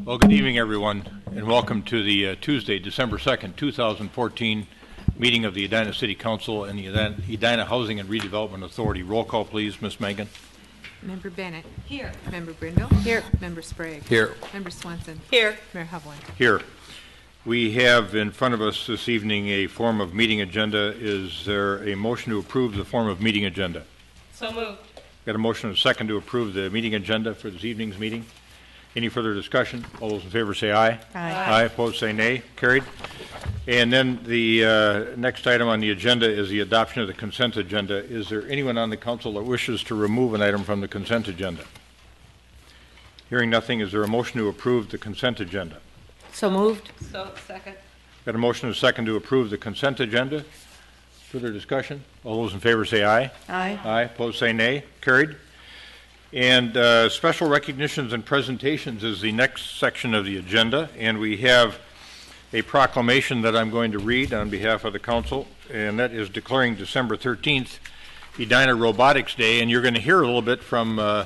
Well, good evening, everyone, and welcome to the Tuesday, December 2nd, 2014 meeting of the Edina City Council and the Edina Housing and Redevelopment Authority. Roll call, please. Ms. Mangan. Member Bennett. Here. Member Brindle. Here. Member Sprague. Here. Member Swenson. Here. Mayor Hovland. Here. We have in front of us this evening a form of meeting agenda. Is there a motion to approve the form of meeting agenda? So moved. Got a motion and a second to approve the meeting agenda for this evening's meeting. Any further discussion? All those in favor say aye. Aye. Aye. Opposed say nay. Carried. And then the next item on the agenda is the adoption of the consent agenda. Is there anyone on the council that wishes to remove an item from the consent agenda? Hearing nothing, is there a motion to approve the consent agenda? So moved. So second. Got a motion and a second to approve the consent agenda. Further discussion? All those in favor say aye. Aye. Aye. Opposed say nay. Carried. And special recognitions and presentations is the next section of the agenda, and we have a proclamation that I'm going to read on behalf of the council, and that is declaring December 13th Edina Robotics Day. And you're going to hear a little bit from one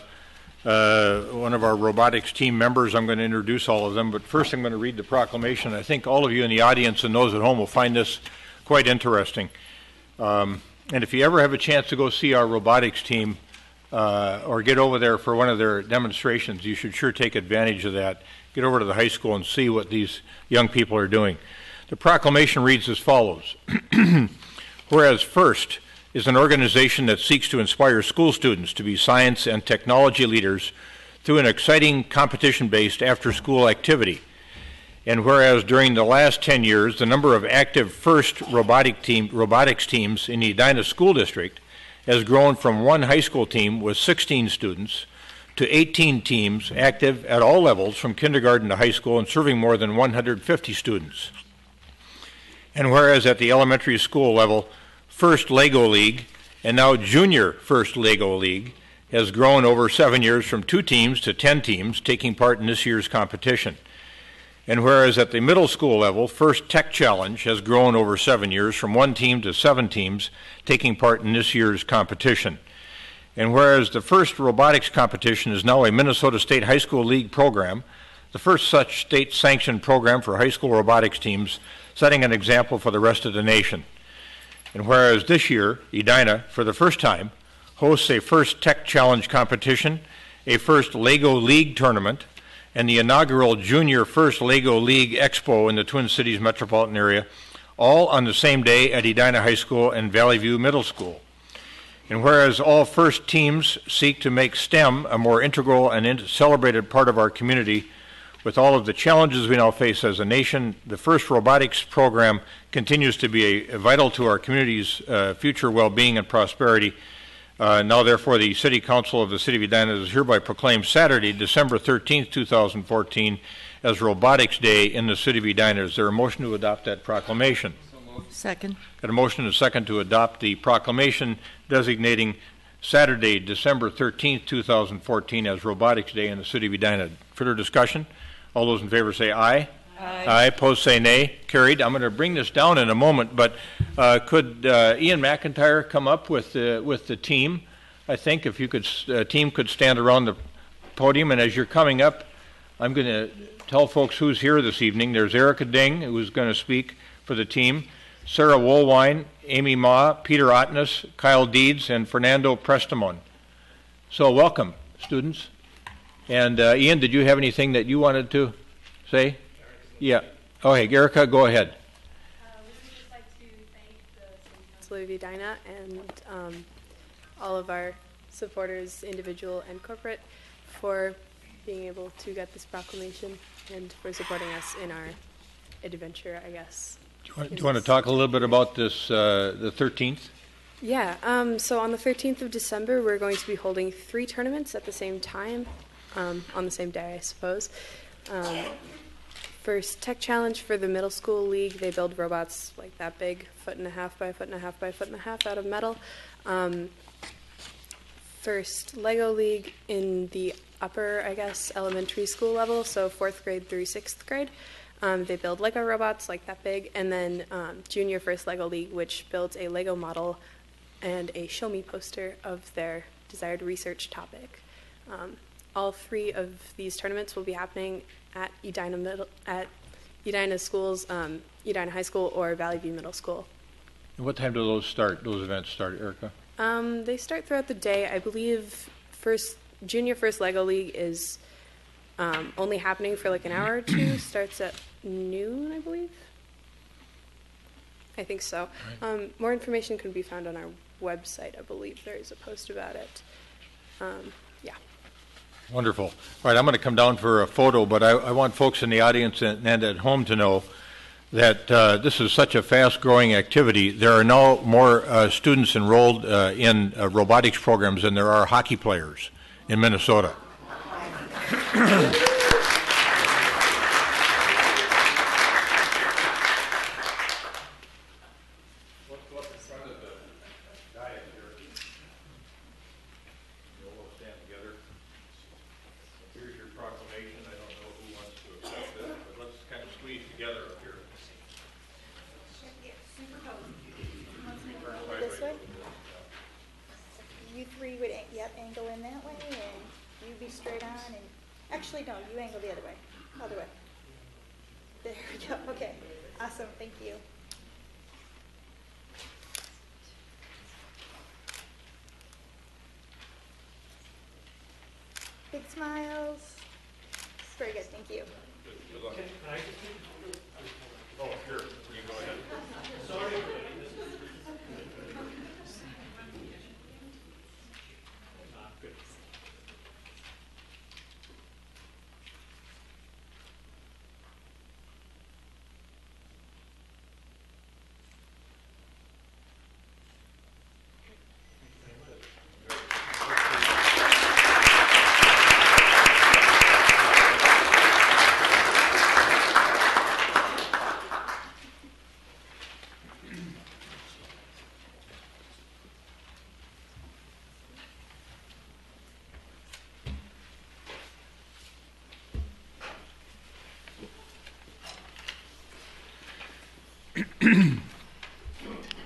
of our robotics team members. I'm going to introduce all of them, but first I'm going to read the proclamation. I think all of you in the audience and those at home will find this quite interesting. And if you ever have a chance to go see our robotics team, or get over there for one of their demonstrations, you should sure take advantage of that. Get over to the high school and see what these young people are doing. The proclamation reads as follows. Whereas FIRST is an organization that seeks to inspire school students to be science and technology leaders through an exciting competition-based after-school activity. And whereas during the last 10 years, the number of active FIRST robotics teams in the Edina School District has grown from one high school team with 16 students to 18 teams active at all levels from kindergarten to high school and serving more than 150 students. And whereas at the elementary school level, First Lego League and now Junior First Lego League has grown over 7 years from 2 teams to 10 teams taking part in this year's competition. And whereas at the middle school level, First Tech Challenge has grown over 7 years from 1 team to 7 teams taking part in this year's competition. And whereas the first robotics competition is now a Minnesota State High School League program, the first such state-sanctioned program for high school robotics teams, setting an example for the rest of the nation. And whereas this year, Edina, for the first time, hosts a First Tech Challenge competition, a First Lego League tournament, and the inaugural Junior First Lego League Expo in the Twin Cities metropolitan area, all on the same day at Edina High School and Valley View Middle School. And whereas all FIRST teams seek to make STEM a more integral and celebrated part of our community, with all of the challenges we now face as a nation, the FIRST robotics program continues to be vital to our community's future well-being and prosperity. Now, therefore, the City Council of the City of Edina is hereby proclaimed Saturday, December 13th, 2014, as Robotics Day in the City of Edina. Is there a motion to adopt that proclamation? Second. Got a motion and a second to adopt the proclamation designating Saturday, December 13th, 2014, as Robotics Day in the City of Edina. Further discussion? All those in favor say aye. Aye. Aye. Opposed say nay. Carried. I'm going to bring this down in a moment, but could Ian McIntyre come up with the team? I think if you could, team could stand around the podium, and as you're coming up, I'm going to tell folks who's here this evening. There's Erica Ding, who's going to speak for the team, Sarah Woolwine, Amy Ma, Peter Otness, Kyle Deeds, and Fernando Prestamon. So welcome, students. And Ian, did you have anything that you wanted to say? Yeah. Okay, Erica, go ahead. We would just like to thank the City Council of Edina and all of our supporters, individual and corporate, for being able to get this proclamation and for supporting us in our adventure, I guess. Do you want to talk a little bit about this, the 13th? Yeah, so on the 13th of December, we're going to be holding 3 tournaments at the same time, on the same day, I suppose. First Tech Challenge for the middle school league. They build robots like that big, 1.5 by 1.5 by 1.5 out of metal. First Lego League in the upper, I guess, elementary school level, so 4th grade through 6th grade. They build Lego robots like that big. And then Junior First Lego League, which builds a Lego model and a show me poster of their desired research topic. all three of these tournaments will be happening at Edina schools, Edina High School or Valley View Middle School. And what time do those events start, Erica? They start throughout the day. I believe Junior First Lego League is only happening for like an hour or two. Starts at noon, I believe. I think so. Right. More information can be found on our website. I believe there is a post about it. Yeah. Wonderful. All right, I'm going to come down for a photo, but I want folks in the audience and at home to know that this is such a fast-growing activity. There are now more students enrolled in robotics programs than there are hockey players in Minnesota. Angle in that way, and you be straight on, and actually, no, you angle the other way. Other way. There we go. Okay. Awesome. Thank you. Big smiles. Very good. Thank you. Good luck. Oh, sure. You go ahead. Sorry.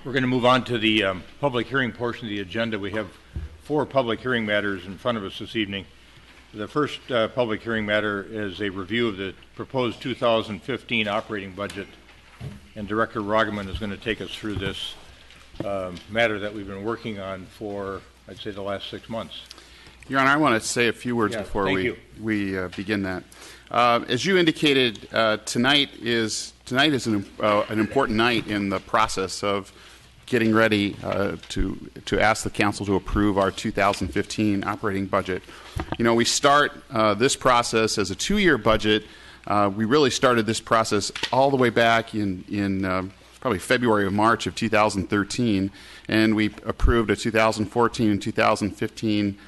We're going to move on to the public hearing portion of the agenda. We have 4 public hearing matters in front of us this evening. The first public hearing matter is a review of the proposed 2015 operating budget, and Director Roggeman is going to take us through this matter that we've been working on for, I'd say, the last 6 months. Your Honor, I want to say a few words before we begin that. As you indicated, tonight is an important night in the process of getting ready to ask the Council to approve our 2015 operating budget. You know, we start this process as a 2-year budget. We really started this process all the way back in probably February or March of 2013, and we approved a 2014 and 2015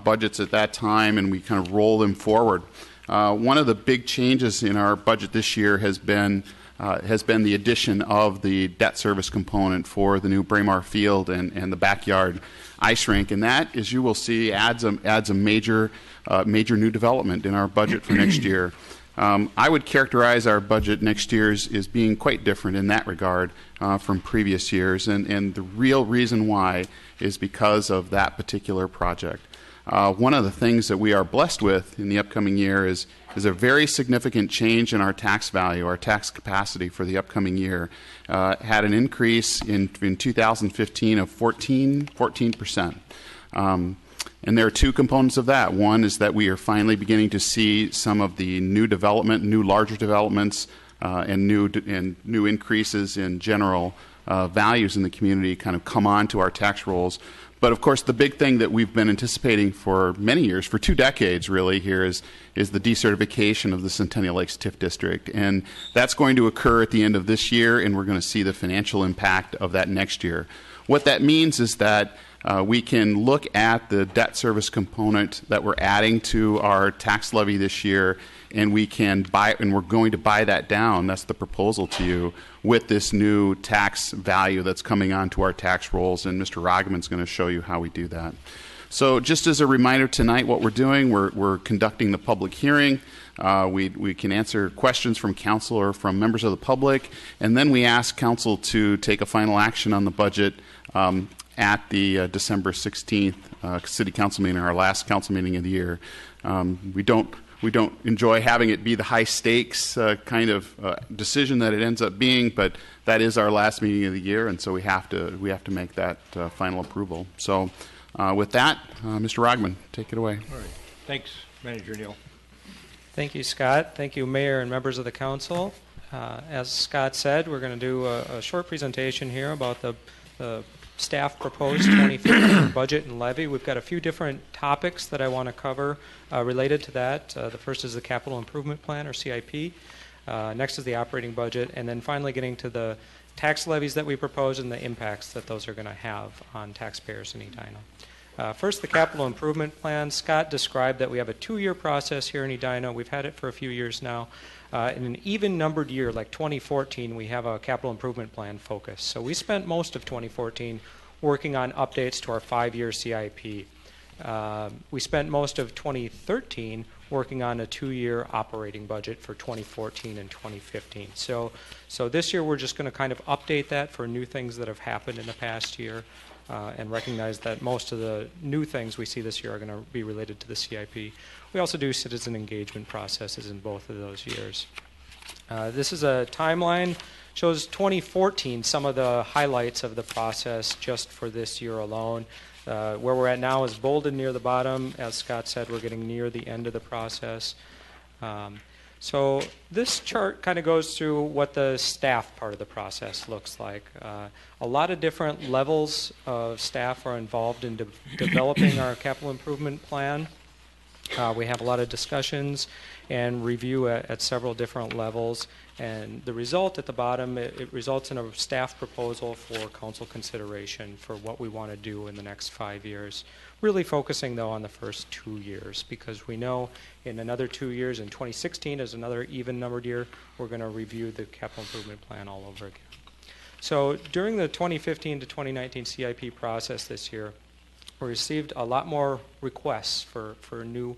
budgets at that time, and we kind of roll them forward. One of the big changes in our budget this year has been the addition of the debt service component for the new Braemar Field and the backyard ice rink, and that, as you will see, adds a major new development in our budget for next year. I would characterize our budget next year as being quite different in that regard from previous years, and the real reason why is because of that particular project. One of the things that we are blessed with in the upcoming year is a very significant change in our tax value, our tax capacity for the upcoming year. Had an increase in 2015 of 14%. And there are 2 components of that. One is that we are finally beginning to see some of the new larger developments, and new increases in general values in the community kind of come on to our tax rolls. But of course, the big thing that we've been anticipating for many years, for 2 decades really, here is the decertification of the Centennial Lakes TIF district. And that's going to occur at the end of this year, and we're going to see the financial impact of that next year. What that means is that we can look at the debt service component that we're adding to our tax levy this year, and we're going to buy that down. That's the proposal to you, with this new tax value that's coming onto our tax rolls, and Mr. Roggeman's going to show you how we do that. So just as a reminder tonight, what we're doing, we're conducting the public hearing. We can answer questions from council or from members of the public, and then we ask council to take a final action on the budget at the December 16th City Council meeting, our last council meeting of the year. We don't enjoy having it be the high stakes kind of decision that it ends up being, but that is our last meeting of the year, and so we have to make that final approval. So with that, Mr. Rogman, take it away. All right. Thanks, Manager Neal. Thank you, Scott. Thank you, Mayor and members of the council. As Scott said, we're going to do a short presentation here about the staff proposed 2015 budget and levy. We've got a few different topics that I want to cover related to that. The first is the capital improvement plan, or CIP. Next is the operating budget, and then finally getting to the tax levies that we propose and the impacts that those are going to have on taxpayers in Edina. First, the capital improvement plan. Scott described that we have a 2-year process here in Edina. We've had it for a few years now. In an even-numbered year like 2014, we have a capital improvement plan focus. So we spent most of 2014 working on updates to our 5-year CIP. We spent most of 2013 working on a 2-year operating budget for 2014 and 2015. So this year we're just going to kind of update that for new things that have happened in the past year. And recognize that most of the new things we see this year are going to be related to the CIP. We also do citizen engagement processes in both of those years. This is a timeline, shows 2014, some of the highlights of the process just for this year alone. Where we're at now is bolded near the bottom. As Scott said, we're getting near the end of the process. So this chart kind of goes through what the staff part of the process looks like. A lot of different levels of staff are involved in developing our capital improvement plan. We have a lot of discussions and review at several different levels. And the result at the bottom, it results in a staff proposal for council consideration for what we want to do in the next 5 years. Really focusing, though, on the first 2 years, because we know in another 2 years, in 2016 is another even-numbered year, we're going to review the capital improvement plan all over again. So during the 2015 to 2019 CIP process this year, we received a lot more requests for new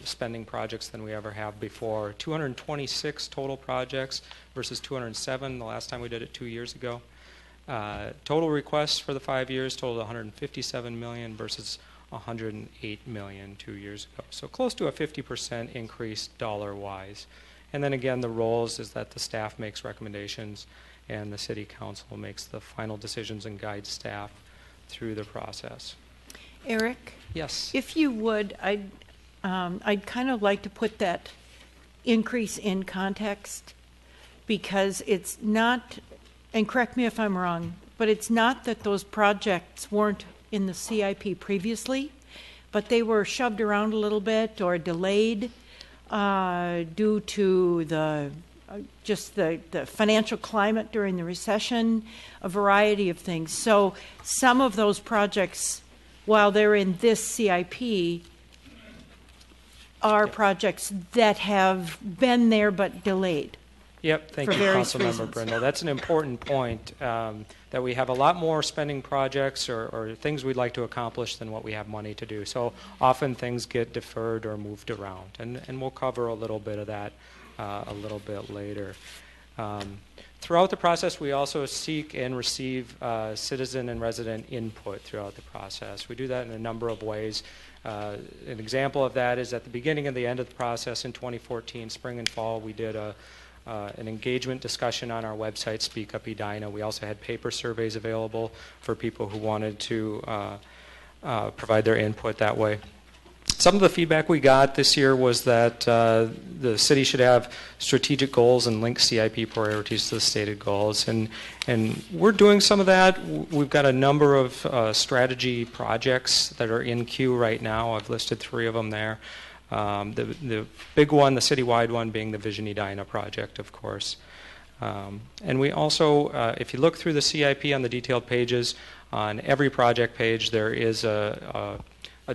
spending projects than we ever have before. 226 total projects versus 207 the last time we did it 2 years ago. Total requests for the 5 years totaled 157 million versus 108 million 2 years ago. So close to a 50% increase dollar-wise. And then again, the roles is that the staff makes recommendations and the city council makes the final decisions and guides staff through the process. Eric? Yes. If you would, I'd kind of like to put that increase in context, because it's not, and correct me if I'm wrong, but it's not that those projects weren't in the CIP previously, but they were shoved around a little bit or delayed due to the financial climate during the recession, a variety of things. So some of those projects, while they're in this CIP, are projects that have been there but delayed. Yep, thank you, Councilmember Brindle. That's an important point, that we have a lot more spending projects or things we'd like to accomplish than what we have money to do. So often things get deferred or moved around, and we'll cover a little bit of that a little bit later. Throughout the process, we also seek and receive citizen and resident input throughout the process. We do that in a number of ways. An example of that is at the beginning and the end of the process in 2014, spring and fall, we did an engagement discussion on our website, Speak Up Edina. We also had paper surveys available for people who wanted to provide their input that way. Some of the feedback we got this year was that the city should have strategic goals and link CIP priorities to the stated goals. And we're doing some of that. We've got a number of strategy projects that are in queue right now. I've listed 3 of them there. The big one, the citywide one, being the Vision Edina project, of course. And we also, if you look through the CIP on the detailed pages, on every project page there is a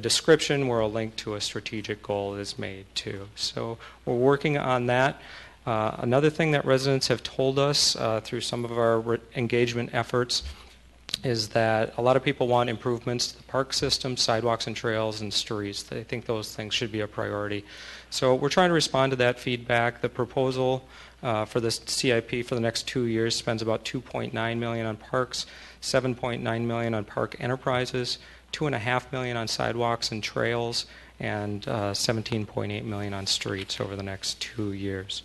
description where a link to a strategic goal is made too. So we're working on that. Another thing that residents have told us through some of our engagement efforts is that a lot of people want improvements to the park system, sidewalks and trails, and streets. They think those things should be a priority. So we're trying to respond to that feedback. The proposal for the CIP for the next 2 years spends about $2.9 million on parks, $7.9 million on park enterprises, $2.5 million on sidewalks and trails, and $17.8 million on streets over the next 2 years.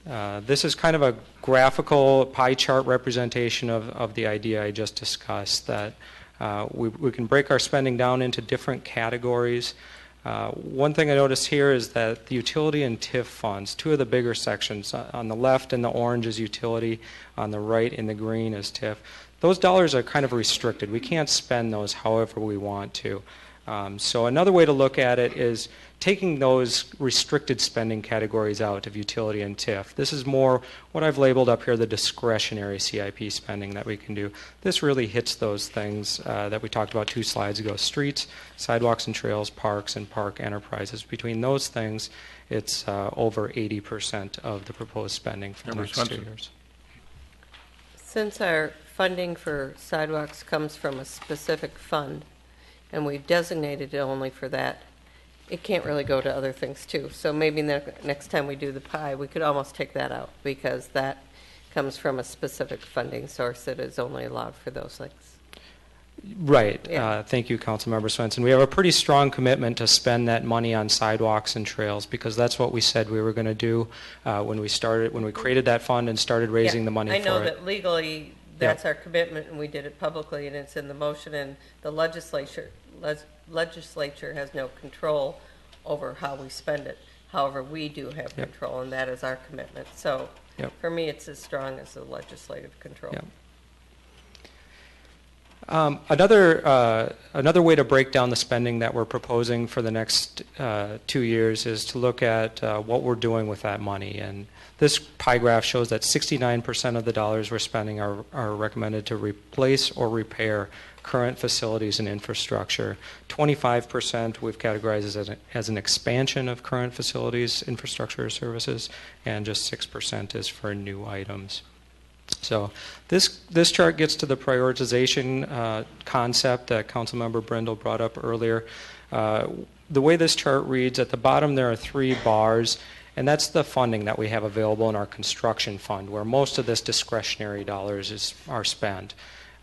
This is kind of a graphical pie chart representation of the idea I just discussed, that we can break our spending down into different categories. One thing I notice here is that the utility and TIF funds, two of the bigger sections, on the left in the orange is utility, on the right in the green is TIF. Those dollars are kind of restricted. We can't spend those however we want to. So another way to look at it is taking those restricted spending categories out of utility and TIF. This is more what I've labeled up here, the discretionary CIP spending that we can do. This really hits those things that we talked about 2 slides ago: streets, sidewalks and trails, parks, and park enterprises. Between those things, it's over 80% of the proposed spending for the next 2 years. Since our funding for sidewalks comes from a specific fund, and we've designated it only for that, it can't really go to other things too. So maybe next time we do the pie, we could almost take that out, because that comes from a specific funding source that is only allowed for those things. Right. Yeah. Thank you, Councilmember Swenson. We have a pretty strong commitment to spend that money on sidewalks and trails, because that's what we said we were going to do when we created that fund and started raising the money for it. I know that legally that's our commitment, and we did it publicly, and it's in the motion, and the legislature has no control over how we spend it. However, we do have control, and that is our commitment. So for me, it's as strong as the legislative control. Another way to break down the spending that we're proposing for the next 2 years is to look at what we're doing with that money. And this pie graph shows that 69% of the dollars we're spending are recommended to replace or repair current facilities and infrastructure. 25% we've categorized as an expansion of current facilities, infrastructure, or services, and just 6% is for new items. So this chart gets to the prioritization concept that Councilmember Brindle brought up earlier. The way this chart reads, at the bottom there are 3 bars, and that's the funding that we have available in our construction fund, where most of this discretionary dollars are spent.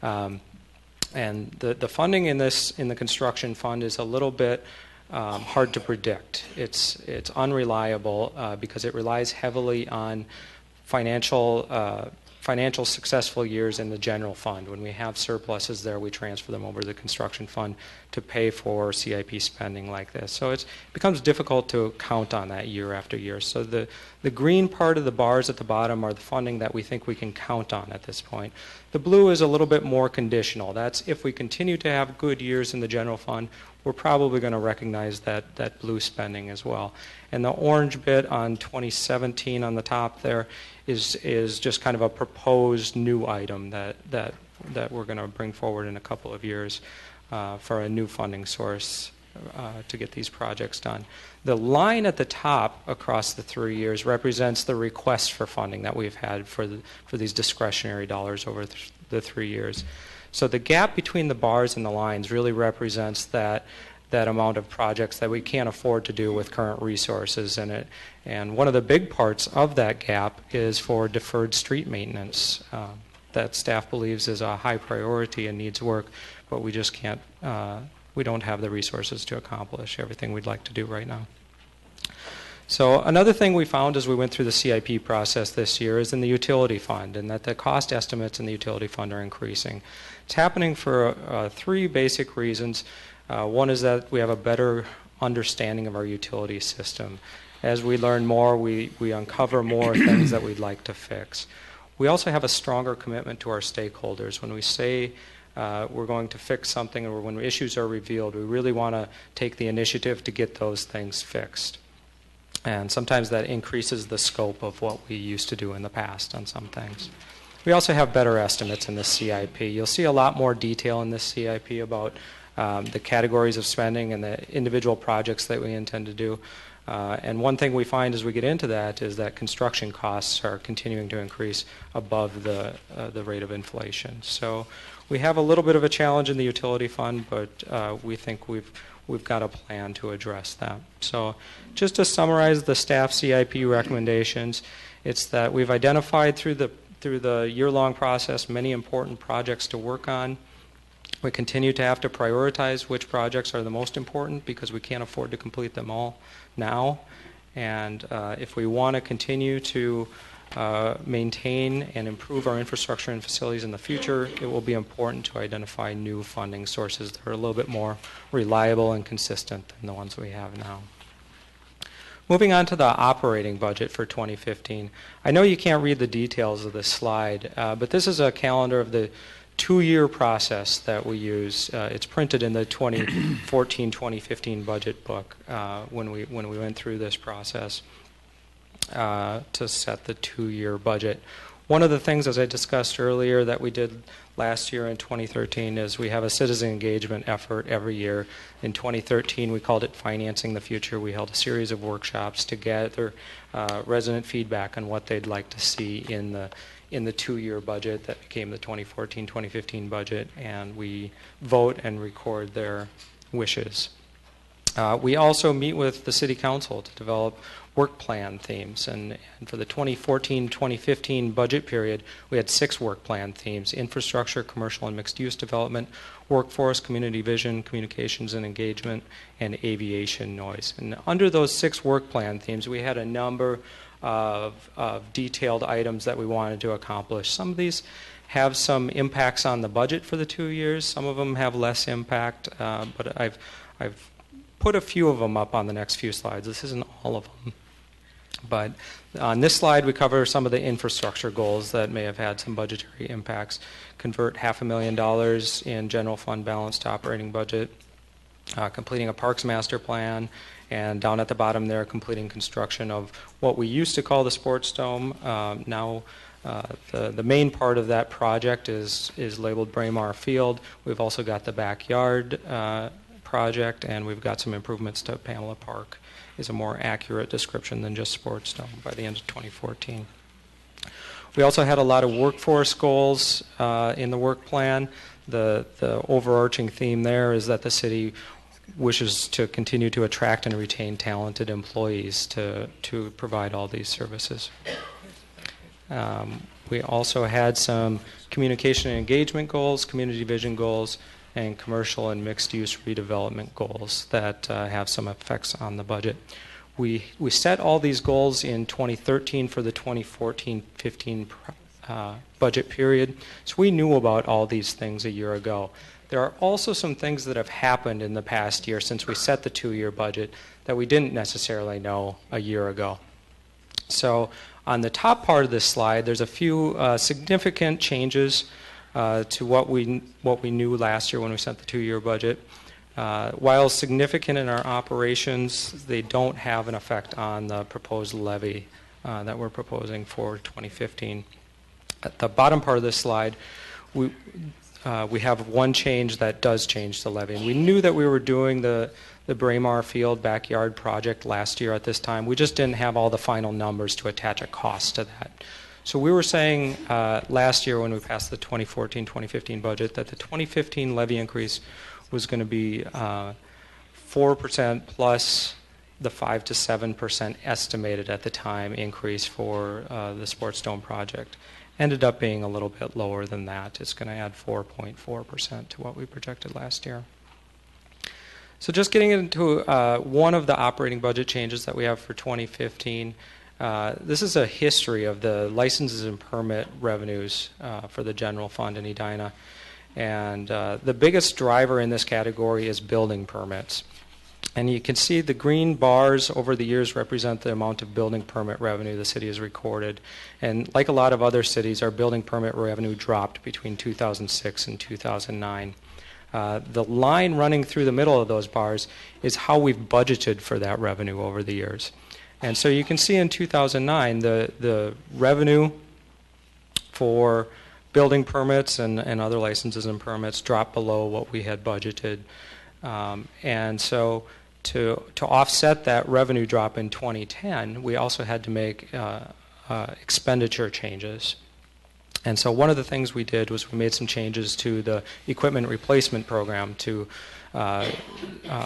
And the funding in the construction fund is a little bit hard to predict. It's unreliable because it relies heavily on financial successful years in the general fund. When we have surpluses there, we transfer them over to the construction fund to pay for CIP spending like this. So it becomes difficult to count on that year after year. So the green part of the bars at the bottom are the funding that we think we can count on at this point. The blue is a little bit more conditional. That's if we continue to have good years in the general fund, we're probably going to recognize that blue spending as well. And the orange bit on 2017 on the top there is just kind of a proposed new item that we're going to bring forward in a couple of years for a new funding source to get these projects done. The line at the top across the 3 years represents the request for funding that we've had for these discretionary dollars over the 3 years. So the gap between the bars and the lines really represents that amount of projects that we can't afford to do with current resources in it. And one of the big parts of that gap is for deferred street maintenance that staff believes is a high priority and needs work, but we just can't, we don't have the resources to accomplish everything we'd like to do right now. So another thing we found as we went through the CIP process this year is in the utility fund, and that the cost estimates in the utility fund are increasing. It's happening for 3 basic reasons. One is that we have a better understanding of our utility system. As we learn more, we uncover more things that we'd like to fix. We also have a stronger commitment to our stakeholders. When we say we're going to fix something, or when issues are revealed, we really want to take the initiative to get those things fixed. And sometimes that increases the scope of what we used to do in the past on some things. We also have better estimates in the CIP. You'll see a lot more detail in this CIP about the categories of spending and the individual projects that we intend to do. And one thing we find as we get into that is that construction costs are continuing to increase above the rate of inflation. So We have a little bit of a challenge in the utility fund, but we think we've got a plan to address that. So just to summarize the staff CIP recommendations, it's that we've identified through the year-long process many important projects to work on. We continue to have to prioritize which projects are the most important because we can't afford to complete them all now. And if we want to continue to maintain and improve our infrastructure and facilities in the future, it will be important to identify new funding sources that are a little bit more reliable and consistent than the ones we have now. Moving on to the operating budget for 2015. I know you can't read the details of this slide, but this is a calendar of the two-year process that we use. It's printed in the 2014-2015 budget book when we went through this process to set the two-year budget. One of the things, as I discussed earlier, that we did last year in 2013 is we have a citizen engagement effort every year. In 2013, we called it Financing the Future. We held a series of workshops to gather resident feedback on what they'd like to see in the two-year budget that became the 2014-2015 budget, and we vote and record their wishes. We also meet with the City Council to develop work plan themes, and for the 2014-2015 budget period, we had 6 work plan themes: infrastructure, commercial and mixed-use development, workforce, community vision, communications and engagement, and aviation noise. And under those 6 work plan themes, we had a number of detailed items that we wanted to accomplish. Some of these have some impacts on the budget for the 2 years. Some of them have less impact, but I've put a few of them up on the next few slides. This isn't all of them. But on this slide, we cover some of the infrastructure goals that may have had some budgetary impacts. Convert $500,000 in general fund balance to operating budget, completing a parks master plan, and down at the bottom there, completing construction of what we used to call the sports dome. Now the main part of that project is labeled Braemar Field. We've also got the backyard project, and we've got some improvements to Pamela Park. Is a more accurate description than just sports dome by the end of 2014. We also had a lot of workforce goals in the work plan. The overarching theme there is that the city wishes to continue to attract and retain talented employees to provide all these services. We also had some communication and engagement goals, community vision goals, and commercial and mixed-use redevelopment goals that have some effects on the budget. We set all these goals in 2013 for the 2014-15 budget period, so we knew about all these things a year ago. There are also some things that have happened in the past year since we set the 2-year budget that we didn't necessarily know a year ago. So on the top part of this slide, there's a few significant changes to what we knew last year when we set the 2-year budget. While significant in our operations, they don't have an effect on the proposed levy that we're proposing for 2015. At the bottom part of this slide, we have one change that does change the levy. And we knew that we were doing the Braemar Field backyard project last year at this time. We just didn't have all the final numbers to attach a cost to that. So we were saying last year when we passed the 2014-2015 budget that the 2015 levy increase was going to be 4% plus the 5 to 7% estimated at the time increase for the sports dome project. Ended up being a little bit lower than that. It's going to add 4.4% to what we projected last year. So just getting into one of the operating budget changes that we have for 2015. This is a history of the licenses and permit revenues for the general fund in Edina. And the biggest driver in this category is building permits. And you can see the green bars over the years represent the amount of building permit revenue the city has recorded. And like a lot of other cities, our building permit revenue dropped between 2006 and 2009. The line running through the middle of those bars is how we've budgeted for that revenue over the years. And so you can see in 2009, the revenue for building permits and other licenses and permits dropped below what we had budgeted. And so to offset that revenue drop in 2010, we also had to make expenditure changes. And so one of the things we did was we made some changes to the equipment replacement program to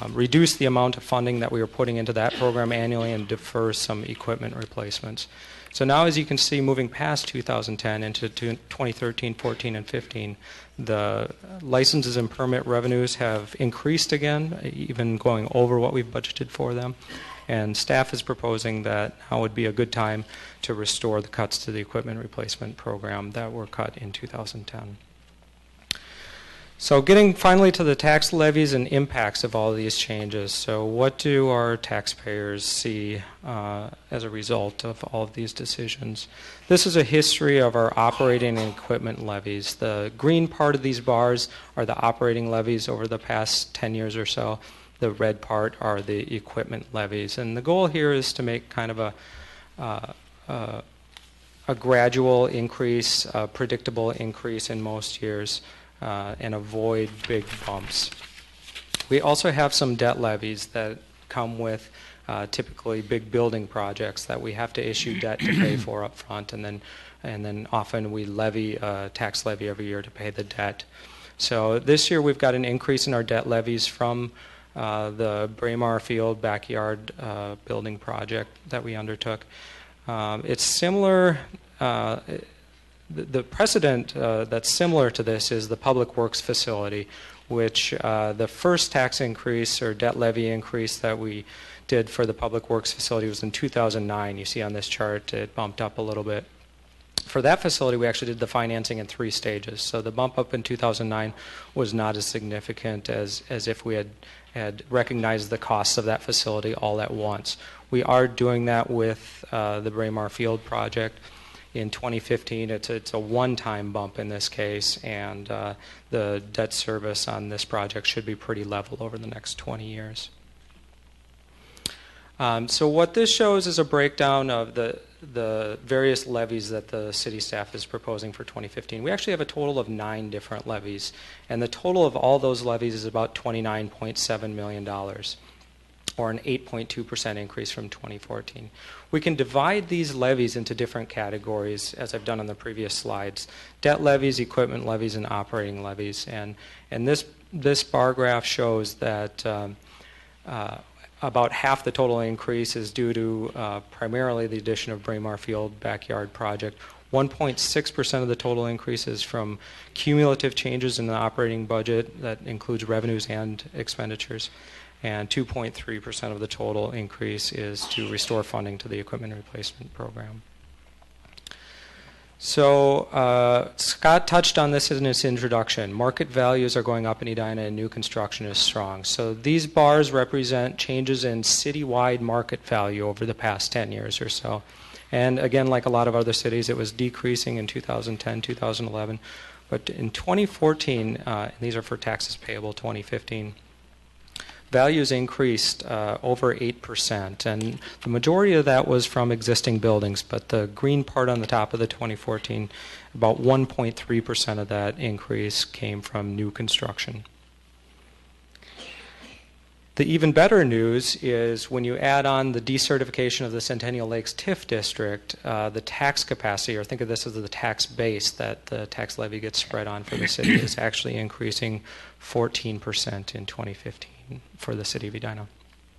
reduce the amount of funding that we were putting into that program annually and defer some equipment replacements. So now, as you can see, moving past 2010 into 2013, 14, and 15, the licenses and permit revenues have increased again, even going over what we've budgeted for them. And staff is proposing that now would be a good time to restore the cuts to the equipment replacement program that were cut in 2010. So getting finally to the tax levies and impacts of all of these changes. So what do our taxpayers see as a result of all of these decisions? This is a history of our operating and equipment levies. The green part of these bars are the operating levies over the past 10 years or so. The red part are the equipment levies. And the goal here is to make kind of a gradual increase, a predictable increase in most years, and avoid big bumps. We also have some debt levies that come with typically big building projects that we have to issue debt to pay for up front, and then often we levy a tax levy every year to pay the debt. So this year we've got an increase in our debt levies from the Braemar Field backyard building project that we undertook. It's similar. The precedent that's similar to this is the Public Works facility, which the first tax increase or debt levy increase that we did for the Public Works facility was in 2009. You see on this chart it bumped up a little bit. For that facility, we actually did the financing in 3 stages. So the bump up in 2009 was not as significant as if we had recognized the costs of that facility all at once. We are doing that with the Braemar Field project. In 2015, it's a one-time bump in this case, and the debt service on this project should be pretty level over the next 20 years. So what this shows is a breakdown of the various levies that the city staff is proposing for 2015. We actually have a total of 9 different levies, and the total of all those levies is about $29.7 million, or an 8.2% increase from 2014. We can divide these levies into different categories, as I've done on the previous slides: debt levies, equipment levies, and operating levies. And this bar graph shows that about half the total increase is due to primarily the addition of Braemar Field backyard project. 1.6% of the total increase is from cumulative changes in the operating budget that includes revenues and expenditures. And 2.3% of the total increase is to restore funding to the equipment replacement program. So Scott touched on this in his introduction. Market values are going up in Edina and new construction is strong. So these bars represent changes in citywide market value over the past 10 years or so. And again, like a lot of other cities, it was decreasing in 2010, 2011. But in 2014, and these are for taxes payable 2015, values increased over 8%, and the majority of that was from existing buildings, but the green part on the top of the 2014, about 1.3% of that increase came from new construction. The even better news is when you add on the decertification of the Centennial Lakes TIF district, the tax capacity, or think of this as the tax base that the tax levy gets spread on for the city, is actually increasing 14% in 2015 for the city of Edina.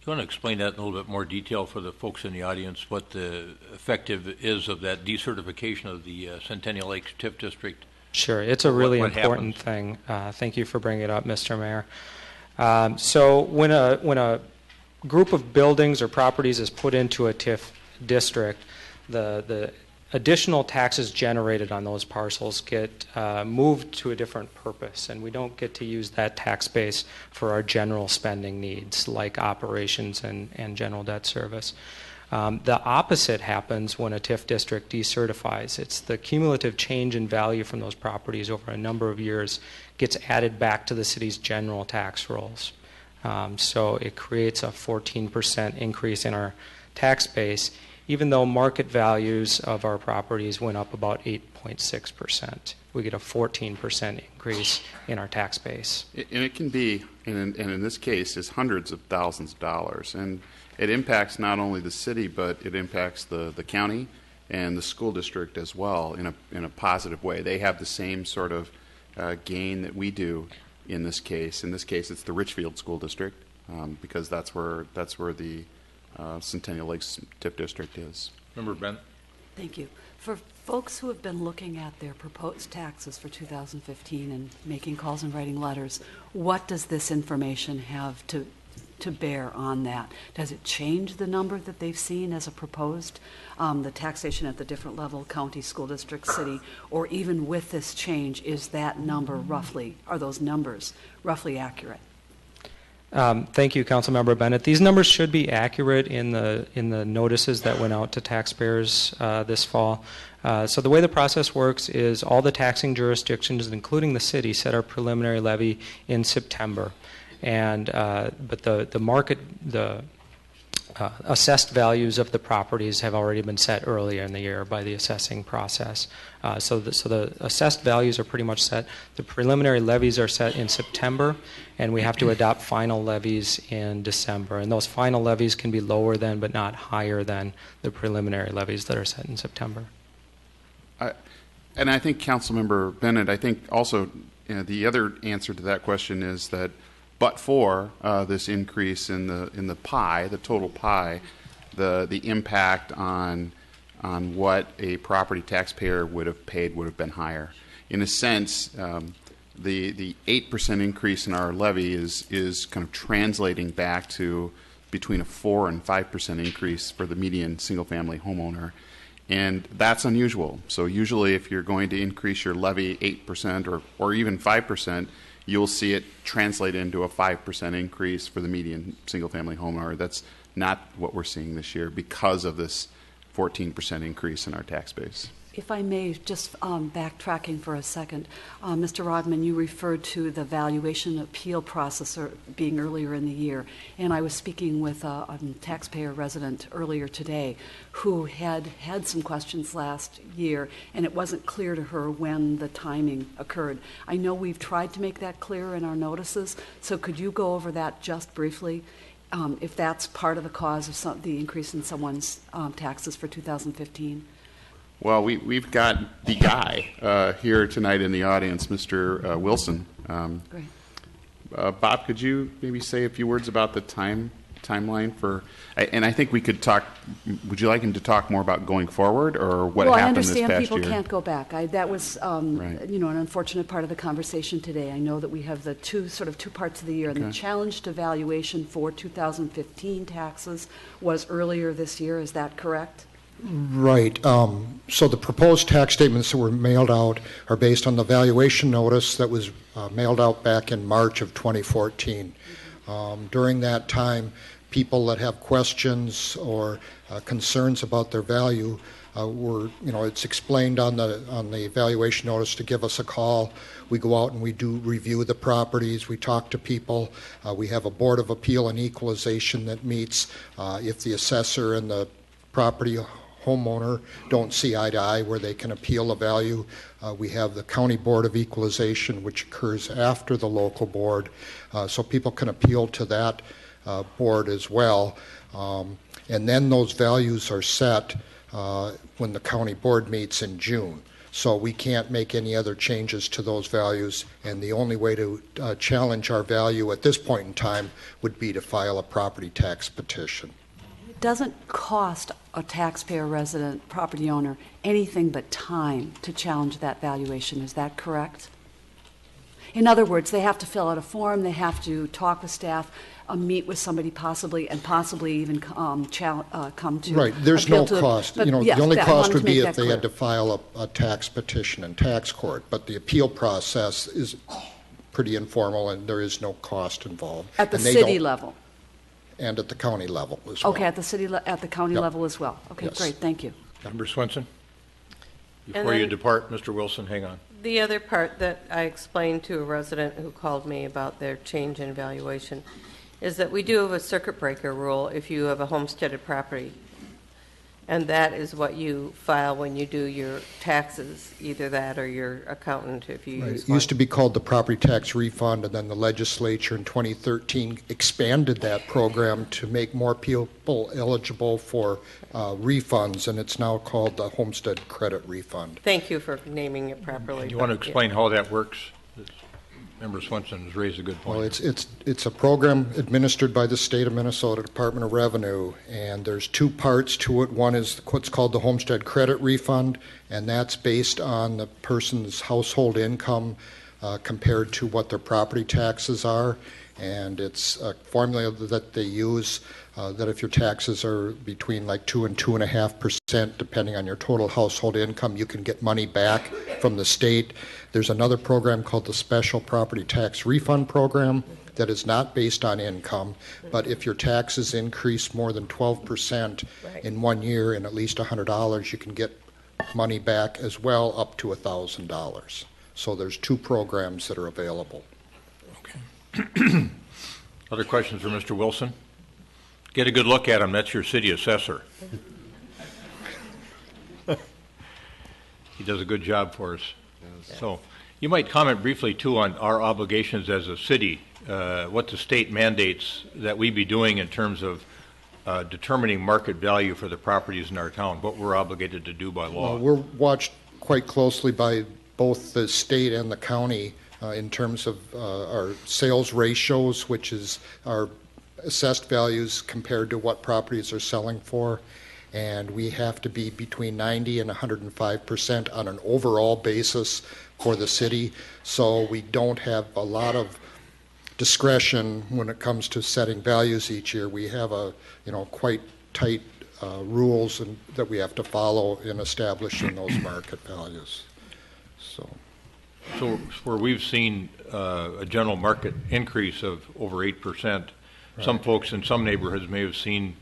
Do you want to explain that in a little bit more detail for the folks in the audience, what the effective is of that decertification of the Centennial Lakes TIF district? Sure, it's a really important thing. Thank you for bringing it up, Mr. Mayor. So when a group of buildings or properties is put into a TIF district, the additional taxes generated on those parcels get moved to a different purpose, and we don't get to use that tax base for our general spending needs like operations and general debt service. The opposite happens when a TIF district decertifies. It's the cumulative change in value from those properties over a number of years gets added back to the city's general tax rolls. So it creates a 14% increase in our tax base, even though market values of our properties went up about 8.6%. We get a 14% increase in our tax base. And it can be, and in this case, is hundreds of thousands of dollars. And it impacts not only the city, but it impacts the county, and the school district as well in a positive way. They have the same sort of gain that we do in this case. In this case, it's the Richfield School District because that's where the Centennial Lakes TIF district is. Member Bennett. Thank you. For folks who have been looking at their proposed taxes for 2015 and making calls and writing letters, what does this information have to bear on that? Does it change the number that they've seen as a proposed, the taxation at the different level, county, school district, city, or even with this change, is that number roughly, are those numbers roughly accurate? Thank you, Councilmember Bennett. These numbers should be accurate in the notices that went out to taxpayers this fall. So the way the process works is all the taxing jurisdictions, including the city, set our preliminary levy in September, and but the assessed values of the properties have already been set earlier in the year by the assessing process. So the assessed values are pretty much set. The preliminary levies are set in September, and we have to adopt final levies in December. And those final levies can be lower than but not higher than the preliminary levies that are set in September. And I think, Councilmember Bennett, I think also the other answer to that question is that but for this increase in the pie, the total pie, the impact on what a property taxpayer would have paid would have been higher. In a sense, the 8% increase in our levy is kind of translating back to between a 4 and 5% increase for the median single-family homeowner. And that's unusual. So usually if you're going to increase your levy 8% or even 5%, you'll see it translate into a 5% increase for the median single-family homeowner. That's not what we're seeing this year because of this 14% increase in our tax base. If I may, just backtracking for a second, Mr. Rodman, you referred to the valuation appeal process being earlier in the year, and I was speaking with a taxpayer resident earlier today who had some questions last year, and it wasn't clear to her when the timing occurred. I know we've tried to make that clear in our notices, so could you go over that just briefly? If that's part of the cause of the increase in someone's taxes for 2015? Well, we've got the guy here tonight in the audience, Mr. Wilson. Great. Bob, could you maybe say a few words about the timeline for? And I think we could talk. Would you like him to talk more about going forward, or what happened this past year? Well, I understand people can't go back. That was, right. an unfortunate part of the conversation today. I know that we have the two parts of the year, and the challenge to valuation for 2015 taxes was earlier this year. Is that correct? Right. So the proposed tax statements that were mailed out are based on the valuation notice that was mailed out back in March of 2014. During that time, people that have questions or concerns about their value it's explained on the valuation notice to give us a call. We go out and we do review the properties. We talk to people. We have a Board of Appeal and Equalization that meets if the assessor and the property homeowner don't see eye to eye where they can appeal the value. We have the County Board of Equalization, which occurs after the local board, so people can appeal to that board as well. And then those values are set when the county board meets in June. So we can't make any other changes to those values, and the only way to challenge our value at this point in time would be to file a property tax petition. It doesn't cost a taxpayer, resident, property owner anything but time to challenge that valuation. Is that correct? In other words, they have to fill out a form, they have to talk with staff, meet with somebody possibly even come to right. There's no cost. Yes, the only cost would be if they clear. had to file a tax petition in tax court. But the appeal process is pretty informal, and there is no cost involved. At the city level. And at the county level as well. Okay, at the county Yep. level as well. Okay, Yes. great, thank you. Member Swenson? Before you depart, Mr. Wilson, hang on. The other part that I explained to a resident who called me about their change in valuation is that we do have a circuit breaker rule if you have a homesteaded property. And that is what you file when you do your taxes, either that or your accountant if you Right. use It one. used to be called the property tax refund, and then the legislature in 2013 expanded that program to make more people eligible for refunds, and it's now called the homestead credit refund. Thank you for naming it properly. Do you want to but, explain how that works? Member Swenson has raised a good point. Well, it's a program administered by the state of Minnesota Department of Revenue, and there's two parts to it. One is what's called the homestead credit refund, and that's based on the person's household income compared to what their property taxes are. And it's a formula that they use that if your taxes are between like 2 and 2.5%, depending on your total household income, you can get money back from the state. There's another program called the Special Property Tax Refund Program that is not based on income, but if your taxes increase more than 12% in 1 year and at least $100, you can get money back as well, up to $1,000. So there's two programs that are available. Other questions for Mr. Wilson? Get a good look at him. That's your city assessor. He does a good job for us. So you might comment briefly, too, on our obligations as a city, what the state mandates that we be doing in terms of determining market value for the properties in our town, what we're obligated to do by law. We're watched quite closely by both the state and the county in terms of our sales ratios, which is our assessed values compared to what properties are selling for. And we have to be between 90 and 105% on an overall basis for the city. So we don't have a lot of discretion when it comes to setting values each year. We have quite tight rules that we have to follow in establishing those market values. So where we've seen a general market increase of over 8%, some folks in some neighborhoods may have seen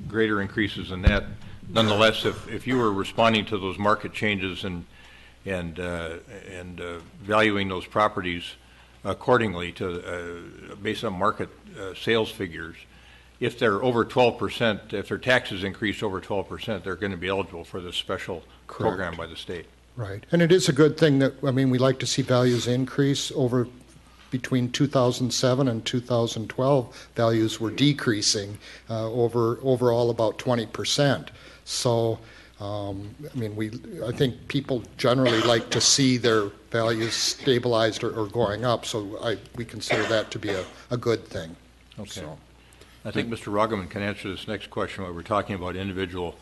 greater increases than that. Nonetheless, if you were responding to those market changes and valuing those properties accordingly to based on market sales figures, if they're over 12%, if their taxes increase over 12%, they're going to be eligible for this special program by the state. Right. And it is a good thing that, we like to see values increase over between 2007 and 2012, values were decreasing overall about 20%. So, I think people generally like to see their values stabilized or going up. So we consider that to be a good thing. Okay. So. I think Mr. Roggeman can answer this next question while we're talking about individual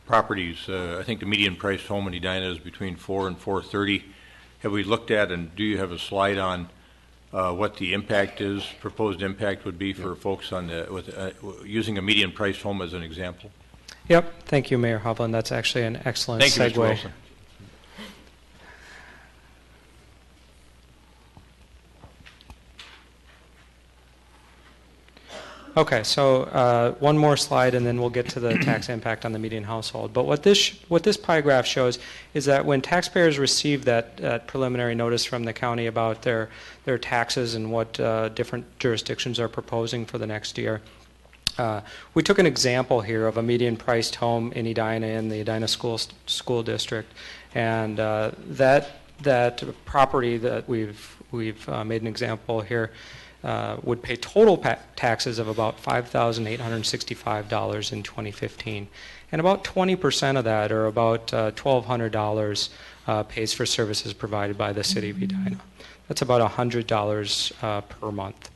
properties. I think the median priced home in Edina is between $400,000 and $430,000. Have we looked at, and do you have a slide on what the impact is, proposed impact would be for folks on using a median priced home as an example? Yep. Thank you, Mayor Hovland. That's actually an excellent segue. Thank you, Mr. Wilson. Okay, so one more slide, and then we'll get to the tax impact on the median household. But what this pie graph shows is that when taxpayers receive that preliminary notice from the county about their taxes and what different jurisdictions are proposing for the next year, we took an example here of a median-priced home in Edina in the Edina School District, and that property that we've made an example here would pay total taxes of about $5,865 in 2015, and about 20% of that, or about $1,200, pays for services provided by the City of Edina. That's about $100 per month.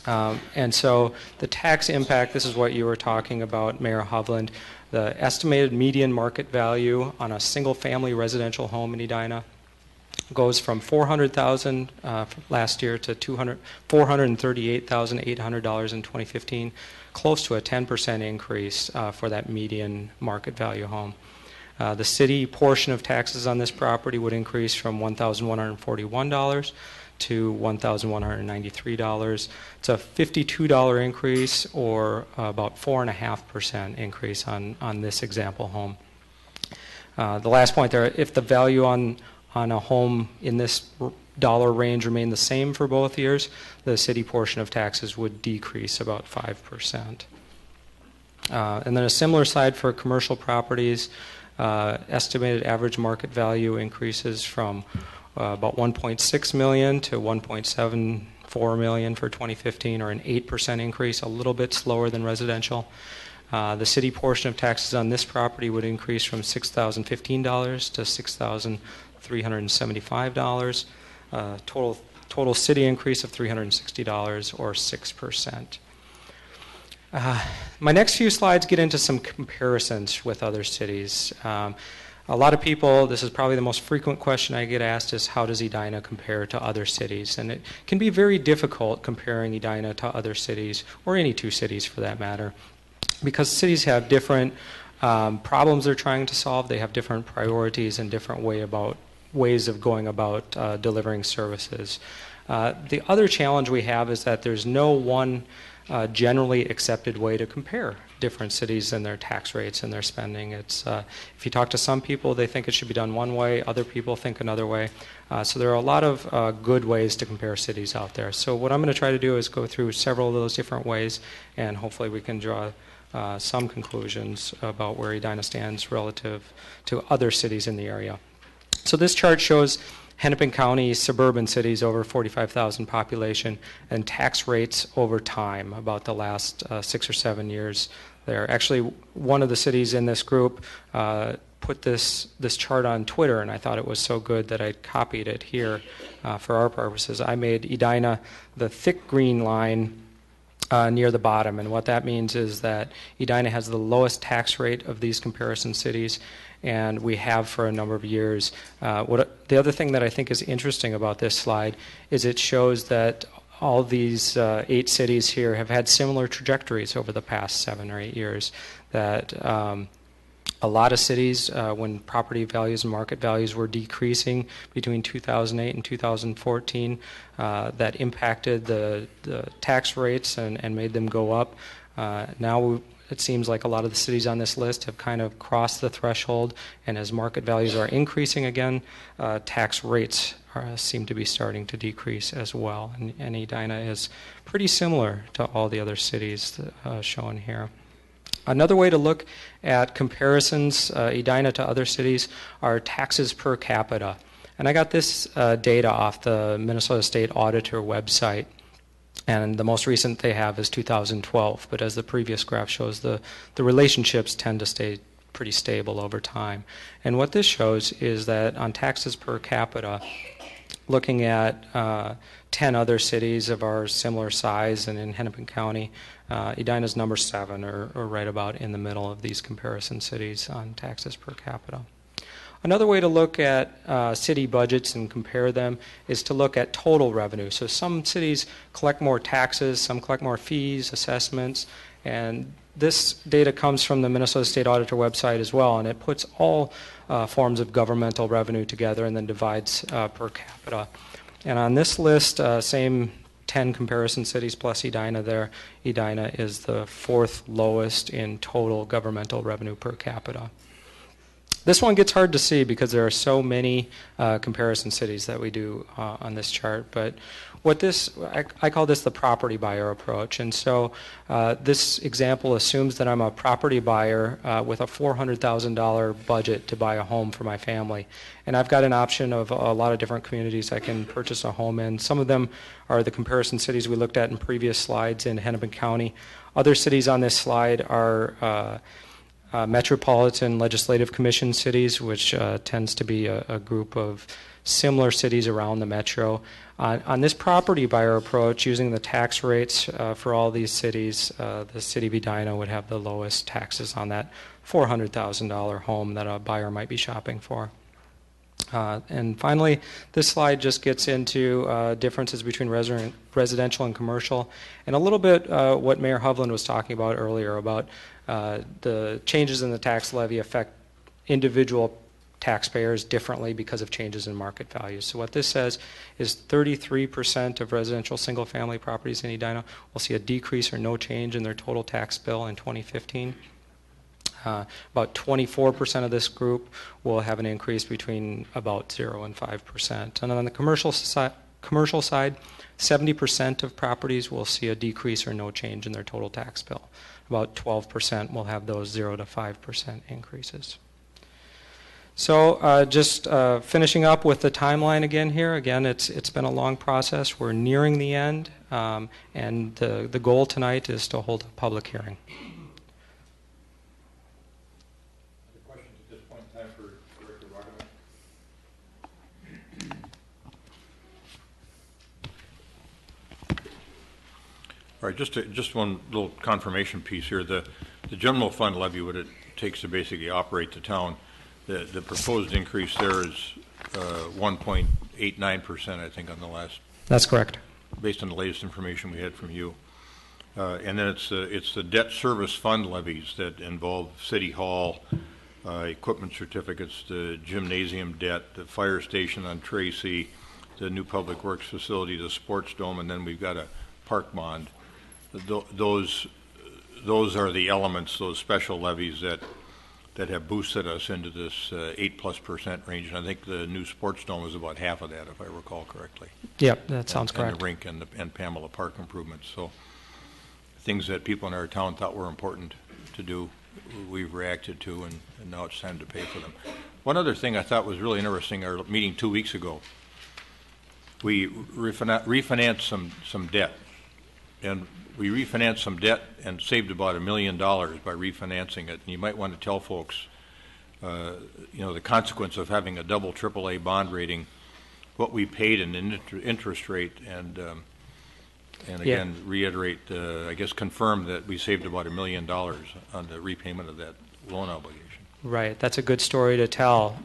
And so the tax impact, this is what you were talking about, Mayor Hovland, the estimated median market value on a single-family residential home in Edina goes from $400,000 last year to $438,800 in 2015, close to a 10% increase for that median market value home. The city portion of taxes on this property would increase from $1,141 to $1,193. It's a $52 increase, or about 4.5% increase on this example home. The last point there, if the value on a home in this dollar range remained the same for both years, the city portion of taxes would decrease about 5%. And then a similar slide for commercial properties. Estimated average market value increases from about 1.6 million to 1.74 million for 2015, or an 8% increase, a little bit slower than residential. The city portion of taxes on this property would increase from $6,015 to $6,375. Total city increase of $360, or 6%. My next few slides get into some comparisons with other cities. A lot of people, this is probably the most frequent question I get asked, is how does Edina compare to other cities? And it can be very difficult comparing Edina to other cities, or any two cities for that matter, because cities have different problems they're trying to solve. They have different priorities and different ways of going about delivering services. The other challenge we have is that there's no one generally accepted way to compare different cities and their tax rates and their spending. It's if you talk to some people, they think it should be done one way. Other people think another way. So there are a lot of good ways to compare cities out there. So what I'm going to try to do is go through several of those different ways, and hopefully we can draw some conclusions about where Edina stands relative to other cities in the area. So this chart shows Hennepin County suburban cities over 45,000 population and tax rates over time, about the last 6 or 7 years there. Actually, one of the cities in this group put this chart on Twitter, and I thought it was so good that I copied it here for our purposes. I made Edina the thick green line near the bottom, and what that means is that Edina has the lowest tax rate of these comparison cities, and we have for a number of years. The other thing that I think is interesting about this slide is it shows that all these 8 cities here have had similar trajectories over the past 7 or 8 years. That a lot of cities, when property values and market values were decreasing between 2008 and 2014, that impacted the tax rates and made them go up. Now it seems like a lot of the cities on this list have kind of crossed the threshold, and as market values are increasing again, tax rates seem to be starting to decrease as well. And Edina is pretty similar to all the other cities shown here. Another way to look at comparisons, Edina to other cities, are taxes per capita. And I got this data off the Minnesota State Auditor website. And the most recent they have is 2012. But as the previous graph shows, the relationships tend to stay pretty stable over time. And what this shows is that on taxes per capita, looking at 10 other cities of our similar size and in Hennepin County, Edina's number 7, or right about in the middle of these comparison cities on taxes per capita. Another way to look at city budgets and compare them is to look at total revenue. So some cities collect more taxes, some collect more fees, assessments, and this data comes from the Minnesota State Auditor website as well, and it puts all forms of governmental revenue together and then divides per capita. And on this list, same 10 comparison cities plus Edina there, Edina is the 4th lowest in total governmental revenue per capita. This one gets hard to see because there are so many comparison cities that we do on this chart. But what I call this the property buyer approach. And so this example assumes that I'm a property buyer with a $400,000 budget to buy a home for my family. And I've got an option of a lot of different communities I can purchase a home in. Some of them are the comparison cities we looked at in previous slides in Hennepin County. Other cities on this slide are Metropolitan Legislative Commission cities, which tends to be a group of similar cities around the metro. On this property buyer approach, using the tax rates for all these cities, the city of Edina would have the lowest taxes on that $400,000 home that a buyer might be shopping for. And finally, this slide just gets into differences between residential and commercial, and a little bit what Mayor Hovland was talking about earlier about the changes in the tax levy affect individual taxpayers differently because of changes in market values. So what this says is 33% of residential single-family properties in Edina will see a decrease or no change in their total tax bill in 2015. About 24% of this group will have an increase between about 0 and 5%. And on the commercial side, 70% of properties will see a decrease or no change in their total tax bill. about 12% will have those 0 to 5% increases. So just finishing up with the timeline again here. Again, it's been a long process. We're nearing the end, and the goal tonight is to hold a public hearing. Other questions at this point in time for Director Roggeman? All right, just one little confirmation piece here. The general fund levy, what it takes to basically operate the town, the proposed increase there is 1.89%, I think, on the last. That's correct. Based on the latest information we had from you. And then it's the debt service fund levies that involve City Hall, equipment certificates, the gymnasium debt, the fire station on Tracy, the new public works facility, the sports dome, and then we've got a park bond. Those are the elements, those special levies that have boosted us into this 8+% range. And I think the new sports dome is about half of that, if I recall correctly. Yep, that sounds correct. And the rink and Pamela Park improvements. So things that people in our town thought were important to do, we've reacted to, and now it's time to pay for them. One other thing I thought was really interesting, our meeting 2 weeks ago, we refinanced some debt. And we refinanced some debt and saved about $1 million by refinancing it. And you might want to tell folks, the consequence of having a double AAA bond rating, what we paid in interest rate, and again, reiterate, I guess, confirm that we saved about $1 million on the repayment of that loan obligation. Right, that's a good story to tell.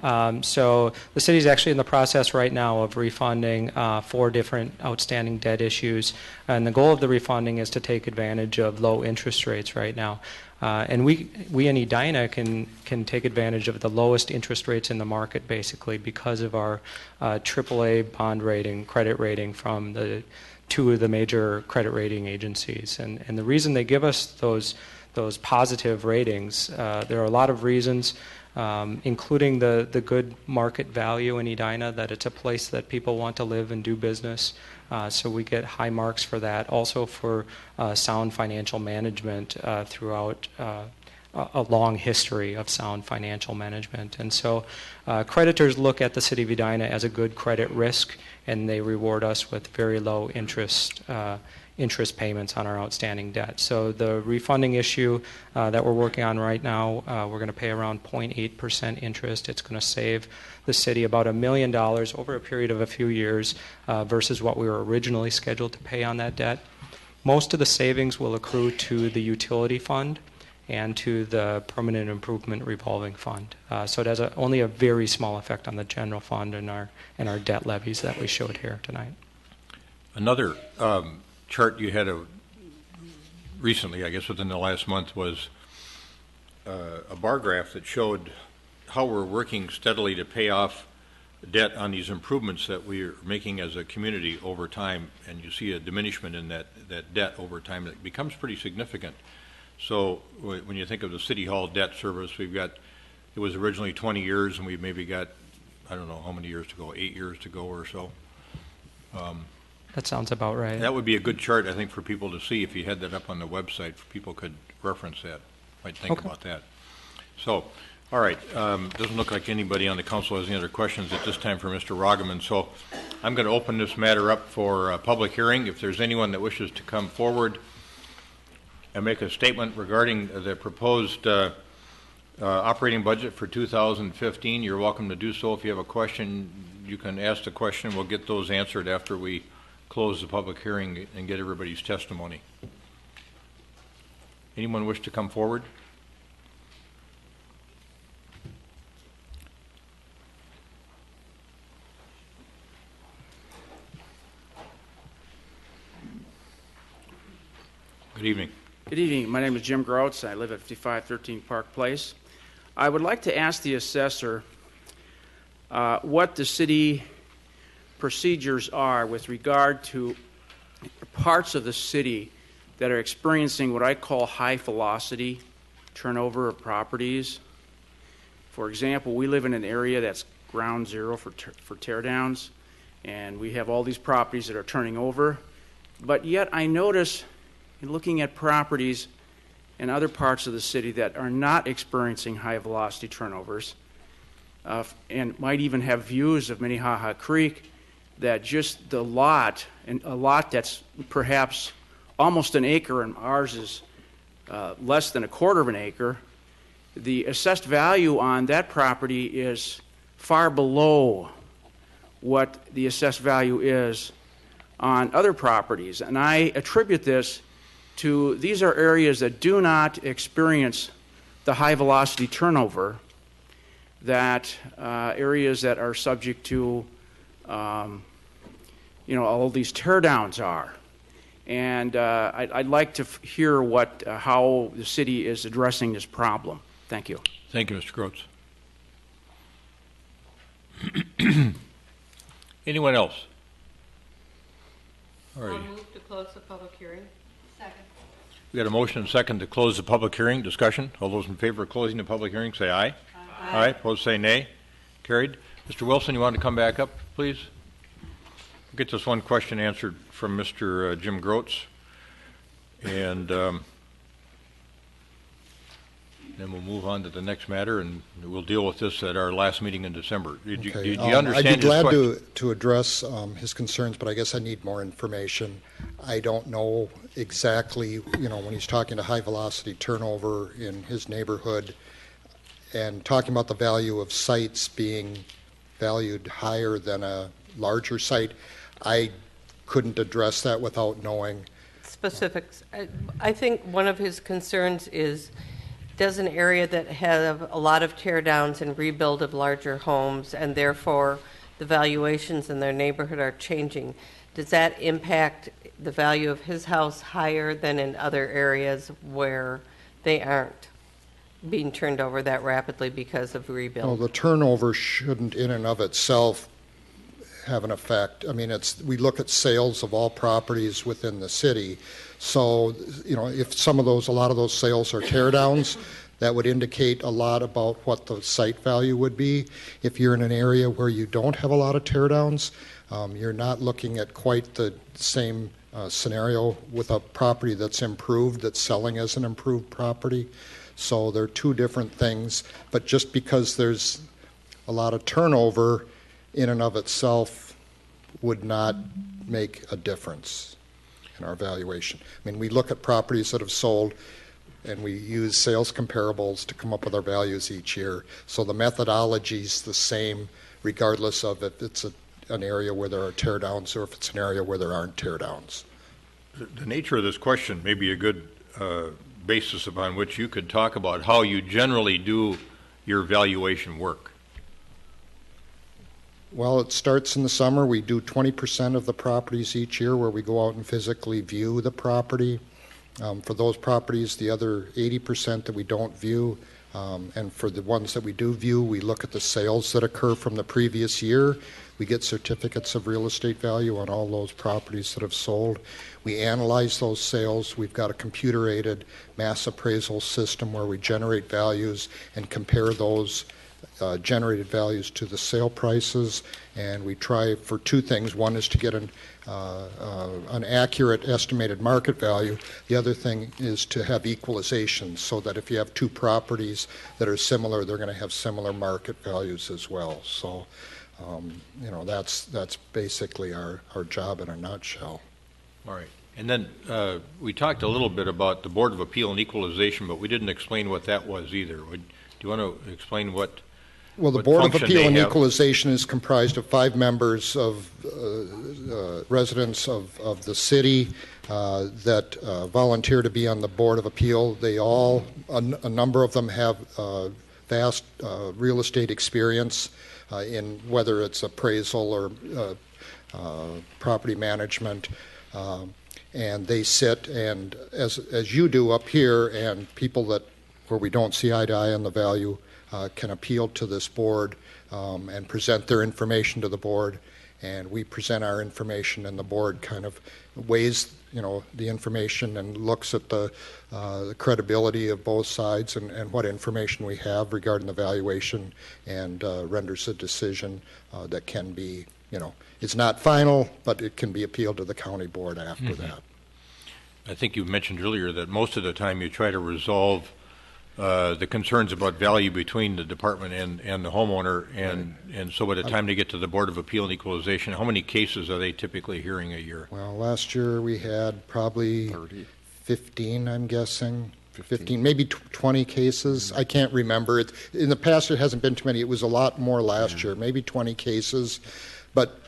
So the city is actually in the process right now of refunding 4 different outstanding debt issues, and the goal of the refunding is to take advantage of low interest rates right now. And we in Edina can take advantage of the lowest interest rates in the market, basically, because of our AAA bond rating, credit rating from the 2 of the major credit rating agencies. And the reason they give us those positive ratings, there are a lot of reasons, including the good market value in Edina, that it's a place that people want to live and do business. So we get high marks for that. Also for sound financial management throughout a long history of sound financial management. And so creditors look at the city of Edina as a good credit risk, and they reward us with very low interest payments on our outstanding debt. So the refunding issue that we're working on right now, we're going to pay around 0.8% interest. It's going to save the city about $1 million over a period of a few years versus what we were originally scheduled to pay on that debt. Most of the savings will accrue to the utility fund and to the permanent improvement revolving fund. So it has only a very small effect on the general fund and our debt levies that we showed here tonight. Another chart you had recently, I guess within the last month, was a bar graph that showed how we're working steadily to pay off debt on these improvements that we're making as a community over time, and you see a diminishment in that debt over time that becomes pretty significant. So when you think of the City Hall debt service, it was originally 20 years, and we've maybe got, I don't know how many years to go, 8 years to go or so. That sounds about right. That would be a good chart, I think, for people to see if you had that up on the website. People could reference that. Might think about that. So, all right. Doesn't look like anybody on the council has any other questions at this time for Mr. Roggeman. So I'm going to open this matter up for a public hearing. If there's anyone that wishes to come forward and make a statement regarding the proposed operating budget for 2015, you're welcome to do so. If you have a question, you can ask the question. We'll get those answered after we close the public hearing and get everybody's testimony. Anyone wish to come forward? Good evening. Good evening. My name is Jim Groats. I live at 5513 Park Place. I would like to ask the assessor what the city procedures are with regard to parts of the city that are experiencing what I call high velocity turnover of properties. For example, we live in an area that's ground zero for teardowns, and we have all these properties that are turning over. But yet I notice in looking at properties and other parts of the city that are not experiencing high velocity turnovers, and might even have views of Minnehaha Creek, that just the lot, and a lot that's perhaps almost an acre, and ours is less than a quarter of an acre, the assessed value on that property is far below what the assessed value is on other properties. And I attribute this to, these are areas that do not experience the high velocity turnover that areas that are subject to all these tear downs are. And I'd like to hear how the city is addressing this problem. Thank you. Thank you, Mr. Groats. Anyone else? All right. I'll move to close the public hearing. Second. We got a motion and second to close the public hearing. Discussion. All those in favor of closing the public hearing say aye. Aye. Aye. Opposed say nay. Carried. Mr. Wilson, you want to come back up, please? We'll get this one question answered from Mr. Jim Groats, and then we'll move on to the next matter, and we'll deal with this at our last meeting in December. Did you understand I'd be his glad question? to address his concerns, but I guess I need more information. I don't know exactly, when he's talking to high velocity turnover in his neighborhood and talking about the value of sites being valued higher than a larger site, I couldn't address that without knowing Specifics. I think one of his concerns is, does an area that have a lot of tear downs and rebuild of larger homes, and therefore the valuations in their neighborhood are changing, does that impact the value of his house higher than in other areas where they aren't being turned over that rapidly because of rebuild? Well, the turnover shouldn't in and of itself have an effect. I mean, we look at sales of all properties within the city. So, if a lot of those sales are tear downs, that would indicate a lot about what the site value would be. If you're in an area where you don't have a lot of tear downs, you're not looking at quite the same scenario with a property that's improved, that's selling as an improved property. So they're two different things. But just because there's a lot of turnover in and of itself would not make a difference in our valuation. I mean, we look at properties that have sold and we use sales comparables to come up with our values each year. So the methodology's the same regardless of if it's an area where there are tear downs or if it's an area where there aren't tear downs. The nature of this question may be a good basis upon which you could talk about how you generally do your valuation work. Well, it starts in the summer. We do 20% of the properties each year where we go out and physically view the property. For those properties, the other 80% that we don't view, and for the ones that we do view, we look at the sales that occur from the previous year. We get certificates of real estate value on all those properties that have sold. We analyze those sales. We've got a computer-aided mass appraisal system where we generate values and compare those generated values to the sale prices, and we try for two things. One is to get an accurate estimated market value. The other thing is to have equalization so that if you have two properties that are similar, they're going to have similar market values as well. So, that's basically our job in a nutshell. All right. And then we talked a little bit about the Board of Appeal and Equalization, but we didn't explain what that was either. Do you want to explain what? Well, the Board of Appeal and Equalization is comprised of 5 members of residents of the city that volunteer to be on the Board of Appeal. They all, a number of them have vast real estate experience in whether it's appraisal or property management. And they sit, and as you do up here, and people where we don't see eye to eye on the value can appeal to this board and present their information to the board, and we present our information, and the board kind of weighs the information and looks at the credibility of both sides and what information we have regarding the valuation, and renders a decision that can be, it's not final, but it can be appealed to the county board after that. I think you mentioned earlier that most of the time you try to resolve the concerns about value between the department and the homeowner, and so by the time they get to the Board of Appeal and Equalization, how many cases are they typically hearing a year? Well, last year we had probably 30. 15, I'm guessing. 15, maybe 20 cases. I can't remember. In the past, it hasn't been too many. It was a lot more last year, maybe 20 cases. But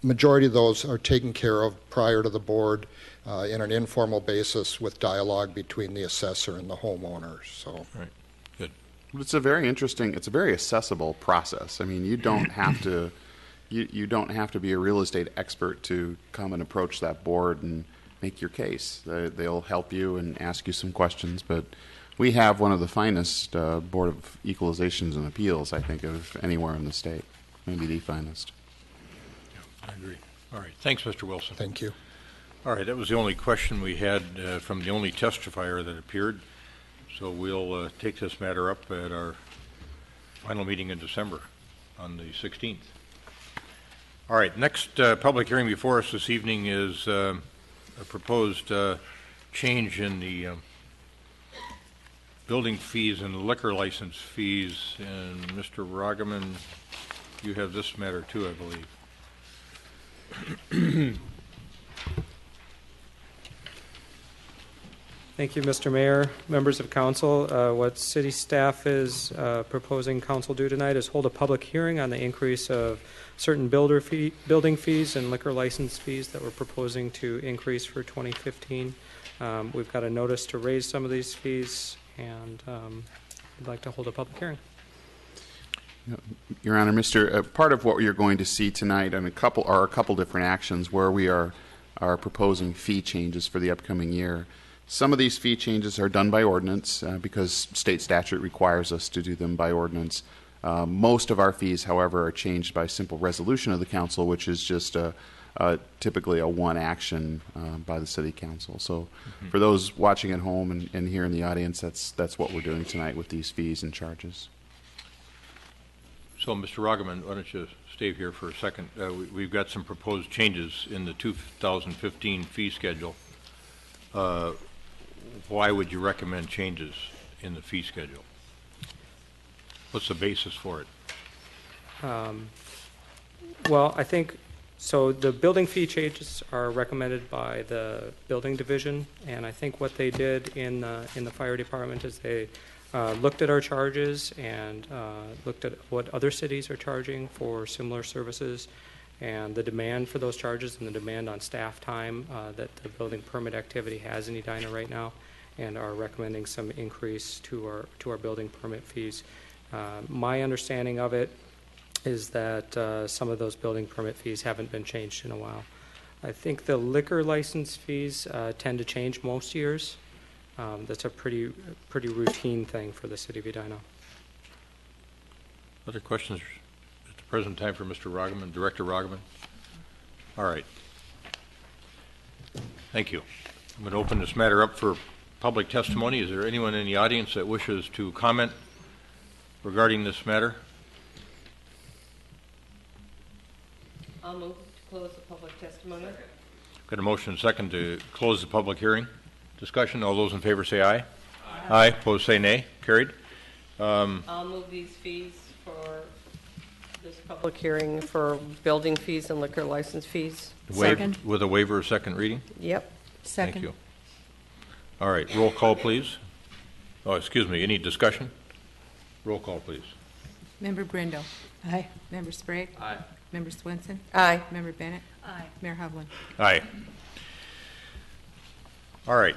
majority of those are taken care of prior to the board in an informal basis with dialogue between the assessor and the homeowner. So, Right. Good. It's a very interesting. It's a very accessible process. I mean, you don't have to. You don't have to be a real estate expert to come and approach that board and make your case. They'll help you and ask you some questions. But we have one of the finest Board of Equalizations and Appeals, I think, of anywhere in the state. Maybe the finest. I agree. All right. Thanks, Mr. Wilson. thank you. All right. That was the only question we had from the only testifier that appeared. So we'll take this matter up at our final meeting in December on the 16th. All right. Next public hearing before us this evening is a proposed change in the building fees and liquor license fees. And Mr. Ragaman, you have this matter too, I believe. Thank you, Mr. Mayor, members of council. What city staff is proposing council do tonight is hold a public hearing on the increase of certain building fees and liquor license fees that we're proposing to increase for 2015. We've got a notice to raise some of these fees, and we'd like to hold a public hearing. Your Honor, part of what you're going to see tonight are a couple different actions where we are proposing fee changes for the upcoming year. Some of these fee changes are done by ordinance because state statute requires us to do them by ordinance. Most of our fees, however, are changed by simple resolution of the council, which is just typically a one action by the city council. So for those watching at home and here in the audience, that's what we're doing tonight with these fees and charges. So, Mr. Ragaman, why don't you stay here for a second? We've got some proposed changes in the 2015 fee schedule. Why would you recommend changes in the fee schedule? What's the basis for it? Well, I think, so the building fee changes are recommended by the building division, and I think what they did in the fire department is they looked at our charges and looked at what other cities are charging for similar services and the demand for those charges and the demand on staff time that the building permit activity has in Edina right now, and are recommending some increase to our building permit fees. My understanding of it is that some of those building permit fees haven't been changed in a while. I think the liquor license fees tend to change most years. That's a pretty routine thing for the city of Edina. Other questions at the present time for Mr. Ragaman, Director Ragaman? All right. Thank you. I'm going to open this matter up for public testimony. Is there anyone in the audience that wishes to comment regarding this matter? I'll move to close the public testimony. Got a motion and second to close the public hearing. Discussion. All those in favor say aye. Aye. Opposed say nay. Carried. I'll move these fees for this public hearing for building fees and liquor license fees. Second. With a waiver of second reading? Yep. Second. Thank you. All right. Roll call, please. Oh, excuse me. Any discussion? Roll call, please. Member Brindle. Aye. Member Sprague. Aye. Member Swenson. Aye. Member Bennett. Aye. Mayor Hovland. Aye. All right.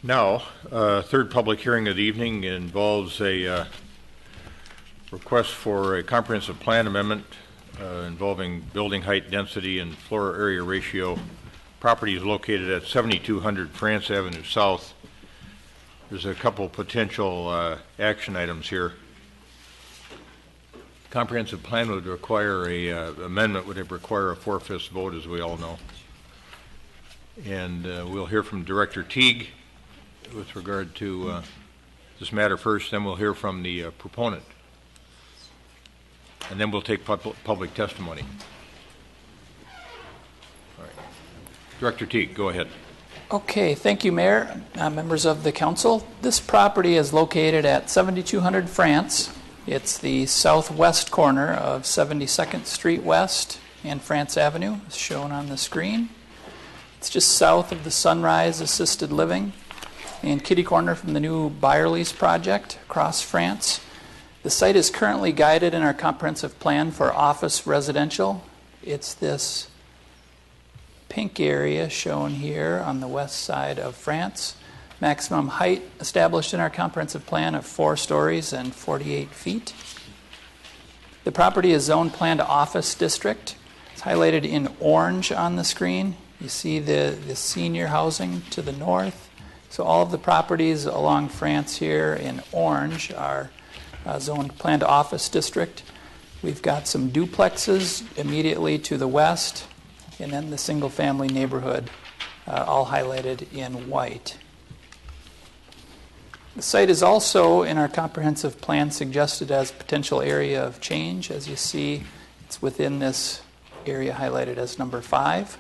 Now, third public hearing of the evening involves a request for a comprehensive plan amendment involving building height, density, and floor area ratio. Property is located at 7200 France Avenue South. There's a couple potential action items here. Comprehensive plan would require amendment would require a 4/5 vote, as we all know. And we'll hear from Director Teague with regard to this matter first, then we'll hear from the proponent. And then we'll take public testimony. All right. Director Teague, go ahead. Okay, thank you, Mayor, members of the council. This property is located at 7200 France. It's the southwest corner of 72nd Street West and France Avenue, as shown on the screen. It's just south of the Sunrise Assisted Living and kitty corner from the new Byerly's project across France. The site is currently guided in our comprehensive plan for office residential. It's this pink area shown here on the west side of France. Maximum height established in our comprehensive plan of 4 stories and 48 feet. The property is zoned planned office district. It's highlighted in orange on the screen. You see the senior housing to the north. So all of the properties along France here in orange are zoned planned office district. We've got some duplexes immediately to the west, and then the single-family neighborhood, all highlighted in white. The site is also in our comprehensive plan suggested as potential area of change. As you see, it's within this area highlighted as number 5.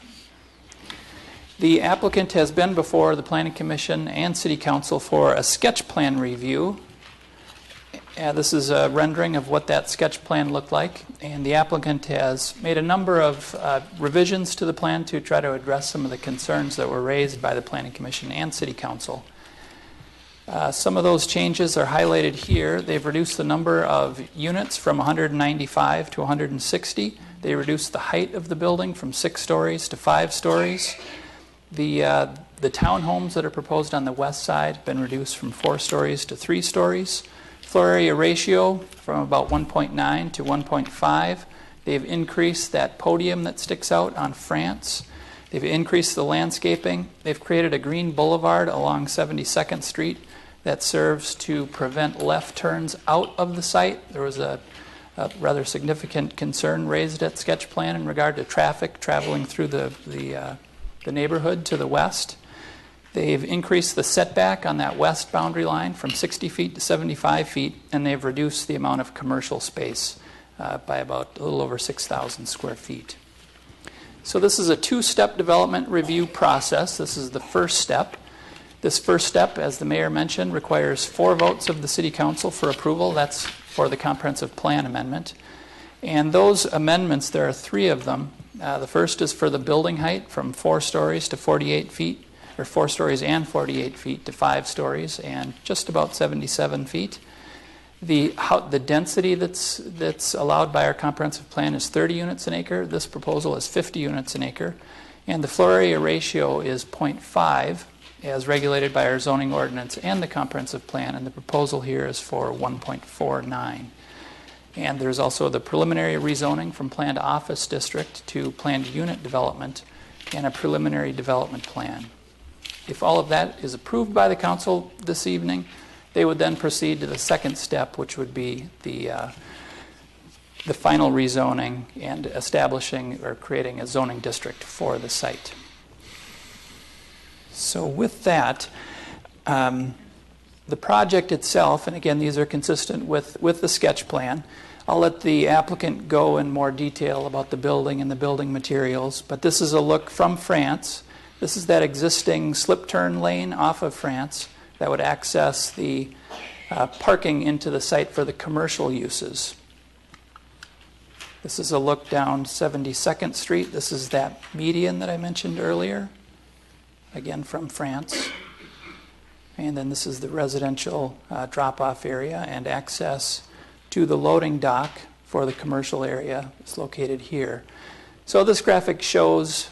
The applicant has been before the Planning Commission and City Council for a sketch plan review. This is a rendering of what that sketch plan looked like, and the applicant has made a number of revisions to the plan to try to address some of the concerns that were raised by the Planning Commission and City Council. Some of those changes are highlighted here. They've reduced the number of units from 195 to 160. They reduced the height of the building from 6 stories to 5 stories. The townhomes that are proposed on the west side have been reduced from 4 stories to 3 stories. Floor area ratio from about 1.9 to 1.5. They've increased that podium that sticks out on France. They've increased the landscaping. They've created a green boulevard along 72nd Street that serves to prevent left turns out of the site. There was a rather significant concern raised at sketch plan in regard to traffic traveling through the neighborhood to the west. They've increased the setback on that west boundary line from 60 feet to 75 feet, and they've reduced the amount of commercial space by about a little over 6,000 square feet. So this is a 2-step development review process. This is the first step. This first step, as the mayor mentioned, requires 4 votes of the City Council for approval. That's for the comprehensive plan amendment. And those amendments, there are 3 of them. The first is for the building height from 4 stories to 48 feet, or 4 stories and 48 feet to 5 stories and just about 77 feet. The density that's allowed by our comprehensive plan is 30 units an acre. This proposal is 50 units an acre. And the floor area ratio is 0.5 as regulated by our zoning ordinance and the comprehensive plan. And the proposal here is for 1.49. And there's also the preliminary rezoning from planned office district to planned unit development and a preliminary development plan. If all of that is approved by the council this evening, they would then proceed to the second step, which would be the final rezoning and establishing or creating a zoning district for the site. So with that, the project itself, and again, these are consistent with the sketch plan. I'll let the applicant go in more detail about the building and the building materials, but this is a look from France. This is that existing slip turn lane off of France that would access the parking into the site for the commercial uses. This is a look down 72nd Street. This is that median that I mentioned earlier, again from France. And then this is the residential drop-off area and access to the loading dock for the commercial area is located here. So this graphic shows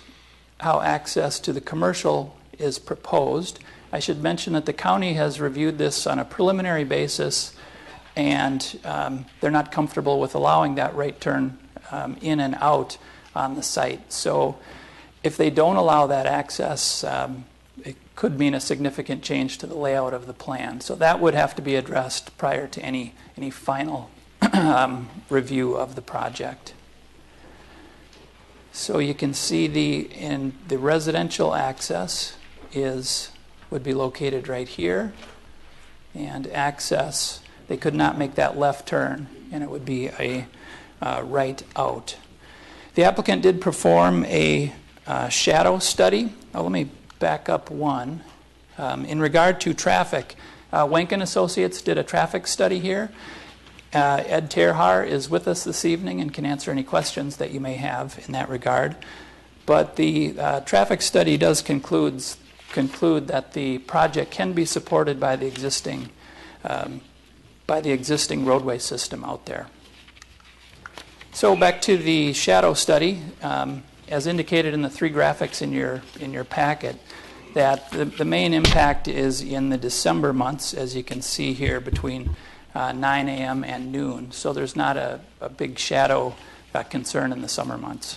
how access to the commercial is proposed. I should mention that the county has reviewed this on a preliminary basis, and they're not comfortable with allowing that right turn in and out on the site. So if they don't allow that access, it could mean a significant change to the layout of the plan. So that would have to be addressed prior to any final review of the project. So you can see the residential access would be located right here, and access, they could not make that left turn, and it would be a right out. The applicant did perform a shadow study. Let me back up one. In regard to traffic, Wenken Associates did a traffic study here. Ed Terhar is with us this evening and can answer any questions that you may have in that regard. But the traffic study does conclude that the project can be supported by the existing roadway system out there. So back to the shadow study, as indicated in the three graphics in your packet, that the main impact is in the December months, as you can see here, between 9 a.m. and noon. So there's not a big shadow concern in the summer months.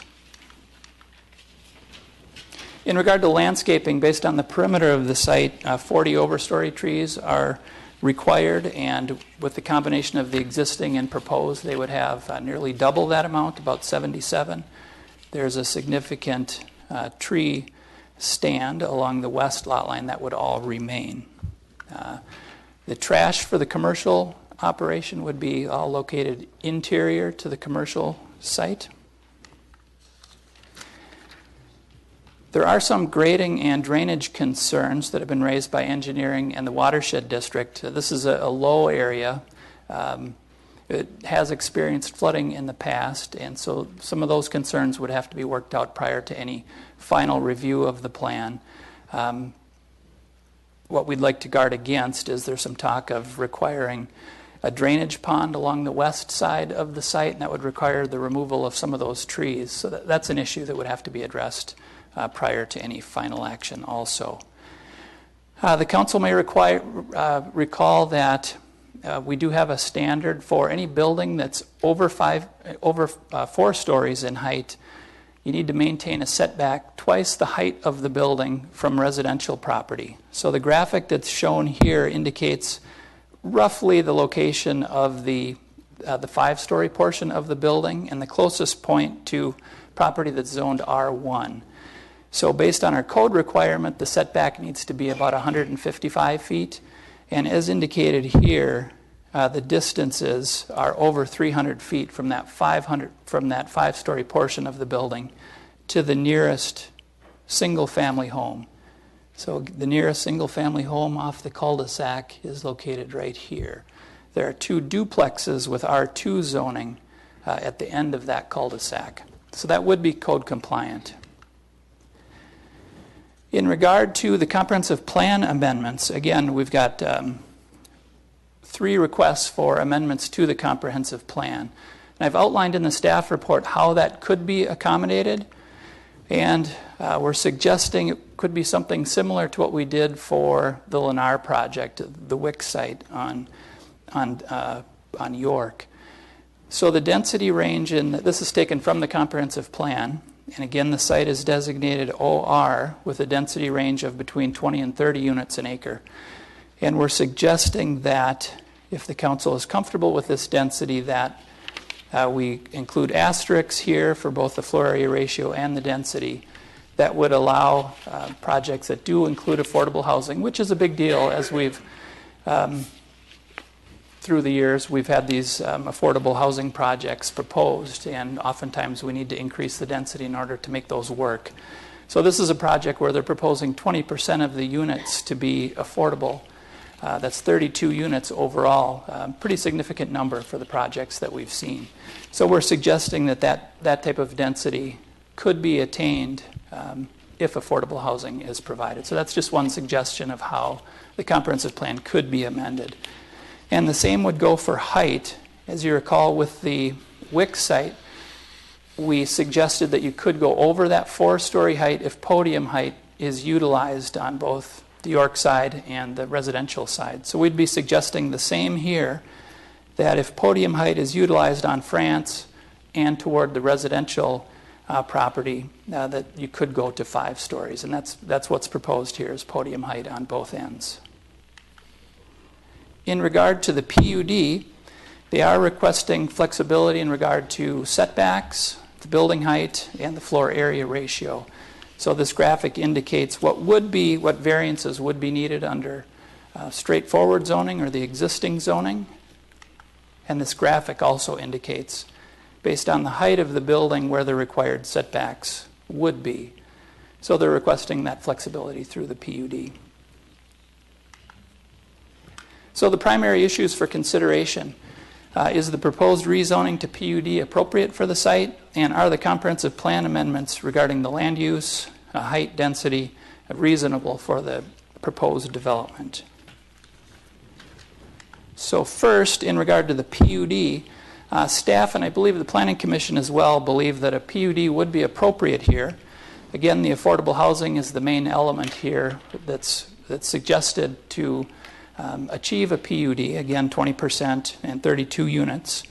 In regard to landscaping, based on the perimeter of the site, 40 overstory trees are required, and with the combination of the existing and proposed, they would have nearly double that amount, about 77. There's a significant tree stand along the west lot line that would all remain. The trash for the commercial operation would be all located interior to the commercial site. There are some grading and drainage concerns that have been raised by engineering and the watershed district. This is a low area. It has experienced flooding in the past, and so some of those concerns would have to be worked out prior to any final review of the plan. What we'd like to guard against is there's some talk of requiring a drainage pond along the west side of the site, and that would require the removal of some of those trees. So that's an issue that would have to be addressed prior to any final action also. The council may recall that we do have a standard for any building that's over 4 stories in height. You need to maintain a setback twice the height of the building from residential property. So the graphic that's shown here indicates roughly the location of the 5-story portion of the building and the closest point to property that's zoned R1. So based on our code requirement, the setback needs to be about 155 feet. And as indicated here, the distances are over 300 feet from that 5-story portion of the building to the nearest single-family home. So the nearest single-family home off the cul-de-sac is located right here. There are 2 duplexes with R2 zoning at the end of that cul-de-sac. So that would be code compliant. In regard to the comprehensive plan amendments, again, we've got 3 requests for amendments to the comprehensive plan. And I've outlined in the staff report how that could be accommodated, and we're suggesting it could be something similar to what we did for the Lennar project, the WIC site on York. So the density range, this is taken from the comprehensive plan, and again, the site is designated OR with a density range of between 20 and 30 units an acre. And we're suggesting that if the council is comfortable with this density, that we include asterisks here for both the floor area ratio and the density that would allow projects that do include affordable housing, which is a big deal as we've through the years, we've had these affordable housing projects proposed, and oftentimes we need to increase the density in order to make those work. So this is a project where they're proposing 20% of the units to be affordable. That's 32 units overall, pretty significant number for the projects that we've seen. So we're suggesting that type of density could be attained if affordable housing is provided. So that's just one suggestion of how the comprehensive plan could be amended. And the same would go for height. As you recall, with the WIC site, we suggested that you could go over that 4-story height if podium height is utilized on both the York side and the residential side. So we'd be suggesting the same here, that if podium height is utilized on France and toward the residential property, that you could go to 5 stories. And that's what's proposed here, is podium height on both ends. In regard to the PUD, they are requesting flexibility in regard to setbacks, the building height, and the floor area ratio. So this graphic indicates what variances would be needed under straightforward zoning or the existing zoning. And this graphic also indicates, based on the height of the building, where the required setbacks would be. So they're requesting that flexibility through the PUD. So the primary issues for consideration is the proposed rezoning to PUD appropriate for the site, and are the comprehensive plan amendments regarding the land use, height, density reasonable for the proposed development. So first, in regard to the PUD, staff and I believe the Planning Commission as well believe that a PUD would be appropriate here. Again, the affordable housing is the main element here that's suggested to achieve a PUD, again 20% and 32 units.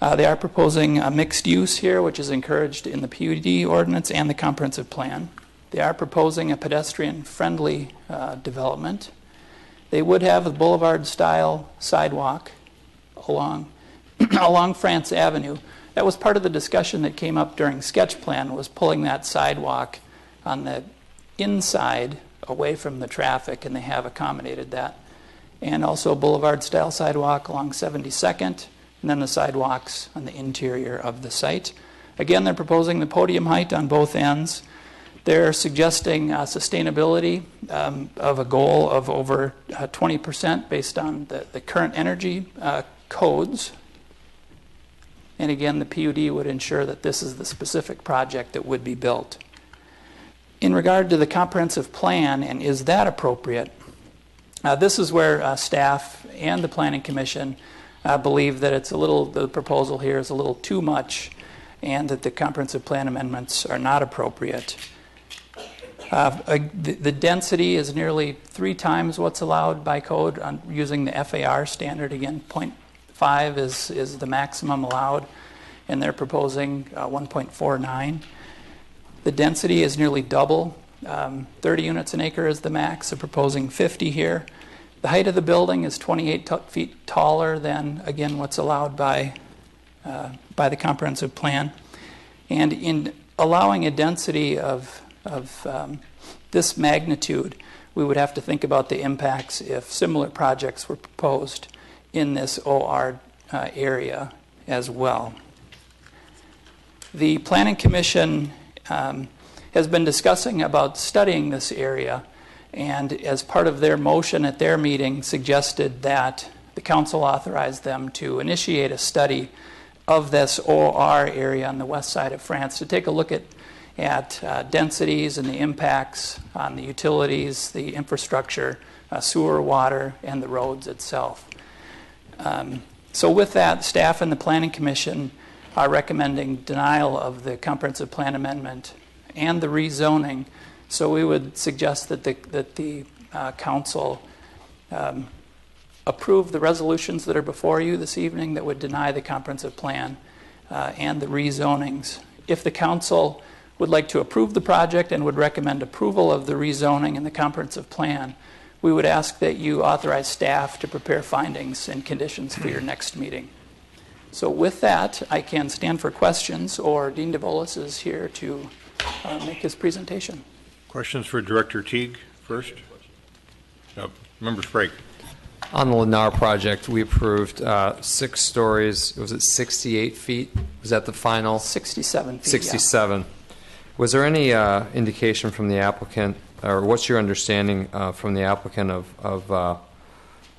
They are proposing a mixed use here, which is encouraged in the PUD ordinance and the comprehensive plan. They are proposing a pedestrian-friendly development. They would have a boulevard-style sidewalk along France Avenue. That was part of the discussion that came up during sketch plan, was pulling that sidewalk on the inside away from the traffic, and they have accommodated that. And also a boulevard-style sidewalk along 72nd, and then the sidewalks on the interior of the site. Again, they're proposing the podium height on both ends. They're suggesting sustainability of a goal of over 20% based on the current energy codes. And again, the PUD would ensure that this is the specific project that would be built. In regard to the comprehensive plan, and is that appropriate, this is where staff and the Planning Commission believe that the proposal here is a little too much, and that the comprehensive plan amendments are not appropriate. The density is nearly 3 times what's allowed by code using the FAR standard. Again, 0.5 is the maximum allowed, and they're proposing 1.49. The density is nearly double. 30 units an acre is the max. They're proposing 50 here. The height of the building is 28 feet taller than, again, what's allowed by the comprehensive plan. And in allowing a density of this magnitude, we would have to think about the impacts if similar projects were proposed in this OR area as well. The Planning Commission has been discussing about studying this area, and as part of their motion at their meeting suggested that the council authorize them to initiate a study of this OR area on the west side of France to take a look at densities and the impacts on the utilities, the infrastructure, sewer, water, and the roads itself. So with that, staff and the Planning Commission are recommending denial of the comprehensive plan amendment and the rezoning. So we would suggest that the council approve the resolutions that are before you this evening that would deny the comprehensive plan and the rezonings. If the council would like to approve the project and would recommend approval of the rezoning and the comprehensive plan, we would ask that you authorize staff to prepare findings and conditions for your next meeting. So with that, I can stand for questions, or Dean DeVolis is here to make his presentation. Questions for Director Teague first? Member Sprague. On the Lennar project, we approved 6 stories. Was it 68 feet? Was that the final? 67 feet. 67. Yeah. Was there any indication from the applicant, or what's your understanding from the applicant of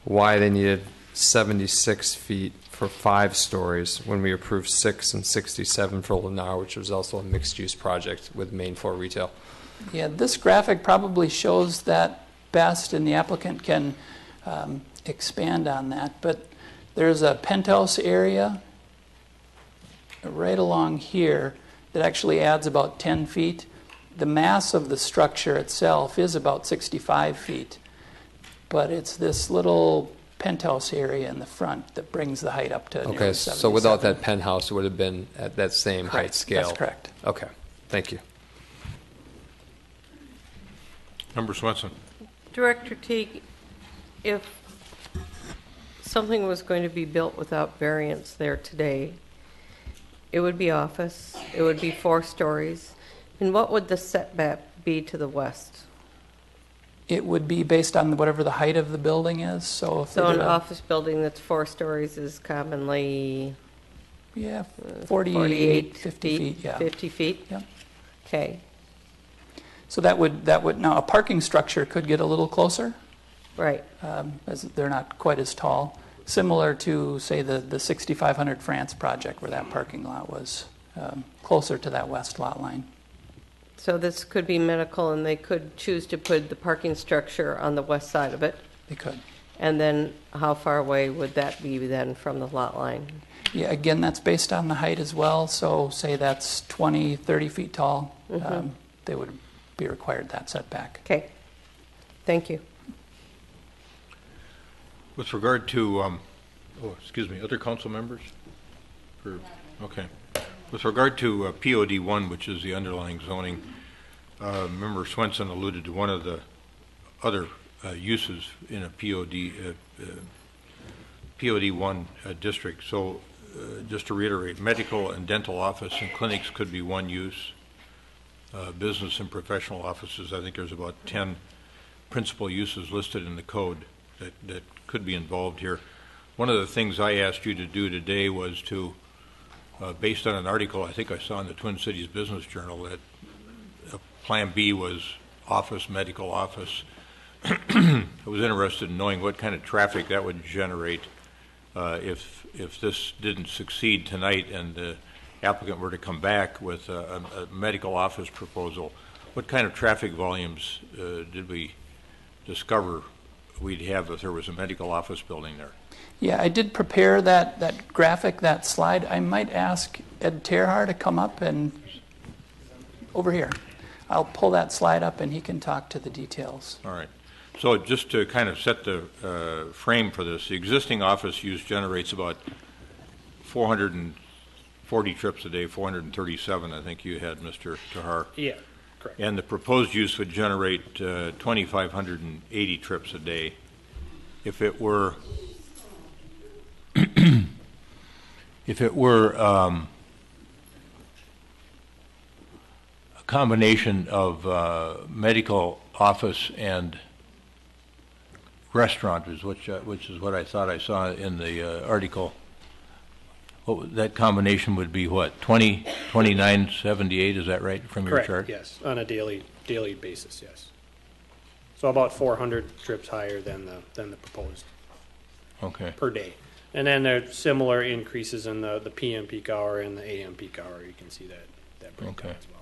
why they needed 76 feet for 5 stories when we approved 6 and 67 for Lennar, which was also a mixed-use project with main floor retail? Yeah, this graphic probably shows that best, and the applicant can expand on that. But there's a penthouse area right along here that actually adds about 10 feet. The mass of the structure itself is about 65 feet, but it's this little penthouse area in the front that brings the height up to nearly 77. So without that penthouse, it would have been at that same height scale? That's correct. Okay, thank you. Member Swenson. Director Teague, if something was going to be built without variance there today, it would be office, it would be 4 stories, and what would the setback be to the west? It would be based on whatever the height of the building is. So if an office building that's 4 stories is commonly 48, 50 feet. Yeah. 50 feet? Yep. Okay. So that would now a parking structure could get a little closer, Right. as they're not quite as tall. Similar to, say, the 6500 France project where that parking lot was closer to that west lot line. So this could be medical, and they could choose to put the parking structure on the west side of it. They could. And then how far away would that be then from the lot line? Yeah, again, that's based on the height as well. So say that's 20, 30 feet tall. They would be required that setback. Okay. Thank you. With regard to, other council members? Okay. With regard to POD 1, which is the underlying zoning, Member Swenson alluded to one of the other uses in a POD 1 district. So just to reiterate, medical and dental office and clinics could be one use. Business and professional offices, I think there's about 10 principal uses listed in the code that could be involved here. One of the things I asked you to do today was to, based on an article I think I saw in the Twin Cities Business Journal, that Plan B was office, medical office. I was interested in knowing what kind of traffic that would generate if this didn't succeed tonight and the applicant were to come back with a medical office proposal. What kind of traffic volumes did we discover we'd have if there was a medical office building there? Yeah, I did prepare that graphic, that slide. I might ask Ed Terhar to come up and over here. I'll pull that slide up and he can talk to the details. All right. So just to kind of set the frame for this, the existing office use generates about 440 trips a day, 437 I think you had, Mr. Tahar. Yeah, correct. And the proposed use would generate 2,580 trips a day. If it were a combination of medical office and restaurant, which is what I thought I saw in the article. That combination would be what, 2978, is that right from your chart? Correct, yes, on a daily basis, yes. So about 400 trips higher than the proposed. Okay. Per day. And then there's similar increases in the PM peak hour and the AM peak hour. You can see that breakdown as well.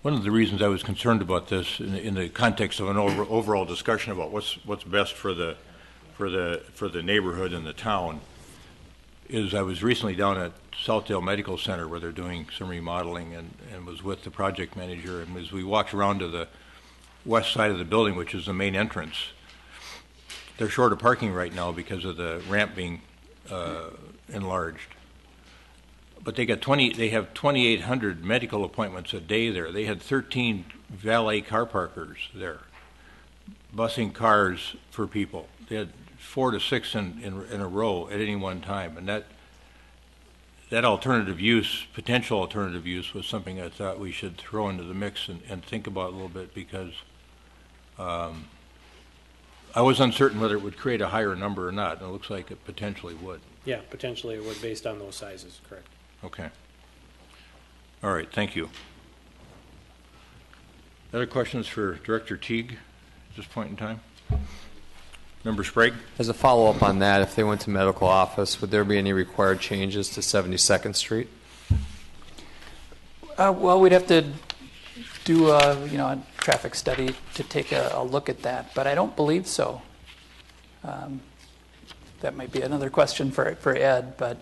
One of the reasons I was concerned about this in the context of an overall discussion about what's best for the neighborhood and the town is I was recently down at Southdale Medical Center where they're doing some remodeling and was with the project manager, and as we walked around to the west side of the building, which is the main entrance, they're short of parking right now because of the ramp being enlarged. But they have 2,800 medical appointments a day there. They had 13 valet car parkers there, busing cars for people. They had 4 to 6 in a row at any one time, and that alternative use, potential alternative use, was something I thought we should throw into the mix and think about a little bit, because I was uncertain whether it would create a higher number or not, and it looks like it potentially would. Yeah, potentially it would based on those sizes, correct. Okay. All right, thank you. Other questions for Director Teague at this point in time? Member Sprague? As a follow-up on that, if they went to medical office, would there be any required changes to 72nd Street? Well, we'd have to do a traffic study to take a look at that, but I don't believe so. That might be another question for Ed, but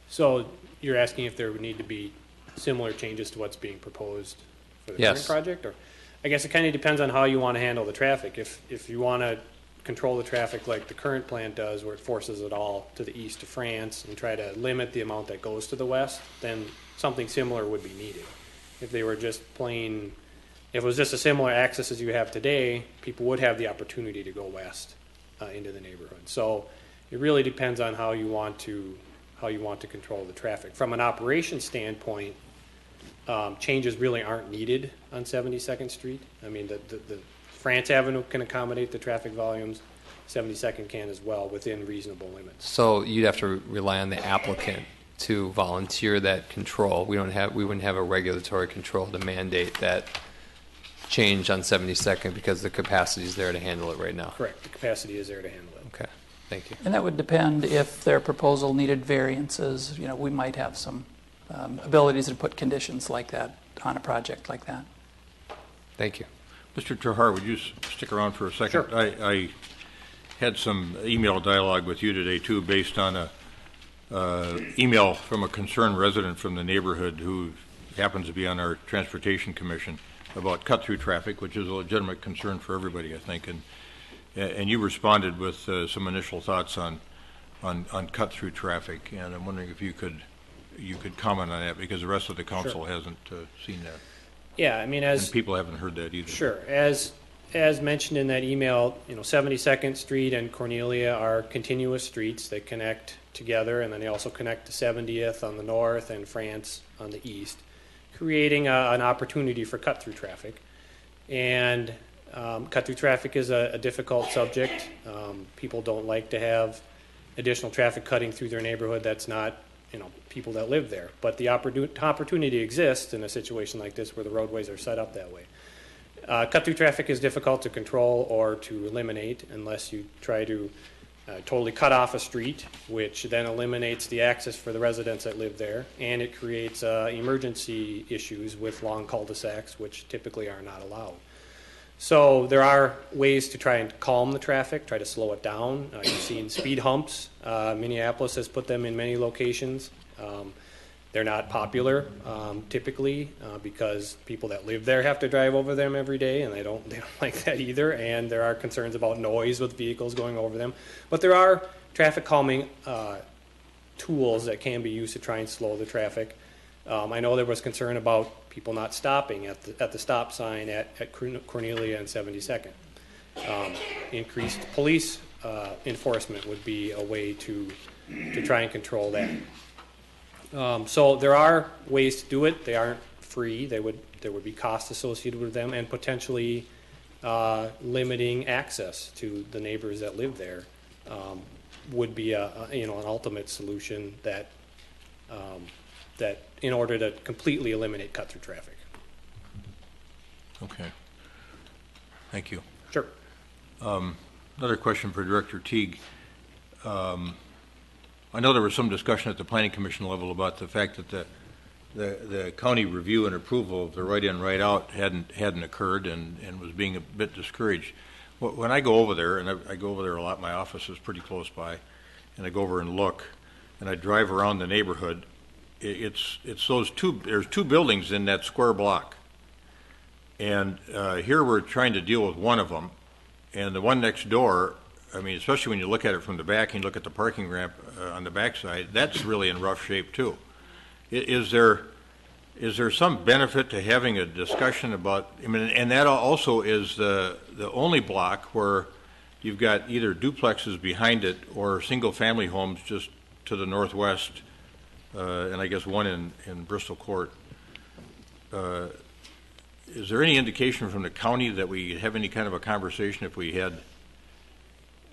So you're asking if there would need to be similar changes to what's being proposed for the Yes. current project? Or I guess it kind of depends on how you want to handle the traffic. If you want to control the traffic like the current plan does, where it forces it all to the east of France and try to limit the amount that goes to the west, then something similar would be needed. If they were just plain, if it was just a similar access as you have today, people would have the opportunity to go west into the neighborhood. So it really depends on how you want to control the traffic. From an operation standpoint, changes really aren't needed on 72nd Street. I mean, the France Avenue can accommodate the traffic volumes. 72nd can as well, within reasonable limits. So you'd have to rely on the applicant to volunteer that control. We wouldn't have a regulatory control to mandate that change on 72nd because the capacity is there to handle it right now. Correct. The capacity is there to handle it. Okay. Thank you. And that would depend if their proposal needed variances. You know, we might have some abilities to put conditions like that on a project like that. Thank you. Mr. Trahar, would you stick around for a second? Sure. I had some email dialogue with you today, too, based on a email from a concerned resident from the neighborhood who happens to be on our Transportation Commission about cut-through traffic, which is a legitimate concern for everybody, I think. And you responded with some initial thoughts on cut-through traffic, and I'm wondering if you could comment on that, because the rest of the council hasn't seen that. Yeah, I mean, as and people haven't heard that either. Sure. As mentioned in that email, 72nd Street and Cornelia are continuous streets that connect together, and then they also connect to 70th on the north and France on the east, creating an opportunity for cut-through traffic. And cut-through traffic is a difficult subject. People don't like to have additional traffic cutting through their neighborhood that's not, people that live there. But the opportunity exists in a situation like this where the roadways are set up that way. Cut-through traffic is difficult to control or to eliminate unless you try to totally cut off a street, which then eliminates the access for the residents that live there, and it creates emergency issues with long cul-de-sacs, which typically are not allowed. So there are ways to try and calm the traffic, try to slow it down. You've seen speed humps. Minneapolis has put them in many locations. They're not popular typically because people that live there have to drive over them every day, and they don't like that either. And there are concerns about noise with vehicles going over them. But there are traffic calming tools that can be used to try and slow the traffic. I know there was concern about people not stopping at the stop sign at Cornelia and 72nd. Increased police enforcement would be a way to try and control that. So there are ways to do it. They aren't free. There would be costs associated with them, and potentially limiting access to the neighbors that live there would be an ultimate solution that in order to completely eliminate cut-through traffic. Okay. Thank you. Sure. Another question for Director Teague. I know there was some discussion at the Planning Commission level about the fact that the county review and approval of the right-in, right-out hadn't occurred and was being a bit discouraged. When I go over there, and I go over there a lot, my office is pretty close by, and I go over and look, and I drive around the neighborhood, it's those there's two buildings in that square block. And here we're trying to deal with one of them, and the one next door, I mean, especially when you look at it from the back and you look at the parking ramp on the backside, that's really in rough shape too. Is there some benefit to having a discussion about, I mean, and that also is the only block where you've got either duplexes behind it or single family homes just to the northwest, and I guess one in Bristol Court. Is there any indication from the county that we have any kind of a conversation if we had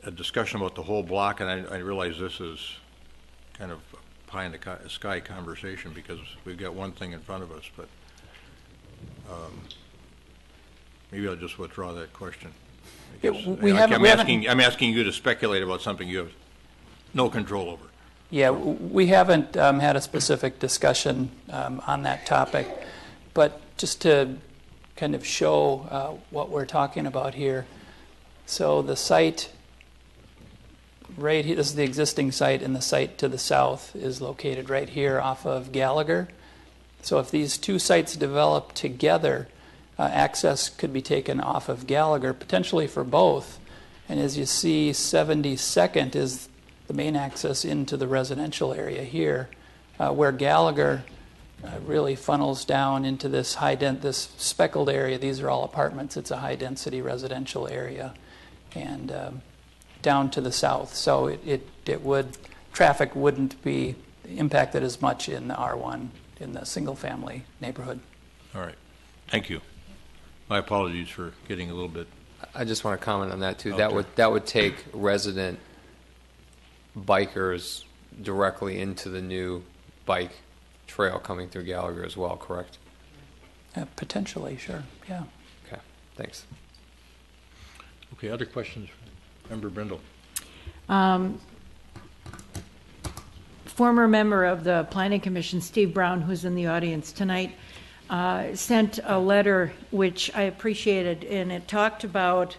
a discussion about the whole block? And I realize this is kind of a pie in the sky conversation because we've got one thing in front of us, but maybe I'll just withdraw that question. I'm asking you to speculate about something you have no control over. Yeah, we haven't had a specific discussion on that topic, but just to kind of show what we're talking about here. So the site right here, this is the existing site, and the site to the south is located right here off of Gallagher. So if these two sites develop together, access could be taken off of Gallagher, potentially for both. And as you see, 72nd is the main access into the residential area here, where Gallagher really funnels down into this this speckled area. These are all apartments. It's a high-density residential area, and down to the south. So traffic wouldn't be impacted as much in the R1 in the single-family neighborhood. All right, thank you. My apologies for getting a little bit. I just want to comment on that too. That would take resident bikers directly into the new bike trail coming through Gallagher as well, correct? Potentially, sure, yeah. Okay, thanks. Okay, other questions? Member Brindle. Former member of the Planning Commission, Steve Brown, who's in the audience tonight, sent a letter which I appreciated, and it talked about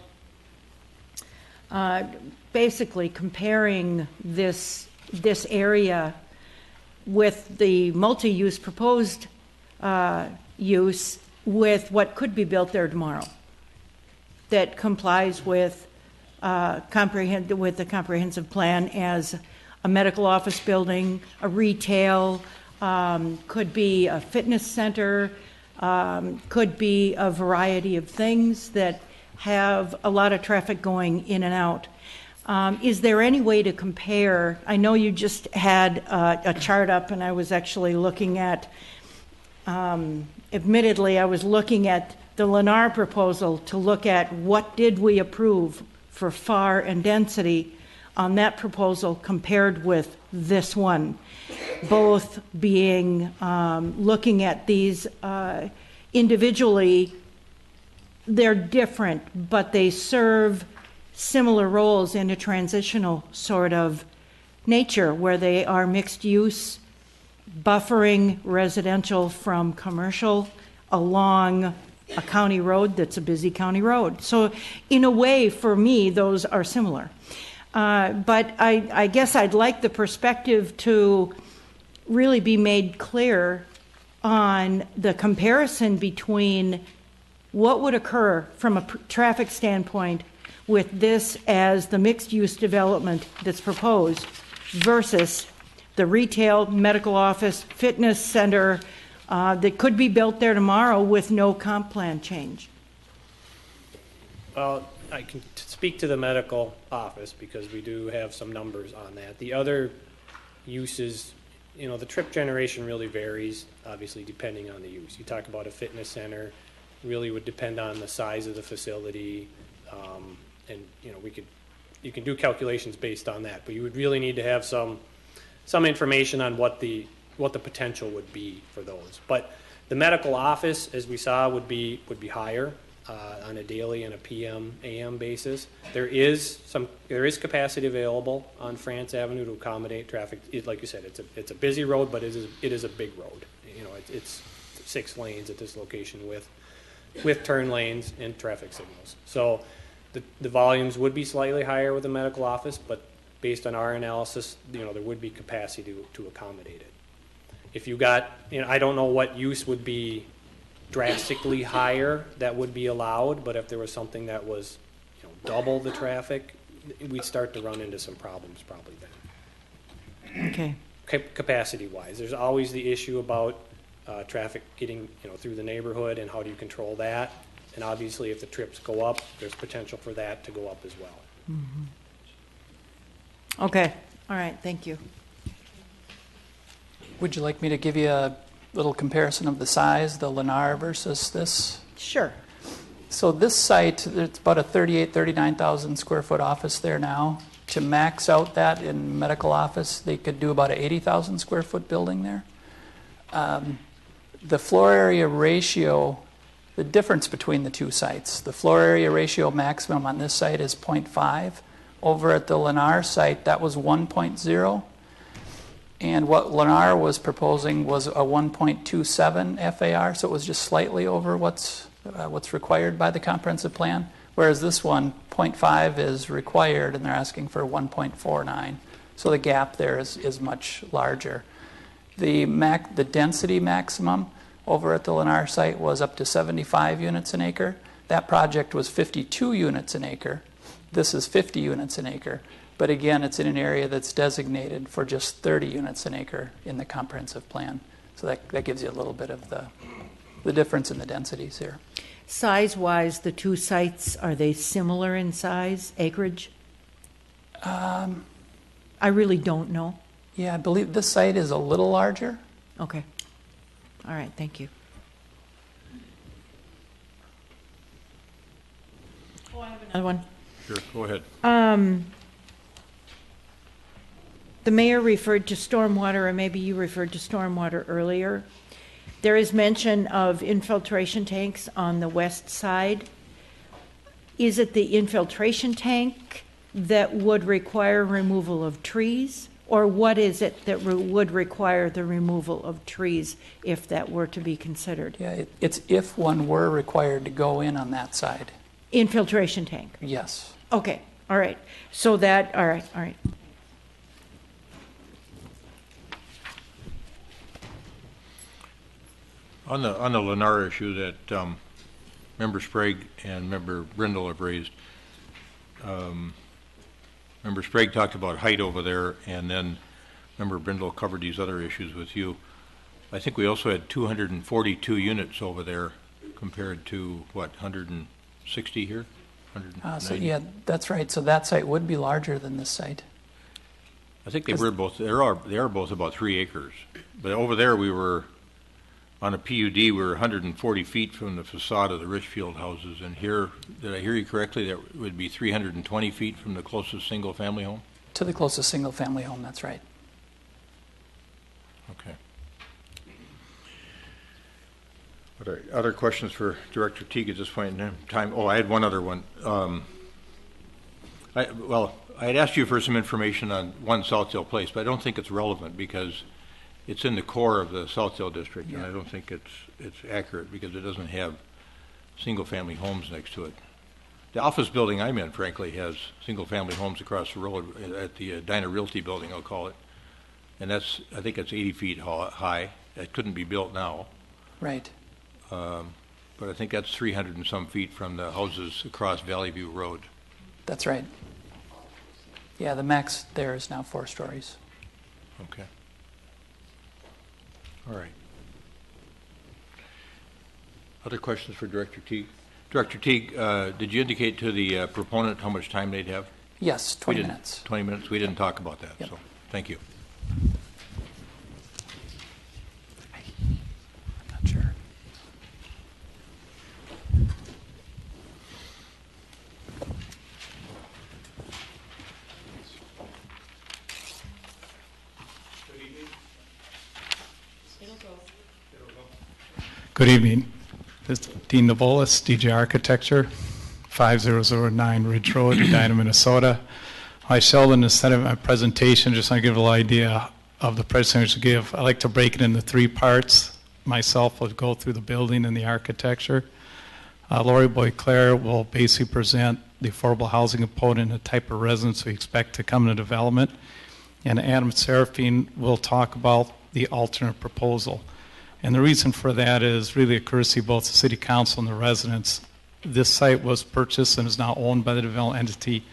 basically comparing this area with the multi-use proposed use with what could be built there tomorrow that complies with the comprehensive plan as a medical office building, a retail, could be a fitness center, could be a variety of things that have a lot of traffic going in and out. Is there any way to compare? I know you just had a chart up, and I was actually looking at, admittedly, I was looking at the Lennar proposal to look at what did we approve for FAR and density on that proposal compared with this one, both being looking at these individually. They're different, but they serve similar roles in a transitional sort of nature where they are mixed use, buffering residential from commercial along a county road that's a busy county road. So in a way, for me, those are similar. But I guess I'd like the perspective to really be made clear on the comparison between what would occur from a traffic standpoint with this as the mixed-use development that's proposed versus the retail, medical office, fitness center that could be built there tomorrow with no comp plan change. Well, I can speak to the medical office because we do have some numbers on that. The other uses, the trip generation really varies, obviously, depending on the use. You talk about a fitness center, really would depend on the size of the facility, and you can do calculations based on that, but you would really need to have some information on what the potential would be for those. But the medical office, as we saw, would be higher on a daily and a PM AM basis. There is capacity available on France Avenue to accommodate traffic. Like you said, it's a busy road, but it is a big road. It's 6 lanes at this location with turn lanes and traffic signals. So the volumes would be slightly higher with the medical office, but based on our analysis, there would be capacity to accommodate it. If you got, I don't know what use would be drastically higher that would be allowed, but if there was something that was double the traffic, we'd start to run into some problems probably then. Okay. Capacity wise, there's always the issue about traffic getting through the neighborhood, and how do you control that? And obviously if the trips go up, there's potential for that to go up as well. Mm-hmm. Okay, all right, thank you. Would you like me to give you a little comparison of the size, the Lennar versus this? Sure. So this site, it's about a 39,000 square foot office there now. To max out that in medical office, they could do about a 80,000 square foot building there. The floor area ratio, the difference between the two sites, the floor area ratio maximum on this site is 0.5. Over at the Lennar site, that was 1.0. And what Lennar was proposing was a 1.27 FAR, so it was just slightly over what's required by the comprehensive plan. Whereas this one, 0.5 is required, and they're asking for 1.49. So the gap there is much larger. The density maximum over at the Lennar site was up to 75 units an acre. That project was 52 units an acre. This is 50 units an acre. But again, it's in an area that's designated for just 30 units an acre in the comprehensive plan. So that gives you a little bit of the difference in the densities here. Size-wise, the two sites, are they similar in size, acreage? I really don't know. Yeah, I believe this site is a little larger. Okay. All right, thank you. Oh, I have another one. Sure, go ahead. the mayor referred to stormwater, or maybe you referred to stormwater earlier. There is mention of infiltration tanks on the west side. Is it the infiltration tank that would require removal of trees? Or what is it that would require the removal of trees if that were to be considered? Yeah, it's if one were required to go in on that side. Infiltration tank? Yes. Okay, all right. So that, all right. On the Lennar issue that Member Sprague and Member Brindle have raised, Member Sprague talked about height over there, and then Member Brindle covered these other issues with you. I think we also had 242 units over there compared to, what, 160 here? 190? So yeah, that's right. So that site would be larger than this site. I think they are both about 3 acres. But over there we were, on a PUD, we were 140 feet from the facade of the Richfield houses. And here, did I hear you correctly, that would be 320 feet from the closest single-family home? To the closest single-family home, that's right. Okay. Other questions for Director Teague at this point in time? Oh, I had one other one. I had asked you for some information on 1 Southdale Place, but I don't think it's relevant because it's in the core of the Southdale district, and I don't think it's accurate because it doesn't have single-family homes next to it. The office building I'm in, frankly, has single-family homes across the road at the Edina Realty building, I'll call it, and I think it's 80 feet high. It couldn't be built now. Right. But I think that's 300 and some feet from the houses across Valley View Road. That's right. Yeah, the max there is now 4 stories. Okay. All right. Other questions for Director Teague? Director Teague, did you indicate to the proponent how much time they'd have? Yes, 20 minutes. 20 minutes? We didn't talk about that, Yep. so thank you. I'm not sure. Good evening. This is Dean Navolis, DJ Architecture, 5009 Ridge Road, Edina, Minnesota. I Sheldon, instead of my presentation, just want to give a little idea of the presentation to give. I like to break it into 3 parts. Myself will go through the building and the architecture. Lori Boyclair will basically present the affordable housing component and the type of residents we expect to come to development. And Adam Serafine will talk about the alternate proposal. And the reason for that is really a courtesy of both the City Council and the residents. This site was purchased and is now owned by the development entity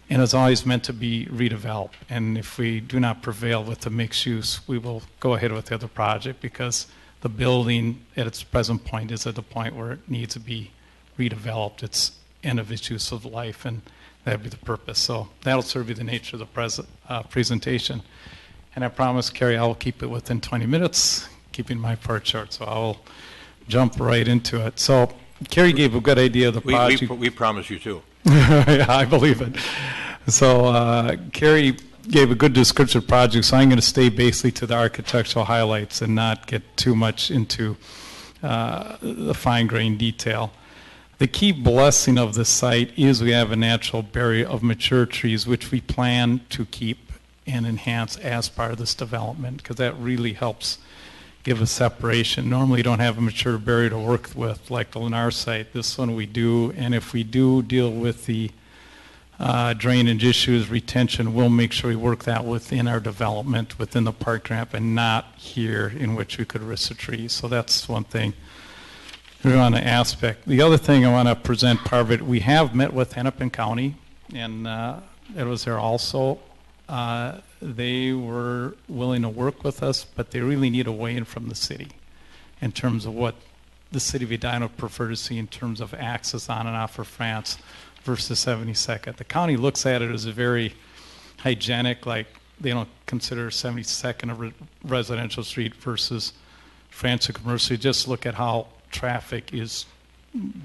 and is always meant to be redeveloped. And if we do not prevail with the mixed use, we will go ahead with the other project because the building at its present point is at the point where it needs to be redeveloped. It's end of its use of life, and that would be the purpose. So that'll serve you the nature of the presentation. And I promise, Carrie, I will keep it within 20 minutes. Keeping my part short, so I'll jump right into it. So Carrie gave a good idea of the project. We promise you too. Yeah, I believe it. So Carrie gave a good description of the project, so I'm going to stay basically to the architectural highlights and not get too much into the fine-grained detail. The key blessing of the site is we have a natural barrier of mature trees, which we plan to keep and enhance as part of this development, because that really helps give a separation. Normally you don't have a mature barrier to work with like the Lennar site. This one we do, and if we do deal with the drainage issues, retention, we'll make sure we work that within our development, within the park ramp, and not here in which we could risk the trees. So that's one thing we want to aspect. The other thing I want to present part of it, we have met with Hennepin County, and it was there also. They were willing to work with us, but they really need a weigh-in from the city in terms of what the city of Edina would prefer to see in terms of access on and off for France versus 72nd. The county looks at it as a very hygienic, like they don't consider 72nd a residential street versus France a commercial. Just look at how traffic is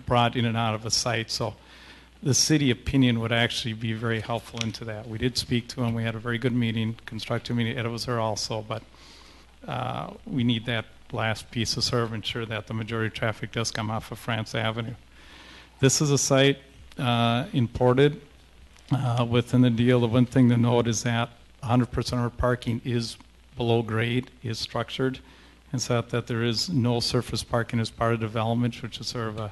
brought in and out of a site. So the city opinion would actually be very helpful into that. We did speak to him. We had a very good meeting, constructive meeting. Ed was there also, but we need that last piece of sort of ensure that the majority of traffic does come off of France Avenue. This is a site imported within the deal. The one thing to note is that 100% of our parking is below grade, is structured, and so that there is no surface parking as part of development, which is sort of a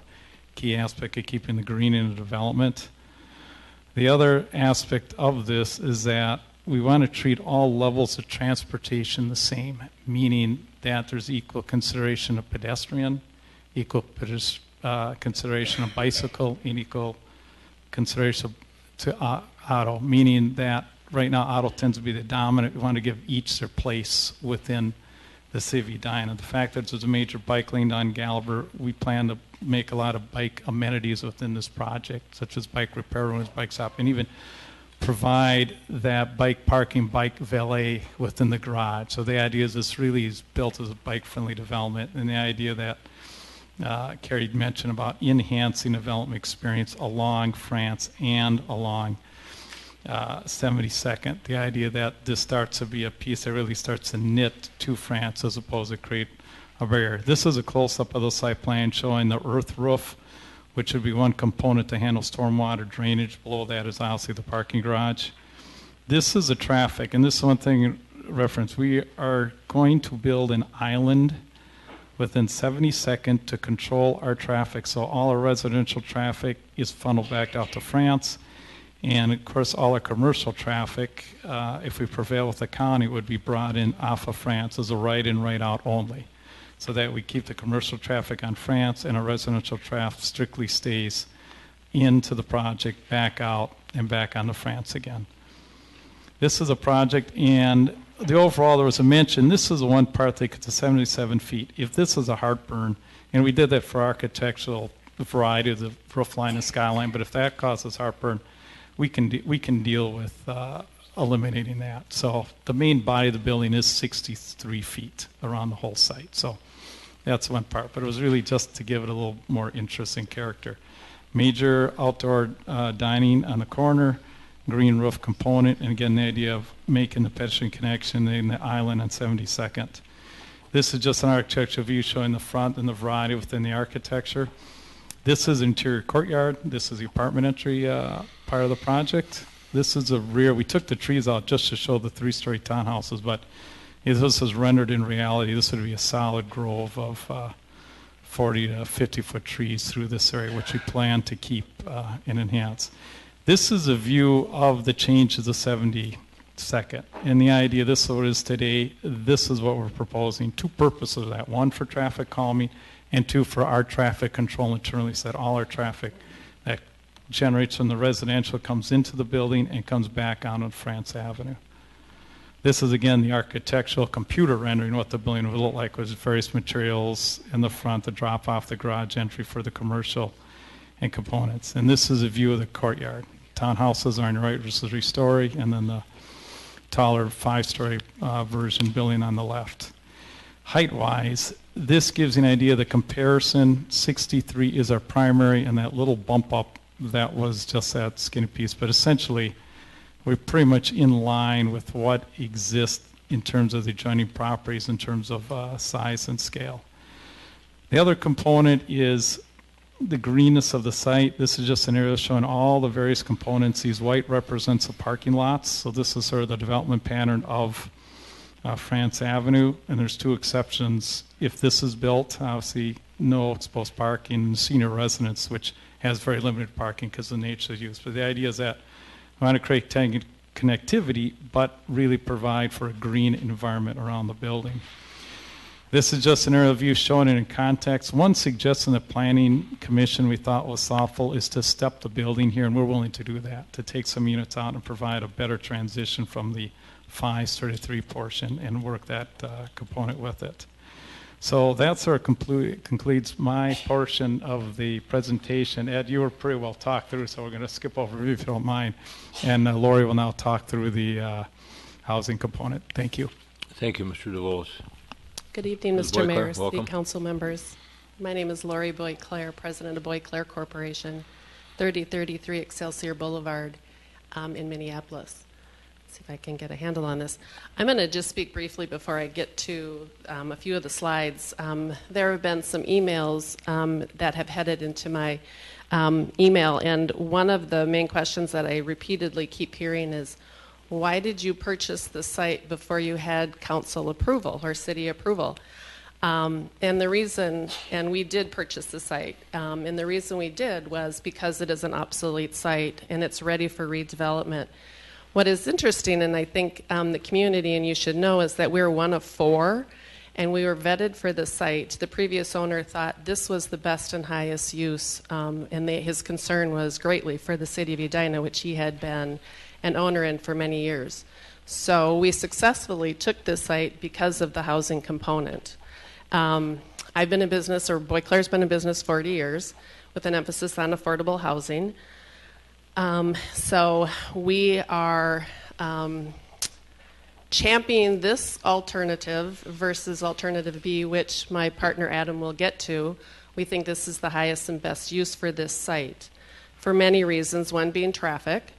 key aspect of keeping the green in the development. The other aspect of this is that we want to treat all levels of transportation the same, meaning that there's equal consideration of pedestrian, equal consideration of bicycle, and equal consideration to auto, meaning that right now auto tends to be the dominant. We want to give each their place within the city of Edina. The fact that there's a major bike lane down Gallagher, we plan to make a lot of bike amenities within this project, such as bike repair rooms, bike shop, and even provide that bike parking, bike valet within the garage. So the idea is this really is built as a bike-friendly development, and the idea that Carrie mentioned about enhancing development experience along France and along 72nd. The idea that this starts to be a piece that really starts to knit to France as opposed to create a barrier. This is a close-up of the site plan showing the earth roof, which would be one component to handle stormwater drainage. Below that is obviously the parking garage. This is a traffic, and this is one thing reference. We are going to build an island within 72nd to control our traffic. So all our residential traffic is funneled back out to France. And of course, all our commercial traffic, if we prevail with the county, would be brought in off of France as a right in, right out only. So that we keep the commercial traffic on France and our residential traffic strictly stays into the project, back out, and back onto France again. This is a project, and the overall, there was a mention, this is the one part that gets to 77 feet. If this is a heartburn, and we did that for architectural variety of the roof line and skyline, but if that causes heartburn, we can deal with eliminating that. So the main body of the building is 63 feet around the whole site. So that's one part, but it was really just to give it a little more interesting character. Major outdoor dining on the corner, green roof component, and again, the idea of making the pedestrian connection in the island on 72nd. This is just an architectural view showing the front and the variety within the architecture. This is interior courtyard. This is the apartment entry part of the project. This is a rear. We took the trees out just to show the three-story townhouses, but if this is rendered in reality, this would be a solid grove of 40 to 50-foot trees through this area, which we plan to keep and enhance. This is a view of the change to the 72nd. And the idea, this is what it is today. This is what we're proposing. Two purposes of that. One, for traffic calming, and two, for our traffic control internally, so that all our traffic that generates from the residential comes into the building and comes back out on France Avenue. This is, again, the architectural computer rendering what the building would look like with various materials in the front, the drop off, the garage entry for the commercial and components. And this is a view of the courtyard. Townhouses are on the right, which is 3-story, and then the taller 5-story version building on the left. Height-wise, this gives you an idea of the comparison. 63 is our primary, and that little bump up, that was just that skinny piece. But essentially, we're pretty much in line with what exists in terms of the adjoining properties in terms of size and scale. The other component is the greenness of the site. This is just an area showing all the various components. These white represents the parking lots. So this is sort of the development pattern of France Avenue, and there's two exceptions. If this is built, obviously no exposed parking, senior residence, which has very limited parking because of the nature of the use. But the idea is that we want to create connectivity, but really provide for a green environment around the building. This is just an aerial view showing it in context. One suggestion the Planning Commission we thought was thoughtful is to step the building here, and we're willing to do that, to take some units out and provide a better transition from the 533 portion and work that component with it. So that sort of concludes my portion of the presentation. Ed, you were pretty well talked through, so we're going to skip over if you don't mind. And Lori will now talk through the housing component. Thank you. Thank you, Mr. DeVos. Good evening, Ms. Mr. Boyclair, Mayor, City welcome. Council members. My name is Lori Boyclair, President of Boyclair Corporation. 3033 Excelsior Boulevard in Minneapolis. Let's see if I can get a handle on this. I'm going to just speak briefly before I get to a few of the slides. There have been some emails that have headed into my email, and one of the main questions that I repeatedly keep hearing is, why did you purchase the site before you had council approval or city approval? And the reason, and we did purchase the site, and the reason we did was because it is an obsolete site and it's ready for redevelopment. What is interesting, and I think the community and you should know, is that we're one of 4, and we were vetted for the site. The previous owner thought this was the best and highest use, and his concern was greatly for the city of Edina, which he had been an owner in for many years. So we successfully took this site because of the housing component. I've been in business, or Boyclair's been in business 40 years, with an emphasis on affordable housing. So we are championing this alternative versus alternative B, which my partner Adam will get to. We think this is the highest and best use for this site for many reasons, one being traffic,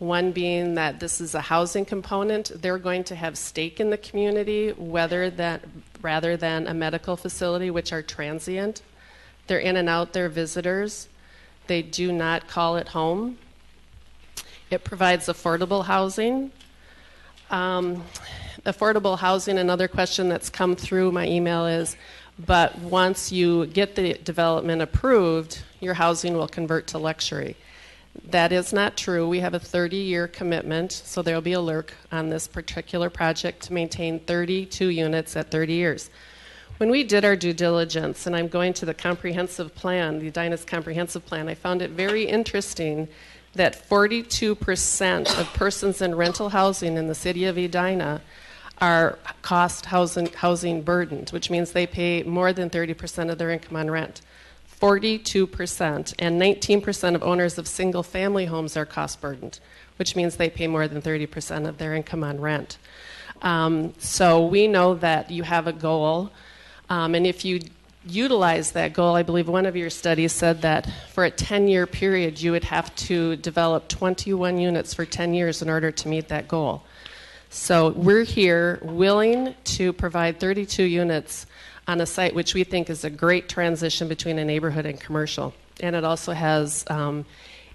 one being that this is a housing component. They're going to have stake in the community rather than a medical facility, which are transient. They're in and out, they're visitors. They do not call it home. It provides affordable housing. Affordable housing, another question that's come through my email is, but once you get the development approved, your housing will convert to luxury. That is not true. We have a 30-year commitment, so there will be a LRC on this particular project to maintain 32 units at 30 years. When we did our due diligence, and I'm going to the comprehensive plan, the Edina's comprehensive plan, I found it very interesting that 42% of persons in rental housing in the city of Edina are cost housing burdened, which means they pay more than 30% of their income on rent. 42%, and 19% of owners of single-family homes are cost-burdened, which means they pay more than 30% of their income on rent. So we know that you have a goal, and if you utilize that goal, I believe one of your studies said that for a 10-year period, you would have to develop 21 units for 10 years in order to meet that goal. So we're here willing to provide 32 units on a site which we think is a great transition between a neighborhood and commercial. And it also has,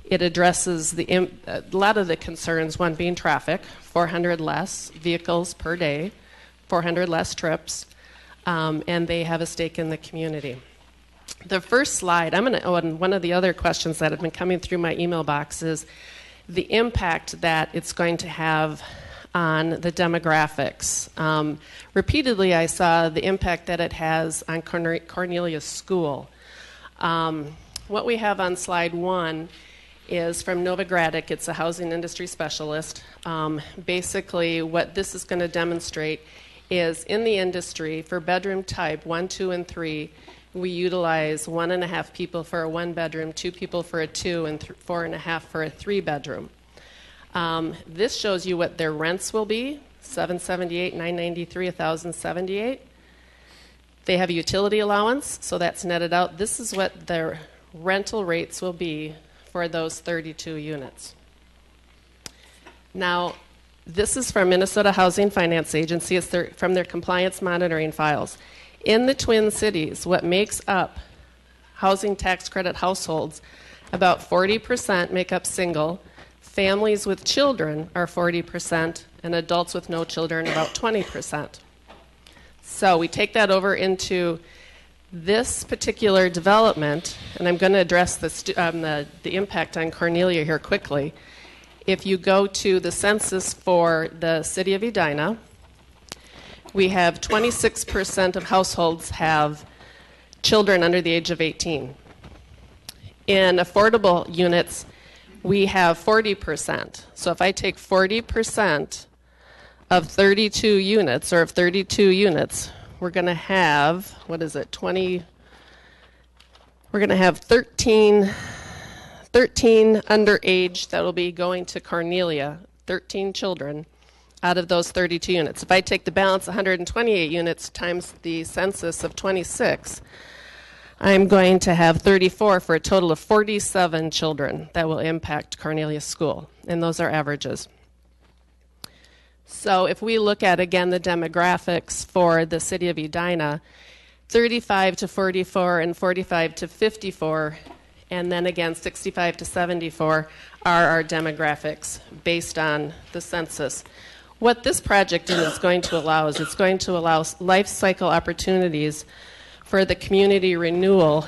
it addresses a lot of the concerns, one being traffic, 400 less vehicles per day, 400 less trips, and they have a stake in the community. The first slide, and one of the other questions that have been coming through my email box is the impact that it's going to have on the demographics. Repeatedly, I saw the impact that it has on Cornelia School. What we have on slide 1 is from Novogradic. It's a housing industry specialist. Basically, what this is going to demonstrate is in the industry, for bedroom type 1, 2, and 3, we utilize 1.5 people for a 1-bedroom, 2 people for a 2, and 4.5 for a 3-bedroom. This shows you what their rents will be, $778, $993, $1,078. They have a utility allowance, so that's netted out. This is what their rental rates will be for those 32 units. Now, this is from Minnesota Housing Finance Agency. It's from their compliance monitoring files. In the Twin Cities, what makes up housing tax credit households, about 40% make up single. Families with children are 40%, and adults with no children about 20%. So we take that over into this particular development, and I'm going to address the impact on Cornelia here quickly. If you go to the census for the city of Edina, we have 26% of households have children under the age of 18. In affordable units, we have 40%. So if I take 40% of 32 units, or of 32 units, we're going to have, we're going to have 13 underage that will be going to Cornelia, 13 children out of those 32 units. If I take the balance, 128 units times the census of 26, I'm going to have 34 for a total of 47 children that will impact Cornelius School, and those are averages. So if we look at, again, the demographics for the city of Edina, 35 to 44 and 45 to 54, and then again 65 to 74 are our demographics based on the census. What this project is going to allow is it's going to allow life cycle opportunities for the community renewal,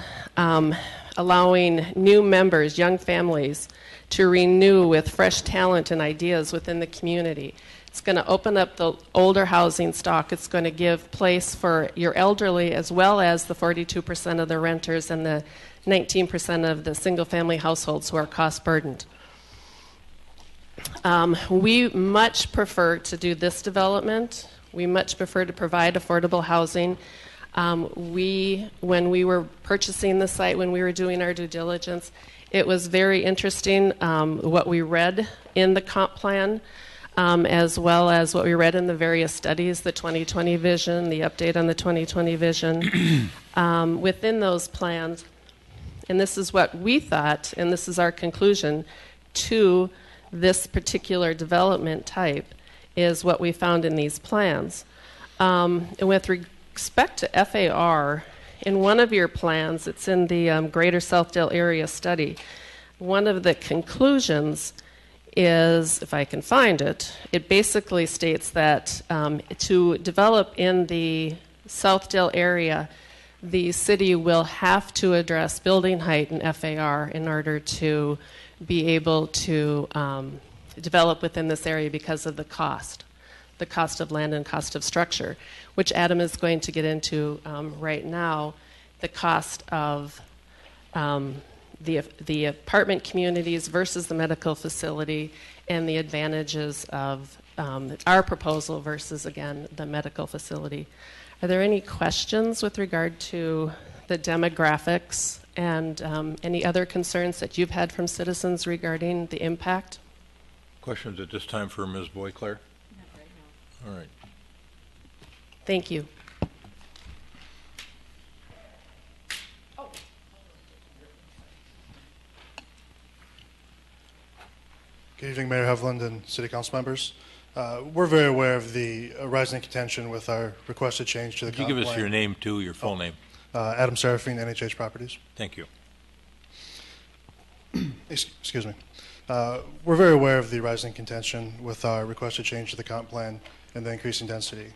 allowing new members, young families, to renew with fresh talent and ideas within the community. It's going to open up the older housing stock. It's going to give place for your elderly as well as the 42% of the renters and the 19% of the single-family households who are cost-burdened. We much prefer to do this development. We much prefer to provide affordable housing. When we were purchasing the site, when we were doing our due diligence, it was very interesting what we read in the comp plan, as well as what we read in the various studies, the 2020 vision, the update on the 2020 vision. Within those plans, and this is what we thought, and this is our conclusion to this particular development type, is what we found in these plans. And with respect to FAR, in one of your plans, it's in the Greater Southdale Area Study, one of the conclusions is, if I can find it, it basically states that to develop in the Southdale area, the city will have to address building height and FAR in order to be able to develop within this area because of the cost of land and cost of structure, which Adam is going to get into right now, the cost of the apartment communities versus the medical facility and the advantages of our proposal versus, again, the medical facility. Are there any questions with regard to the demographics and any other concerns that you've had from citizens regarding the impact? Questions at this time for Ms. Boyclair? Not right now. All right. Thank you. Good evening, Mayor Hovland and City Council members. We're very aware of the rising contention with our requested change to the Could you give us your name, too, your full name? Adam Serafine, NHH Properties. Thank you. Excuse me. We're very aware of the rising contention with our requested change to the comp plan and the increasing density.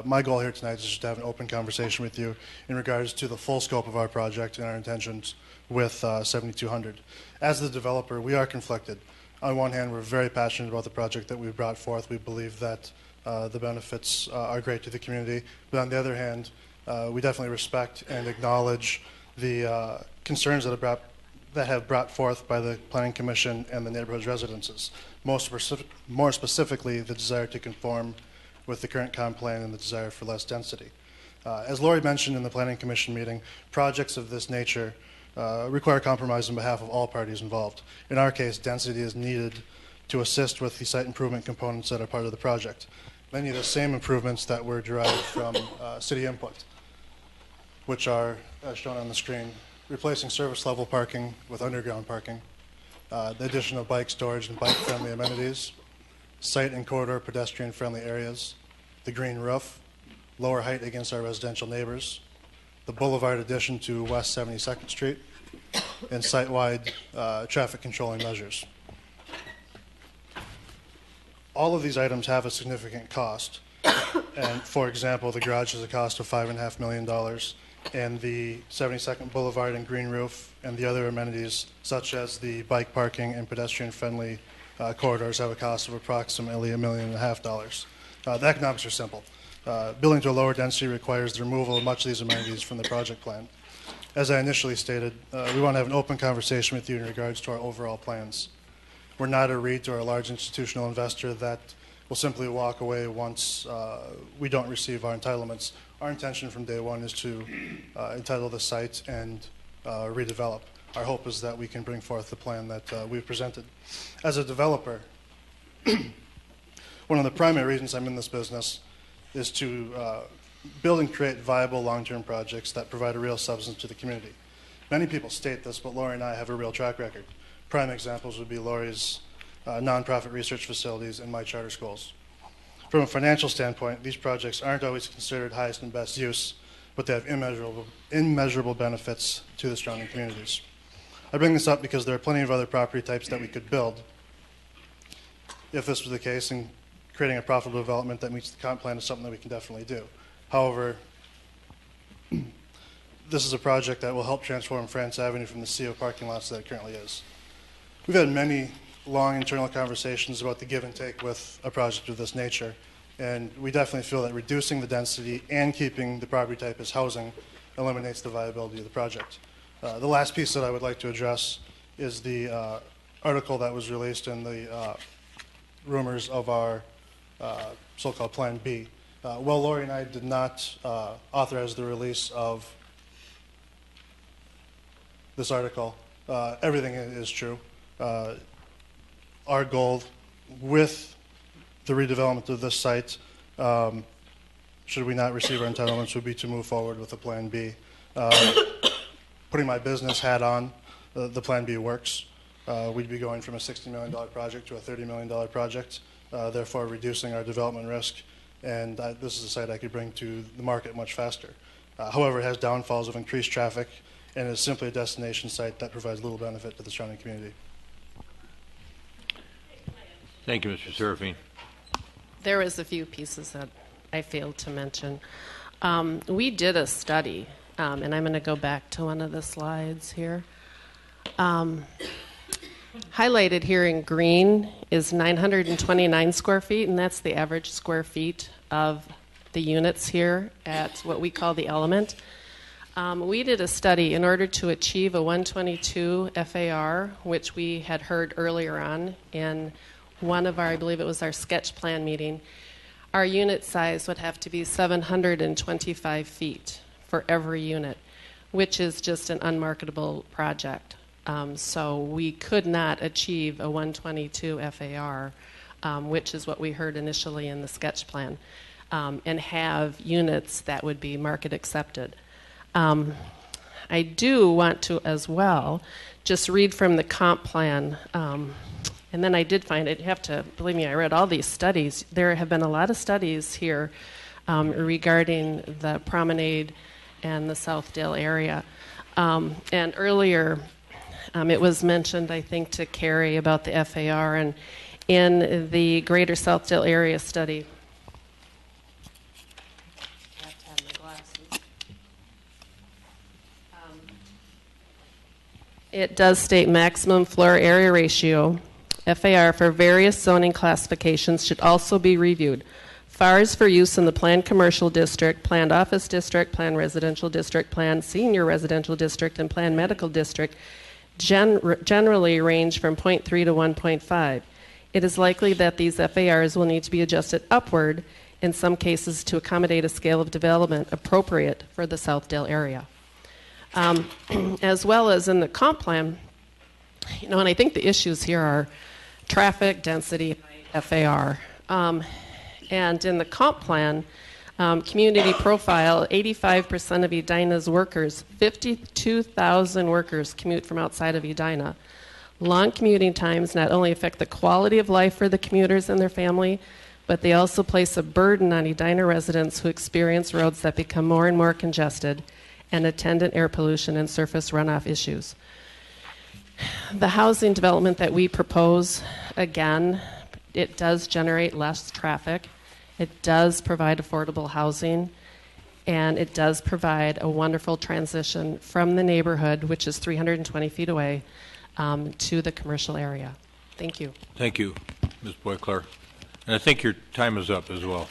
My goal here tonight is just to have an open conversation with you in regards to the full scope of our project and our intentions with 7200. As the developer, we are conflicted. On one hand, we're very passionate about the project that we've brought forth. We believe that the benefits are great to the community. But on the other hand, we definitely respect and acknowledge the concerns that have brought forth by the Planning Commission and the neighborhood's residences. More specifically, the desire to conform with the current comp plan and the desire for less density. As Lori mentioned in the Planning Commission meeting, projects of this nature require compromise on behalf of all parties involved. In our case, density is needed to assist with the site improvement components that are part of the project. Many of the same improvements that were derived from city input, which are, as shown on the screen, replacing service level parking with underground parking, the addition of bike storage and bike-friendly amenities, site and corridor pedestrian-friendly areas, the green roof, lower height against our residential neighbors, the boulevard addition to West 72nd Street, and site-wide traffic controlling measures. All of these items have a significant cost. And for example, the garage has a cost of $5.5 million, and the 72nd Boulevard and green roof and the other amenities, such as the bike parking and pedestrian-friendly corridors, have a cost of approximately $1.5 million. The economics are simple. Building to a lower density requires the removal of much of these amenities from the project plan. As I initially stated, we want to have an open conversation with you in regards to our overall plans. We're not a REIT or a large institutional investor that will simply walk away once we don't receive our entitlements. Our intention from day one is to entitle the site and redevelop. Our hope is that we can bring forth the plan that we've presented. As a developer, one of the primary reasons I'm in this business is to build and create viable long-term projects that provide a real substance to the community. Many people state this, but Lori and I have a real track record. Prime examples would be Lori's nonprofit research facilities and my charter schools. From a financial standpoint, these projects aren't always considered highest and best use, but they have immeasurable benefits to the surrounding communities. I bring this up because there are plenty of other property types that we could build if this was the case, and creating a profitable development that meets the comp plan is something that we can definitely do. However, this is a project that will help transform France Avenue from the sea of parking lots that it currently is. We've had many long internal conversations about the give and take with a project of this nature, and we definitely feel that reducing the density and keeping the property type as housing eliminates the viability of the project. The last piece that I would like to address is the article that was released in the rumors of our so-called Plan B. Well, Lori and I did not authorize the release of this article. Everything is true. Our goal with the redevelopment of this site, should we not receive our entitlements, would be to move forward with a Plan B. Putting my business hat on, the Plan B works. We'd be going from a $60 million project to a $30 million project, therefore reducing our development risk, and this is a site I could bring to the market much faster. However, it has downfalls of increased traffic and is simply a destination site that provides little benefit to the surrounding community. Thank you, Mr. Serafine. There was a few pieces that I failed to mention. We did a study, and I'm going to go back to one of the slides here. Highlighted here in green is 929 square feet, and that's the average square feet of the units here at what we call the element. We did a study in order to achieve a 122 FAR, which we had heard earlier on in one of our, I believe it was our sketch plan meeting. Our unit size would have to be 725 feet for every unit, which is just an unmarketable project. So we could not achieve a 122 FAR, which is what we heard initially in the sketch plan, and have units that would be market accepted. I do want to as well just read from the comp plan, and then I did find it. You have to believe me, I read all these studies. There have been a lot of studies here regarding the promenade and the Southdale area. And earlier, it was mentioned, I think, to Carrie about the FAR, and in the Greater Southdale Area Study. It does state maximum floor area ratio, FAR, for various zoning classifications should also be reviewed. FARs for use in the planned commercial district, planned office district, planned residential district, planned senior residential district, and planned medical district generally range from 0.3 to 1.5. It is likely that these FARs will need to be adjusted upward in some cases to accommodate a scale of development appropriate for the Southdale area. As well as in the comp plan, and I think the issues here are traffic, density, FAR. And in the comp plan, community profile, 85% of Edina's workers, 52,000 workers commute from outside of Edina. Long commuting times not only affect the quality of life for the commuters and their family, but they also place a burden on Edina residents who experience roads that become more and more congested and attendant air pollution and surface runoff issues. The housing development that we propose, again, it does generate less traffic. It does provide affordable housing, and it does provide a wonderful transition from the neighborhood, which is 320 feet away, to the commercial area. Thank you. Thank you, Ms. Boyclair. And I think your time is up as well.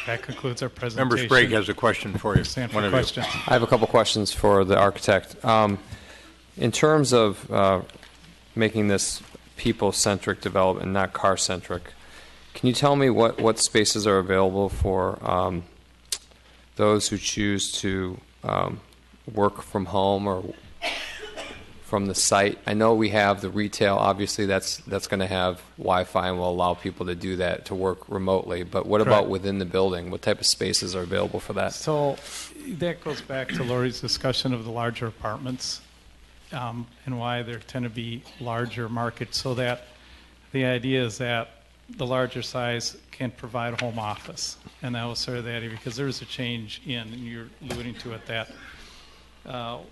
That concludes our presentation. Member Sprague has a question for you. Stand for One of questions. I have a couple questions for the architect. In terms of making this people-centric development, not car-centric, can you tell me what spaces are available for those who choose to work from home or from the site? I know we have the retail, obviously that's going to have Wi-Fi and will allow people to do that, to work remotely, but what about within the building? What type of spaces are available for that? So that goes back to Lori's discussion of the larger apartments and why there tend to be larger markets, so that the idea is that the larger size can provide a home office. And that was sort of the idea, because there is a change and you're alluding to it, that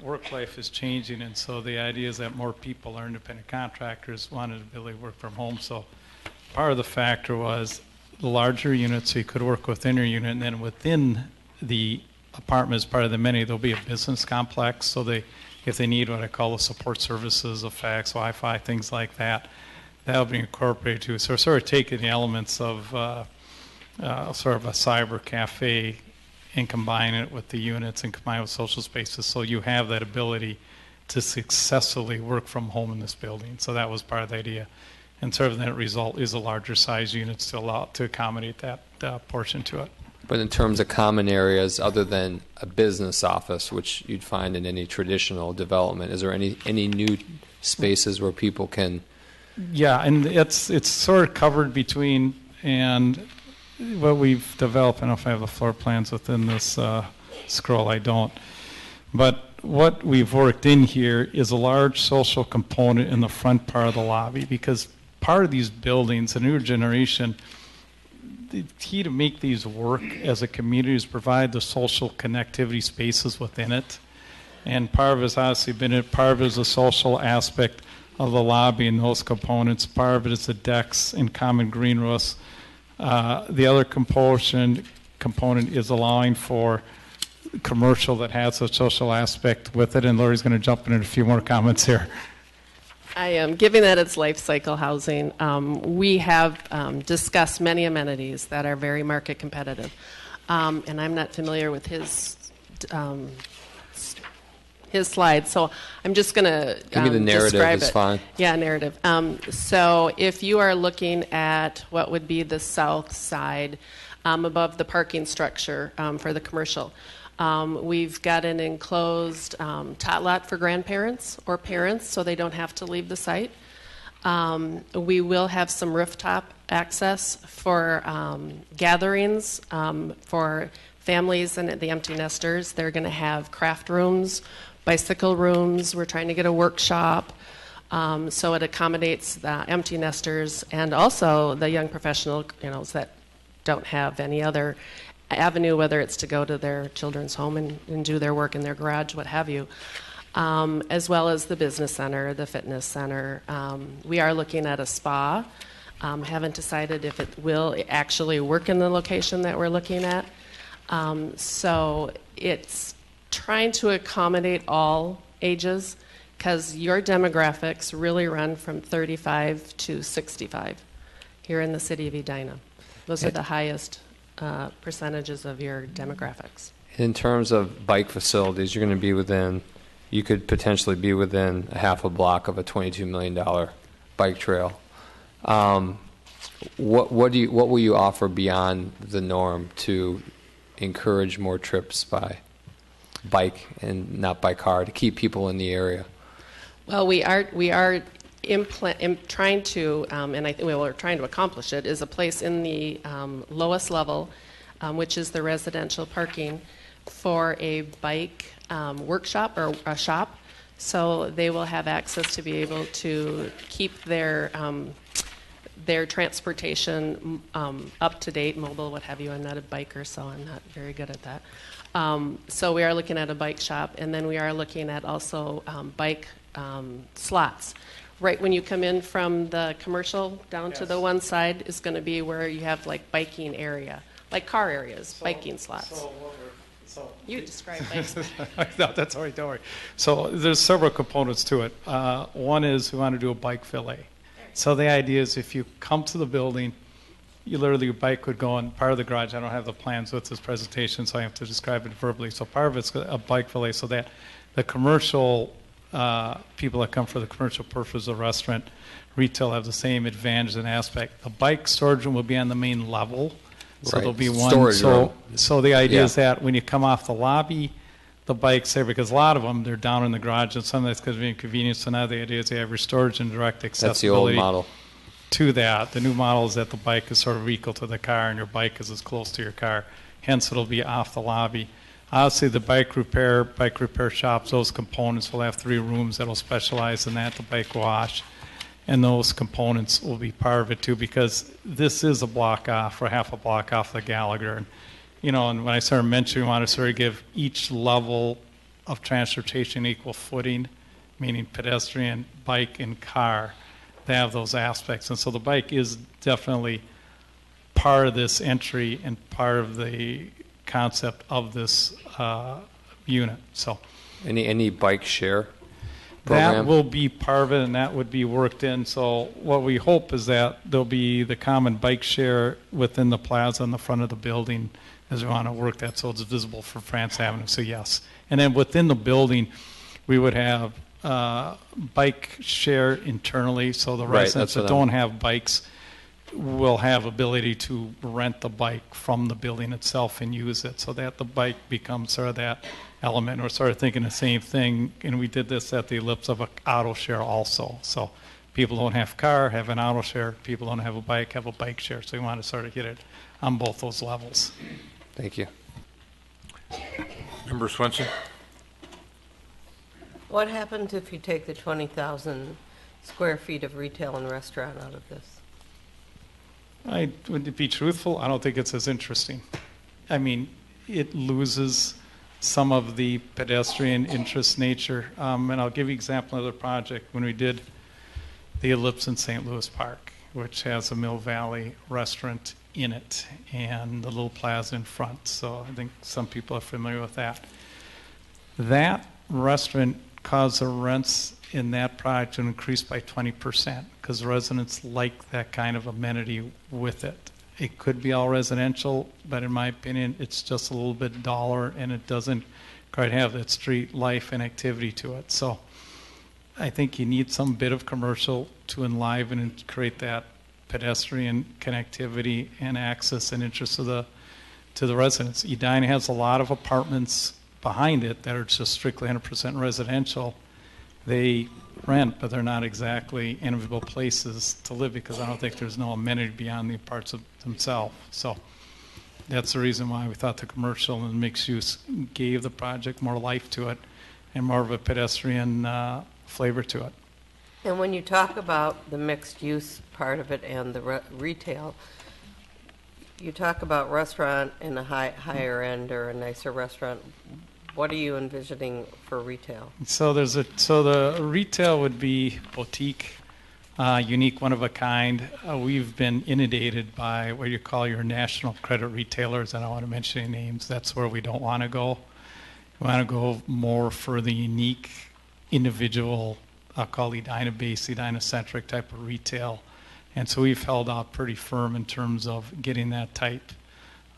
work life is changing, and so the idea is that more people are independent contractors, wanted to really work from home. So part of the factor was the larger units, so you could work within your unit, and then within the apartment, as part of the amenity, there'll be a business complex, so if they need what I call the support services of fax, Wi-Fi, things like that, that'll be incorporated too. So we're sort of taking the elements of sort of a cyber cafe and combine it with the units and combine it with social spaces, so you have that ability to successfully work from home in this building. So that was part of the idea. And sort of the net result is a larger size units to accommodate that portion to it. But in terms of common areas, other than a business office, which you'd find in any traditional development, is there any new spaces where people can? Yeah, and it's sort of covered between, and what we've developed, I don't know if I have the floor plans within this scroll, I don't. But what we've worked in here is a large social component in the front part of the lobby, because part of these buildings, the newer generation, the key to make these work as a community is provide the social connectivity spaces within it. And part of it has obviously been it, part of it is the social aspect of the lobby and those components, part of it is the decks and common green roofs. The other component is allowing for commercial that has a social aspect with it, and Lori's going to jump in a few more comments here. I am. Given that it's life cycle housing, we have discussed many amenities that are very market competitive. And I'm not familiar with his slides, so I'm just going to give me the narrative. Describe is it. Fine. Yeah, narrative. So if you are looking at what would be the south side, above the parking structure for the commercial, we've got an enclosed tot lot for grandparents or parents, so they don't have to leave the site. We will have some rooftop access for gatherings for families and the empty nesters. They're going to have craft rooms, bicycle rooms. We're trying to get a workshop, so it accommodates the empty nesters and also the young professionals that don't have any other avenue, whether it's to go to their children's home and do their work in their garage, what have you, as well as the business center, the fitness center. We are looking at a spa. Haven't decided if it will actually work in the location that we're looking at. So it's trying to accommodate all ages, because your demographics really run from 35 to 65 here in the city of Edina. Those are the highest percentages of your demographics. In terms of bike facilities, you're going to be you could potentially be within a half a block of a $22 million bike trail. What will you offer beyond the norm to encourage more trips by bike and not by car to keep people in the area? Well, we are trying to, and I think we're trying to accomplish it, is a place in the lowest level, which is the residential parking, for a bike workshop or a shop. So they will have access to be able to keep their transportation up to date, mobile, what have you. I'm not a biker, so I'm not very good at that. So we are looking at a bike shop, and then we are looking at also bike slots. Right when you come in from the commercial down to the one side is going to be where you have like biking area, like car areas, biking slots. You describe bikes. No, that's all right, don't worry. So there's several components to it. One is we want to do a bike fillet. So the idea is if you come to the building, your bike would go in part of the garage. I don't have the plans with this presentation, so I have to describe it verbally. So part of it's a bike fillet, so that the commercial people that come for the commercial purpose of restaurant, retail have the same advantage and aspect. The bike storage room will be on the main level, so there'll be one. Storage room. So the idea is that when you come off the lobby, the bikes there, because a lot of them, they're down in the garage, and some of that's because of inconvenience. So now the idea is they have your storage and direct accessibility. That's the old model. To that. The new model is that the bike is sort of equal to the car, and your bike is as close to your car. Hence, it'll be off the lobby. Obviously, the bike repair shops, those components will have 3 rooms that will specialize in that, the bike wash, and those components will be part of it too, because this is a block off, or half a block off the Gallagher. And, and when I started mentioning, we want to sort of give each level of transportation equal footing, meaning pedestrian, bike, and car. They have those aspects. And so the bike is definitely part of this entry and part of the concept of this unit. So any bike share program? That will be part of it, and that would be worked in. So what we hope is that there'll be the common bike share within the plaza in the front of the building, as we want to work that so it's visible for France Avenue. So yes. And then within the building, we would have bike share internally, so the residents that don't have bikes will have ability to rent the bike from the building itself and use it, so that the bike becomes sort of that element. We're sort of thinking the same thing, and we did this at the Ellipse of an auto share also. So people don't have a car, have an auto share. People don't have a bike share. So we want to sort of hit it on both those levels. Thank you. Member Swenson? What happens if you take the 20,000 square feet of retail and restaurant out of this? To be truthful, I don't think it's as interesting. I mean, it loses some of the pedestrian interest nature. And I'll give you an example of another project. When we did the Ellipse in St. Louis Park, which has a Mill Valley restaurant in it and the little plaza in front. So I think some people are familiar with that. That restaurant caused the rents in that project to increase by 20% because residents like that kind of amenity with it. It could be all residential, but in my opinion, it's just a little bit duller and it doesn't quite have that street life and activity to it. So I think you need some bit of commercial to enliven and create that pedestrian connectivity and access and interest to the residents. Edina has a lot of apartments behind it that are just strictly 100% residential. They rent, but they're not exactly enviable places to live because I don't think there's no amenity beyond the parts of themselves. So that's the reason why we thought the commercial and mixed use gave the project more life to it and more of a pedestrian flavor to it. And when you talk about the mixed use part of it and the retail, you talk about restaurant in a higher end or a nicer restaurant. What are you envisioning for retail? So the retail would be boutique, unique, one of a kind. We've been inundated by what you call your national credit retailers. I don't want to mention any names. That's where we don't want to go. We want to go more for the unique, individual, I'll call Edina-based, Edina-centric type of retail. And so we've held out pretty firm in terms of getting that type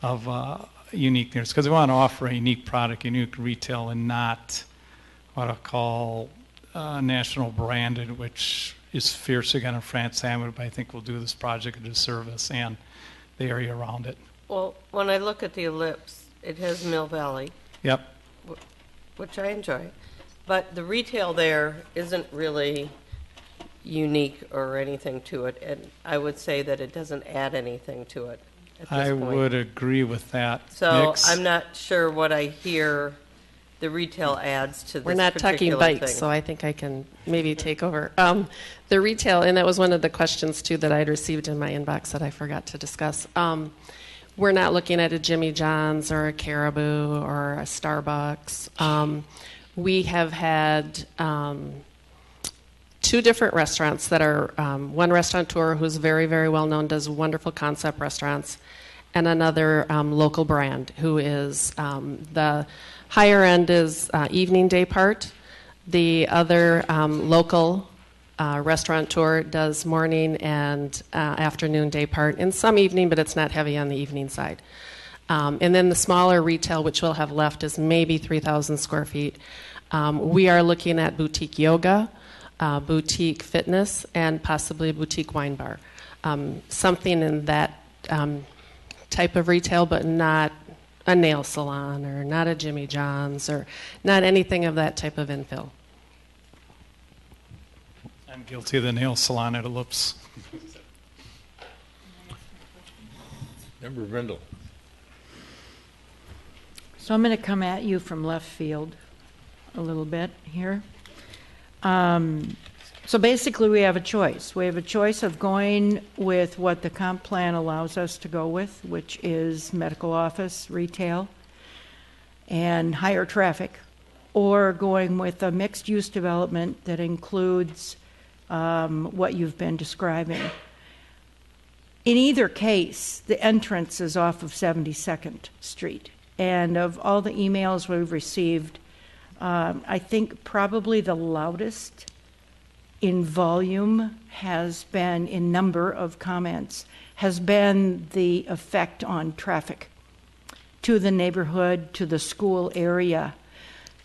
of uniqueness, because we want to offer a unique product, unique retail, and not what I'll call national branded, which is fiercely going to France Avenue, but I think we'll do this project a disservice and the area around it. Well, when I look at the Ellipse, it has Mill Valley. Yep. Which I enjoy. But the retail there isn't really unique or anything to it, and I would say that it doesn't add anything to it at this I point. would agree with that. So mix. I'm not sure what I hear the retail adds to this We're not talking particular bikes, thing. so I think I can maybe take over. The retail, and that was one of the questions too that I'd received in my inbox that I forgot to discuss. We're not looking at a Jimmy John's or a Caribou or a Starbucks. We have had 2 different restaurants that are, one restaurateur who's very, very well known, does wonderful concept restaurants, and another local brand who is, the higher end is evening day part. The other local restaurateur does morning and afternoon day part, and some evening, but it's not heavy on the evening side. And then the smaller retail, which we'll have left, is maybe 3,000 square feet. We are looking at boutique yoga, boutique fitness, and possibly a boutique wine bar. Something in that type of retail, but not a nail salon or not a Jimmy John's or not anything of that type of infill. I'm guilty of the nail salon at Ellipse. Member Brindle. So I'm going to come at you from left field a little bit here. So basically we have a choice. We have a choice of going with what the comp plan allows us to go with, which is medical office, retail, and higher traffic, or going with a mixed-use development that includes what you've been describing. In either case, the entrance is off of 72nd Street. And of all the emails we've received, I think probably the loudest in volume has been, in number of comments, has been the effect on traffic to the neighborhood, to the school area.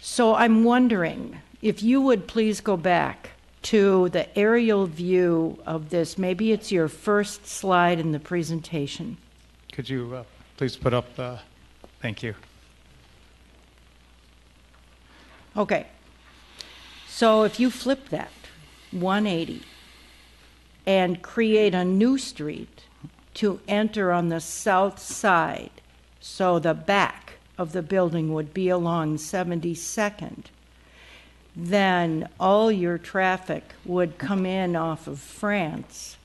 So I'm wondering if you would please go back to the aerial view of this. Maybe it's your first slide in the presentation. Could you please put up the, thank you. Okay. So if you flip that 180 and create a new street to enter on the south side, so the back of the building would be along 72nd, then all your traffic would come in off of France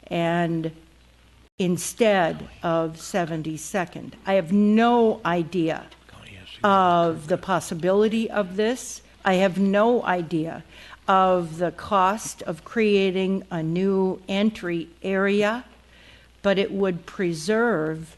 and instead of 72nd. I have no idea of the possibility of this. I have no idea of the cost of creating a new entry area, but it would preserve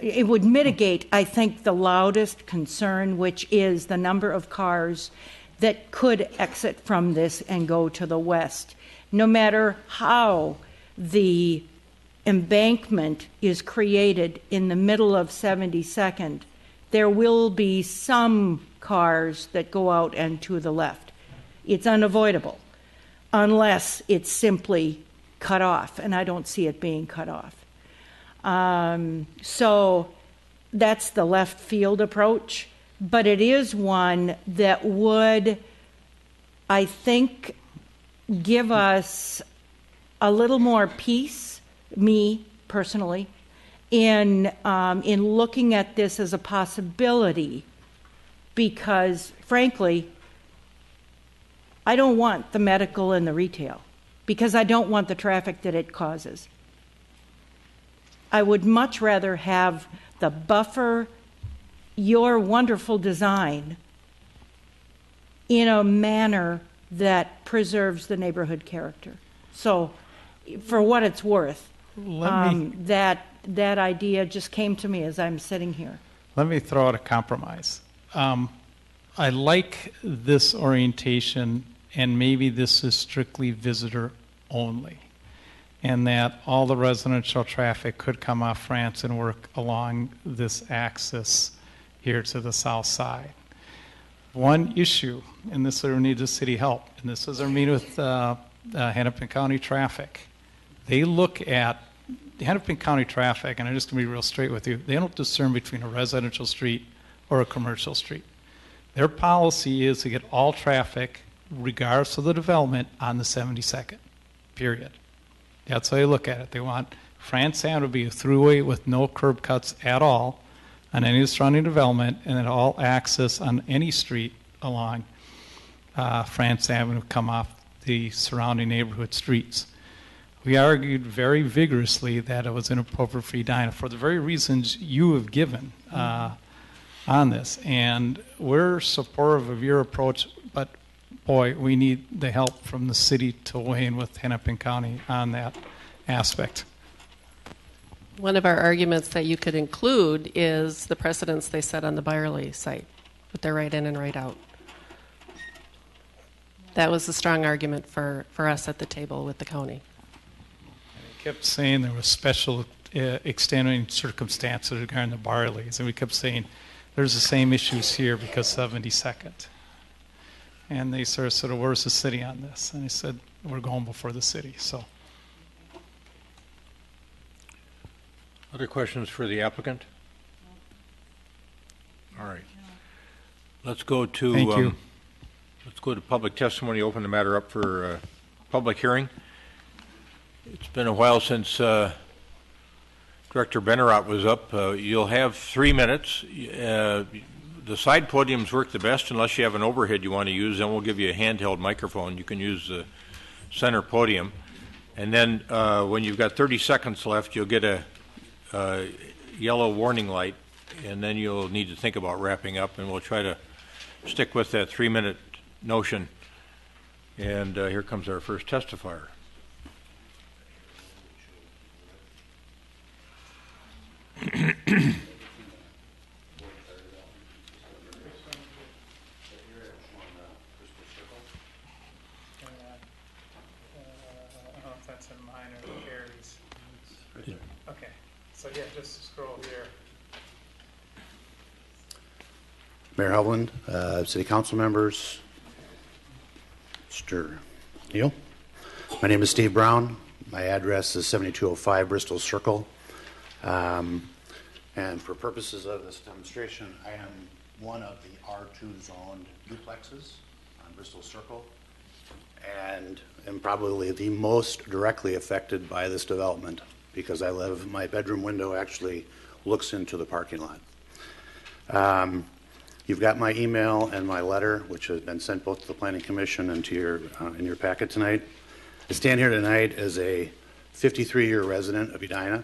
it would mitigate, I think, the loudest concern, which is the number of cars that could exit from this and go to the west. No matter how the embankment is created in the middle of 72nd, there will be some cars that go out and to the left. It's unavoidable unless it's simply cut off, and I don't see it being cut off. So that's the left field approach, but it is one that would, I think, give us a little more peace, me personally, in looking at this as a possibility, because frankly, I don't want the medical and the retail, because I don't want the traffic that it causes. I would much rather have the buffer, your wonderful design, in a manner that preserves the neighborhood character. So, for what it's worth, that idea just came to me as I'm sitting here. Let me throw out a compromise. I like this orientation, and maybe this is strictly visitor only, and that all the residential traffic could come off France and work along this axis here to the south side. One issue, and this will need the city help, and this is our meeting with Hennepin County Traffic. They look at the Hennepin County Traffic, and I'm just going to be real straight with you, they don't discern between a residential street or a commercial street. Their policy is to get all traffic, regardless of the development, on the 72nd, period. That's how they look at it. They want France Avenue to be a throughway with no curb cuts at all on any surrounding development, and then all access on any street along France Avenue come off the surrounding neighborhood streets. We argued very vigorously that it was inappropriate for Edina for the very reasons you have given on this, and we're supportive of your approach, but boy, we need the help from the city to weigh in with Hennepin County on that aspect. One of our arguments that you could include is the precedents they set on the Byerly site with their right in and right out. That was a strong argument for us at the table with the county. They kept saying there was special extenuating circumstances regarding the Byerlys, and we kept saying there's the same issues here because 72nd. And they sort of said, where's the city on this? And he said, we're going before the city. So, Other questions for the applicant? All right. Let's go to Thank you. Let's go to public testimony. Open the matter up for public hearing. It's been a while since Director Bennerat was up. You'll have 3 minutes. The side podiums work the best unless you have an overhead you want to use. Then we'll give you a handheld microphone. You can use the center podium. And then when you've got 30 seconds left, you'll get a yellow warning light, and then you'll need to think about wrapping up, and we'll try to stick with that 3-minute notion. And here comes our first testifier. Okay, so yeah, just scroll here. Mayor Hovland, City Council members, Mr. Neal. My name is Steve Brown. My address is 7205 Bristol Circle. And for purposes of this demonstration, I am one of the R2 zoned duplexes on Bristol Circle and am probably the most directly affected by this development because my bedroom window actually looks into the parking lot. You've got my email and my letter, which has been sent both to the Planning Commission and to your in your packet tonight. I stand here tonight as a 53-year resident of Edina.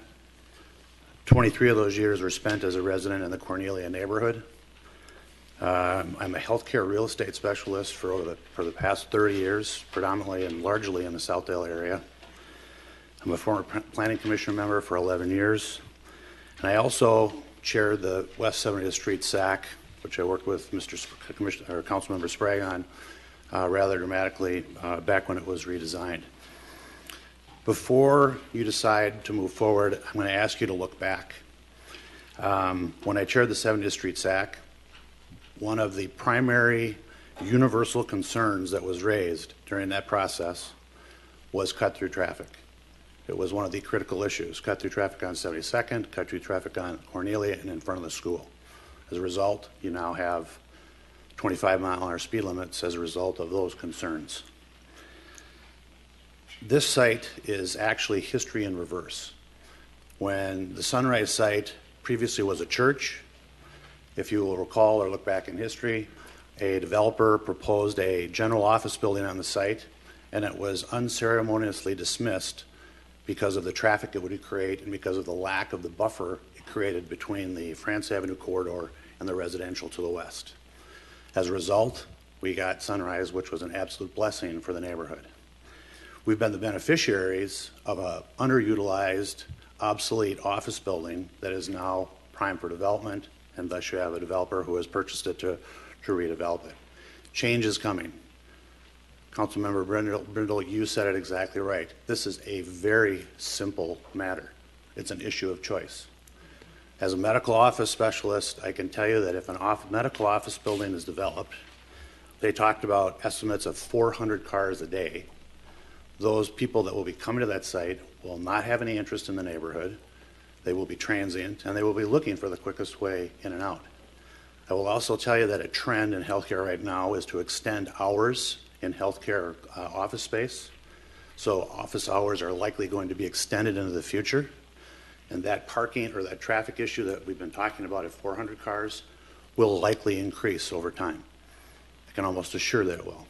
23 of those years were spent as a resident in the Cornelia neighborhood. I'm a healthcare real estate specialist for the past 30 years, predominantly and largely in the Southdale area. I'm a former Planning Commission member for 11 years. And I also chaired the West 70th Street SAC, which I worked with Councilmember Sprague on rather dramatically back when it was redesigned. Before you decide to move forward, I'm going to ask you to look back. When I chaired the 70th Street SAC, one of the primary universal concerns that was raised during that process was cut-through traffic. It was one of the critical issues, cut-through traffic on 72nd, cut-through traffic on Cornelia and in front of the school. As a result, you now have 25-mile-an-hour speed limits as a result of those concerns. This site is actually history in reverse. When the Sunrise site previously was a church, if you will recall or look back in history, a developer proposed a general office building on the site, and it was unceremoniously dismissed because of the traffic it would create and because of the lack of the buffer it created between the France Avenue corridor and the residential to the west. As a result, we got Sunrise, which was an absolute blessing for the neighborhood. We've been the beneficiaries of an underutilized, obsolete office building that is now prime for development, and thus you have a developer who has purchased it to redevelop it. Change is coming. Councilmember Brindle, you said it exactly right. This is a very simple matter. It's an issue of choice. As a medical office specialist, I can tell you that if a medical office building is developed, they talked about estimates of 400 cars a day. Those people that will be coming to that site will not have any interest in the neighborhood. They will be transient, and they will be looking for the quickest way in and out. I will also tell you that a trend in healthcare right now is to extend hours in healthcare office space. So office hours are likely going to be extended into the future. And that parking or that traffic issue that we've been talking about at 400 cars will likely increase over time. I can almost assure that it will.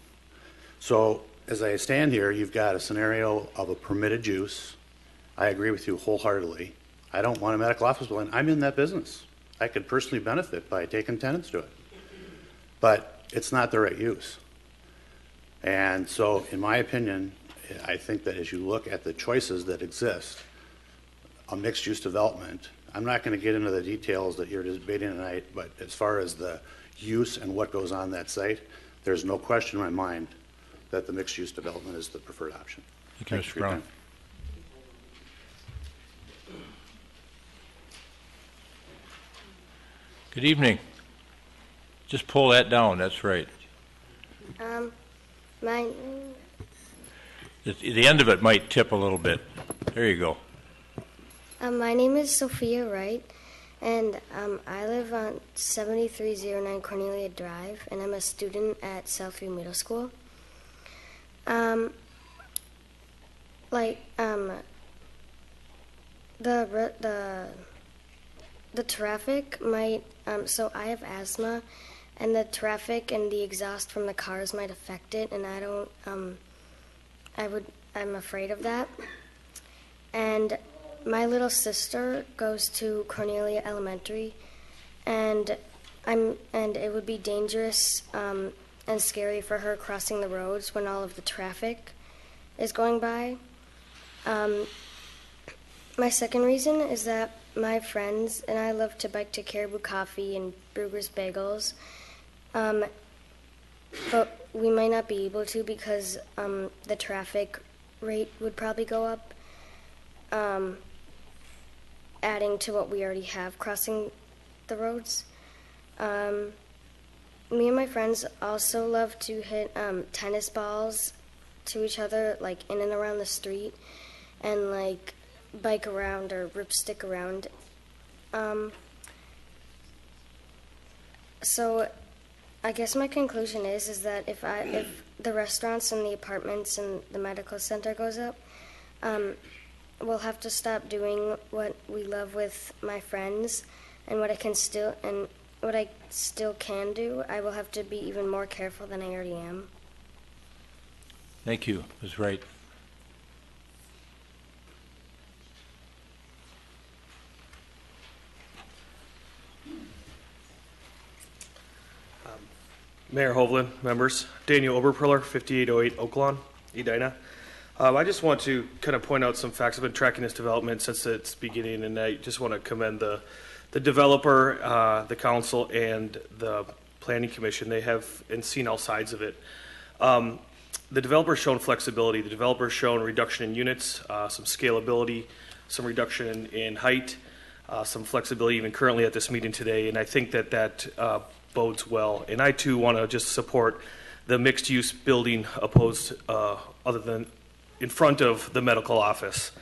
So as I stand here, you've got a scenario of a permitted use. I agree with you wholeheartedly. I don't want a medical office building. I'm in that business. I could personally benefit by taking tenants to it. But it's not the right use. And so, in my opinion, I think that as you look at the choices that exist, a mixed-use development, I'm not going to get into the details that you're debating tonight, but as far as the use and what goes on that site, there's no question in my mind that the mixed-use development is the preferred option. Thank you, Mr. Brown. Good evening. Just pull that down, that's right. The end of it might tip a little bit. There you go. My name is Sophia Wright, and I live on 7309 Cornelia Drive, and I'm a student at Southview Middle School. The traffic might, so I have asthma, and the traffic and the exhaust from the cars might affect it, and I'm afraid of that. And my little sister goes to Cornelia Elementary, and it would be dangerous and scary for her crossing the roads when all of the traffic is going by. My second reason is that my friends and I love to bike to Caribou Coffee and Brugger's Bagels, but we might not be able to because the traffic rate would probably go up, adding to what we already have crossing the roads. Me and my friends also love to hit tennis balls to each other, like in and around the street, and like bike around or ripstick around. So I guess my conclusion is that if the restaurants and the apartments and the medical center goes up, we'll have to stop doing what we love with my friends, and what I still can do, I will have to be even more careful than I already am. Thank you, Ms. Wright. Mayor Hovland, members, Daniel Oberperler, 5808 Oaklawn, Edina. I just want to kind of point out some facts. I've been tracking this development since its beginning, and I just want to commend the developer, the council, and the planning commission. They have and seen all sides of it. The developer's shown flexibility. The developer's shown reduction in units, some scalability, some reduction in height, some flexibility even currently at this meeting today, and I think that bodes well. And I too want to just support the mixed-use building opposed other than in front of the medical office.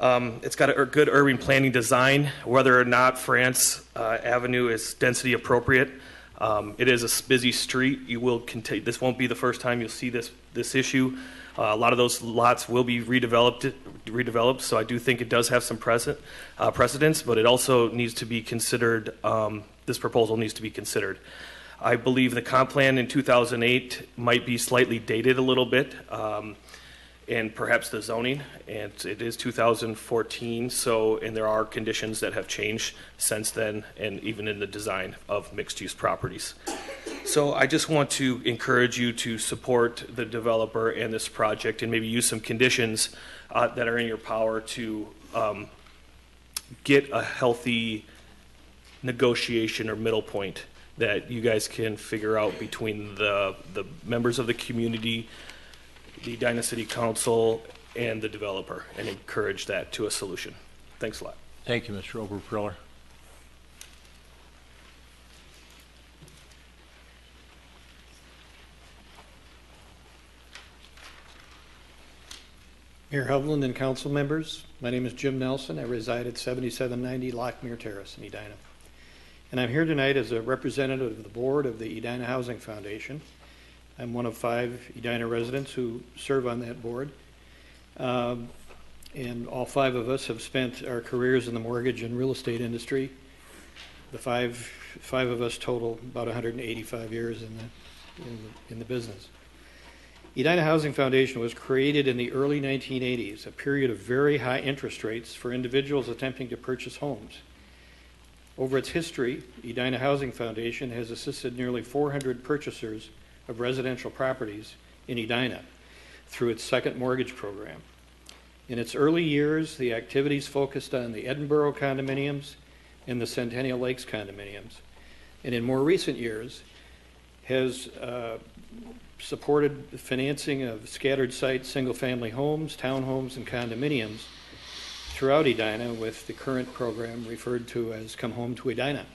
It's got a good urban planning design. Whether or not France Avenue is density appropriate, it is a busy street. This won't be the first time you'll see this issue. A lot of those lots will be redeveloped, so I do think it does have some precedence, but it also needs to be considered. This proposal needs to be considered. I believe the comp plan in 2008 might be slightly dated a little bit, and perhaps the zoning, and it is 2014, and there are conditions that have changed since then, and even in the design of mixed-use properties. So I just want to encourage you to support the developer and this project, and maybe use some conditions that are in your power to get a healthy negotiation or middle point that you guys can figure out between the members of the community, the Edina City Council, and the developer, and encourage that to a solution. Thanks a lot. Thank you, Mr. Oberperler. Mayor Hovland and council members, my name is Jim Nelson. I reside at 7790 Lockmere Terrace in Edina. And I'm here tonight as a representative of the board of the Edina Housing Foundation. I'm one of 5 Edina residents who serve on that board. And all 5 of us have spent our careers in the mortgage and real estate industry. The five of us total about 185 years in the business. Edina Housing Foundation was created in the early 1980s, a period of very high interest rates for individuals attempting to purchase homes. Over its history, Edina Housing Foundation has assisted nearly 400 purchasers of residential properties in Edina through its second mortgage program. In its early years, the activities focused on the Edinburgh condominiums and the Centennial Lakes condominiums, and in more recent years has supported the financing of scattered site single-family homes, townhomes, and condominiums throughout Edina with the current program referred to as Come Home to Edina.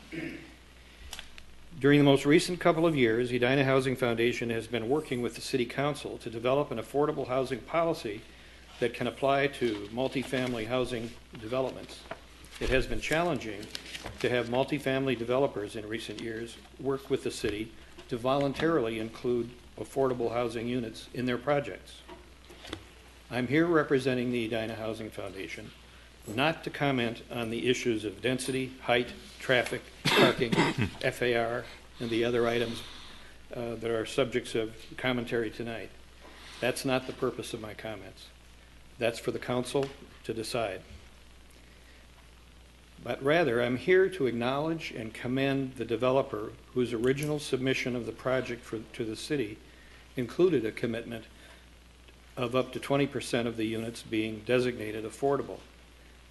During the most recent couple of years, Edina Housing Foundation has been working with the City Council to develop an affordable housing policy that can apply to multifamily housing developments. It has been challenging to have multifamily developers in recent years work with the city to voluntarily include affordable housing units in their projects. I'm here representing the Edina Housing Foundation, not to comment on the issues of density, height, traffic, parking, FAR, and the other items that are subjects of commentary tonight. That's not the purpose of my comments. That's for the council to decide. But rather, I'm here to acknowledge and commend the developer whose original submission of the project to the city included a commitment of up to 20% of the units being designated affordable.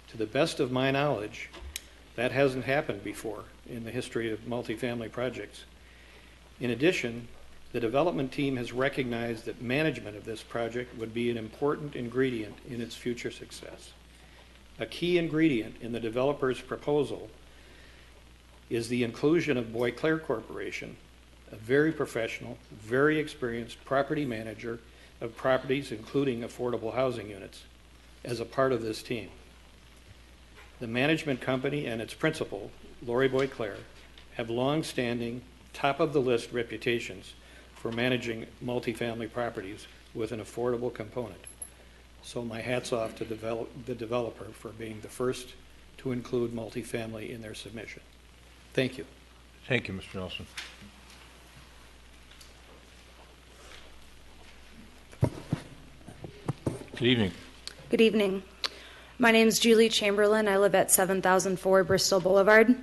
To the best of my knowledge, that hasn't happened before in the history of multifamily projects. In addition, the development team has recognized that management of this project would be an important ingredient in its future success. A key ingredient in the developer's proposal is the inclusion of Boisclair Corporation, a very professional, very experienced property manager of properties including affordable housing units, as a part of this team. The management company and its principal, Lori Boisclair, have long-standing, top-of-the-list reputations for managing multifamily properties with an affordable component. So my hat's off to the developer for being the first to include multifamily in their submission. Thank you. Thank you, Mr. Nelson. Good evening. Good evening. My name is Julie Chamberlain. I live at 7004 Bristol Boulevard.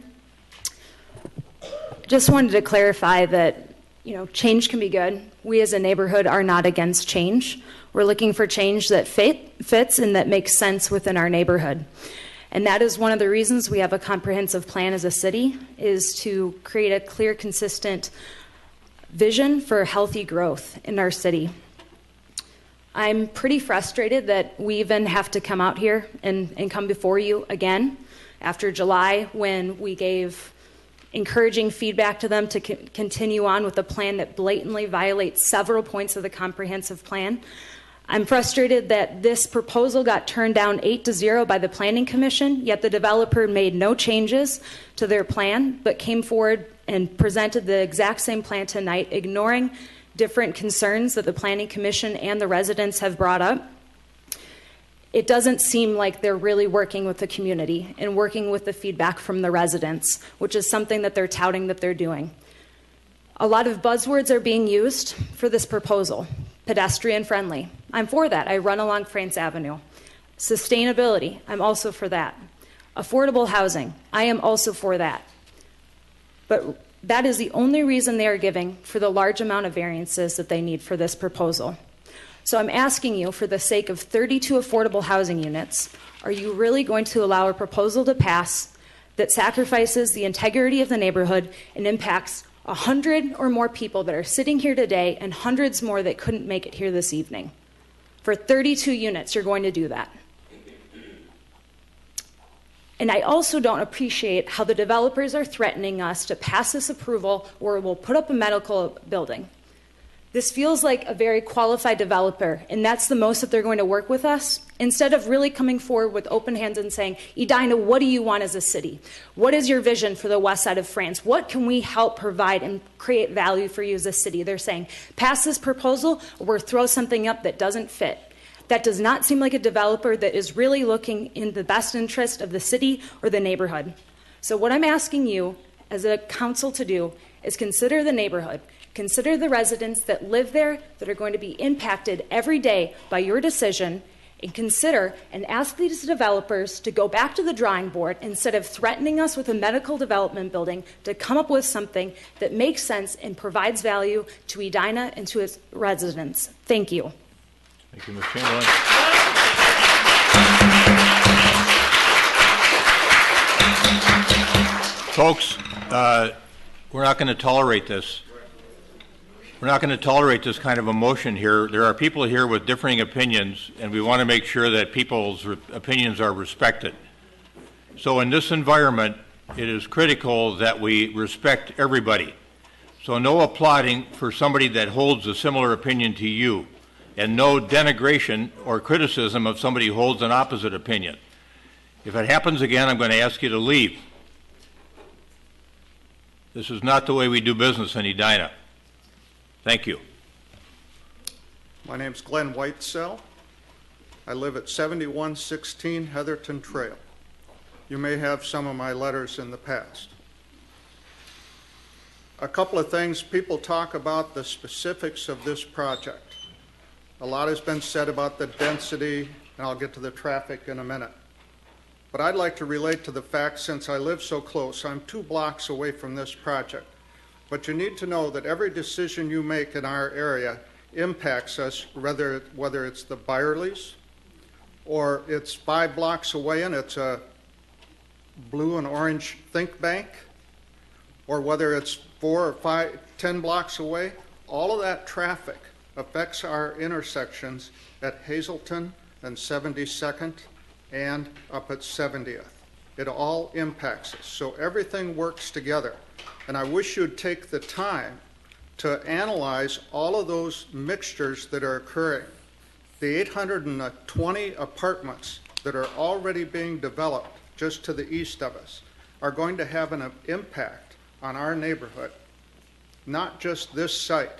Just wanted to clarify that, change can be good. We as a neighborhood are not against change. We're looking for change that fits and that makes sense within our neighborhood. And that is one of the reasons we have a comprehensive plan as a city, is to create a clear, consistent vision for healthy growth in our city. I'm pretty frustrated that we even have to come out here and come before you again after July, when we gave encouraging feedback to them to continue on with a plan that blatantly violates several points of the comprehensive plan. I'm frustrated that this proposal got turned down 8-0 by the Planning Commission, yet the developer made no changes to their plan, but came forward and presented the exact same plan tonight, ignoring different concerns that the Planning Commission and the residents have brought up. It doesn't seem like they're really working with the community and working with the feedback from the residents, which is something that they're touting that they're doing. A lot of buzzwords are being used for this proposal. Pedestrian friendly. I'm for that. I run along France Avenue. Sustainability. I'm also for that. Affordable housing. I am also for that. But that is the only reason they are giving for the large amount of variances that they need for this proposal. So I'm asking you, for the sake of 32 affordable housing units, are you really going to allow a proposal to pass that sacrifices the integrity of the neighborhood and impacts 100 or more people that are sitting here today and hundreds more that couldn't make it here this evening? For 32 units, you're going to do that. And I also don't appreciate how the developers are threatening us to pass this approval or we'll put up a medical building. This feels like a very qualified developer, and that's the most that they're going to work with us, instead of really coming forward with open hands and saying, Edina, what do you want as a city? What is your vision for the west side of France? What can we help provide and create value for you as a city? They're saying, pass this proposal or throw something up that doesn't fit. That does not seem like a developer that is really looking in the best interest of the city or the neighborhood. So what I'm asking you as a council to do is consider the neighborhood. Consider the residents that live there, that are going to be impacted every day by your decision, and consider and ask these developers to go back to the drawing board instead of threatening us with a medical development building, to come up with something that makes sense and provides value to Edina and to its residents. Thank you. Thank you, Ms. Chamberlain. Folks, we're not going to tolerate this. We're not going to tolerate this kind of emotion here. There are people here with differing opinions, and we want to make sure that people's opinions are respected. So in this environment, it is critical that we respect everybody. So no applauding for somebody that holds a similar opinion to you. and no denigration or criticism of somebody who holds an opposite opinion. If it happens again, I'm going to ask you to leave. This is not the way we do business in Edina. Thank you. My name's Glenn Whitesell. I live at 7116 Heatherton Trail. You may have some of my letters in the past. A couple of things. People talk about the specifics of this project. A lot has been said about the density, and I'll get to the traffic in a minute. But I'd like to relate to the fact, since I live so close, I'm 2 blocks away from this project. But you need to know that every decision you make in our area impacts us, whether it's the Byerlys, or it's 5 blocks away and it's a blue and orange think bank, or whether it's 4 or 5, 10 blocks away. All of that traffic affects our intersections at Hazelton and 72nd and up at 70th. It all impacts us. So everything works together. And I wish you'd take the time to analyze all of those mixtures that are occurring. The 820 apartments that are already being developed just to the east of us are going to have an impact on our neighborhood, not just this site.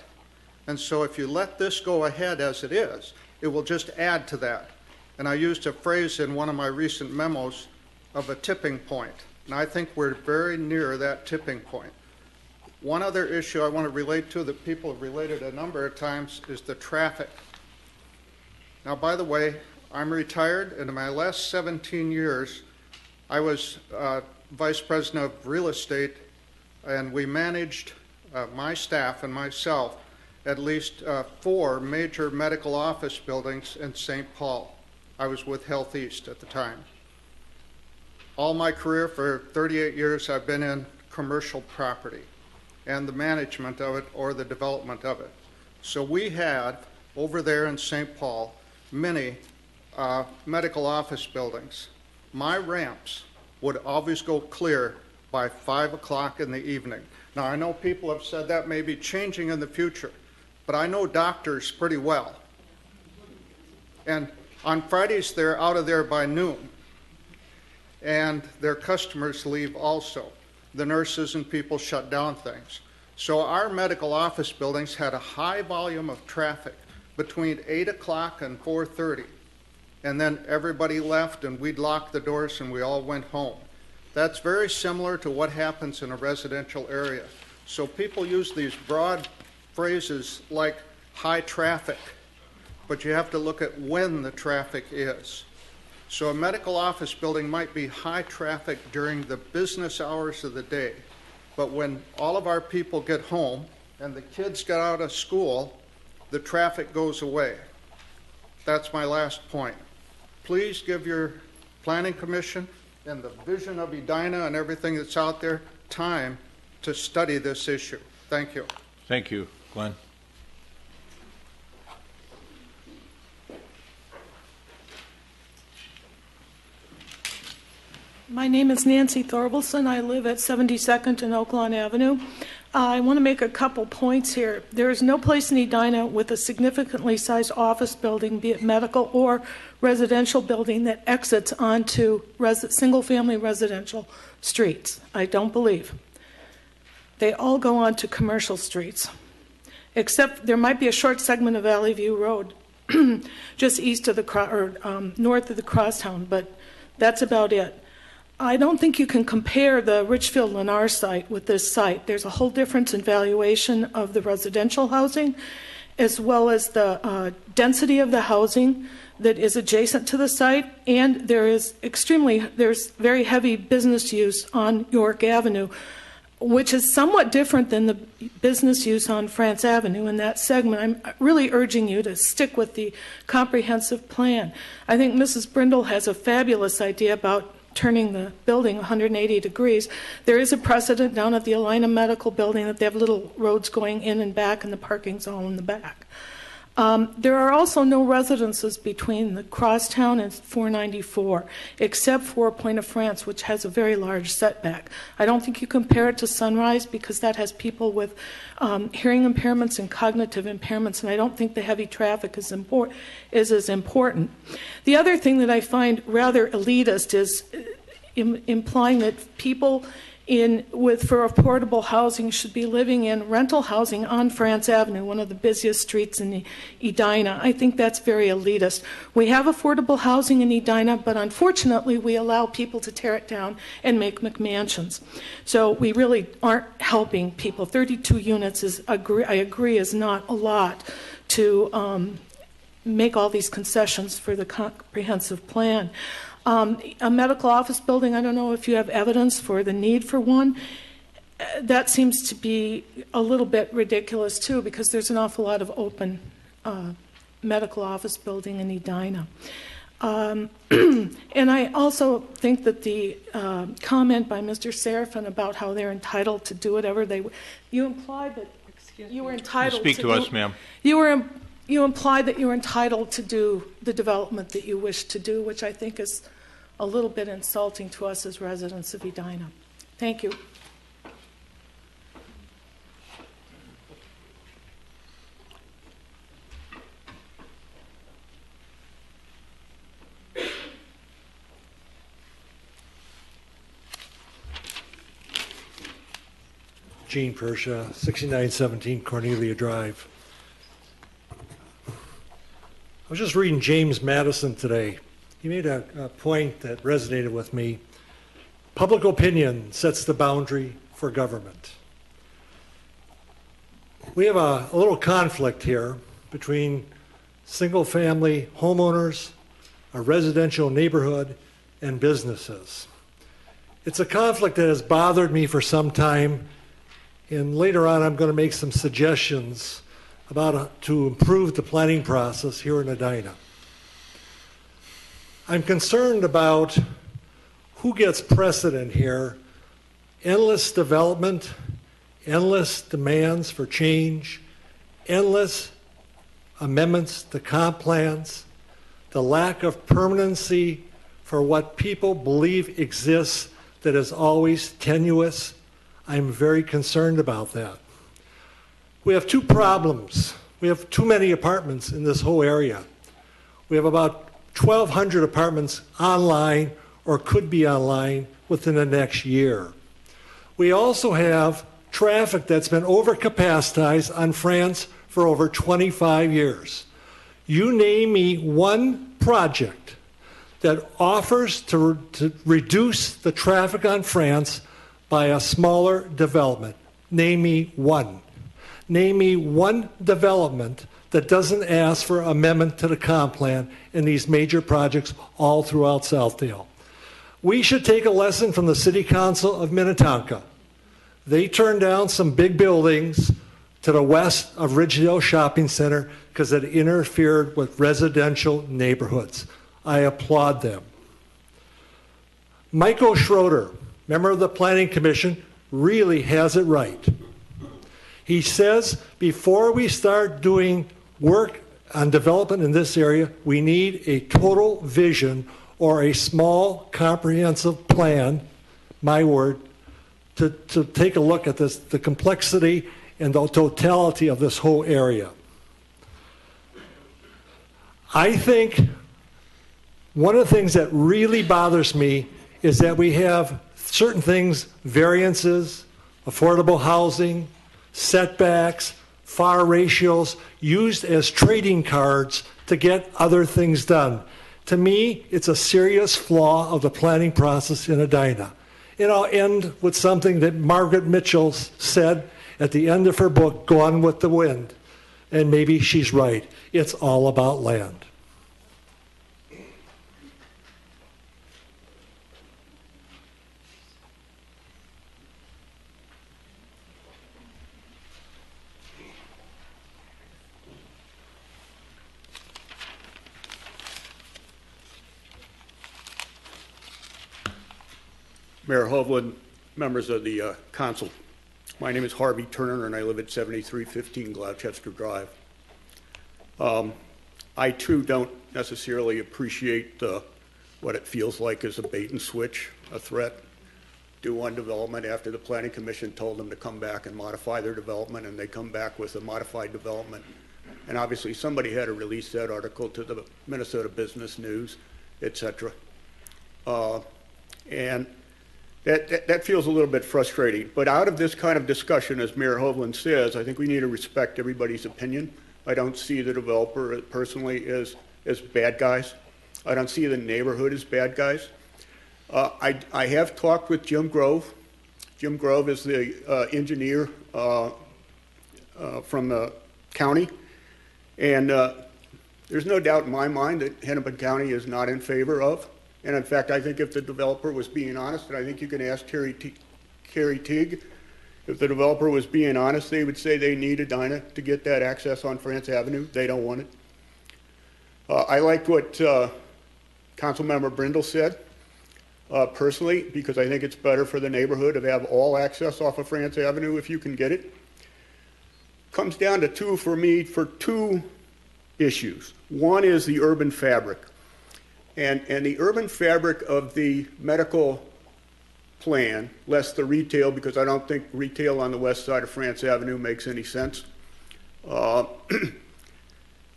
And so if you let this go ahead as it is, it will just add to that. And I used a phrase in one of my recent memos of a tipping point, and I think we're very near that tipping point. One other issue I want to relate to that people have related a number of times is the traffic. Now, by the way, I'm retired, and in my last 17 years, I was vice president of real estate, and we managed, my staff and myself, at least 4 major medical office buildings in St. Paul. I was with Health East at the time. All my career for 38 years, I've been in commercial property and the management of it or the development of it. So we had, over there in St. Paul, many medical office buildings. My ramps would always go clear by 5 o'clock in the evening. Now, I know people have said that may be changing in the future, but I know doctors pretty well. And on Fridays, they're out of there by noon, and their customers leave also. The nurses and people shut down things. So our medical office buildings had a high volume of traffic between 8 o'clock and 4:30. And then everybody left, and we'd lock the doors, and we all went home. That's very similar to what happens in a residential area. So people use these broad phrases like high traffic, but you have to look at when the traffic is. So a medical office building might be high traffic during the business hours of the day, but when all of our people get home and the kids get out of school, the traffic goes away. That's my last point. Please give your planning commission and the vision of Edina and everything that's out there time to study this issue. Thank you. Thank you, Glenn. My name is Nancy Thorbalson. I live at 72nd and Oaklawn Avenue. I want to make a couple points here. There is no place in Edina with a significantly sized office building, be it medical or residential building, that exits onto single-family residential streets. I don't believe. They all go onto commercial streets, except there might be a short segment of Valley View Road just east of the north of the crosstown, but that's about it. I don't think you can compare the Richfield-Lennar site with this site. There's a whole difference in valuation of the residential housing, as well as the density of the housing that is adjacent to the site, and there's very heavy business use on York Avenue, which is somewhat different than the business use on France Avenue in that segment. I'm really urging you to stick with the comprehensive plan. I think Mrs. Brindle has a fabulous idea about turning the building 180 degrees. There is a precedent down at the Edina Medical Building that they have little roads going in and back, and the parking's all in the back. There are also no residences between the Crosstown and 494, except for Point of France, which has a very large setback. I don't think you compare it to Sunrise because that has people with hearing impairments and cognitive impairments, and I don't think the heavy traffic is as important. The other thing that I find rather elitist is implying that people for affordable housing should be living in rental housing on France Avenue, one of the busiest streets in Edina. I think that's very elitist. We have affordable housing in Edina, but unfortunately we allow people to tear it down and make McMansions. So we really aren't helping people. 32 units I agree, is not a lot to make all these concessions for the comprehensive plan. A medical office building, I don't know if you have evidence for the need for one. That seems to be a little bit ridiculous too, because there's an awful lot of open medical office building in Edina. And I also think that the comment by Mr. Serafin about how they're entitled to do whatever you implied that you were entitled Speak to us, ma'am. You implied that you were entitled to do the development that you wish to do, which I think is a little bit insulting to us as residents of Edina. Thank you. Gene Persha, 6917 Cornelia Drive. I was just reading James Madison today. He made a point that resonated with me. Public opinion sets the boundary for government. We have a little conflict here between single-family homeowners, a residential neighborhood, and businesses. It's a conflict that has bothered me for some time, and later on I'm going to make some suggestions to improve the planning process here in Edina. I'm concerned about who gets precedent here. Endless development, endless demands for change, endless amendments to comp plans, the lack of permanency for what people believe exists that is always tenuous. I'm very concerned about that. We have two problems. We have too many apartments in this whole area. We have about 1,200 apartments online or could be online within the next year. We also have traffic that's been overcapacitized on France for over 25 years. You name me one project that offers to reduce the traffic on France by a smaller development. Name me one. Name me one development that doesn't ask for amendment to the comp plan in these major projects all throughout Southdale. We should take a lesson from the City Council of Minnetonka. They turned down some big buildings to the west of Ridgedale Shopping Center because it interfered with residential neighborhoods. I applaud them. Michael Schroeder, member of the Planning Commission, really has it right. He says before we start doing work on development in this area, we need a total vision or a small comprehensive plan, my word, to take a look at this, the complexity and the totality of this whole area. I think one of the things that really bothers me is that we have certain things, variances, affordable housing, setbacks, FAR ratios, used as trading cards to get other things done. To me, it's a serious flaw of the planning process in Edina. And I'll end with something that Margaret Mitchell said at the end of her book, Gone with the Wind. And maybe she's right. It's all about land. Mayor Hovland, members of the council. My name is Harvey Turner, and I live at 7315 Gloucester Drive. I too don't necessarily appreciate what it feels like as a bait and switch, a threat. Do one development after the Planning Commission told them to come back and modify their development, and they come back with a modified development. And obviously somebody had to release that article to the Minnesota Business News, etc. And that feels a little bit frustrating. But out of this kind of discussion, as Mayor Hovland says, I think we need to respect everybody's opinion. I don't see the developer personally as bad guys. I don't see the neighborhood as bad guys. I have talked with Jim Grove. Jim Grove is the engineer from the county. And there's no doubt in my mind that Hennepin County is not in favor of. And in fact, I think if the developer was being honest, and I think you can ask Carrie Teague, if the developer was being honest, they would say they need Edina to get that access on France Avenue. They don't want it. I liked what Councilmember Brindle said, personally, because I think it's better for the neighborhood to have all access off of France Avenue if you can get it. Comes down to two issues. One is the urban fabric. And the urban fabric of the medical plan, less the retail, because I don't think retail on the west side of France Avenue makes any sense.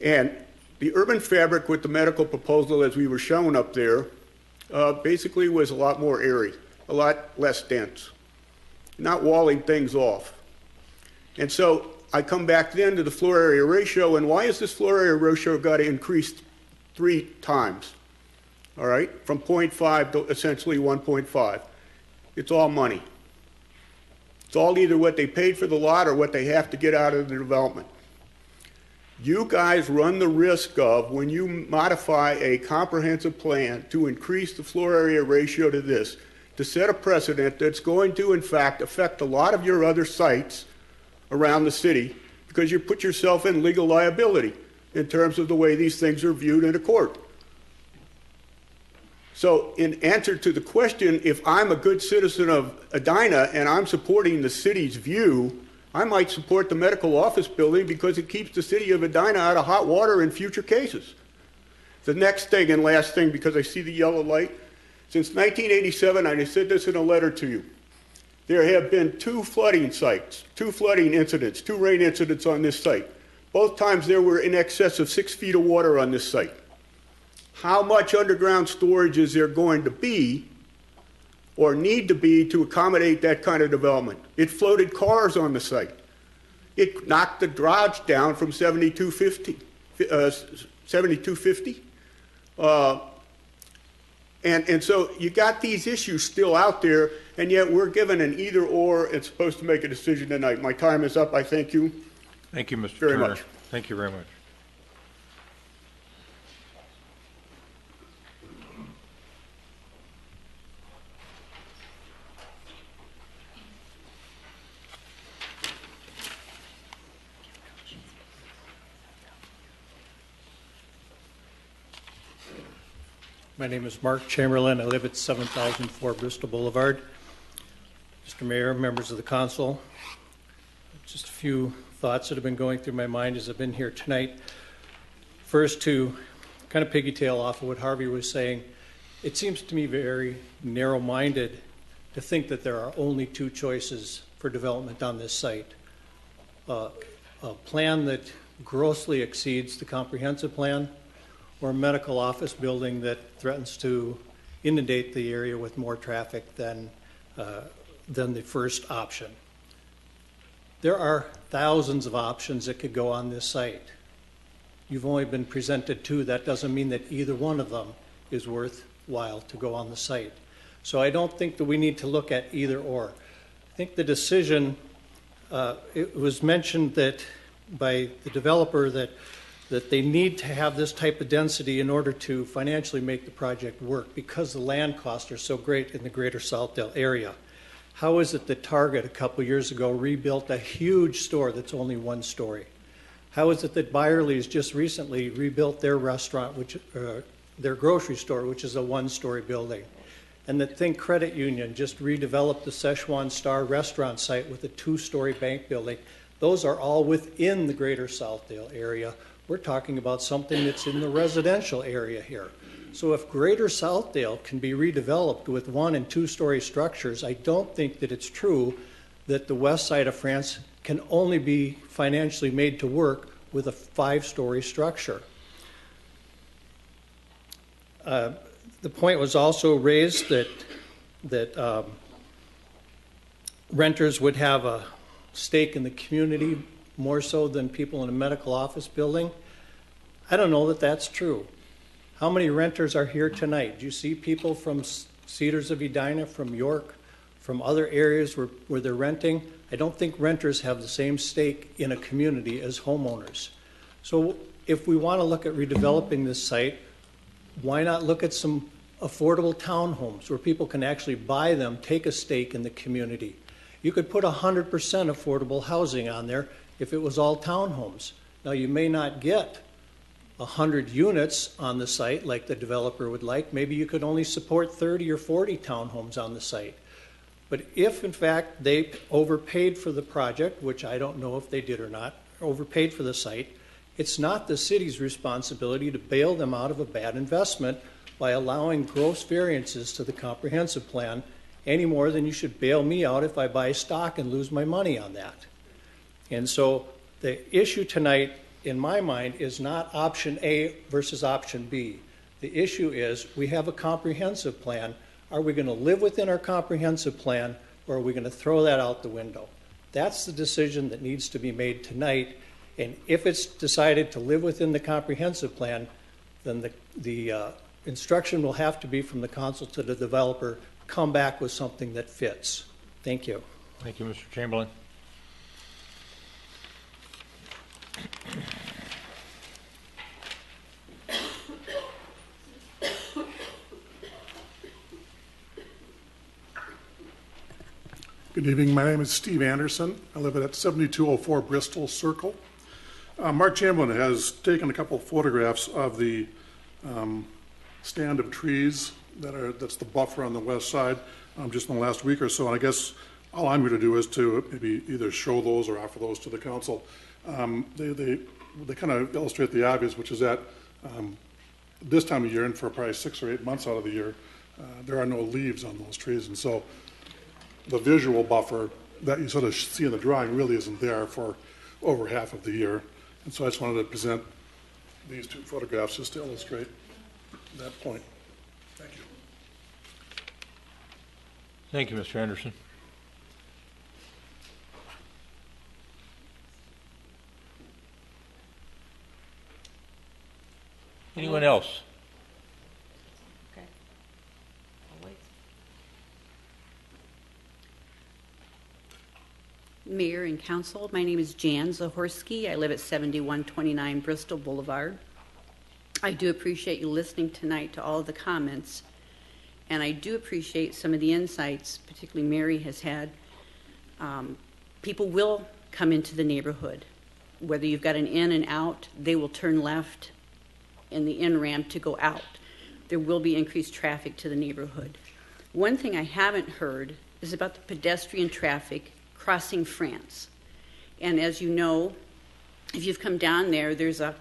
And the urban fabric with the medical proposal, as we were shown up there, basically was a lot more airy, a lot less dense, not walling things off. And so I come back then to the floor area ratio, and why has this floor area ratio got to increase 3 times? All right, from 0.5 to essentially 1.5. It's all money. It's all either what they paid for the lot or what they have to get out of the development. You guys run the risk of, when you modify a comprehensive plan to increase the floor area ratio to this, to set a precedent that's going to, in fact, affect a lot of your other sites around the city, because you put yourself in legal liability in terms of the way these things are viewed in a court. So in answer to the question, if I'm a good citizen of Edina and I'm supporting the city's view, I might support the medical office building because it keeps the city of Edina out of hot water in future cases. The next thing and last thing, because I see the yellow light, since 1987, I said this in a letter to you, there have been 2 flooding sites, 2 flooding incidents, 2 rain incidents on this site. Both times there were in excess of 6 feet of water on this site. How much underground storage is there going to be or need to be to accommodate that kind of development? It floated cars on the site. It knocked the garage down from 7250. And so you got these issues still out there, and yet we're given an either or. It's supposed to make a decision tonight. My time is up. I thank you. Thank you, Mr. Very Turner. much. Thank you very much. My name is Mark Chamberlain. I live at 7004 Bristol Boulevard. Mr. Mayor, members of the council, just a few thoughts that have been going through my mind as I've been here tonight. First, to kind of piggytail off of what Harvey was saying, it seems to me very narrow-minded to think that there are only 2 choices for development on this site. A plan that grossly exceeds the comprehensive plan, or a medical office building that threatens to inundate the area with more traffic than the first option. There are thousands of options that could go on this site. You've only been presented 2. That doesn't mean that either one of them is worthwhile to go on the site. So I don't think that we need to look at either or. I think the decision, it was mentioned that by the developer that they need to have this type of density in order to financially make the project work because the land costs are so great in the greater Southdale area. How is it that Target a couple years ago rebuilt a huge store that's only 1 story? How is it that Byerly's just recently rebuilt their restaurant, their grocery store, which is a 1-story building? And that Think Credit Union just redeveloped the Szechuan Star restaurant site with a 2-story bank building. Those are all within the greater Southdale area We're talking about something that's in the residential area here. So if Greater Southdale can be redeveloped with 1- and 2-story structures, I don't think that it's true that the west side of France can only be financially made to work with a 5-story structure. The point was also raised that renters would have a stake in the community more so than people in a medical office building. I don't know that that's true. How many renters are here tonight? Do you see people from Cedars of Edina, from York, from other areas where they're renting? I don't think renters have the same stake in a community as homeowners. So if we want to look at redeveloping this site, why not look at some affordable townhomes where people can actually buy them, take a stake in the community? You could put 100% affordable housing on there if it was all townhomes. Now, you may not get 100 units on the site like the developer would like. Maybe you could only support 30 or 40 townhomes on the site. But if, in fact, they overpaid for the project, which I don't know if they did or not, overpaid for the site, it's not the city's responsibility to bail them out of a bad investment by allowing gross variances to the comprehensive plan any more than you should bail me out if I buy stock and lose my money on that. And so the issue tonight, in my mind, is not option A versus option B. The issue is we have a comprehensive plan. Are we going to live within our comprehensive plan, or are we going to throw that out the window? That's the decision that needs to be made tonight. And if it's decided to live within the comprehensive plan, then the instruction will have to be from the council to the developer, come back with something that fits. Thank you. Thank you, Mr. Chamberlain. Good evening. My name is Steve Anderson. I live at 7204 Bristol Circle. Mark Chamberlain has taken a couple of photographs of the stand of trees that's the buffer on the west side just in the last week or so. And I guess all I'm going to do is to maybe either show those or offer those to the council. They kind of illustrate the obvious, which is that this time of year, and for probably 6 or 8 months out of the year, there are no leaves on those trees. And so the visual buffer that you sort of see in the drawing really isn't there for over half of the year. And so I just wanted to present these 2 photographs just to illustrate that point. Thank you. Thank you, Mr. Anderson. Anyone else? Okay. I'll wait. Mayor and Council, my name is Jan Zahorsky. I live at 7129 Bristol Boulevard. I do appreciate you listening tonight to all of the comments, and I do appreciate some of the insights, particularly Mary has had. People will come into the neighborhood. Whether you've got an in and out, they will turn left in the in ramp to go out. There will be increased traffic to the neighborhood. One thing I haven't heard is about the pedestrian traffic crossing France. And as you know, if you've come down there, there's a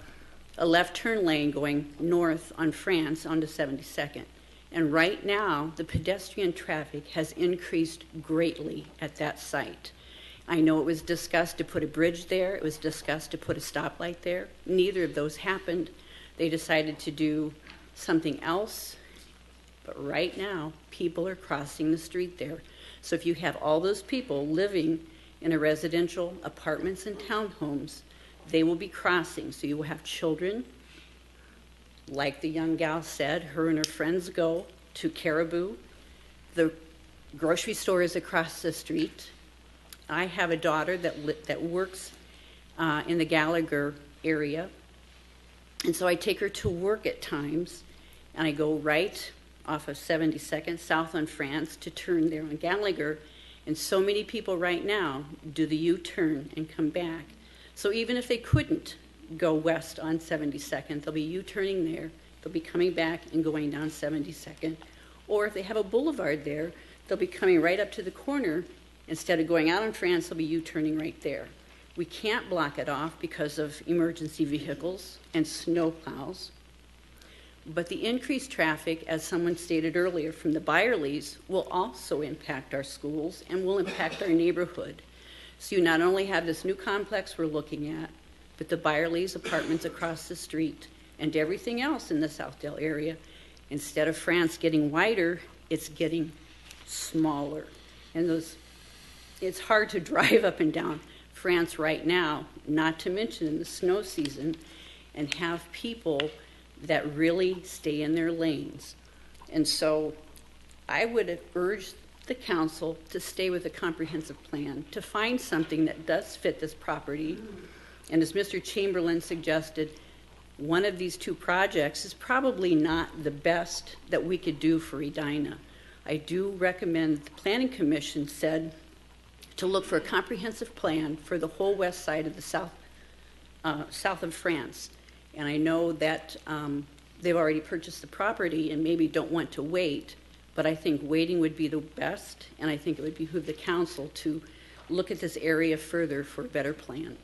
left turn lane going north on France onto 72nd. And right now, the pedestrian traffic has increased greatly at that site. I know it was discussed to put a bridge there. It was discussed to put a stoplight there. Neither of those happened. They decided to do something else. But right now, people are crossing the street there. So if you have all those people living in a residential apartments and townhomes, they will be crossing. So you will have children, like the young gal said, her and her friends go to Caribou. The grocery store is across the street. I have a daughter that works in the Gallagher area. And so I take her to work at times, and I go right off of 72nd, south on France, to turn there on Gallagher. And so many people right now do the U-turn and come back. So even if they couldn't go west on 72nd, they'll be U-turning there. They'll be coming back and going down 72nd. Or if they have a boulevard there, they'll be coming right up to the corner. Instead of going out on France, they'll be U-turning right there. We can't block it off because of emergency vehicles and snow plows. But the increased traffic, as someone stated earlier, from the Byerlys will also impact our schools and will impact our neighborhood. So you not only have this new complex we're looking at, but the Byerlys apartments across the street and everything else in the Southdale area. Instead of France getting wider, it's getting smaller. And it's hard to drive up and down France right now, not to mention in the snow season, and have people that really stay in their lanes. And so I would urge the council to stay with a comprehensive plan, to find something that does fit this property. And as Mr. Chamberlain suggested, one of these two projects is probably not the best that we could do for Edina. I do recommend, the Planning Commission said, to look for a comprehensive plan for the whole west side of the south of France. And I know that they've already purchased the property and maybe don't want to wait, but I think waiting would be the best, and I think it would behoove the council to look at this area further for a better plan.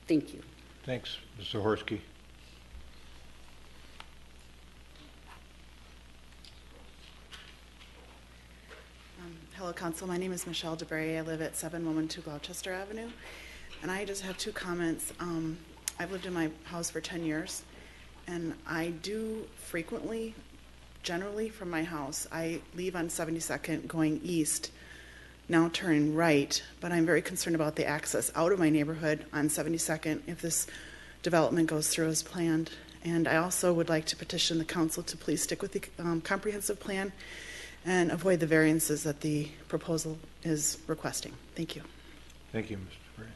Thank you. Thanks, Ms. Zahorsky. Hello, Council. My name is Michelle DeBray. I live at 712 Gloucester Avenue, and I just have two comments. I've lived in my house for 10 years, and I do frequently, generally from my house, I leave on 72nd going east, now turning right, but I'm very concerned about the access out of my neighborhood on 72nd if this development goes through as planned. And I also would like to petition the council to please stick with the comprehensive plan and avoid the variances that the proposal is requesting. Thank you. Thank you, Mr. Bray.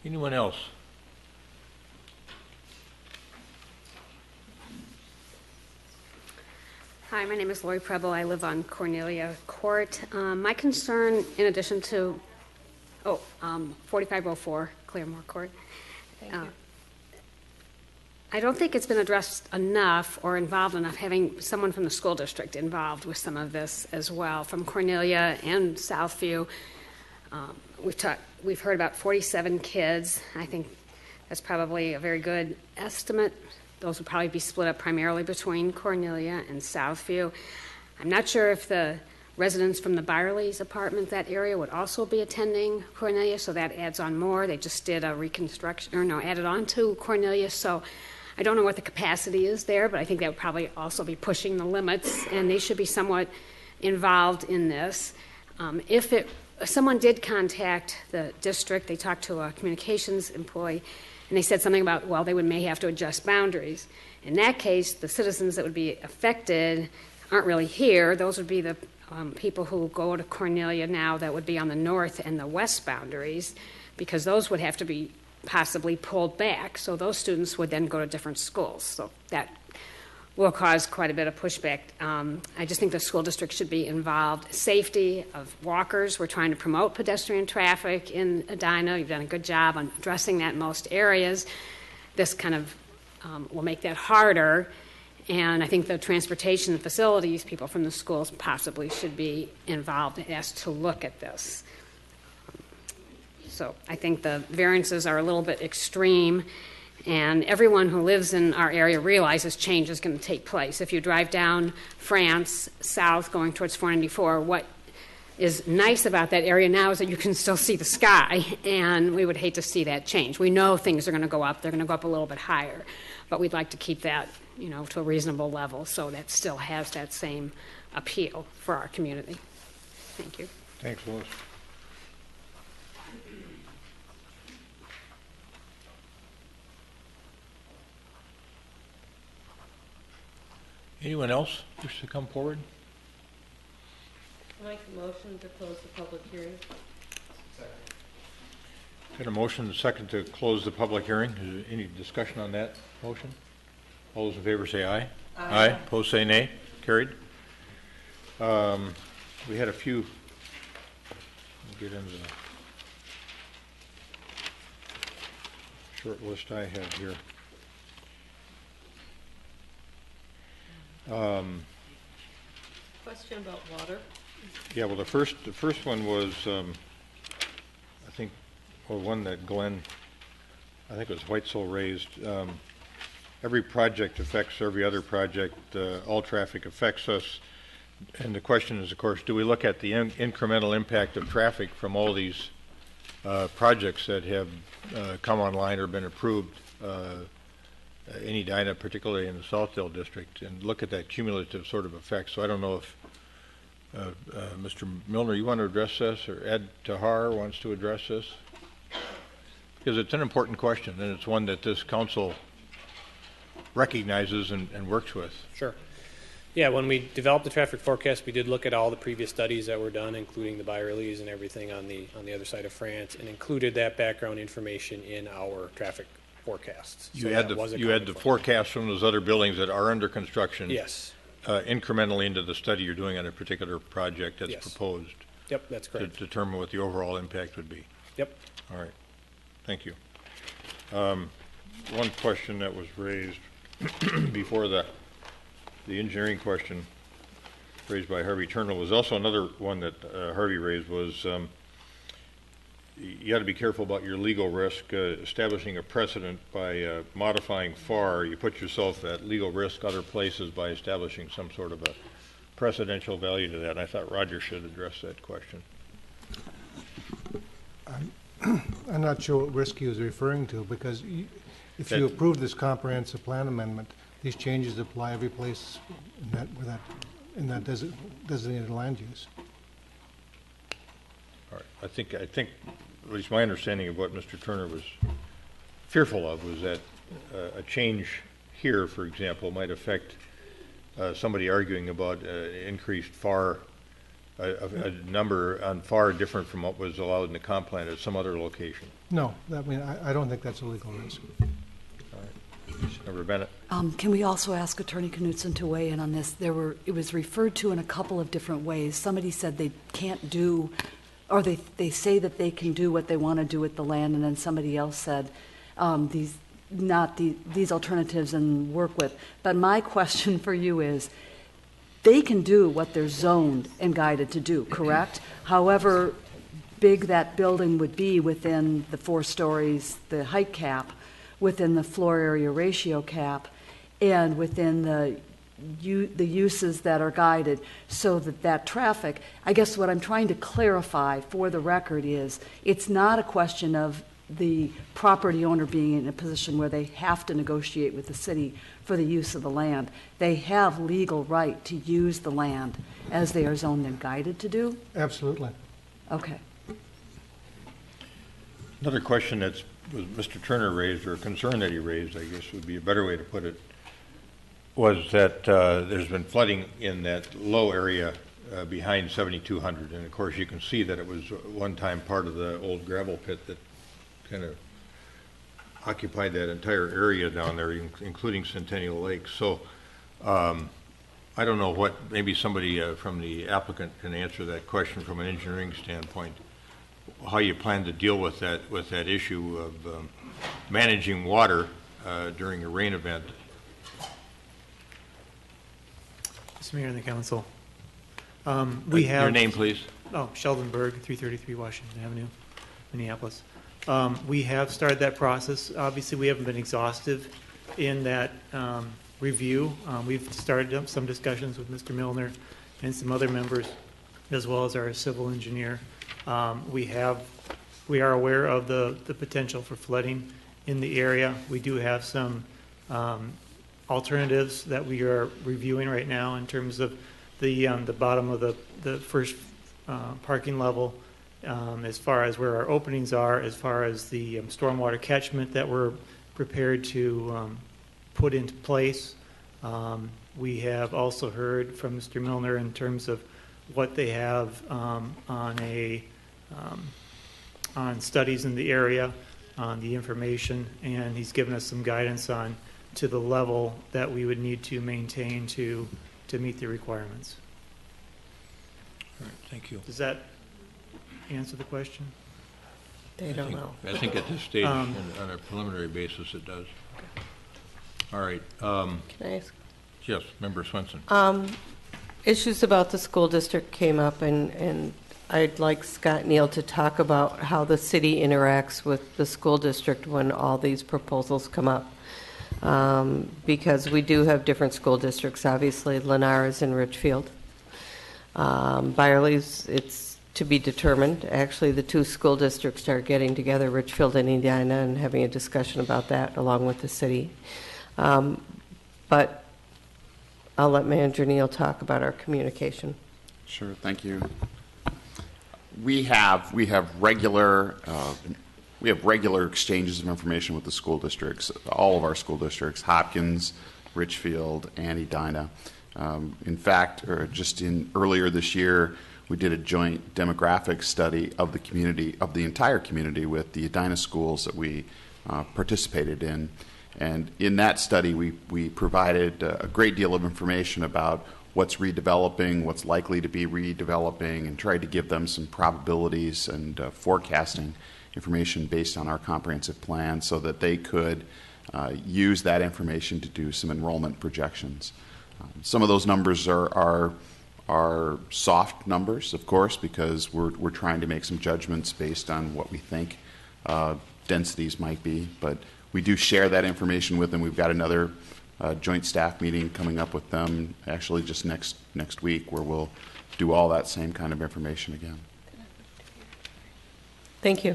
Anyone else? Hi, my name is Lori Preble. I live on Cornelia Court. My concern, in addition to 4504 Claremore Court, Thank you. I don't think it's been addressed enough or involved enough, having someone from the school district involved with some of this as well, from Cornelia and Southview. We've heard about 47 kids. I think that's probably a very good estimate. Those would probably be split up primarily between Cornelia and Southview. I'm not sure if the residents from the Byerly's apartment, that area, would also be attending Cornelia, so that adds on more. They just did a reconstruction, or no, added on to Cornelia, so I don't know what the capacity is there, but I think that would probably also be pushing the limits, and they should be somewhat involved in this. If someone did contact the district, they talked to a communications employee, and they said something about, well, they may have to adjust boundaries. In that case, the citizens that would be affected aren't really here. Those would be the people who go to Cornelia now that would be on the north and the west boundaries, because those would have to be possibly pulled back. So those students would then go to different schools. So that will cause quite a bit of pushback. I just think the school district should be involved. Safety of walkers. We're trying to promote pedestrian traffic in Edina. You've done a good job on addressing that in most areas. This kind of will make that harder. And I think the transportation facilities, people from the schools possibly should be involved and asked to look at this. So I think the variances are a little bit extreme, and everyone who lives in our area realizes change is going to take place. If you drive down France south going towards 494, what is nice about that area now is that you can still see the sky, and we would hate to see that change. We know things are going to go up. They're going to go up a little bit higher, but we'd like to keep that, to a reasonable level so that still has that same appeal for our community. Thank you. Thanks, Lois. Anyone else wish to come forward? I'd like a motion to close the public hearing. Got a motion and a second to close the public hearing. Is there any discussion on that motion? All those in favor say aye. Aye. Opposed say nay. Carried. We had a few. We'll get into the short list I have here. Question about water. Yeah, well, the first one was, I think, well, one that Glenn, I think it was Whitesell raised. Every project affects every other project. All traffic affects us. And the question is, of course, do we look at the incremental impact of traffic from all these projects that have come online or been approved in Edina, particularly in the Southdale district, and look at that cumulative sort of effect. So I don't know if Mr. Milner, you want to address this, or Ed Tahar wants to address this? Because it's an important question, and it's one that this council recognizes and works with. Sure. Yeah, when we developed the traffic forecast, we did look at all the previous studies that were done, including the Byerleys and everything on the other side of France, and included that background information in our traffic forecasts. You had the forecast from those other buildings that are under construction. Yes. Incrementally into the study you're doing on a particular project that's Yes. proposed. Yep, that's correct. To determine what the overall impact would be. Yep. All right. Thank you. One question that was raised before the engineering question raised by Harvey Turner was also another one that Harvey raised was you got to be careful about your legal risk. Establishing a precedent by modifying FAR, you put yourself at legal risk other places by establishing some sort of a precedential value to that. And I thought Roger should address that question. I'm not sure what risk he was referring to, because if you approve this comprehensive plan amendment, these changes apply every place in that designated land use. All right. I think at least my understanding of what Mr. Turner was fearful of was that a change here, for example, might affect somebody arguing about increased FAR, a number on FAR different from what was allowed in the comp plan at some other location. No, I don't think that's a legal risk. All right. Member Bennett. Can we also ask Attorney Knutson to weigh in on this? It was referred to in a couple of different ways. Somebody said they can't do, or they say that they can do what they want to do with the land, and then somebody else said these alternatives and work with. But my question for you is, they can do what they're zoned and guided to do, correct? However big that building would be within the 4 stories, the height cap, within the floor area ratio cap, and within the uses that are guided, so that traffic, I guess what I'm trying to clarify for the record is, it's not a question of the property owner being in a position where they have to negotiate with the city for the use of the land. They have legal right to use the land as they are zoned and guided to do? Absolutely. Okay. Another question was Mr. Turner raised, or a concern that he raised, I guess would be a better way to put it, was that there's been flooding in that low area behind 7200. And of course you can see that it was one time part of the old gravel pit that kind of occupied that entire area down there, including Centennial Lake. So I don't know what, maybe somebody from the applicant can answer that question from an engineering standpoint, how you plan to deal with that issue of managing water during a rain event. Mr. Mayor and the Council, we have... Your name, please. Oh, Sheldon Berg, 333 Washington Avenue, Minneapolis. We have started that process. Obviously, we haven't been exhaustive in that review. We've started up some discussions with Mr. Milner and some other members, as well as our civil engineer. We are aware of the potential for flooding in the area. We do have some alternatives that we are reviewing right now in terms of the bottom of the first parking level, as far as where our openings are, as far as the stormwater catchment that we're prepared to put into place. We have also heard from Mr. Milner in terms of what they have on studies in the area, on the information, and he's given us some guidance on to the level that we would need to maintain to meet the requirements. All right, thank you. Does that answer the question? They don't know. I think at this stage, on a preliminary basis, it does. Okay. All right. Can I ask? Yes, Member Swenson. Issues about the school district came up, and I'd like Scott Neal to talk about how the city interacts with the school district when all these proposals come up. Because we do have different school districts, obviously. Lennar is in Richfield. Byerly's, it's to be determined. Actually, the two school districts are getting together, Richfield and Edina, and having a discussion about that along with the city. But I'll let Manager Neal talk about our communication. Sure, thank you. We have regular exchanges of information with the school districts, all of our school districts, Hopkins, Richfield, and Edina. In fact, just earlier this year, we did a joint demographic study of the community, of the entire community, with the Edina schools that we participated in. And in that study, we provided a great deal of information about what's redeveloping, what's likely to be redeveloping, and tried to give them some probabilities and forecasting information based on our comprehensive plan so that they could use that information to do some enrollment projections. Some of those numbers are soft numbers, of course, because we're trying to make some judgments based on what we think densities might be, but we do share that information with them. We've got another joint staff meeting coming up with them, actually just next week, where we'll do all that same kind of information again. Thank you.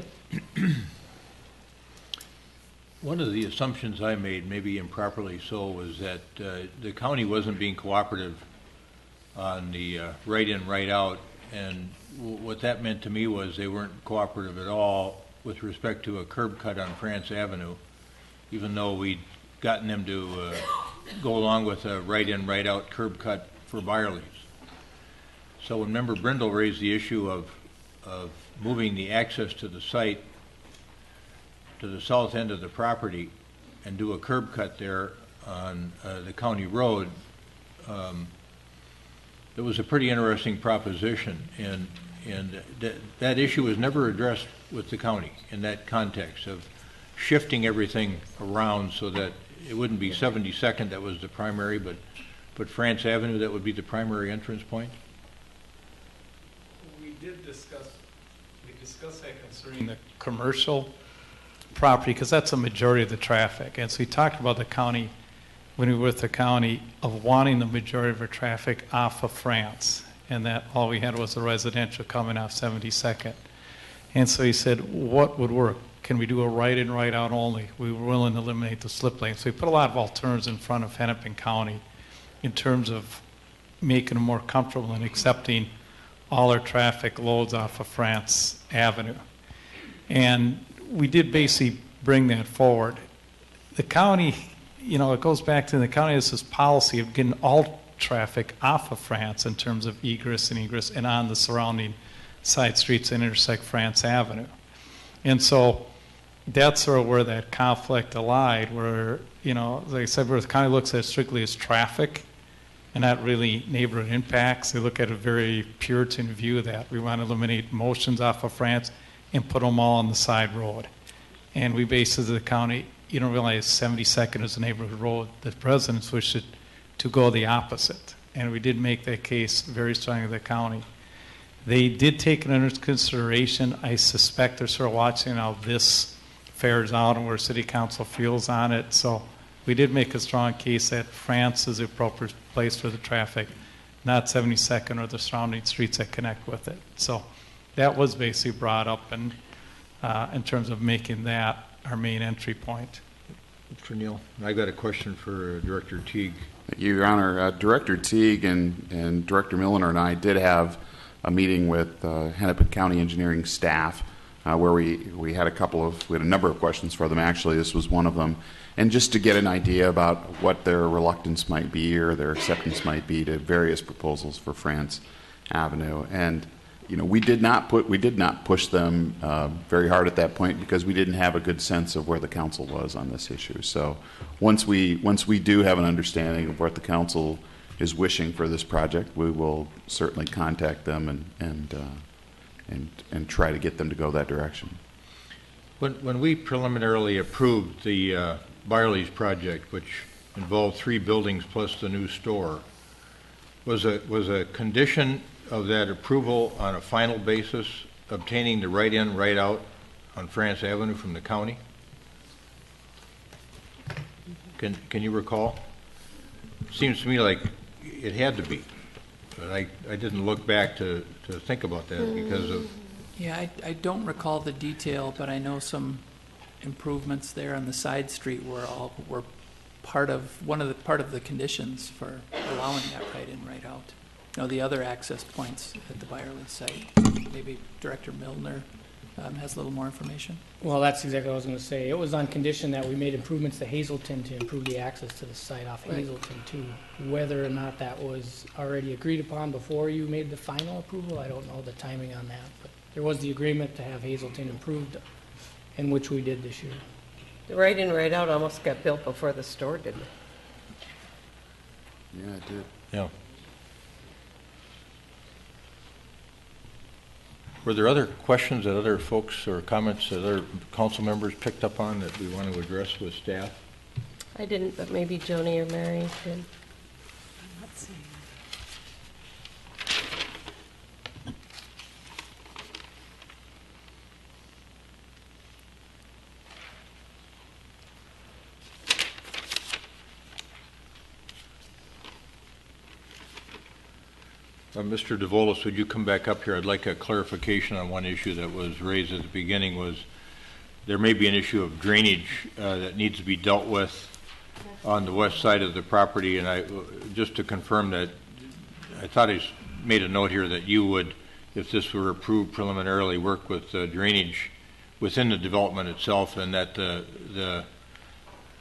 One of the assumptions I made, maybe improperly so, was that the county wasn't being cooperative on the right-in, right-out, and what that meant to me was they weren't cooperative at all with respect to a curb cut on France Avenue, even though we'd gotten them to go along with a right-in, right-out curb cut for Byerly's. So when Member Brindle raised the issue of moving the access to the site to the south end of the property and do a curb cut there on the county road, it was a pretty interesting proposition, and that issue was never addressed with the county in that context of shifting everything around so that it wouldn't be 72nd that was the primary, but France Avenue that would be the primary entrance point. We discussed that concerning the commercial property, because that's a majority of the traffic. And so we talked about the county, when we were with the county, of wanting the majority of our traffic off of France, and that all we had was the residential coming off 72nd. And so he said, what would work? Can we do a right-in, right-out only? We were willing to eliminate the slip lane. So we put a lot of alternatives in front of Hennepin County in terms of making them more comfortable and accepting all our traffic loads off of France Avenue. And we did basically bring that forward. The county, it goes back to the county has this policy of getting all traffic off of France in terms of egress and on the surrounding side streets that intersect France Avenue. And so that's sort of where that conflict allied, where, like I said, where the county looks at it strictly as traffic and not really neighborhood impacts. They look at a very Puritan view of that. We want to eliminate motions off of France and put them all on the side road. And we based as the county, you don't realize 72nd is a neighborhood road. The presidents wished it to go the opposite. And we did make that case very strong to the county. They did take it under consideration. I suspect they're sort of watching how this fares out and where city council feels on it. So we did make a strong case that France is the appropriate place for the traffic, not 72nd or the surrounding streets that connect with it. So that was basically brought up in terms of making that our main entry point. Mr. Neal, I got a question for Director Teague. Thank you, Your Honor. Director Teague and Director Milliner and I did have a meeting with Hennepin County engineering staff where we had a number of questions for them. Actually, this was one of them. And just to get an idea about what their reluctance might be or their acceptance might be to various proposals for France Avenue. And we did not push them very hard at that point because we didn't have a good sense of where the council was on this issue. So once we do have an understanding of what the council is wishing for this project, we will certainly contact them and try to get them to go that direction. When we preliminarily approved the Byerly's project, which involved 3 buildings plus the new store, Was a condition of that approval on a final basis obtaining the right in, right out on France Avenue from the county? Can you recall? Seems to me like it had to be, but I didn't look back to think about that because of. Yeah, I don't recall the detail, but I know some improvements there on the side street were part of the conditions for allowing that right in, right out. You know, the other access points at the Byerly site. Maybe Director Milner has a little more information. Well, that's exactly what I was going to say. It was on condition that we made improvements to Hazelton to improve the access to the site off Right. Hazelton too. Whether or not that was already agreed upon before you made the final approval, I don't know the timing on that. But there was the agreement to have Hazelton improved, in which we did this year. The right in, right out almost got built before the store, didn't it? Yeah, it did. Yeah. Were there other questions that other folks or comments that other council members picked up on that we want to address with staff? I didn't, but maybe Joni or Mary did. Let's see. Mr. DeVolis, would you come back up here? I'd like a clarification on one issue that was raised at the beginning. Was there may be an issue of drainage that needs to be dealt with on the west side of the property, and I just to confirm that I thought I made a note here that you would, if this were approved preliminarily, work with drainage within the development itself, and that the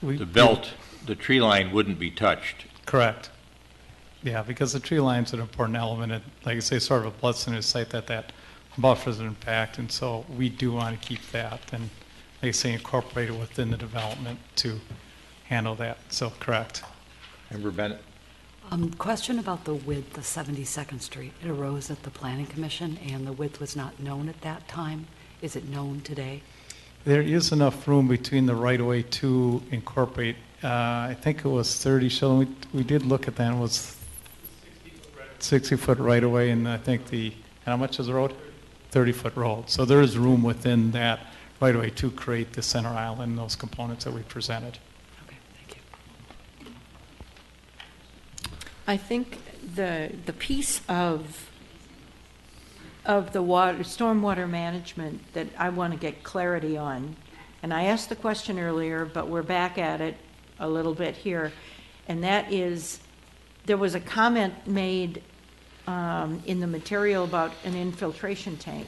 belt, the tree line wouldn't be touched. Correct. Yeah, because the tree line's an important element, and like I say, sort of a blood center site that buffers an impact, and so we do want to keep that, and like I say, incorporate it within the development to handle that. So correct. Member Bennett. Question about the width of 72nd Street. It arose at the Planning Commission, and the width was not known at that time. Is it known today? There is enough room between the right-of-way to incorporate. I think it was 30. So we did look at that. It was 60-foot right-of-way, and I think how much is the road? 30-foot road. So there is room within that right-of-way to create the center island and those components that we presented. Okay, thank you. I think the piece of the water, stormwater management that I want to get clarity on, and I asked the question earlier, but we're back at it a little bit here, and that is, there was a comment made in the material about an infiltration tank.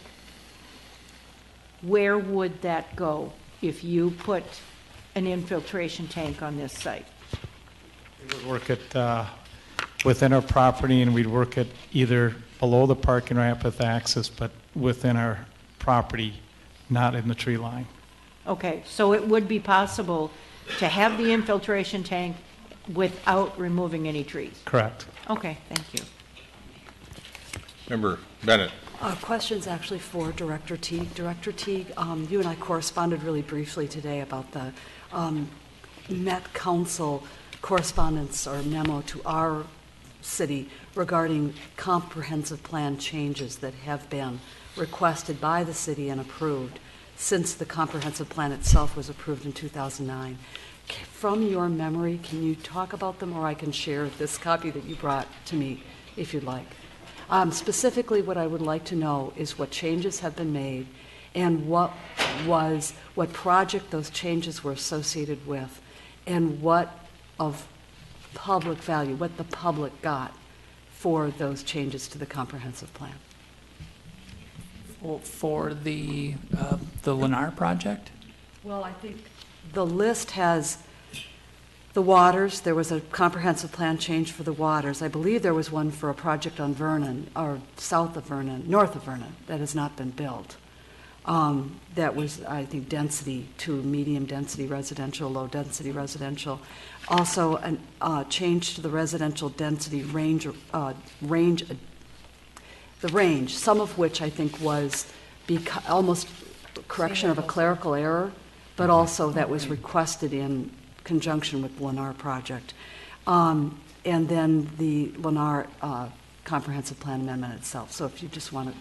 Where would that go if you put an infiltration tank on this site? We would work it within our property, and we'd work it either below the parking ramp with access, but within our property, not in the tree line. Okay, so it would be possible to have the infiltration tank without removing any trees? Correct. Okay, thank you. Member Bennett. Question's actually for Director Teague. Director Teague, you and I corresponded really briefly today about the Met Council correspondence or memo to our city regarding comprehensive plan changes that have been requested by the city and approved since the comprehensive plan itself was approved in 2009. From your memory, can you talk about them, or I can share this copy that you brought to me if you'd like. Specifically, what I would like to know is what changes have been made and what project those changes were associated with, and what of public value, what the public got for those changes to the comprehensive plan. For the Lennar project? Well, I think the list has the waters. There was a comprehensive plan change for the waters. I believe there was one for a project on Vernon, or south of Vernon, north of Vernon, that has not been built. That was, I think, density to medium density residential, low density residential. Also, a change to the residential density range, some of which I think was almost correction of a clerical error, but also that was requested in conjunction with the Lennar project. and then the Lennar comprehensive plan amendment itself. So if you just want to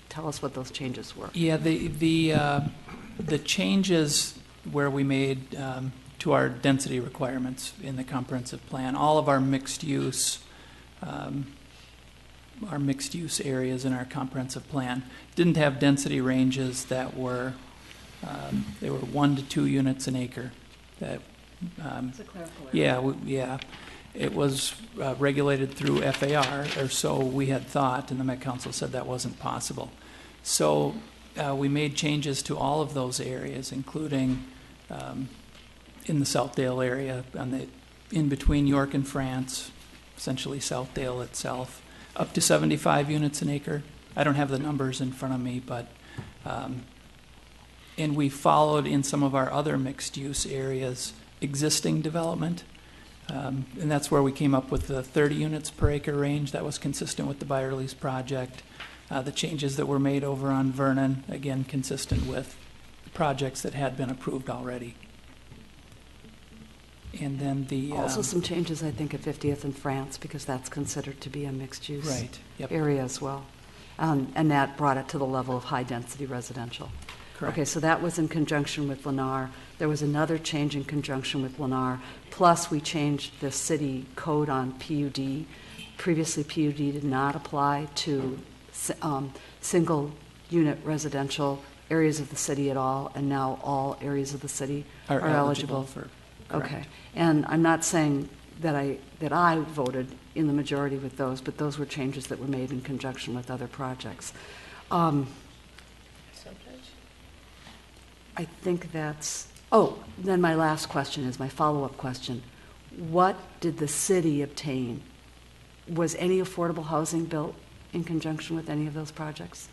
tell us what those changes were. Yeah, the changes where we made to our density requirements in the comprehensive plan, all of our mixed use areas in our comprehensive plan didn't have density ranges that were they were 1 to 2 units an acre. That yeah, it was regulated through FAR, or so we had thought, and the Met Council said that wasn't possible. So we made changes to all of those areas, including in the Southdale area, in between York and France, essentially Southdale itself, up to 75 units an acre. I don't have the numbers in front of me, but and we followed in some of our other mixed-use areas existing development, and that's where we came up with the 30 units per acre range that was consistent with the Byerly's project. The changes that were made over on Vernon, again, consistent with the projects that had been approved already. And then also some changes, I think, at 50th and France, because that's considered to be a mixed-use right. Yep. area as well. And that brought it to the level of high-density residential. Correct. Okay, so that was in conjunction with Lennar. There was another change in conjunction with Lennar. Plus, we changed the city code on PUD. Previously, PUD did not apply to single-unit residential areas of the city at all, and now all areas of the city are eligible for. Okay, Correct. and I'm not saying that I voted in the majority with those, but those were changes that were made in conjunction with other projects. I think that's, then my last question is my follow-up question. What did the city obtain? Was any affordable housing built in conjunction with any of those projects?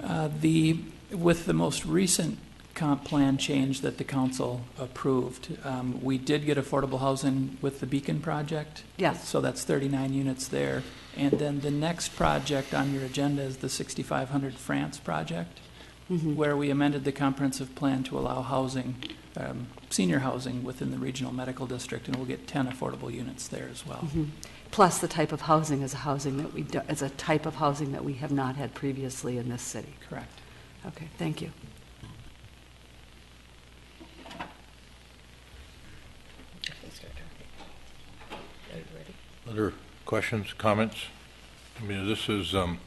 With the most recent comp plan change that the council approved, we did get affordable housing with the Beacon project. Yes. So that's 39 units there. And then the next project on your agenda is the 6500 France project, where we amended the comprehensive plan to allow housing, senior housing within the regional medical district, and we'll get 10 affordable units there as well. Plus, the type of housing is a type of housing that we have not had previously in this city. Correct. Okay, thank you. Other questions, comments? I mean, this is an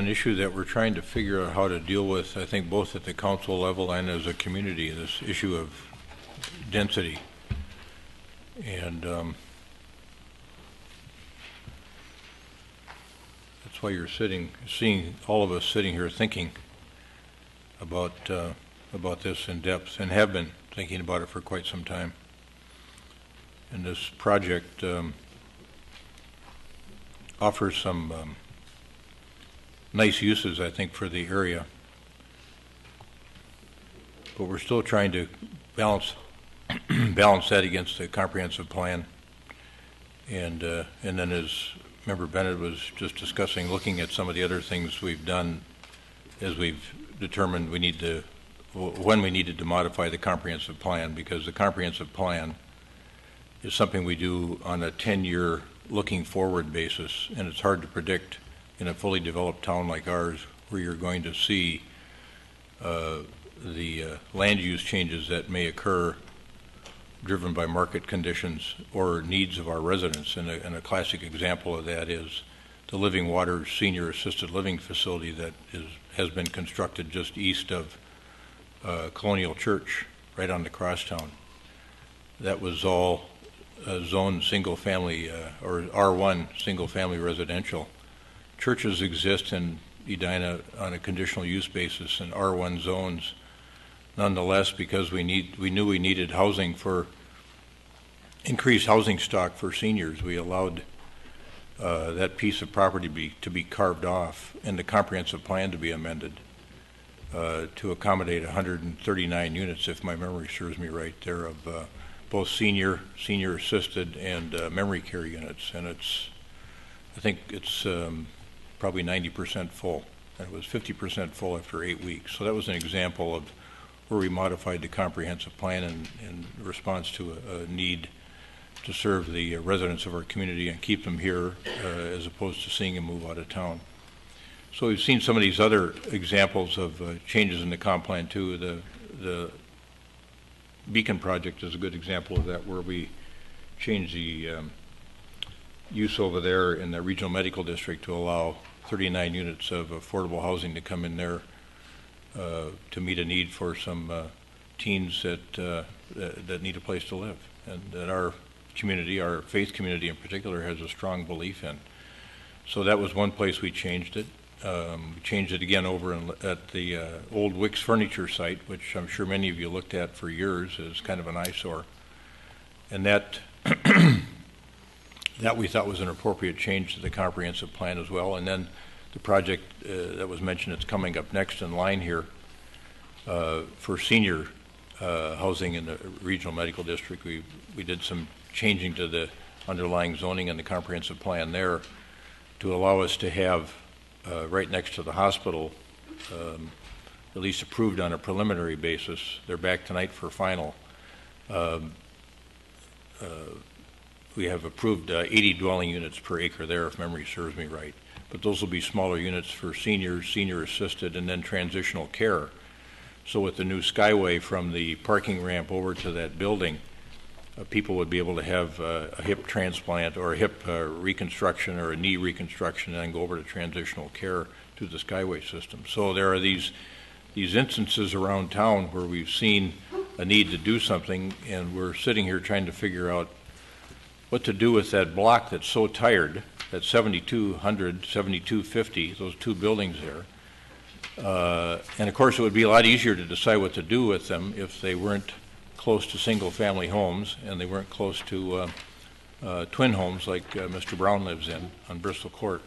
issue that we're trying to figure out how to deal with, I think, both at the council level and as a community, this issue of density. And that's why you're seeing all of us sitting here thinking about this in depth, and have been thinking about it for quite some time. And this project offers some nice uses, I think, for the area. But we're still trying to balance that against the comprehensive plan. And then, as Member Bennett was just discussing, looking at some of the other things we've done as we've determined when we needed to modify the comprehensive plan, because the comprehensive plan is something we do on a 10-year looking forward basis, and it's hard to predict in a fully developed town like ours, where you're going to see the land use changes that may occur driven by market conditions or needs of our residents. And a classic example of that is the Living Waters Senior Assisted Living Facility that has been constructed just east of Colonial Church, right on the crosstown. That was all zoned single family or R1 single family residential. Churches exist in Edina on a conditional use basis in R1 zones. Nonetheless, because we knew we needed housing for increased housing stock for seniors, we allowed that piece of property to be carved off and the comprehensive plan to be amended to accommodate 139 units, if my memory serves me right, there of both senior assisted, and memory care units. And I think it's probably 90% full. And it was 50% full after 8 weeks. So that was an example of where we modified the comprehensive plan in response to a need to serve the residents of our community and keep them here as opposed to seeing them move out of town. So we've seen some of these other examples of changes in the comp plan too. The Beacon project is a good example of that, where we changed the use over there in the regional medical district to allow 39 units of affordable housing to come in there to meet a need for some teens that need a place to live, and that our community, our faith community in particular, has a strong belief in. So that was one place we changed it. We changed it again over at the old Wicks Furniture site, which I'm sure many of you looked at for years as kind of an eyesore. And that that we thought was an appropriate change to the comprehensive plan as well. And then the project that was mentioned, it's coming up next in line here for senior housing in the regional medical district. We did some changing to the underlying zoning and the comprehensive plan there to allow us to have right next to the hospital, at least approved on a preliminary basis. They're back tonight for final. We have approved 80 dwelling units per acre there, if memory serves me right. But those will be smaller units for seniors, senior assisted, and then transitional care. So with the new skyway from the parking ramp over to that building, people would be able to have a hip transplant or a hip reconstruction or a knee reconstruction and then go over to transitional care through the skyway system. So there are these instances around town where we've seen a need to do something, and we're sitting here trying to figure out what to do with that block that's so tired, that 7200, 7250, those two buildings there. And of course it would be a lot easier to decide what to do with them if they weren't close to single-family homes and they weren't close to twin homes like Mr. Brown lives in on Bristol Court.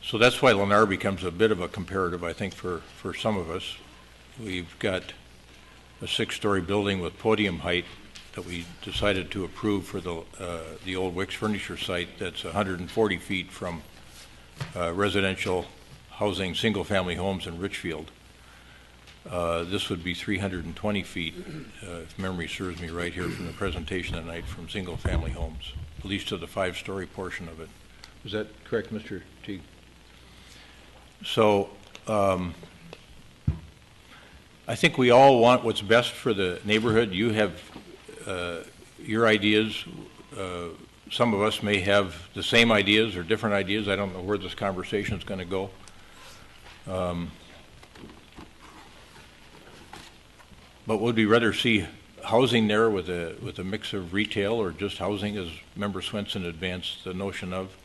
So that's why Lennar becomes a bit of a comparative, I think, for some of us. We've got a 6-story building with podium height that we decided to approve for the old Wicks Furniture site that's 140 feet from residential housing, single-family homes in Richfield. This would be 320 feet, if memory serves me right here from the presentation tonight, from single-family homes, at least to the 5-story portion of it. Is that correct, Mr. Teague? So I think we all want what's best for the neighborhood. You have your ideas. Some of us may have the same ideas or different ideas. I don't know where this conversation is going to go. But would we rather see housing there with a mix of retail or just housing, as Member Swenson advanced the notion of?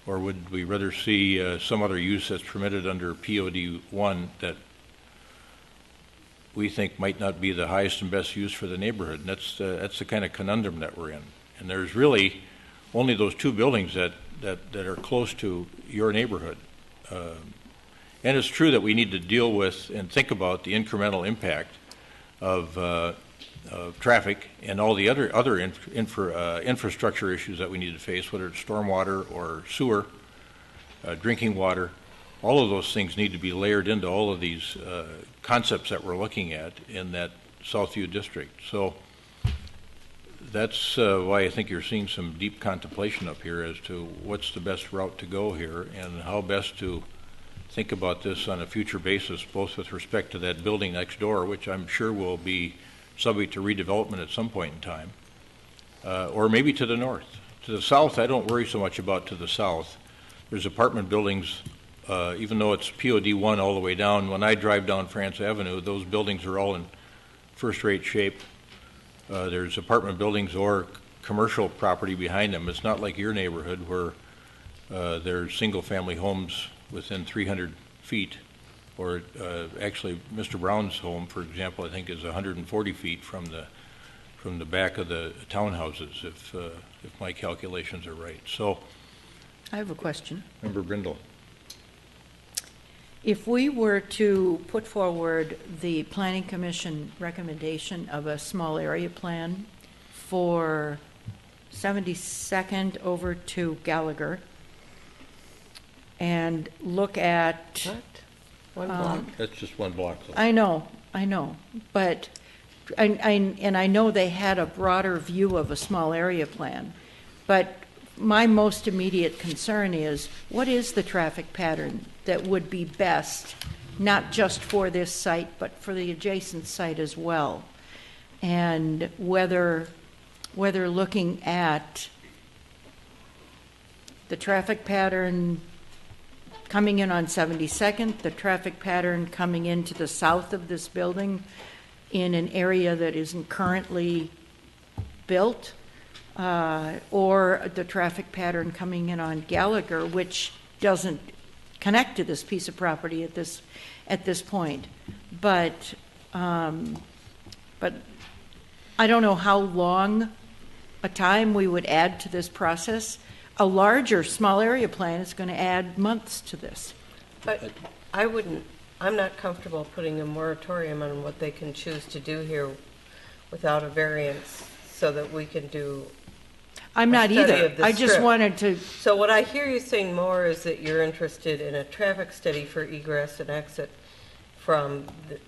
Or would we rather see some other use that's permitted under POD 1 that we think might not be the highest and best use for the neighborhood? And that's the kind of conundrum that we're in. And there's really only those two buildings that are close to your neighborhood. And it's true that we need to deal with and think about the incremental impact of traffic and all the other infrastructure issues that we need to face, whether it's stormwater or sewer, drinking water. All of those things need to be layered into all of these concepts that we're looking at in that Southview district. So that's why I think you're seeing some deep contemplation up here as to what's the best route to go here and how best to think about this on a future basis, both with respect to that building next door, which I'm sure will be subject to redevelopment at some point in time, or maybe to the north. To the south, I don't worry so much about to the south. There's apartment buildings, even though it's POD 1 all the way down. When I drive down France Avenue, those buildings are all in first-rate shape. There's apartment buildings or commercial property behind them. It's not like your neighborhood where there's single-family homes within 300 feet, or actually Mr. Brown's home, for example, I think is 140 feet from the back of the townhouses, if my calculations are right. So, I have a question. Member Brindle. If we were to put forward the Planning Commission recommendation of a small area plan for 72nd over to Gallagher, and look at One block. That's just one block. Though. I know, but, and I know they had a broader view of a small area plan, but my most immediate concern is, what is the traffic pattern that would be best, not just for this site, but for the adjacent site as well? And whether looking at the traffic pattern coming in on 72nd, the traffic pattern coming into the south of this building in an area that isn't currently built, or the traffic pattern coming in on Gallagher, which doesn't connect to this piece of property at this point. But I don't know how long a time we would add to this process. A larger small area plan is going to add months to this. But I'm not comfortable putting a moratorium on what they can choose to do here without a variance so that we can do I'm not either. I just strip. wanted to. So what I hear you saying more is that you're interested in a traffic study for egress and exit from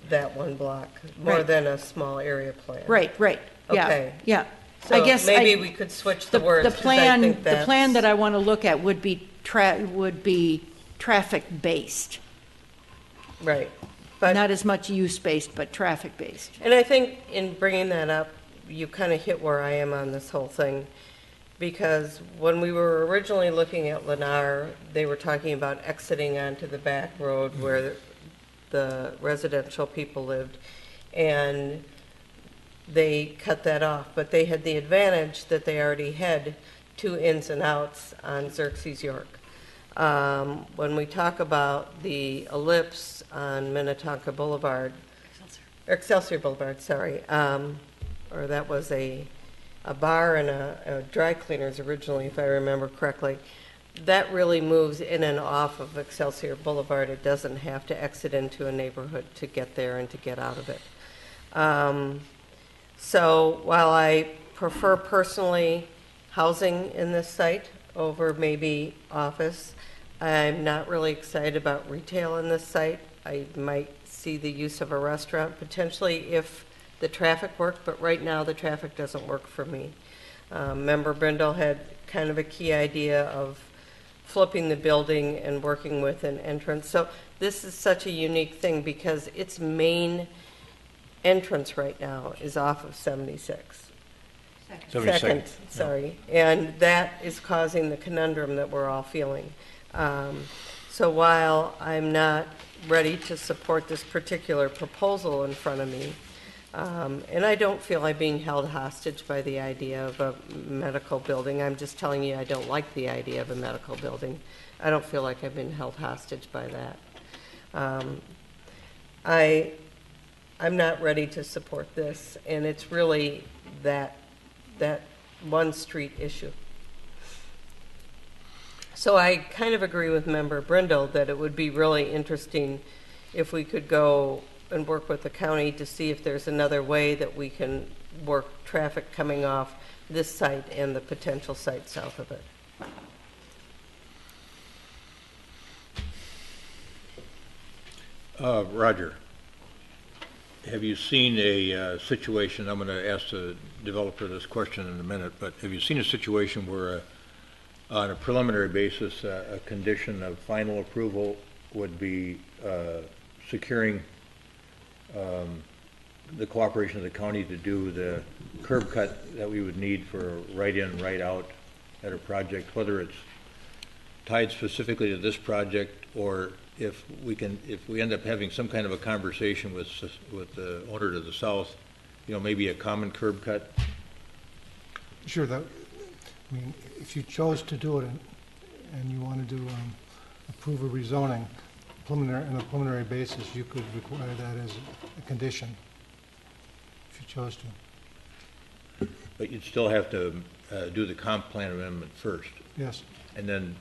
that one block, more Right. than a small area plan. Right. Yeah. Okay. Yeah. So I guess maybe we could switch the words. The 'cause I plan, think the plan that I want to look at would be traffic based. Right. But not as much use based, but traffic based. And I think in bringing that up, you kind of hit where I am on this whole thing. Because when we were originally looking at Lennar, they were talking about exiting onto the back road where the residential people lived. And they cut that off. But they had the advantage that they already had 2 ins and outs on Xerxes York. When we talk about the ellipse on Minnetonka Boulevard, Excelsior Boulevard, sorry, or that was a bar and a dry cleaners originally, if I remember correctly. That really moves in and off of Excelsior Boulevard. It doesn't have to exit into a neighborhood to get there and to get out of it. So while I prefer personally housing in this site over maybe office, I'm not really excited about retail in this site. I might see the use of a restaurant potentially if the traffic worked, but right now the traffic doesn't work for me. Member Brindle had kind of a key idea of flipping the building and working with an entrance. So this is such a unique thing because its main entrance right now is off of 76. Second, sorry. And that is causing the conundrum that we're all feeling. So while I'm not ready to support this particular proposal in front of me, and I don't feel I'm being held hostage by the idea of a medical building. I'm just telling you I don't like the idea of a medical building. I don't feel like I've been held hostage by that. I'm not ready to support this, and it's really that one street issue. So I kind of agree with Member Brindle that it would be really interesting if we could go and work with the county to see if there's another way that we can work traffic coming off this site and the potential site south of it. Roger, have you seen a situation, I'm going to ask the developer this question in a minute, but have you seen a situation where on a preliminary basis a condition of final approval would be securing the cooperation of the county to do the curb cut that we would need for right in, right out at a project, whether it's tied specifically to this project or if we end up having some kind of a conversation with the owner to the south, maybe a common curb cut? Sure. If you chose to do it and you wanted to approve a rezoning on a preliminary basis, you could require that as a condition if you chose to. But you'd still have to do the comp plan amendment first. Yes. And then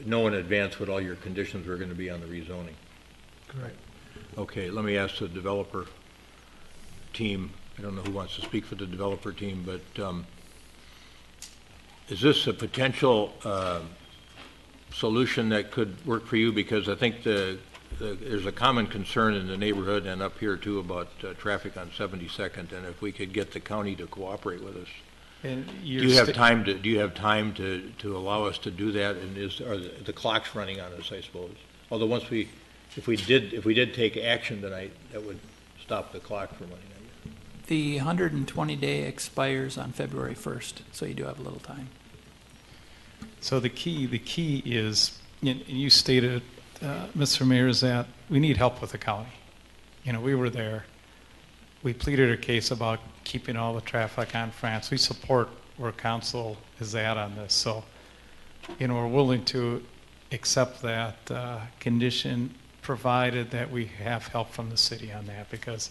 know in advance what all your conditions were going to be on the rezoning. Correct. Okay, let me ask the developer team. I don't know who wants to speak for the developer team, but is this a potential solution that could work for you? Because I think the there's a common concern in the neighborhood and up here too about traffic on 72nd, and if we could get the county to cooperate with us. And do you have time to allow us to do that? And are the clocks running on us, I suppose? Although if we did take action tonight, that would stop the clock from running. The 120-day expires on February 1st, so you do have a little time. So the key is, and you stated, Mr. Mayor, is that we need help with the county. We were there. We pleaded a case about keeping all the traffic on France. We support where council is at on this. So, we're willing to accept that condition, provided that we have help from the city on that, because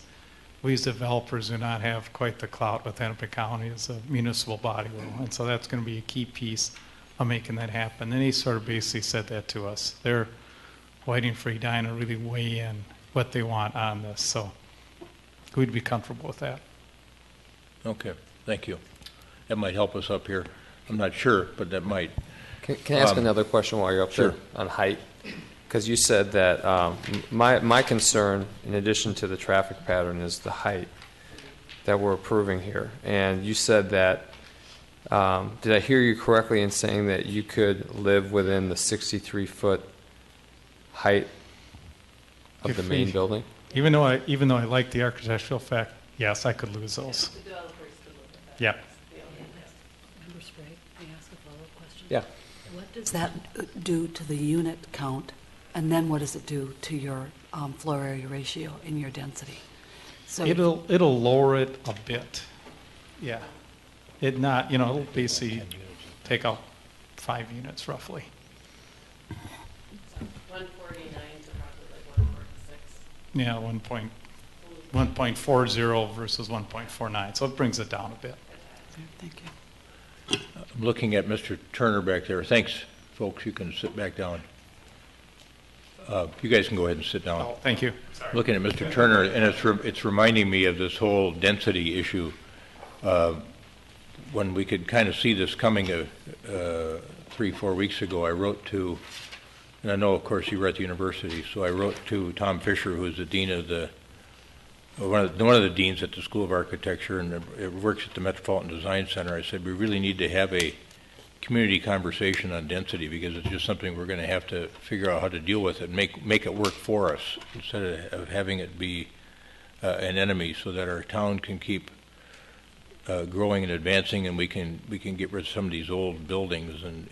we as developers do not have quite the clout with Hennepin County as a municipal body will. And so that's going to be a key piece of making that happen. And he sort of basically said that to us. They're waiting for Edina to really weigh in what they want on this. So we'd be comfortable with that. Okay, thank you. That might help us up here. I'm not sure, but that might. Can I ask another question while you're up there on height? Because you said that my concern, in addition to the traffic pattern, is the height that we're approving here. And you said that, did I hear you correctly in saying that you could live within the 63-foot height of the main building? Even though I like the architectural effect, yes, I could lose those. Yeah. Member Sprague, may I ask a follow-up question? Yeah. What does that do to the unit count, and then what does it do to your floor area ratio and your density? So it'll lower it a bit. Yeah. It'll basically take out 5 units roughly. 149 to probably 146. Yeah, 1.40 versus 1.49, so it brings it down a bit. Thank you. I'm looking at Mr. Turner back there. Thanks, folks. You can sit back down. You guys can go ahead and sit down. Oh, thank you. Sorry. Looking at Mr. Turner, and it's reminding me of this whole density issue. When we could kind of see this coming 3-4 weeks ago, I wrote to, and I know, of course, you were at the university, so I wrote to Tom Fisher, who's the dean of one of the deans at the School of Architecture, and it works at the Metropolitan Design Center. I said, we really need to have a community conversation on density, because it's just something we're going to have to figure out how to deal with it and make it work for us, instead of having it be an enemy, so that our town can keep growing and advancing, and we can get rid of some of these old buildings and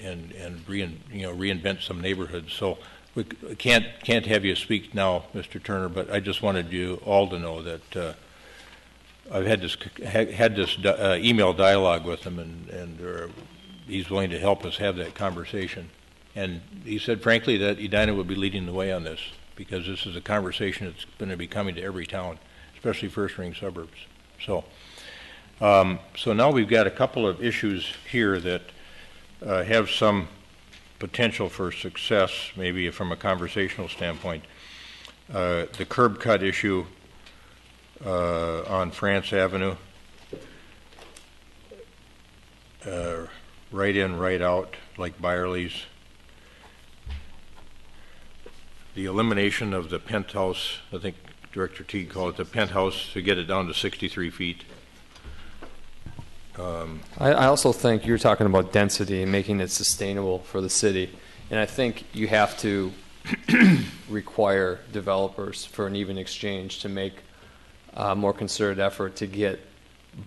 reinvent some neighborhoods. So we can't have you speak now, Mr. Turner, but I just wanted you all to know that I've had this email dialogue with him, and he's willing to help us have that conversation. And he said, frankly, that Edina would be leading the way on this, because this is a conversation that's going to be coming to every town, especially first-ring suburbs. So now we've got a couple of issues here that have some potential for success, maybe from a conversational standpoint. The curb cut issue on France Avenue, right in, right out, like Byerly's. The elimination of the penthouse, I think Director Teague called it the penthouse, to get it down to 63 feet. I also think you're talking about density and making it sustainable for the city. And I think you have to require developers for an even exchange to make a more concerted effort to get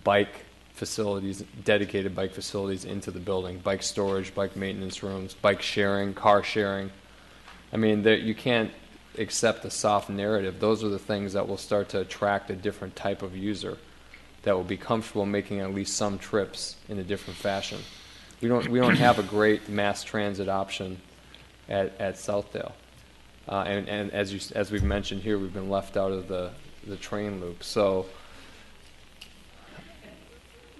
bike facilities, dedicated bike facilities into the building, bike storage, bike maintenance rooms, bike sharing, car sharing. I mean, you can't accept the soft narrative. Those are the things that will start to attract a different type of user that will be comfortable making at least some trips in a different fashion. We don't have a great mass transit option at Southdale, and as we've mentioned here, we've been left out of the train loop. So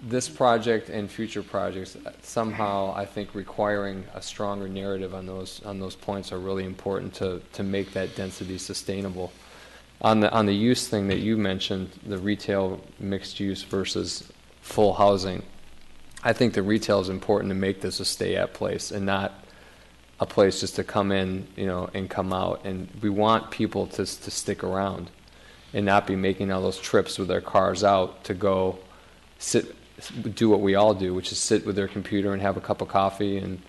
this project and future projects, somehow I think requiring a stronger narrative on those points are really important to make that density sustainable. On the use thing that you mentioned, the retail mixed use versus full housing, I think the retail is important to make this a stay-at place and not a place just to come in, and come out. And we want people to stick around and not be making all those trips with their cars out to go do what we all do, which is sit with their computer and have a cup of coffee and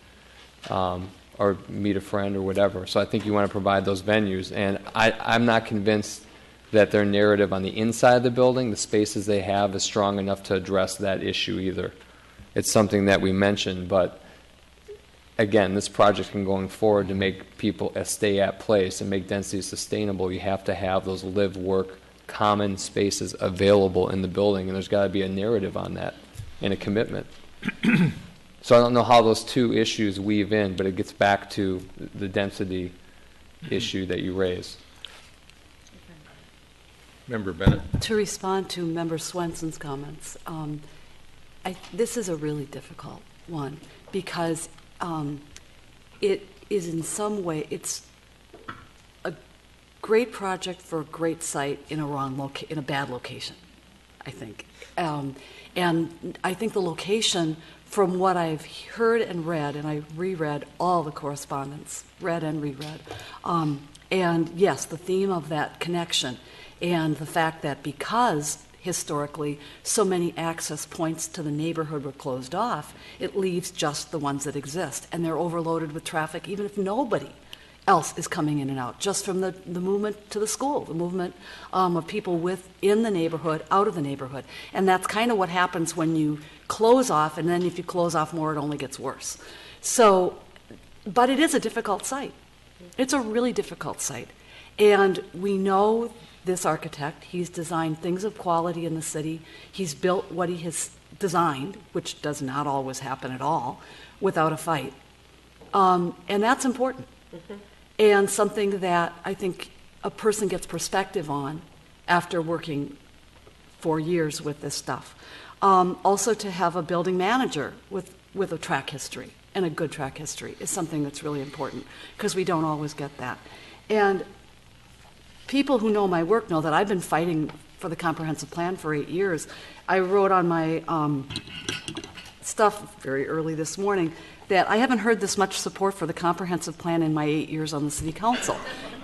or meet a friend or whatever. So I think you want to provide those venues. And I'm not convinced that their narrative on the inside of the building, the spaces they have, is strong enough to address that issue either. It's something that we mentioned, but again, this project can going forward to make people stay at place and make density sustainable, you have to have those live, work, common spaces available in the building, and there's got to be a narrative on that and a commitment. So I don't know how those two issues weave in, but it gets back to the density issue that you raised. Member Bennett. To respond to Member Swenson's comments, this is a really difficult one because it is in some way, it's a great project for a great site in a bad location, I think. And I think the location, from what I've heard and read, and I reread all the correspondence, read and reread, and yes, the theme of that connection and the fact that because historically so many access points to the neighborhood were closed off, it leaves just the ones that exist, and they're overloaded with traffic even if nobody else is coming in and out, just from the movement to the school, the movement of people within the neighborhood, out of the neighborhood. And that's kind of what happens when you close off, and then if you close off more, it only gets worse. So, but it is a difficult site. It's a really difficult site. And we know this architect, he's designed things of quality in the city. He's built what he has designed, which does not always happen at all, without a fight. And that's important. Mm-hmm. And something that I think a person gets perspective on after working for years with this stuff. Also to have a building manager with a track history, and a good track history, is something that's really important, because we don't always get that. And people who know my work know that I've been fighting for the comprehensive plan for 8 years. I wrote on my stuff very early this morning that I haven't heard this much support for the comprehensive plan in my 8 years on the city council.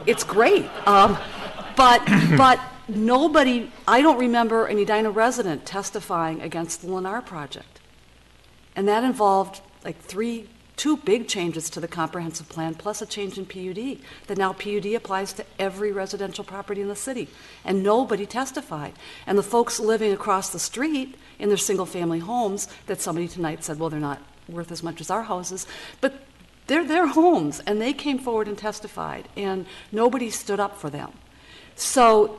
It's great. But nobody, I don't remember an Edina resident testifying against the Lennar project. And that involved like two big changes to the comprehensive plan, plus a change in PUD, that now PUD applies to every residential property in the city. And nobody testified. And the folks living across the street in their single-family homes, that somebody tonight said, well, they're not worth as much as our houses, but they're their homes, and they came forward and testified, and nobody stood up for them. So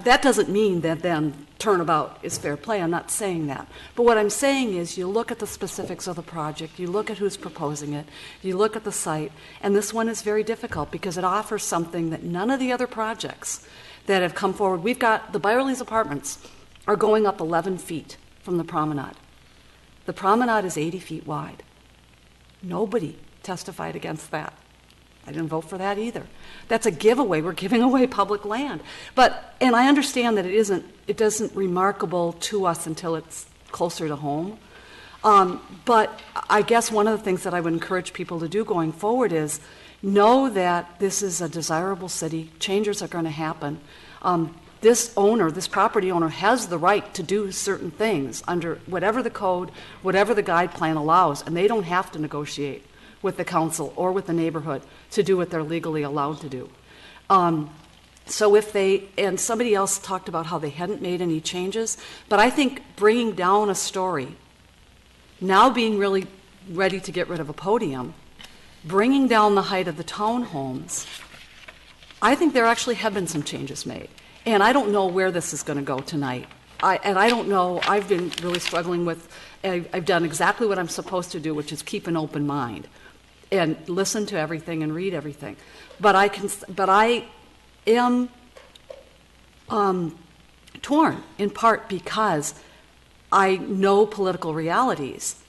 that doesn't mean that then turnabout is fair play. I'm not saying that. But what I'm saying is you look at the specifics of the project, you look at who's proposing it, you look at the site, and this one is very difficult because it offers something that none of the other projects that have come forward. We've got the Byerly's apartments are going up 11 feet from the promenade. The promenade is 80 feet wide. Nobody testified against that. I didn't vote for that either. That's a giveaway. We're giving away public land. And I understand that it isn't remarkable to us until it's closer to home. But I guess one of the things that I would encourage people to do going forward is know that this is a desirable city. Changes are going to happen. This property owner has the right to do certain things under whatever the code, whatever the guide plan allows, and they don't have to negotiate with the council or with the neighborhood to do what they're legally allowed to do. So and somebody else talked about how they hadn't made any changes, but I think bringing down a story, now being really ready to get rid of a podium, bringing down the height of the townhomes, I think there actually have been some changes made. And I don't know where this is going to go tonight. I don't know, I've been really struggling with, I've done exactly what I'm supposed to do, which is keep an open mind and listen to everything and read everything. But I am torn, in part because I know political realities.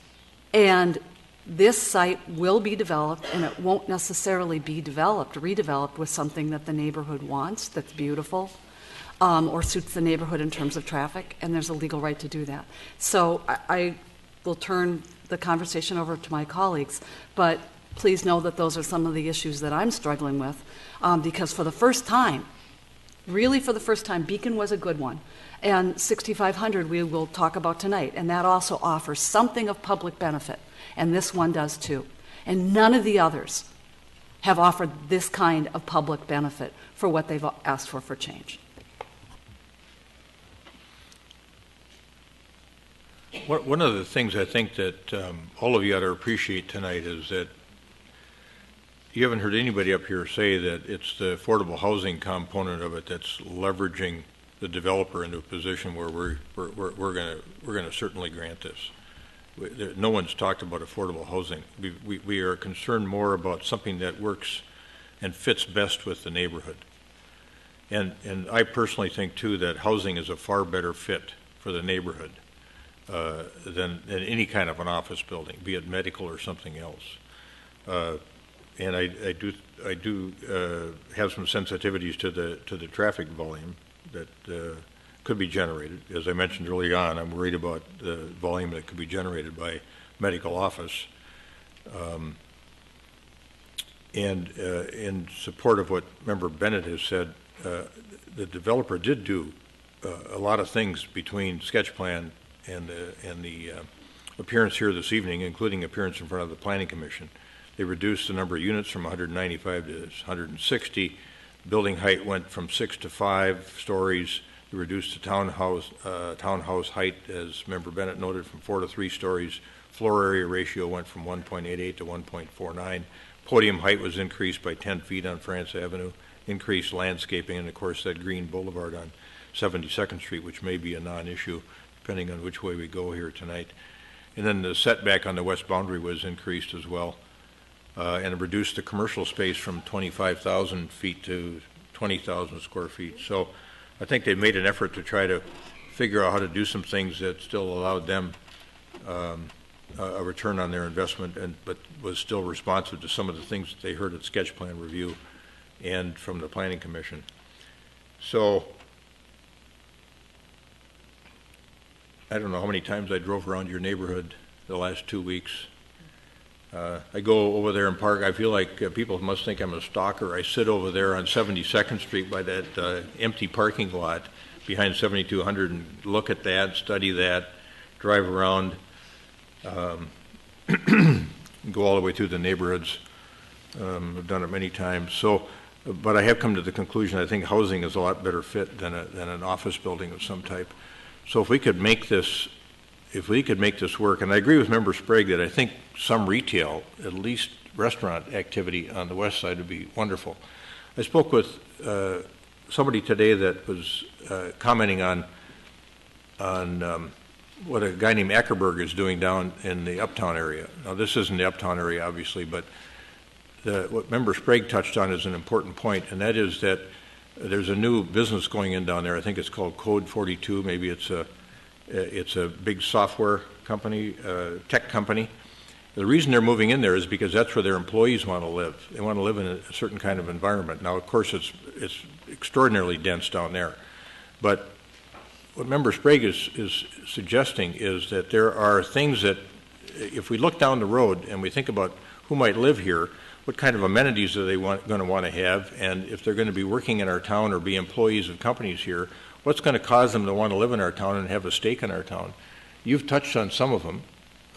And this site will be developed, and it won't necessarily be redeveloped with something that the neighborhood wants, that's beautiful, or suits the neighborhood in terms of traffic, and there's a legal right to do that. So I will turn the conversation over to my colleagues, but please know that those are some of the issues that I'm struggling with, because for the first time, really for the first time, Beacon was a good one. And 6500 we will talk about tonight, and that also offers something of public benefit, and this one does too. And none of the others have offered this kind of public benefit for what they've asked for change. One of the things I think that all of you ought to appreciate tonight is that you haven't heard anybody up here say that it's the affordable housing component of it that's leveraging the developer into a position where we're going to certainly grant this. No one's talked about affordable housing. We are concerned more about something that works and fits best with the neighborhood. And I personally think too that housing is a far better fit for the neighborhood than any kind of an office building, be it medical or something else. And I do have some sensitivities to the traffic volume that could be generated. As I mentioned early on, I'm worried about the volume that could be generated by medical office. And in support of what Member Bennett has said, the developer did do a lot of things between sketch plan and the appearance here this evening, including appearance in front of the Planning Commission. They reduced the number of units from 195 to 160. Building height went from 6 to 5 stories. They reduced the townhouse height, as Member Bennett noted, from 4 to 3 stories. Floor area ratio went from 1.88 to 1.49. Podium height was increased by 10 feet on France Avenue. Increased landscaping, and of course that green boulevard on 72nd Street, which may be a non-issue depending on which way we go here tonight. And then the setback on the west boundary was increased as well. And it reduced the commercial space from 25,000 feet to 20,000 square feet. So I think they made an effort to try to figure out how to do some things that still allowed them a return on their investment, but was still responsive to some of the things that they heard at sketch plan review and from the Planning Commission. So I don't know how many times I drove around your neighborhood the last 2 weeks. I go over there and park. I feel like people must think I'm a stalker. I sit over there on 72nd Street by that empty parking lot behind 7200 and look at that, study that, drive around, go all the way through the neighborhoods. I've done it many times. So, but I have come to the conclusion I think housing is a lot better fit than an office building of some type. So if we could make this work, and I agree with Member Sprague that I think some retail, at least restaurant activity on the west side would be wonderful. I spoke with somebody today that was commenting on what a guy named Ackerberg is doing down in the uptown area. Now this isn't the uptown area obviously, but what Member Sprague touched on is an important point, and that is that there's a new business going in down there. I think it's called Code 42. Maybe it's a big software company, tech company. The reason they're moving in there is because that's where their employees want to live. They want to live in a certain kind of environment. Now, of course, it's extraordinarily dense down there. But what Member Sprague is suggesting is that there are things that, if we look down the road and we think about who might live here, what kind of amenities are they going to want to have, and if they're going to be working in our town or be employees of companies here, what's going to cause them to want to live in our town and have a stake in our town? You've touched on some of them,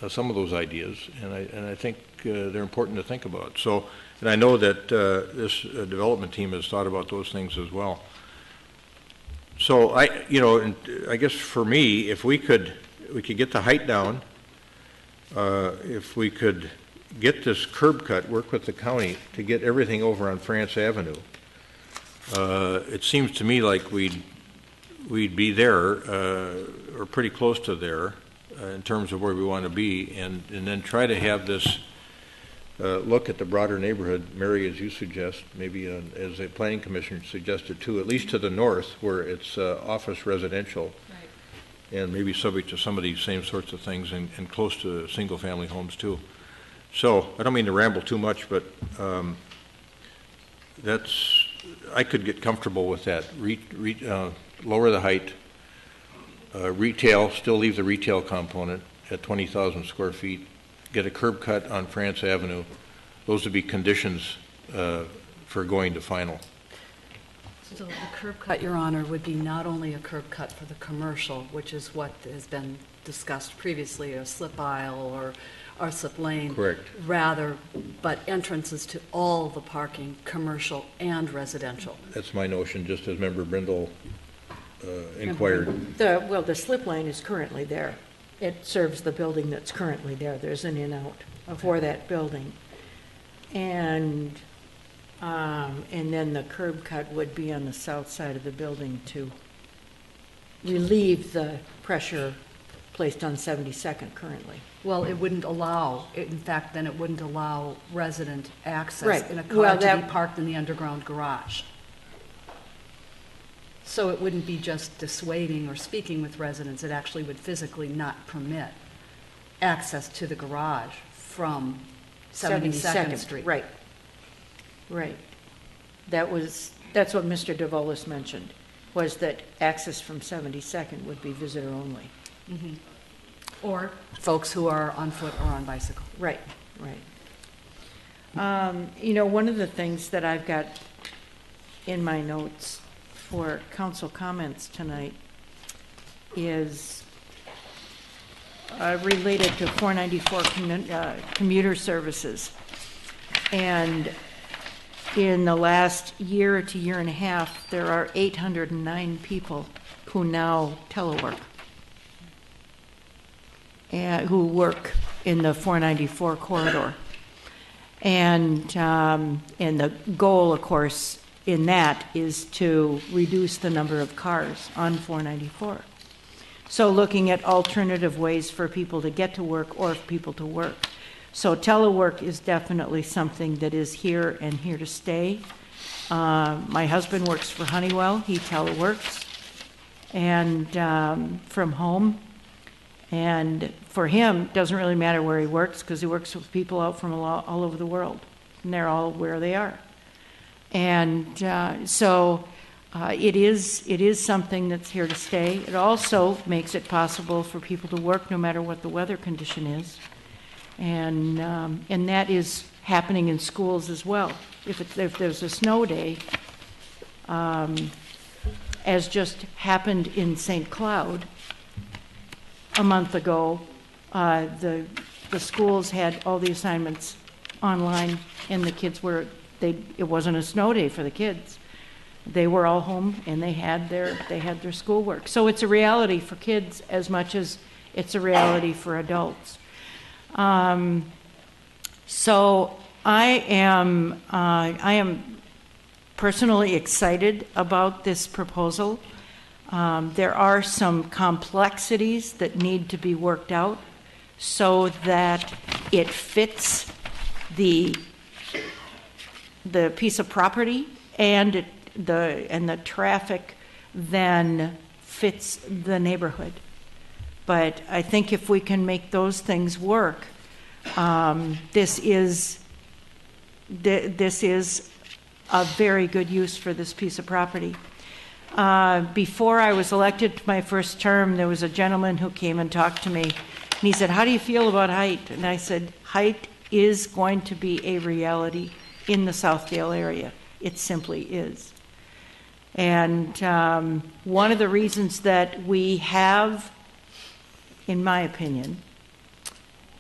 some of those ideas, and I think they're important to think about. So, and I know that this development team has thought about those things as well. So I guess for me, if we could get the height down, if we could get this curb cut, work with the county to get everything over on France Avenue, it seems to me like we'd be there or pretty close to there in terms of where we want to be, and then try to have this look at the broader neighborhood, Mary, as you suggest, maybe as a planning commission suggested too, at least to the north where it's office residential, right, and maybe subject to some of these same sorts of things, and close to single family homes too. So I don't mean to ramble too much, but I could get comfortable with that. Lower the height, retail, still leave the retail component at 20,000 square feet, get a curb cut on France Avenue, those would be conditions for going to final. So the curb cut, Your Honor, would be not only a curb cut for the commercial, which is what has been discussed previously, a slip aisle or slip lane. Correct. Rather, but entrances to all the parking, commercial and residential. That's my notion, just as Member Brindle inquired. The slip lane is currently there. It serves the building that's currently there. There's an in-out for that building. And then the curb cut would be on the south side of the building to relieve the pressure placed on 72nd currently. Well, it wouldn't allow, in fact, then it wouldn't allow resident access Right. in a car Well, to that- be parked in the underground garage. So it wouldn't be just dissuading or speaking with residents, it actually would physically not permit access to the garage from 72nd Street. Right. Right. That's what Mr. DeVolis mentioned, was that access from 72nd would be visitor only. Mhm. Or folks who are on foot or on bicycle. Right, right. One of the things that I've got in my notes for council comments tonight is related to 494 commuter services. And in the last year to year and a half, there are 809 people who now telework and who work in the 494 corridor. And the goal, of course, in that is to reduce the number of cars on 494. So looking at alternative ways for people to get to work or for people to work. So telework is definitely something that is here and here to stay. My husband works for Honeywell. He teleworks and from home. And for him, it doesn't really matter where he works because he works with people out from all over the world. And they're all where they are. And so it is something that's here to stay. It also makes it possible for people to work no matter what the weather condition is. And that is happening in schools as well. If there's a snow day, as just happened in St. Cloud a month ago, the schools had all the assignments online, and the kids it wasn't a snow day for the kids. They were all home, and they had their schoolwork. So it's a reality for kids as much as it's a reality for adults. So I am personally excited about this proposal. There are some complexities that need to be worked out so that it fits the piece of property and the traffic then fits the neighborhood. But I think if we can make those things work, this is a very good use for this piece of property. Before I was elected to my first term, there was a gentleman who came and talked to me, and he said, "How do you feel about height?" And I said, "Height is going to be a reality in the Southdale area. It simply is." And one of the reasons that we have, in my opinion,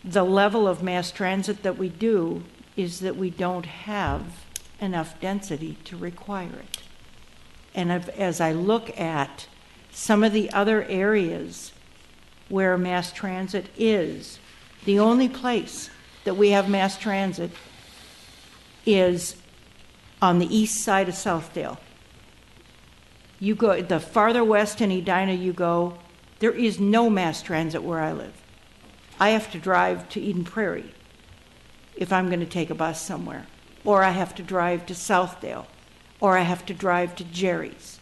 the level of mass transit that we do is that we don't have enough density to require it. And as I look at some of the other areas where mass transit is, the only place that we have mass transit is on the east side of Southdale. You go, the farther west in Edina you go, there is no mass transit where I live. I have to drive to Eden Prairie if I'm going to take a bus somewhere, or I have to drive to Southdale, or I have to drive to Jerry's.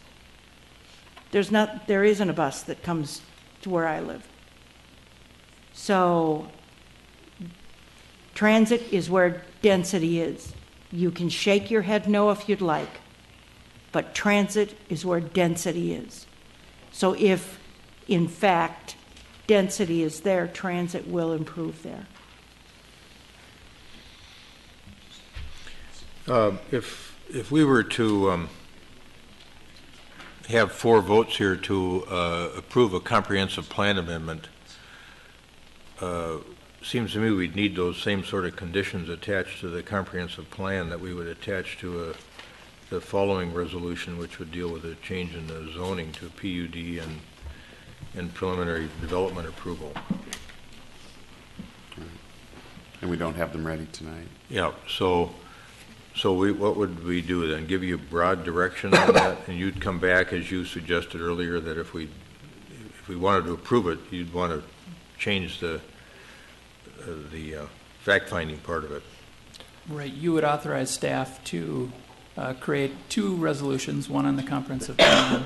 There isn't a bus that comes to where I live. So transit is where density is. You can shake your head no if you'd like, but transit is where density is. So if, in fact, density is there, transit will improve there. If we were to have 4 votes here to approve a comprehensive plan amendment, seems to me we'd need those same sort of conditions attached to the comprehensive plan that we would attach to the following resolution, which would deal with a change in the zoning to PUD and preliminary development approval. And we don't have them ready tonight. Yeah, so what would we do then? Give you broad direction on that, and you'd come back, as you suggested earlier, that if we wanted to approve it, you'd want to change the fact-finding part of it. Right. You would authorize staff to create 2 resolutions, one on the comprehensive plan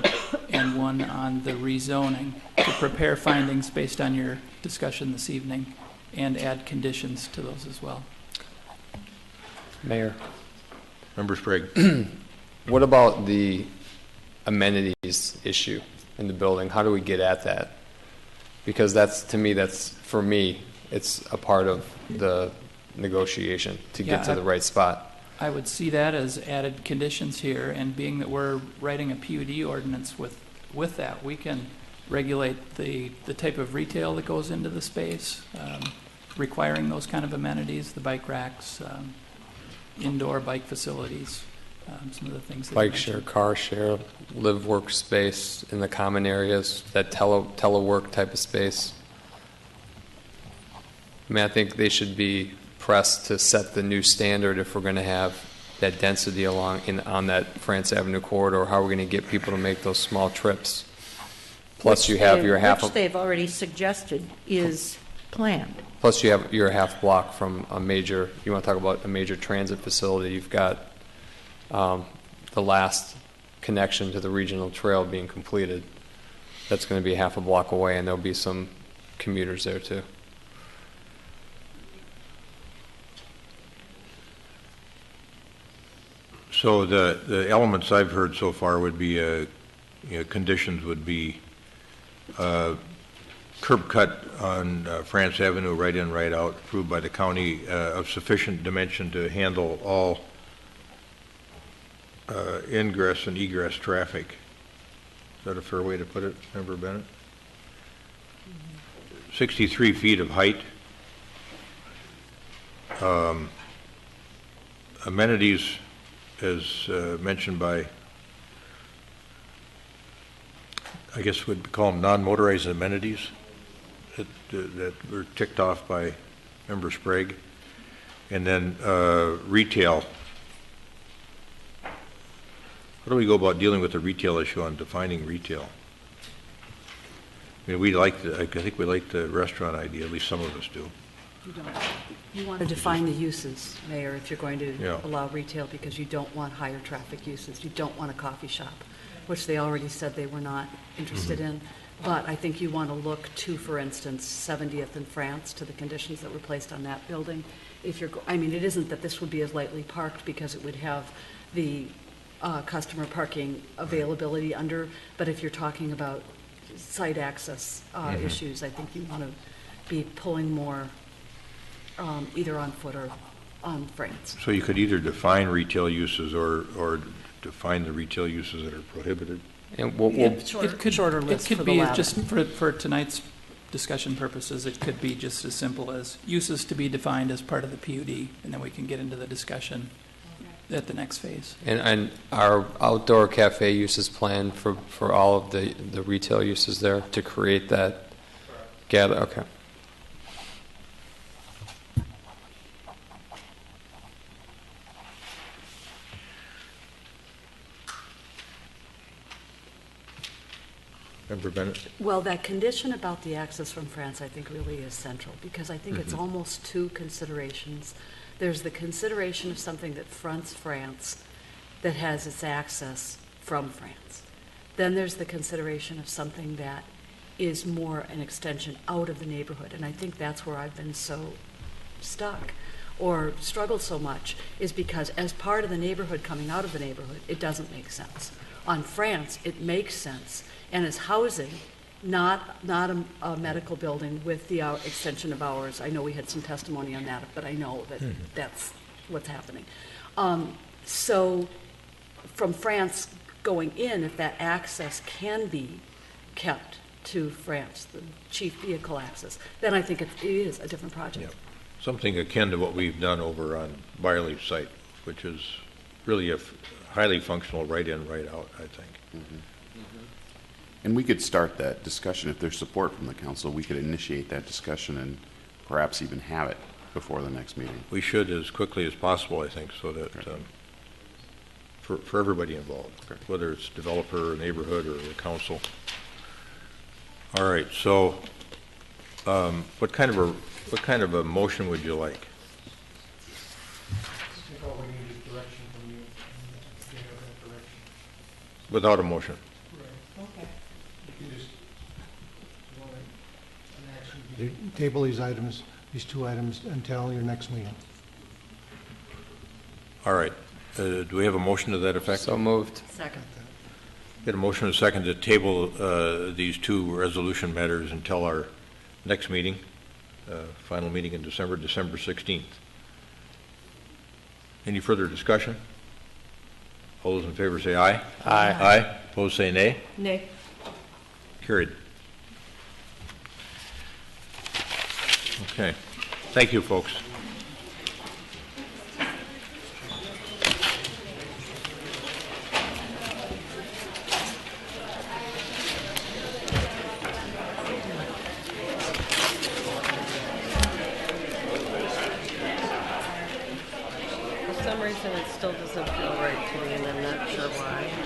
and one on the rezoning, to prepare findings based on your discussion this evening and add conditions to those as well. Mayor. Member Sprague. What about the amenities issue in the building? How do we get at that? Because for me, it's a part of the negotiation to get to the right spot. I would see that as added conditions here, and being that we're writing a PUD ordinance with that, we can regulate the type of retail that goes into the space, requiring those kind of amenities, the bike racks, indoor bike facilities, some of the things. Bike share, car share, live work space in the common areas, that telework type of space. I mean, I think they should be pressed to set the new standard if we're going to have that density on that France Avenue corridor. How are we going to get people to make those small trips? Plus, you have your half. Which they've already suggested is planned. Plus, you have your half block from a major. You want to talk about a major transit facility? You've got the last connection to the regional trail being completed. That's going to be half a block away, and there'll be some commuters there too. So the elements I've heard so far would be, conditions would be curb cut on France Avenue, right in, right out, approved by the county, of sufficient dimension to handle all ingress and egress traffic. Is that a fair way to put it, Member Bennett? 63 feet of height. Amenities, as mentioned by, I guess we'd call them non-motorized amenities that were ticked off by Member Sprague. And then retail. How do we go about dealing with the retail issue on defining retail? I mean, I think we like the restaurant idea, at least some of us do. You don't. You want to define the uses, Mayor, if you're going to allow retail, because you don't want higher traffic uses. You don't want a coffee shop, which they already said they were not interested in. But I think you want to look to, for instance, 70th and France, to the conditions that were placed on that building. If you're, I mean, it isn't that this would be as lightly parked because it would have the customer parking availability under, but if you're talking about site access issues, I think you want to be pulling more either on foot or on France. So you could either define retail uses or define the retail uses that are prohibited. And shorter list. It could be just for tonight's discussion purposes. It could be just as simple as uses to be defined as part of the PUD, and then we can get into the discussion at the next phase. And our outdoor cafe uses planned for all of the retail uses there to create that gather. Okay. Member Bennett? Well, that condition about the access from France, I think, really is central, because I think it's almost 2 considerations. There's the consideration of something that fronts France, that has its access from France. Then there's the consideration of something that is more an extension out of the neighborhood, and I think that's where I've been so stuck or struggled so much, is because as part of the neighborhood coming out of the neighborhood, it doesn't make sense. On France, it makes sense, and as housing, not a medical building with the extension of hours. I know we had some testimony on that, but I know that that's what's happening. So from France going in, if that access can be kept to France, the chief vehicle access, then I think it is a different project. Yep. Something akin to what we've done over on Byerly's site, which is really a highly functional right-in, right-out, I think. And we could start that discussion. If there's support from the council, we could initiate that discussion and perhaps even have it before the next meeting. We should as quickly as possible, I think, so that for everybody involved, whether it's developer, neighborhood, or the council. All right, so what kind of a motion would you like? Without a motion. Table these items, these two items, until your next meeting. All right. Do we have a motion to that effect? So moved. Second. Get a motion and a second to table these two resolution matters until our next meeting, final meeting in December 16th. Any further discussion? All those in favor say aye. Aye. Aye. Opposed say nay. Nay. Carried. Okay. Thank you, folks. For some reason, it still doesn't feel right to me, and I'm not sure why.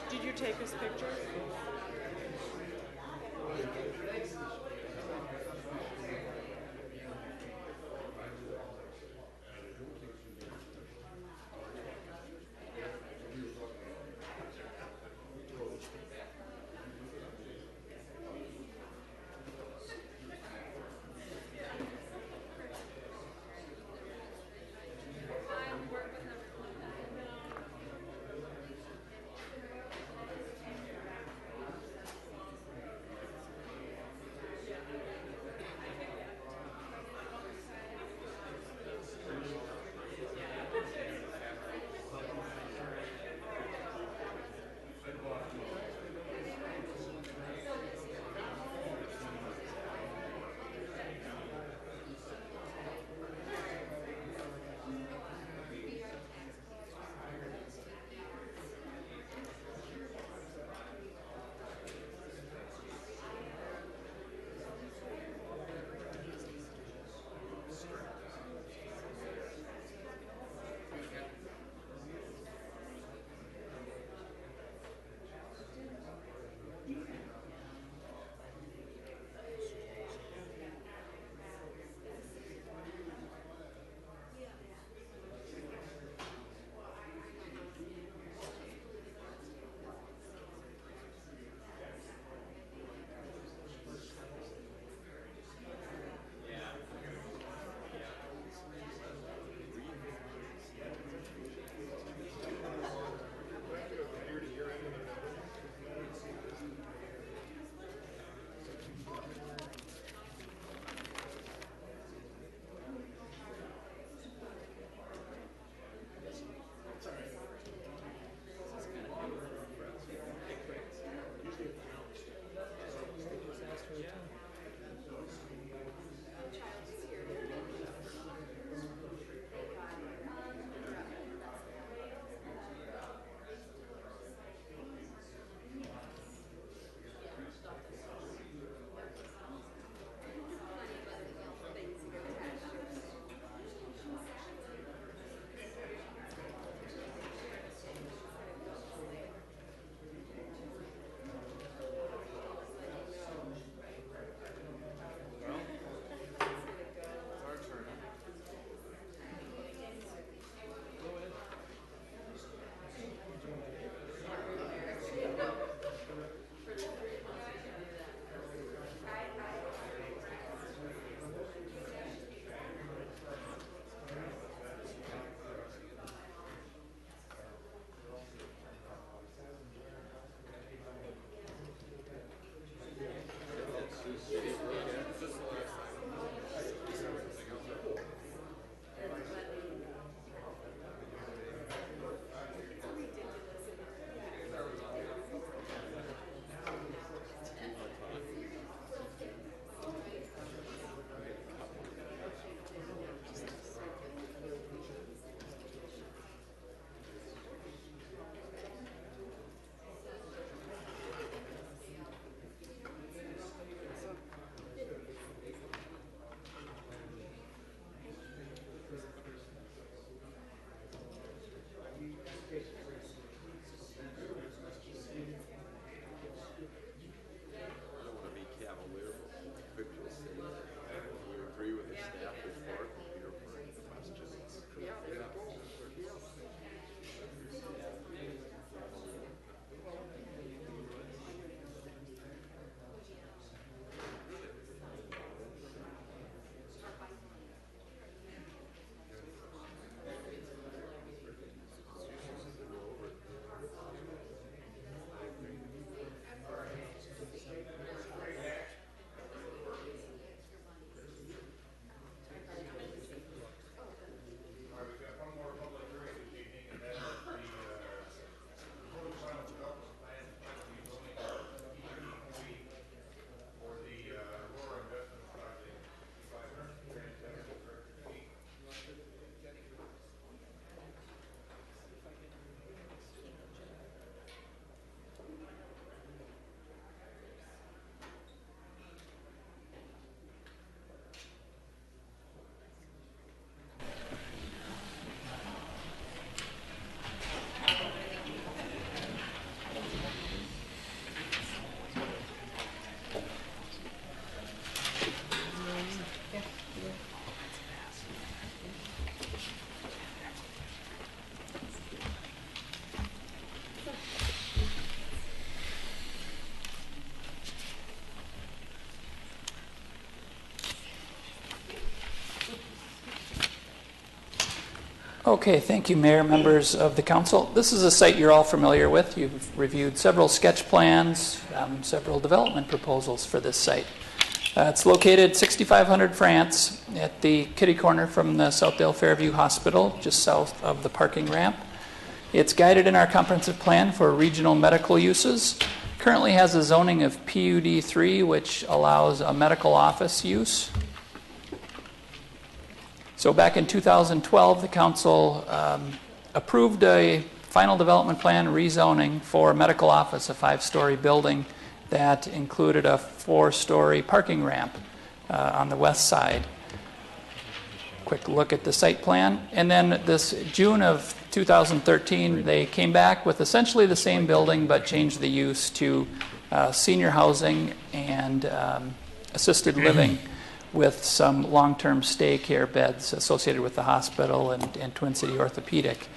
Did you take his picture? Okay, thank you, Mayor, members of the council. This is a site you're all familiar with. You've reviewed several sketch plans, several development proposals for this site. It's located 6500 France at the kitty corner from the Southdale Fairview Hospital, just south of the parking ramp. It's guided in our comprehensive plan for regional medical uses. Currently has a zoning of PUD 3, which allows a medical office use. So back in 2012, the council approved a final development plan rezoning for a medical office, a 5-story building that included a 4-story parking ramp on the west side. Quick look at the site plan. And then this June of 2013, they came back with essentially the same building but changed the use to senior housing and assisted living with some long-term stay care beds associated with the hospital and Twin City Orthopedic.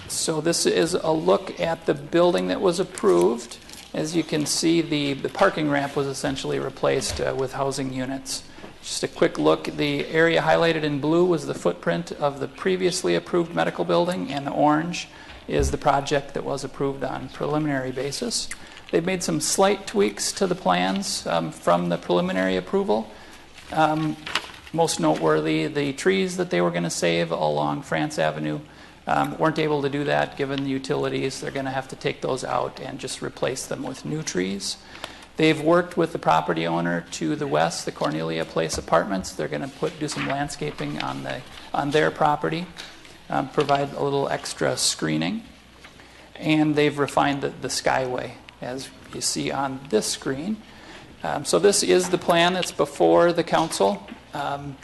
So this is a look at the building that was approved. As you can see, the parking ramp was essentially replaced with housing units. Just a quick look, the area highlighted in blue was the footprint of the previously approved medical building, and the orange is the project that was approved on preliminary basis. They've made some slight tweaks to the plans from the preliminary approval. Most noteworthy, the trees that they were going to save along France Avenue weren't able to do that given the utilities. They're going to have to take those out and just replace them with new trees. They've worked with the property owner to the west, the Cornelia Place Apartments. They're going to do some landscaping on their property, provide a little extra screening. And they've refined the skyway, as you see on this screen. So this is the plan that's before the council,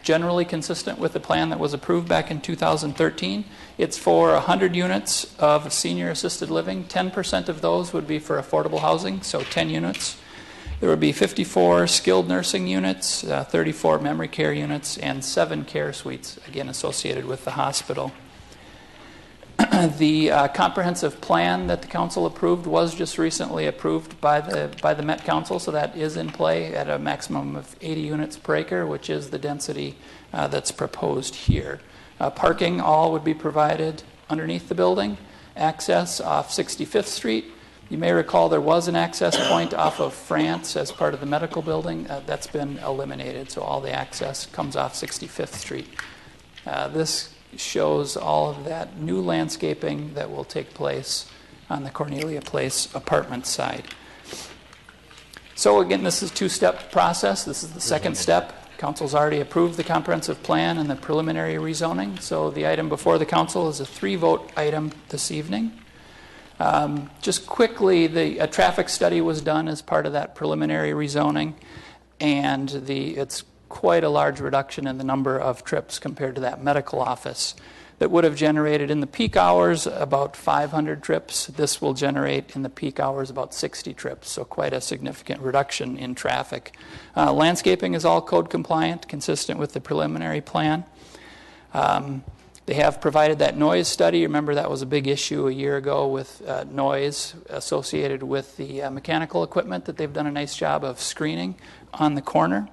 generally consistent with the plan that was approved back in 2013. It's for 100 units of senior assisted living. 10% of those would be for affordable housing, so 10 units. There would be 54 skilled nursing units, 34 memory care units, and 7 care suites, again associated with the hospital. The comprehensive plan that the council approved was just recently approved by the Met Council, so that is in play at a maximum of 80 units per acre, which is the density that's proposed here. Parking all would be provided underneath the building. Access off 65th Street. You may recall there was an access point off of France as part of the medical building. That's been eliminated, so all the access comes off 65th Street. This shows all of that new landscaping that will take place on the Cornelia Place apartment side. So again, this is a 2-step process. This is the second step. Council's already approved the comprehensive plan and the preliminary rezoning. So the item before the council is a 3-vote item this evening. Just quickly, a traffic study was done as part of that preliminary rezoning, and it's quite a large reduction in the number of trips compared to that medical office that would have generated in the peak hours about 500 trips. This will generate in the peak hours about 60 trips, so quite a significant reduction in traffic. Landscaping is all code compliant, consistent with the preliminary plan. They have provided that noise study. Remember, that was a big issue a year ago with noise associated with the mechanical equipment that they've done a nice job of screening on the corner.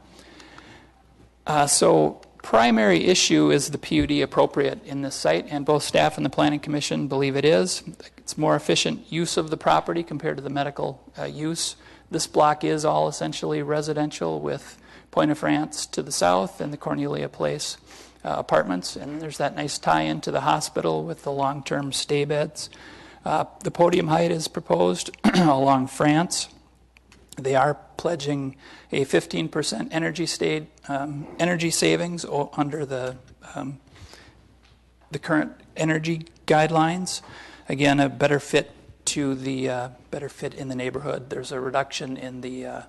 So primary issue is the PUD appropriate in this site, and both staff and the Planning Commission believe it is. It's more efficient use of the property compared to the medical use. This block is all essentially residential with Point of France to the south and the Cornelia Place apartments, and there's that nice tie-in to the hospital with the long-term stay beds. The podium height is proposed along France. They are pledging a 15% energy savings under the current energy guidelines. Again, a better fit in the neighborhood. There's a reduction in the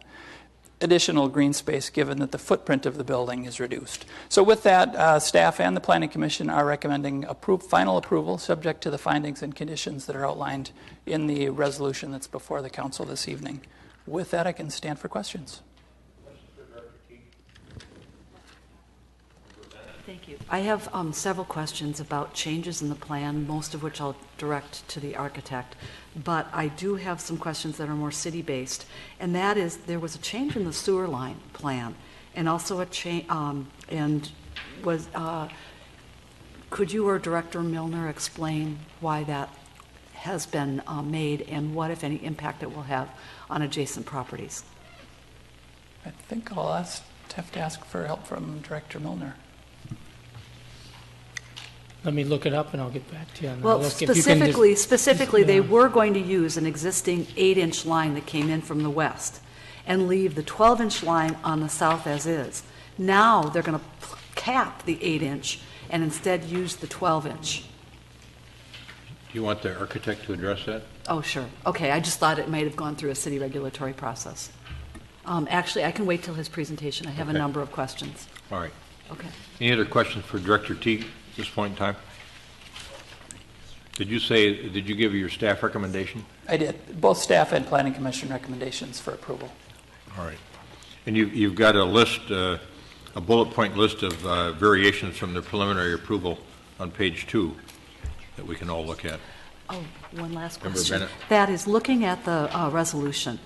additional green space given that the footprint of the building is reduced. So with that, staff and the Planning Commission are recommending final approval subject to the findings and conditions that are outlined in the resolution that's before the council this evening. With that, I can stand for questions. Thank you. I have several questions about changes in the plan, most of which I'll direct to the architect. But I do have some questions that are more city-based, and that is there was a change in the sewer line plan, and also a change, and was, could you or Director Milner explain why that has been made and what, if any, impact it will have on adjacent properties? I think I'll have to ask for help from Director Milner. Let me look it up and I'll get back to you on that. Well, Look, if you can specifically, yeah. they were going to use an existing 8-inch line that came in from the west and leave the 12-inch line on the south as is. Now they're going to cap the 8-inch and instead use the 12-inch. Do you want the architect to address that? Oh, sure. Okay, I just thought it might have gone through a city regulatory process. Actually, I can wait till his presentation. I have a number of questions. All right. Okay. Any other questions for Director Teague at this point in time? Did you give your staff recommendation? I did. Both staff and Planning Commission recommendations for approval. All right. And you've got a list, a bullet point list of variations from the preliminary approval on page 2 that we can all look at. Oh, one last Member question. Bennett. That is, looking at the resolution,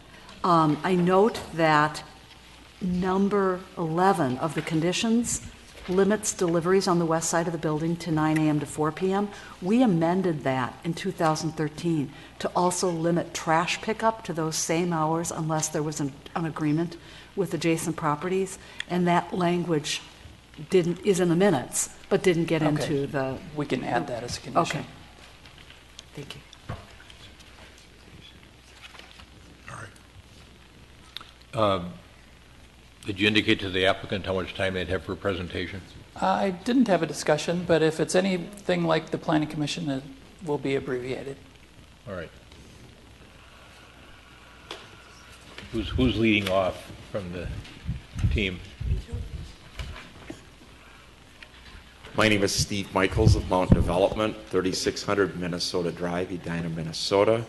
I note that number 11 of the conditions limits deliveries on the west side of the building to 9 a.m. to 4 p.m. We amended that in 2013 to also limit trash pickup to those same hours unless there was an agreement with adjacent properties, and that language is in the minutes, but didn't get into the... We can add that as a condition. Okay. Thank you. Did you indicate to the applicant how much time they'd have for a presentation? I didn't have a discussion, but if it's anything like the Planning Commission, it will be abbreviated. All right. Who's leading off from the team? My name is Steve Michaels of Mountain Development, 3600 Minnesota Drive, Edina, Minnesota.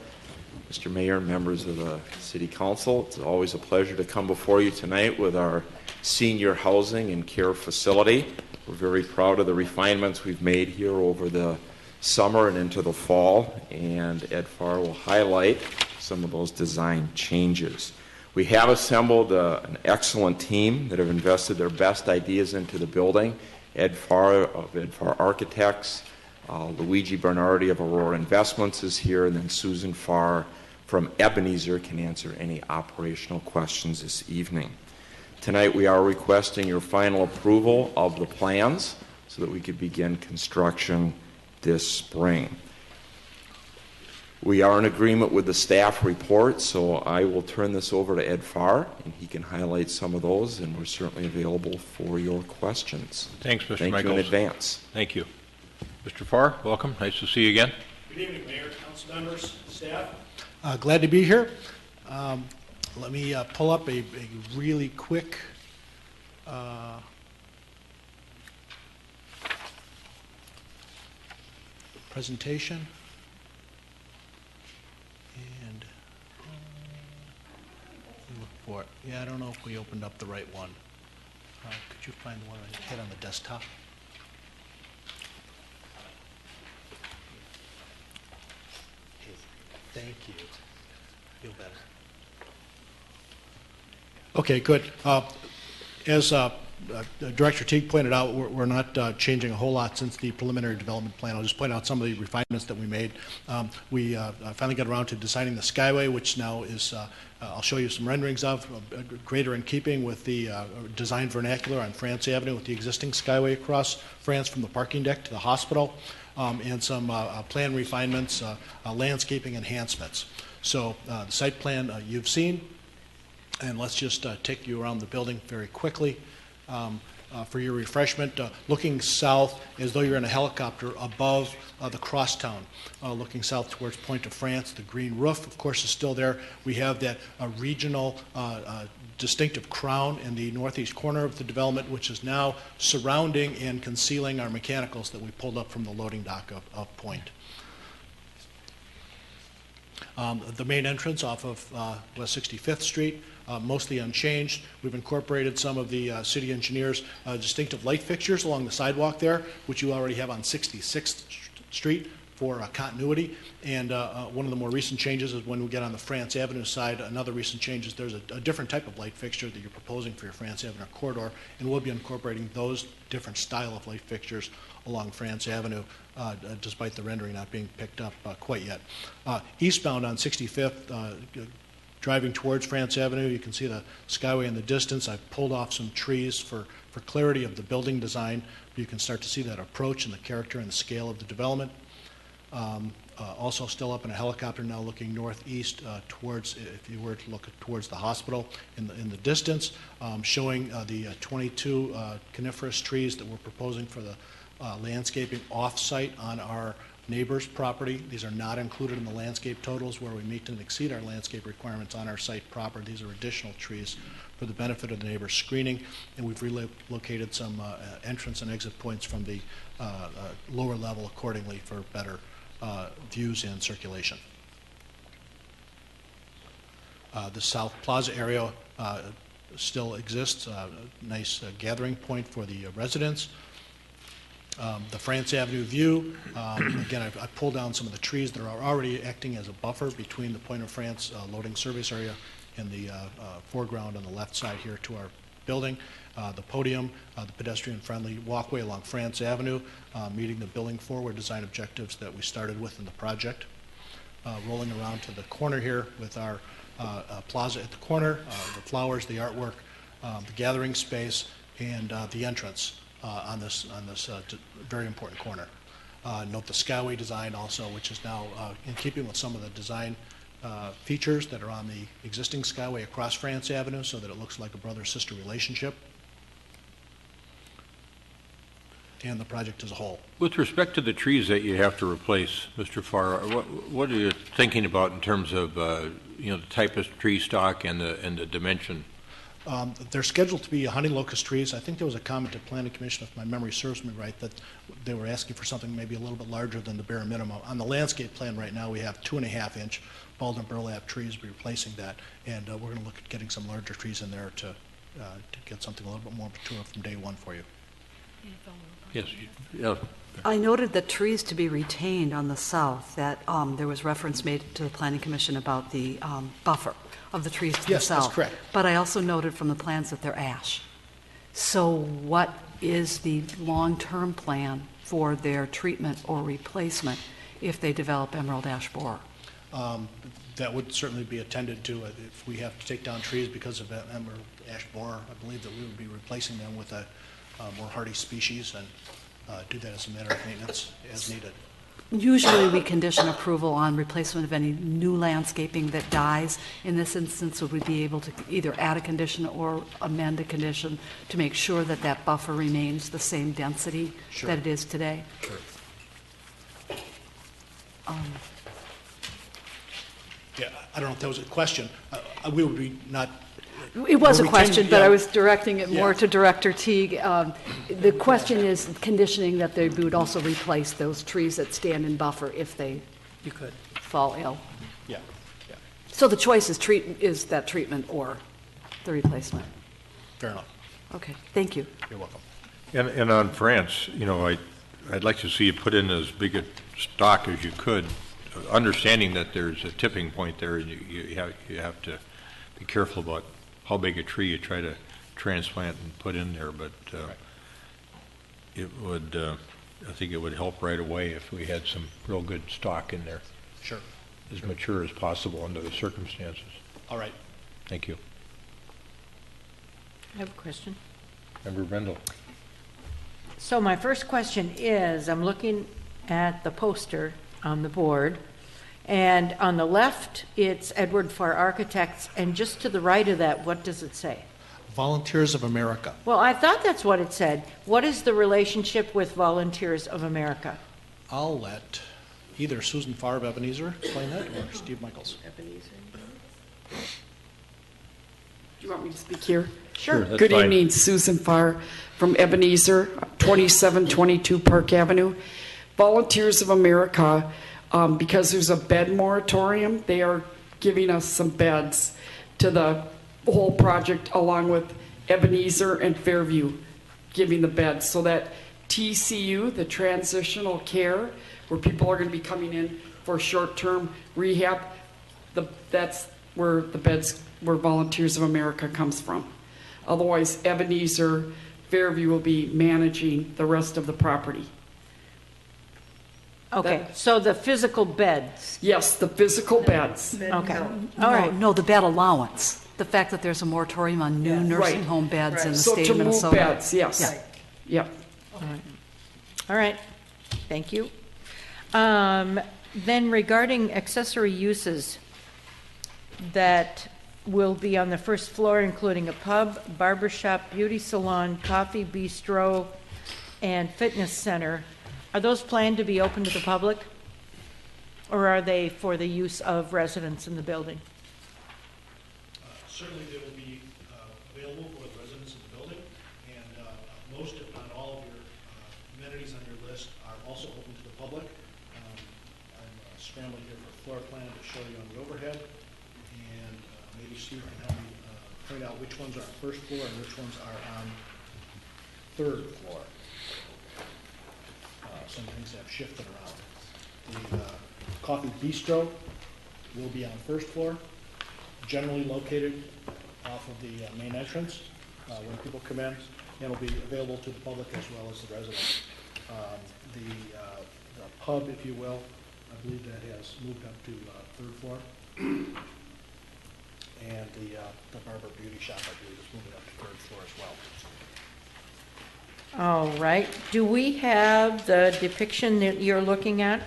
Mr. Mayor, members of the City Council, it's always a pleasure to come before you tonight with our senior housing and care facility. We're very proud of the refinements we've made here over the summer and into the fall, and Ed Farr will highlight some of those design changes. We have assembled an excellent team that have invested their best ideas into the building. Ed Farr of Ed Farr Architects, Luigi Bernardi of Aurora Investments is here, and then Susan Farr from Ebenezer can answer any operational questions this evening. Tonight we are requesting your final approval of the plans so that we could begin construction this spring. We are in agreement with the staff report, so I will turn this over to Ed Farr, and he can highlight some of those, and we're certainly available for your questions. Thanks, Mr. Thank Michaels. you in advance. Thank you. Mr. Farr, welcome. Nice to see you again. Good evening, Mayor, council members, staff. Glad to be here. Let me pull up a really quick presentation. And look for it. Yeah, I don't know if we opened up the right one. Could you find the one I had on the desktop? Thank you. Feel better. Okay, good. As Director Teague pointed out, we're not changing a whole lot since the preliminary development plan. I'll just point out some of the refinements that we made. We finally got around to designing the Skyway, which now is, I'll show you some renderings of, greater in keeping with the design vernacular on France Avenue with the existing Skyway across France from the parking deck to the hospital, and some plan refinements, landscaping enhancements. So the site plan you've seen, and let's just take you around the building very quickly. For your refreshment, looking south as though you're in a helicopter above the crosstown, looking south towards Pointe-de-France. The green roof, of course, is still there. We have that regional distinctive crown in the northeast corner of the development, which is now surrounding and concealing our mechanicals that we pulled up from the loading dock of Point. The main entrance off of West 65th Street, mostly unchanged. We've incorporated some of the city engineers' distinctive light fixtures along the sidewalk there, which you already have on 66th Street for continuity. And one of the more recent changes is when we get on the France Avenue side, another recent change is there's a different type of light fixture that you're proposing for your France Avenue corridor, and we'll be incorporating those different style of light fixtures along France Avenue, despite the rendering not being picked up quite yet. Eastbound on 65th, driving towards France Avenue, you can see the Skyway in the distance. I've pulled off some trees for clarity of the building design. You can start to see that approach and the character and the scale of the development. Also still up in a helicopter now looking northeast towards, if you were to look towards the hospital in the distance, showing the 22 coniferous trees that we're proposing for the landscaping off-site on our neighbor's property. These are not included in the landscape totals where we meet and exceed our landscape requirements on our site proper. These are additional trees for the benefit of the neighbor's screening, and we've relocated some entrance and exit points from the lower level accordingly for better views and circulation. The South Plaza area still exists, a nice gathering point for the residents. The France Avenue view, again, I pulled down some of the trees that are already acting as a buffer between the Point of France loading service area and the foreground on the left side here to our building. The podium, the pedestrian-friendly walkway along France Avenue, meeting the building forward design objectives that we started with in the project. Rolling around to the corner here with our plaza at the corner, the flowers, the artwork, the gathering space, and the entrance on this very important corner. Note the Skyway design also, which is now in keeping with some of the design features that are on the existing Skyway across France Avenue so that it looks like a brother-sister relationship, and the project as a whole. With respect to the trees that you have to replace, Mr. Farr, what are you thinking about in terms of the type of tree stock and the dimension? They're scheduled to be honey locust trees. I think there was a comment at Planning Commission, if my memory serves me right, that they were asking for something maybe a little bit larger than the bare minimum. On the landscape plan right now, we have 2.5-inch bald burlap trees. We're replacing that, and we're going to look at getting some larger trees in there to get something a little bit more mature from day one for you. Yes. Yeah. I noted that trees to be retained on the south, that there was reference made to the Planning Commission about the buffer of the trees to the south. Yes, that's correct. But I also noted from the plans that they're ash. So what is the long-term plan for their treatment or replacement if they develop emerald ash borer? That would certainly be attended to. If we have to take down trees because of emerald ash borer, I believe that we would be replacing them with a more hardy species and do that as a matter of maintenance as needed. Usually we condition approval on replacement of any new landscaping that dies. In this instance, would we be able to either add a condition or amend a condition to make sure that that buffer remains the same density that it is today? Sure. Yeah, I don't know if that was a question. We would be not... It was a question, but I was directing it more to Director Teague. The question is conditioning that they would also replace those trees that stand in buffer if they fall ill. Yeah. So the choice is that treatment or the replacement. Fair enough. Okay, thank you. You're welcome. And on France, I'd like to see you put in as big a stock as you could, understanding that there's a tipping point there, and you have to be careful about how big a tree you try to transplant and put in there, but it would, I think it would help right away if we had some real good stock in there. Sure. As mature as possible under the circumstances. All right. Thank you. I have a question. Member Brendel. So my first question is, I'm looking at the poster on the board, and on the left, it's Edward Farr Architects, and just to the right of that, what does it say? Volunteers of America. Well, I thought that's what it said. What is the relationship with Volunteers of America? I'll let either Susan Farr of Ebenezer explain that, or Steve Michaels. Ebenezer. Do you want me to speak here? Sure. Good evening, Susan Farr from Ebenezer, 2722 Park Avenue. Volunteers of America, because there's a bed moratorium, they are giving us some beds to the whole project, along with Ebenezer and Fairview, giving the beds so that TCU, the transitional care, where people are going to be coming in for short-term rehab. That's where the beds, where Volunteers of America comes from. Otherwise, Ebenezer, Fairview will be managing the rest of the property. Okay, so the physical beds. Yes, the physical beds. Okay, No, all right. no, the bed allowance. The fact that there's a moratorium on new nursing Right. home beds in the So state to of move Minnesota. beds, yes. Yeah. Yep. All right, thank you. Then regarding accessory uses that will be on the first floor, including a pub, barber shop, beauty salon, coffee bistro, and fitness center, are those planned to be open to the public? Or are they for the use of residents in the building? Certainly they will be available for the residents of the building, and most, if not all, of your amenities on your list are also open to the public. I'm scrambling here for a floor plan to show you on the overhead, and maybe Steve can help me point out which ones are on first floor and which ones are on third floor. Some things have shifted around. The coffee bistro will be on first floor, generally located off of the main entrance when people come in, and it'll be available to the public as well as the residents. The pub, if you will, I believe that has moved up to third floor. And the barber beauty shop, I believe, is moving up to third floor as well. All right, do we have the depiction that you're looking at?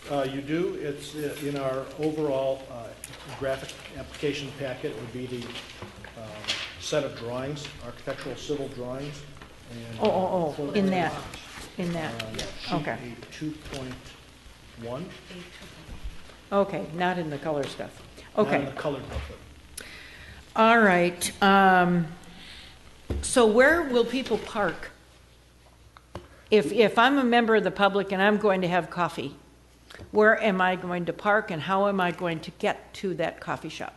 You do. It's in our overall graphic application packet. It would be the set of drawings, architectural civil drawings. And, in that, okay. Sheet 2.1. Okay, not in the color stuff. Okay. Not in the colored booklet. All right, so where will people park? If I'm a member of the public and I'm going to have coffee, where am I going to park and how am I going to get to that coffee shop?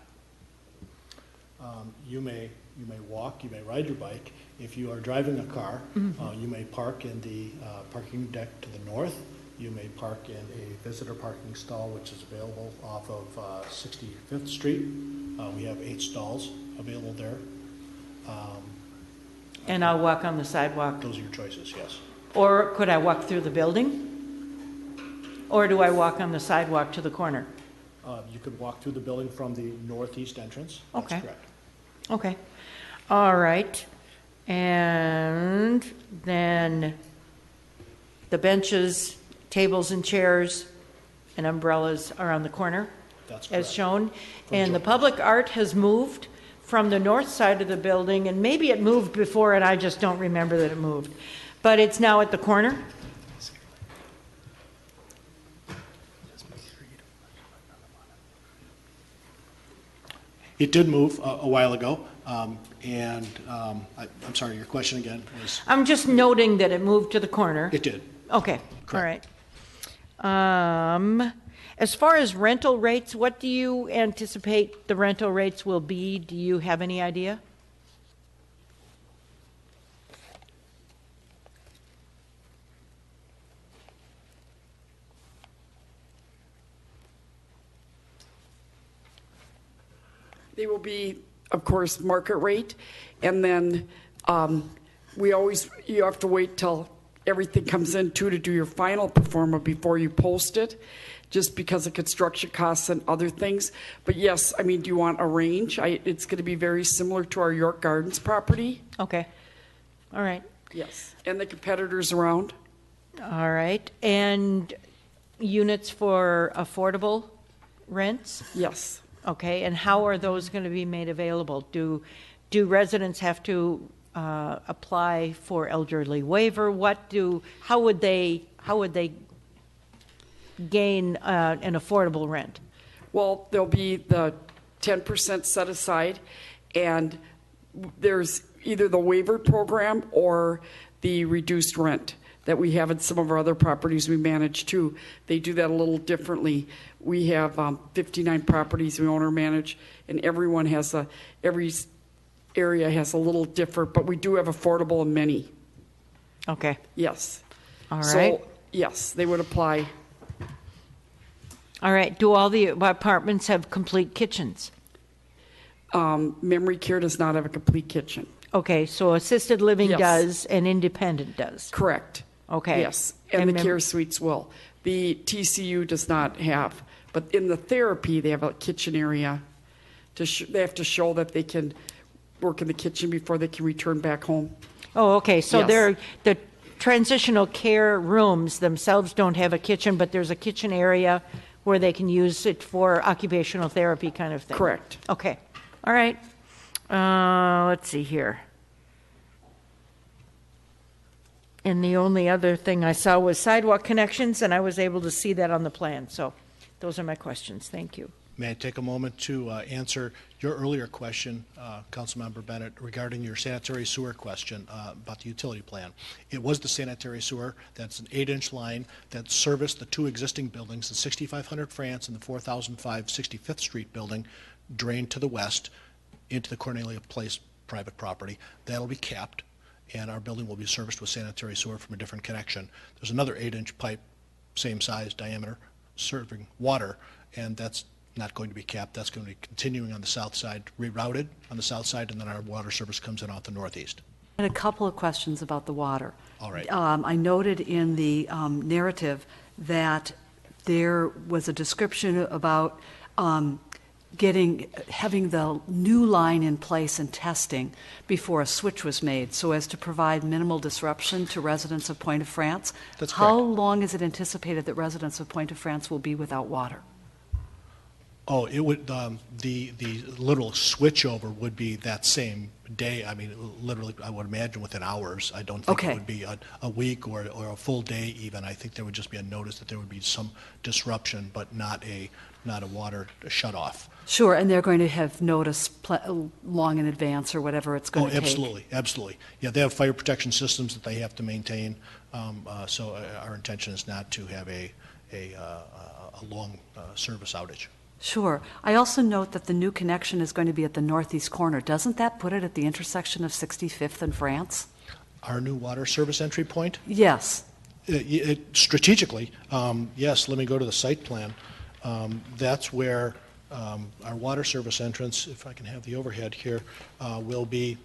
You may walk, you may ride your bike. If you are driving a car, you may park in the parking deck to the north. You may park in a visitor parking stall, which is available off of 65th Street. We have 8 stalls available there. And I'll walk on the sidewalk? Those are your choices, yes. Or could I walk through the building? Or do I walk on the sidewalk to the corner? You could walk through the building from the northeast entrance. Okay. That's correct. Okay. All right. And then the benches, tables and chairs, and umbrellas are on the corner? That's correct. As shown. And the public art has moved from the north side of the building, and maybe it moved before and I just don't remember that it moved. But it's now at the corner? It did move a while ago, I'm sorry, your question again was? I'm just noting that it moved to the corner. It did. Okay, all right. As far as rental rates, what do you anticipate the rental rates will be? Do you have any idea? They will be, of course, market rate, and then you have to wait till everything comes in too to do your final performa before you post it, just because of construction costs and other things. But yes, I mean, do you want a range? It's going to be very similar to our York Gardens property. Okay, all right. Yes, and the competitors around. All right, and units for affordable rents? Yes. Okay, and how are those going to be made available? Do residents have to apply for elderly waiver? How would they gain an affordable rent? Well, there'll be the 10% set aside, and there's either the waiver program or the reduced rent that we have in some of our other properties we manage too. They do that a little differently. We have 59 properties we own or manage, and every area has a little different, but we do have affordable in many. Okay. Yes. All right. So, yes, they would apply. All right. Do all the apartments have complete kitchens? Memory care does not have a complete kitchen. Okay, so assisted living Yes. does and independent does? Correct. Okay. Yes, and the care suites will. The TCU does not have, but in the therapy, they have a kitchen area. They have to show that they can work in the kitchen before they can return back home. Oh, okay, so Yes. the transitional care rooms themselves don't have a kitchen, but there's a kitchen area where they can use it for occupational therapy kind of thing? Correct. Okay, all right. Let's see here. And the only other thing I saw was sidewalk connections, and I was able to see that on the plan. So those are my questions. Thank you. May I take a moment to answer your earlier question, Councilmember Bennett, regarding your sanitary sewer question about the utility plan. It was the sanitary sewer. That's an 8-inch line that serviced the two existing buildings, the 6500 France and the 4005 65th Street building, drained to the west into the Cornelia Place private property. That'll be capped, and our building will be serviced with sanitary sewer from a different connection. There's another 8-inch pipe, same size, diameter, serving water, and that's not going to be capped. That's going to be continuing on the south side, rerouted on the south side, and then our water service comes in off the northeast. I had a couple of questions about the water. All right. I noted in the narrative that there was a description about having the new line in place and testing before a switch was made so as to provide minimal disruption to residents of Pointe-à-France. That's How correct. long is it anticipated that residents of Pointe-à-France will be without water? Oh, it would, the literal switchover would be that same day. I mean, literally, I would imagine within hours. I don't think Okay. it would be a week or a full day even. I think there would just be a notice that there would be some disruption, but not a water shutoff. Sure, and they're going to have notice long in advance or whatever it's going to take. Absolutely, absolutely. Yeah, they have fire protection systems that they have to maintain. So our intention is not to have a long service outage. Sure. I also note that the new connection is going to be at the northeast corner. Doesn't that put it at the intersection of 65th and France? Our new water service entry point? Yes. Strategically, yes, let me go to the site plan. That's where our water service entrance, if I can have the overhead here, will be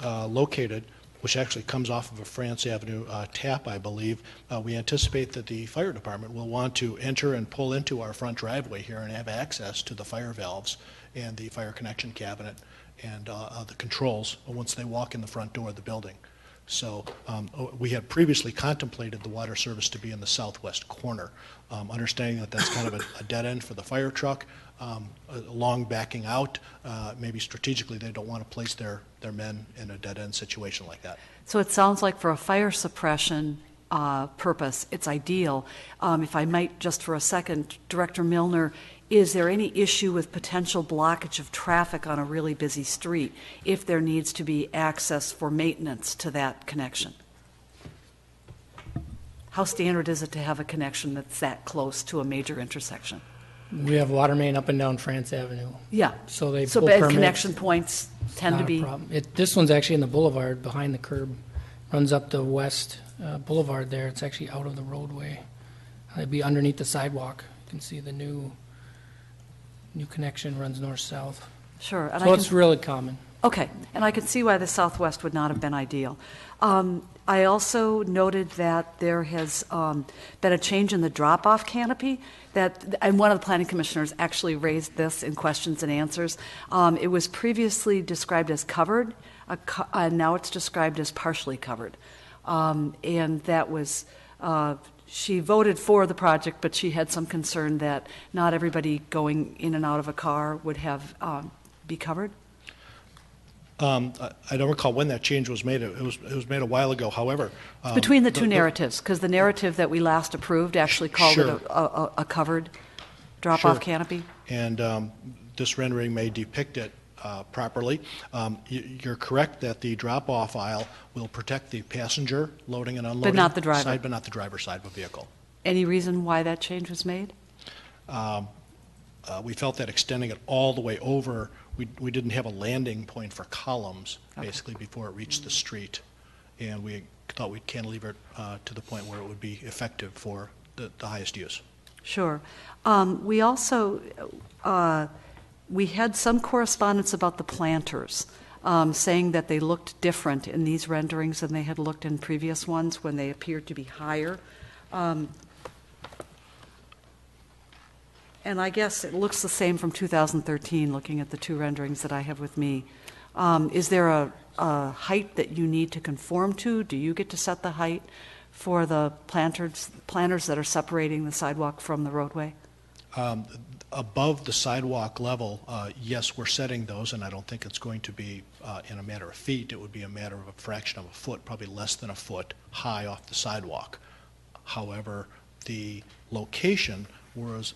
located, which actually comes off of a France Avenue tap, I believe. We anticipate that the fire department will want to enter and pull into our front driveway here and have access to the fire valves and the fire connection cabinet and the controls once they walk in the front door of the building. So we had previously contemplated the water service to be in the southwest corner, understanding that that's kind of a dead end for the fire truck, long backing out. Maybe strategically they don't want to place their men in a dead end situation like that. So it sounds like for a fire suppression purpose, it's ideal. If I might just for a second, Director Milner, is there any issue with potential blockage of traffic on a really busy street if there needs to be access for maintenance to that connection? How standard is it to have a connection that's that close to a major intersection? We have water main up and down France Avenue. Yeah. So they So pull bad permits. connection points tend Not to a be. problem. This one's actually in the boulevard behind the curb, runs up the west boulevard there. It's actually out of the roadway. It'd be underneath the sidewalk. You can see the new connection runs north-south. Sure. And So it's really common. Okay, and I can see why the southwest would not have been ideal. I also noted that there has been a change in the drop-off canopy, and one of the planning commissioners actually raised this in questions and answers. It was previously described as covered, and now it's described as partially covered. And that was, she voted for the project, but she had some concern that not everybody going in and out of a car would have be covered. I don't recall when that change was made. It was made a while ago. However, It's between the two narratives, because the narrative that we last approved actually called Sure. it a covered drop-off Sure. canopy. And this rendering may depict it properly. You're correct that the drop-off aisle will protect the passenger loading and unloading not the driver. side, but not the driver's side of a vehicle. Any reason why that change was made? We felt that extending it all the way over, we didn't have a landing point for columns, basically, before it reached the street. And we thought we'd cantilever it to the point where it would be effective for the highest use. Sure. We also, we had some correspondence about the planters, saying that they looked different in these renderings than they had looked in previous ones when they appeared to be higher. And I guess it looks the same from 2013, looking at the two renderings that I have with me. Is there a height that you need to conform to? Do you get to set the height for the planters that are separating the sidewalk from the roadway? Above the sidewalk level, yes, we're setting those, and I don't think it's going to be in a matter of feet. It would be a matter of a fraction of a foot, probably less than a foot high off the sidewalk. However, the location was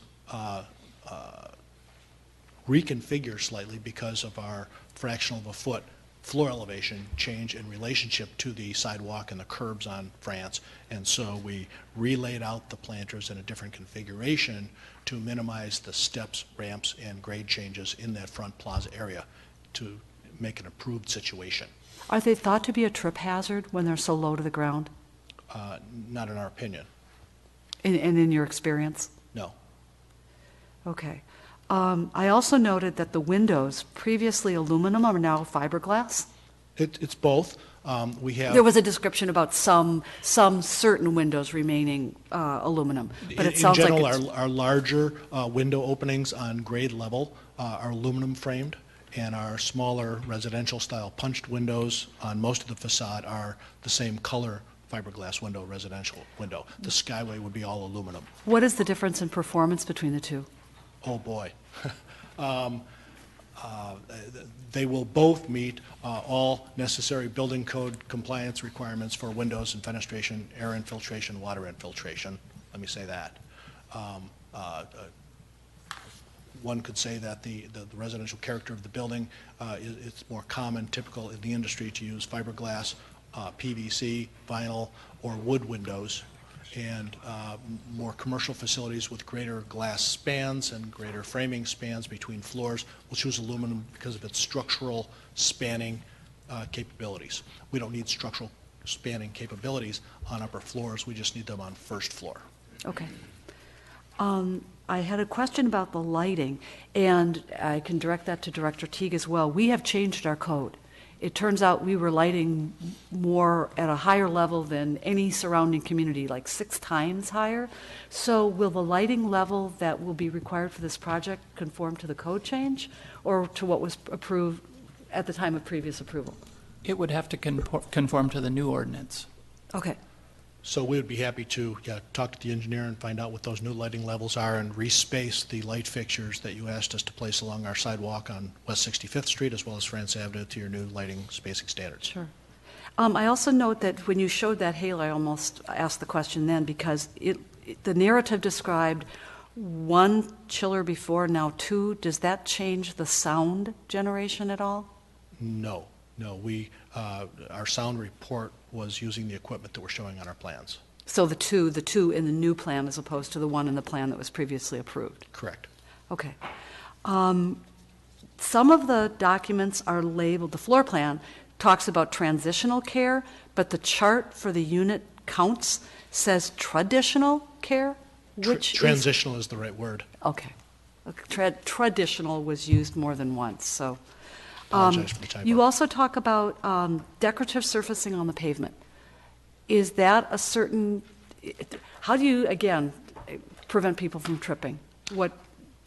reconfigured slightly because of our fractional of a foot floor elevation change in relationship to the sidewalk and the curbs on France, and so we relaid out the planters in a different configuration to minimize the steps, ramps, and grade changes in that front plaza area to make an improved situation. Are they thought to be a trip hazard when they're so low to the ground? Not in our opinion. And in your experience? No. Okay. I also noted that the windows, previously aluminum, are now fiberglass. It's both. We have. There was a description about some certain windows remaining aluminum, but it sounds in general, like our larger window openings on grade level are aluminum framed, and our smaller residential style punched windows on most of the facade are the same color fiberglass window, residential window. The Skyway would be all aluminum. What is the difference in performance between the two? Oh boy. They will both meet all necessary building code compliance requirements for windows and fenestration, air infiltration, water infiltration. Let me say that. One could say that the residential character of the building, it's more common, typical in the industry to use fiberglass, PVC, vinyl, or wood windows, and more commercial facilities with greater glass spans and greater framing spans between floors will choose aluminum because of its structural spanning capabilities. We don't need structural spanning capabilities on upper floors, we just need them on first floor. Okay. I had a question about the lighting, and I can direct that to Director Teague as well. We have changed our code. It turns out we were lighting more at a higher level than any surrounding community, like 6 times higher. So will the lighting level that will be required for this project conform to the code change or to what was approved at the time of previous approval? It would have to conform to the new ordinance. Okay. So we would be happy to talk to the engineer and find out what those new lighting levels are and respace the light fixtures that you asked us to place along our sidewalk on West 65th Street as well as France Avenue to your new lighting spacing standards. Sure. I also note that when you showed that halo, I almost asked the question then because the narrative described 1 chiller before, now 2. Does that change the sound generation at all? No. Our sound report was using the equipment that we're showing on our plans. So the two in the new plan as opposed to the one in the plan that was previously approved? Correct. Okay. Some of the documents are labeled, the floor plan talks about transitional care, but the chart for the unit counts says traditional care, which transitional is the right word. Okay. Traditional was used more than once, so. Apologize for the typo. You also talk about decorative surfacing on the pavement. Is that a certain, how do you, again, prevent people from tripping? What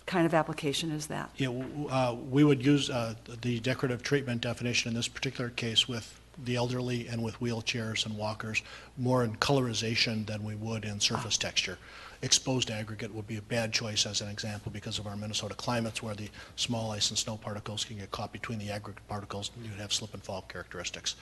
kind of application is that? Yeah, we would use the decorative treatment definition in this particular case with the elderly and with wheelchairs and walkers more in colorization than we would in surface texture. Exposed aggregate would be a bad choice as an example because of our Minnesota climates where the small ice and snow particles can get caught between the aggregate particles and you'd have slip and fall characteristics.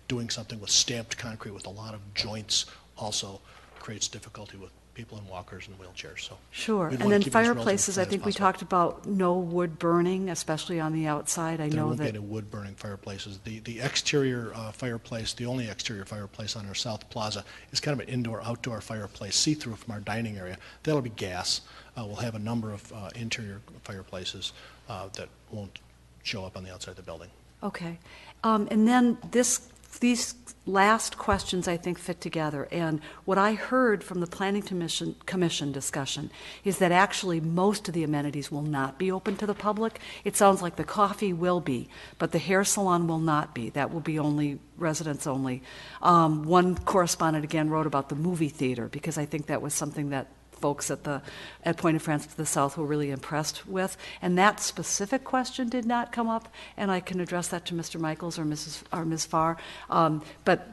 Doing something with stamped concrete with a lot of joints also creates difficulty with people in walkers and wheelchairs. So sure. And then fireplaces, I think we talked about no wood burning, especially on the outside. There won't be any wood burning fireplaces. The exterior fireplace, the only exterior fireplace on our South Plaza is kind of an indoor-outdoor fireplace, see-through from our dining area. That'll be gas. We'll have a number of interior fireplaces that won't show up on the outside of the building. Okay. And then this these last questions, I think, fit together. And what I heard from the Planning Commission discussion is that actually most of the amenities will not be open to the public. It sounds like the coffee will be, but the hair salon will not be. That will be only residents only. One correspondent again wrote about the movie theater, because I think that was something that folks at Point of France to the south were really impressed with. And that specific question did not come up, and I can address that to Mr. Michaels or Ms. Farr. But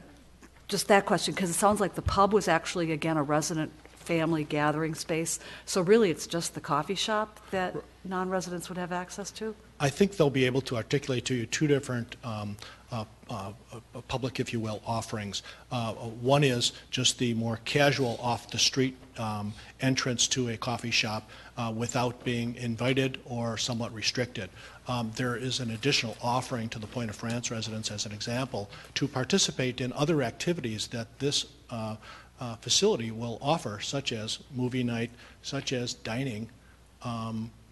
just that question, because it sounds like the pub was actually, again, a resident family gathering space. So really it's just the coffee shop that non-residents would have access to? I think they'll be able to articulate to you two different public, if you will, offerings. One is just the more casual off-the-street entrance to a coffee shop without being invited or somewhat restricted. There is an additional offering to the Point of France residents, as an example, to participate in other activities that this facility will offer, such as movie night, such as dining,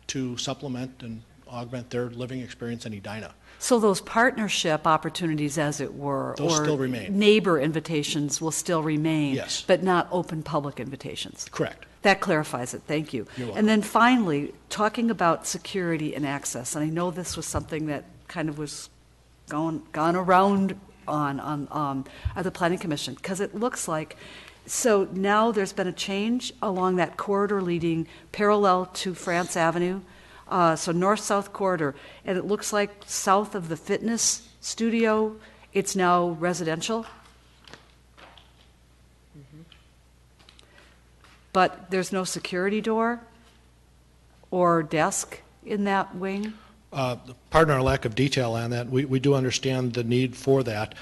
to supplement and augment their living experience in Edina. So those partnership opportunities, as it were, Those or still remain. neighbor invitations will still remain, Yes. but not open public invitations. Correct. That clarifies it. Thank you. You're welcome. And then finally, talking about security and access, and I know this was something that kind of was gone around on at the Planning Commission, because it looks like, so now there's been a change along that corridor leading parallel to France Avenue, so north-south corridor, and it looks like south of the fitness studio, it's now residential. But there's no security door or desk in that wing? Pardon our lack of detail on that. We do understand the need for that.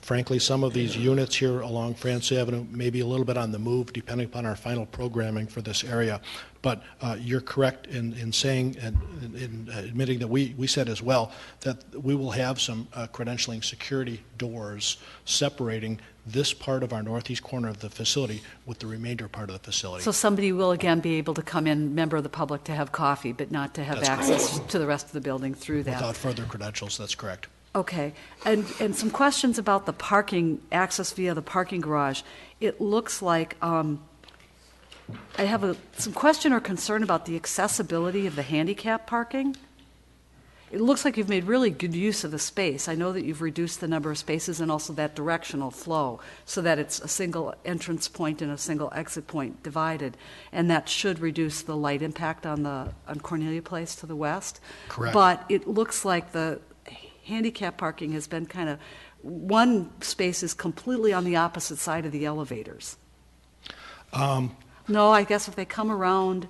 Frankly, some of these units here along France Avenue may be a little bit on the move, depending upon our final programming for this area. But you're correct in saying and in admitting that we said as well that we will have some credentialing security doors separating this part of our northeast corner of the facility with the remainder part of the facility. So somebody will again be able to come in, member of the public, to have coffee, but not to have That's access correct. to the rest of the building through that. Without further credentials, that's correct. Okay, and some questions about the parking, access via the parking garage. It looks like, I have some question or concern about the accessibility of the handicap parking. It looks like you've made really good use of the space. I know that you've reduced the number of spaces and also that directional flow so that it's a single entrance point and a single exit point divided, and that should reduce the light impact on Cornelia Place to the west. Correct. But it looks like the handicap parking has been kind of, one space is completely on the opposite side of the elevators. No, I guess if they come around,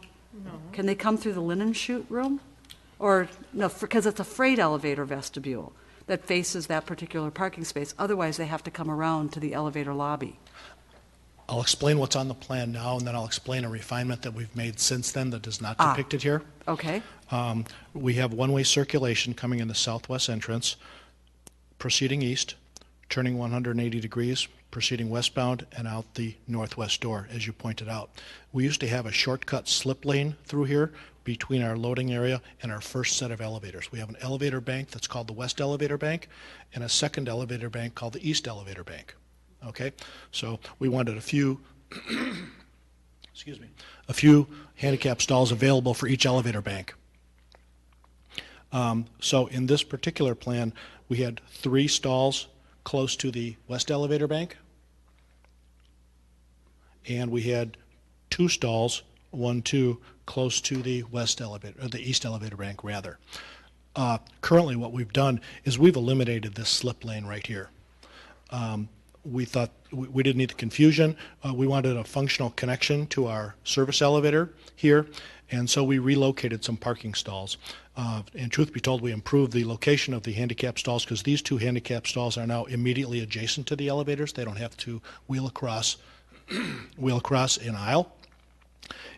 can they come through the linen chute room? Or, no, because it's a freight elevator vestibule that faces that particular parking space. Otherwise, they have to come around to the elevator lobby. I'll explain what's on the plan now, and then I'll explain a refinement that we've made since then that is not depicted here. Okay. We have one-way circulation coming in the southwest entrance, proceeding east, turning 180 degrees, proceeding westbound, and out the northwest door, as you pointed out. We used to have a shortcut slip lane through here between our loading area and our first set of elevators. We have an elevator bank that's called the West Elevator Bank, and a second elevator bank called the East Elevator Bank. Okay, so we wanted a few a few handicap stalls available for each elevator bank. So in this particular plan, we had 3 stalls close to the West Elevator Bank, and we had 2 stalls, 1, 2, close to the West Elevator, or the East Elevator Bank, rather. Currently, what we've done is we've eliminated this slip lane right here. We thought we didn't need the confusion. We wanted a functional connection to our service elevator here, and so we relocated some parking stalls. And truth be told, we improved the location of the handicap stalls because these 2 handicap stalls are now immediately adjacent to the elevators. They don't have to wheel across an aisle.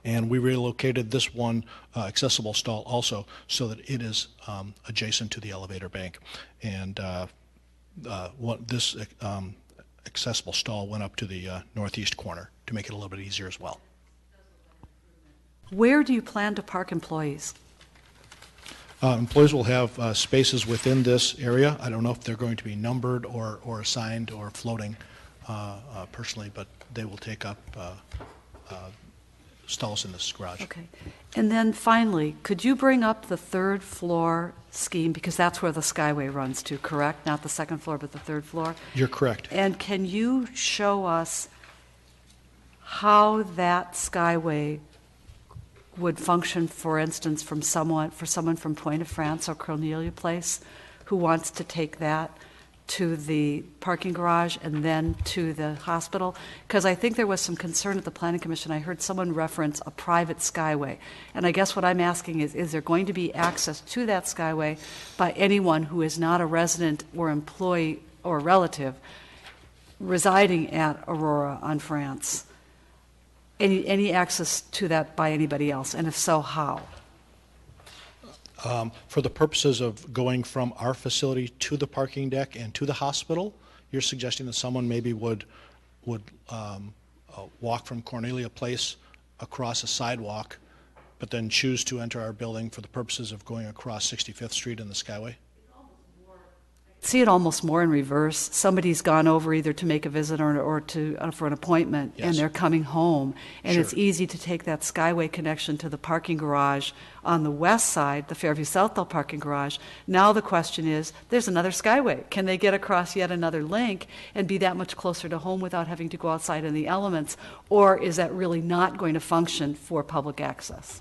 And we relocated this one accessible stall also so that it is adjacent to the elevator bank. And this accessible stall went up to the northeast corner to make it a little bit easier as well. Where do you plan to park employees? Employees will have spaces within this area. I don't know if they're going to be numbered or assigned or floating personally, but they will take up stalls in this garage. Okay. And then finally, could you bring up the third floor scheme, because that's where the Skyway runs to, correct? Not the second floor, but the third floor? You're correct. And can you show us how that Skyway would function, for instance, for someone from Pointe-de-France or Cornelia Place who wants to take that to the parking garage and then to the hospital? Because I think there was some concern at the Planning Commission. I heard someone reference a private Skyway. And I guess what I'm asking is there going to be access to that Skyway by anyone who is not a resident or employee or relative residing at Aurora on France? Any access to that by anybody else? And if so, how? For the purposes of going from our facility to the parking deck and to the hospital, you're suggesting that someone maybe would walk from Cornelia Place across a sidewalk, but then choose to enter our building for the purposes of going across 65th Street in the Skyway? See it almost more in reverse. Somebody's gone over either to make a visit or to for an appointment, Yes. and they're coming home, and Sure. it's easy to take that Skyway connection to the parking garage on the west side, the Fairview Southdale parking garage. Now the question is, there's another Skyway. Can they get across yet another link and be that much closer to home without having to go outside in the elements, or is that really not going to function for public access?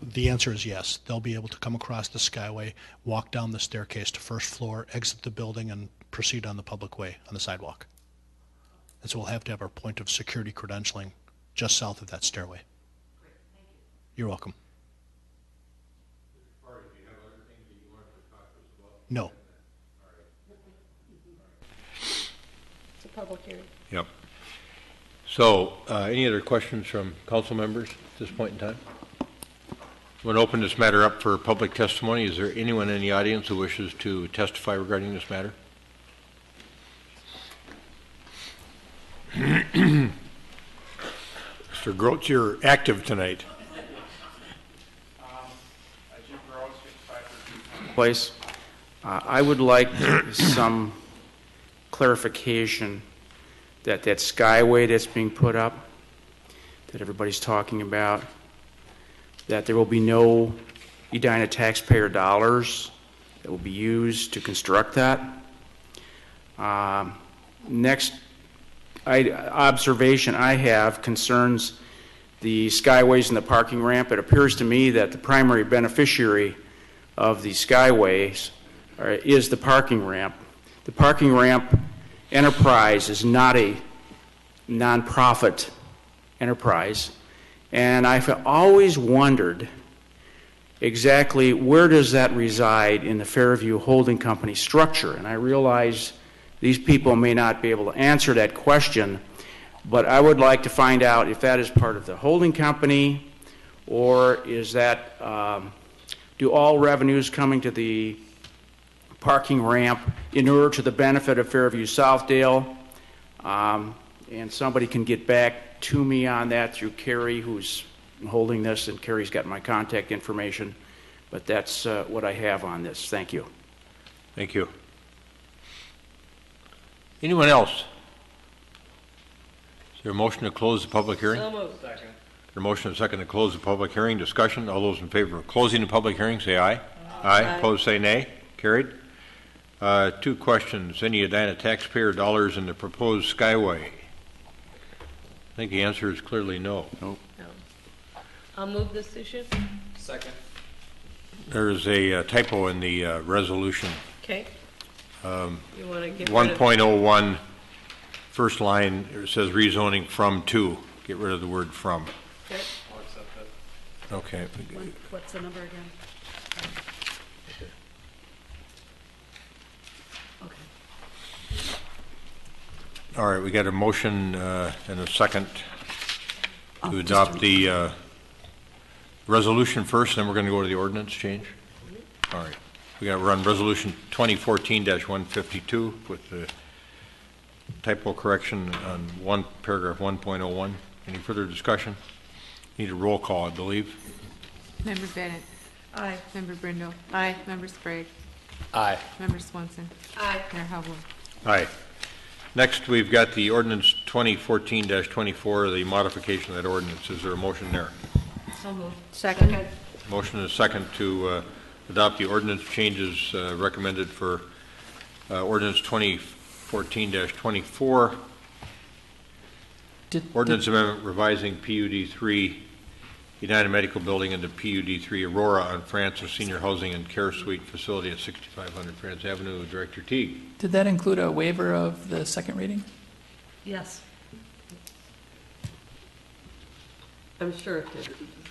The answer is yes. They'll be able to come across the Skyway, walk down the staircase to first floor, exit the building, and proceed on the public way on the sidewalk. And so we'll have to have our point of security credentialing just south of that stairway. You're welcome. No. It's a public hearing. Yep. So, any other questions from council members at this point in time? I'm going to open this matter up for public testimony. Is there anyone in the audience who wishes to testify regarding this matter? Mr. Groats, you're active tonight. Place. I would like some clarification that Skyway that's being put up, that everybody's talking about, that there will be no Edina taxpayer dollars that will be used to construct that. Next observation I have concerns the Skyways and the parking ramp. It appears to me that the primary beneficiary of the Skyways is the parking ramp. The parking ramp enterprise is not a nonprofit enterprise, and I've always wondered exactly where does that reside in the Fairview Holding Company structure. And I realize these people may not be able to answer that question, but I would like to find out if that is part of the holding company, or is that do all revenues coming to the parking ramp inure to the benefit of Fairview Southdale? And somebody can get back to me on that through Carrie, who's holding this, and Carrie's got my contact information. But that's what I have on this. Thank you. Thank you. Anyone else? Is there a motion to close the public hearing? So moved. Second. A motion and a second to close the public hearing. Discussion. All those in favor of closing the public hearing, say aye. Aye. Opposed, say nay. Carried. Two questions. Any Edina taxpayer dollars in the proposed Skyway? I think the answer is clearly no. No. I'll move this issue. Second. There's a typo in the resolution. Okay. You want to get rid of 1.01, first line, it says rezoning from to. Get rid of the word from. Okay. Okay. What's the number again? All right, we got a motion and a second to adopt the resolution first, then we're going to go to the ordinance change. All right. We got to run resolution 2014-152 with the typo correction on paragraph 1.01. Any further discussion? Need a roll call, I believe. Member Bennett. Aye. Member Brindle. Aye. Member Sprague. Aye. Member Swanson. Aye. Mayor Hovland. Aye. Next, we've got the ordinance 2014-24, the modification of that ordinance. Is there a motion there? So moved. Second. Motion and a second to adopt the ordinance changes recommended for ordinance 2014-24. Ordinance amendment revising PUD 3 Edina Medical Building into PUD 3 Aurora on Francis Senior Housing and Care Suite Facility at 6500 France Avenue. Director Teague. Did that include a waiver of the second reading? Yes. I'm sure it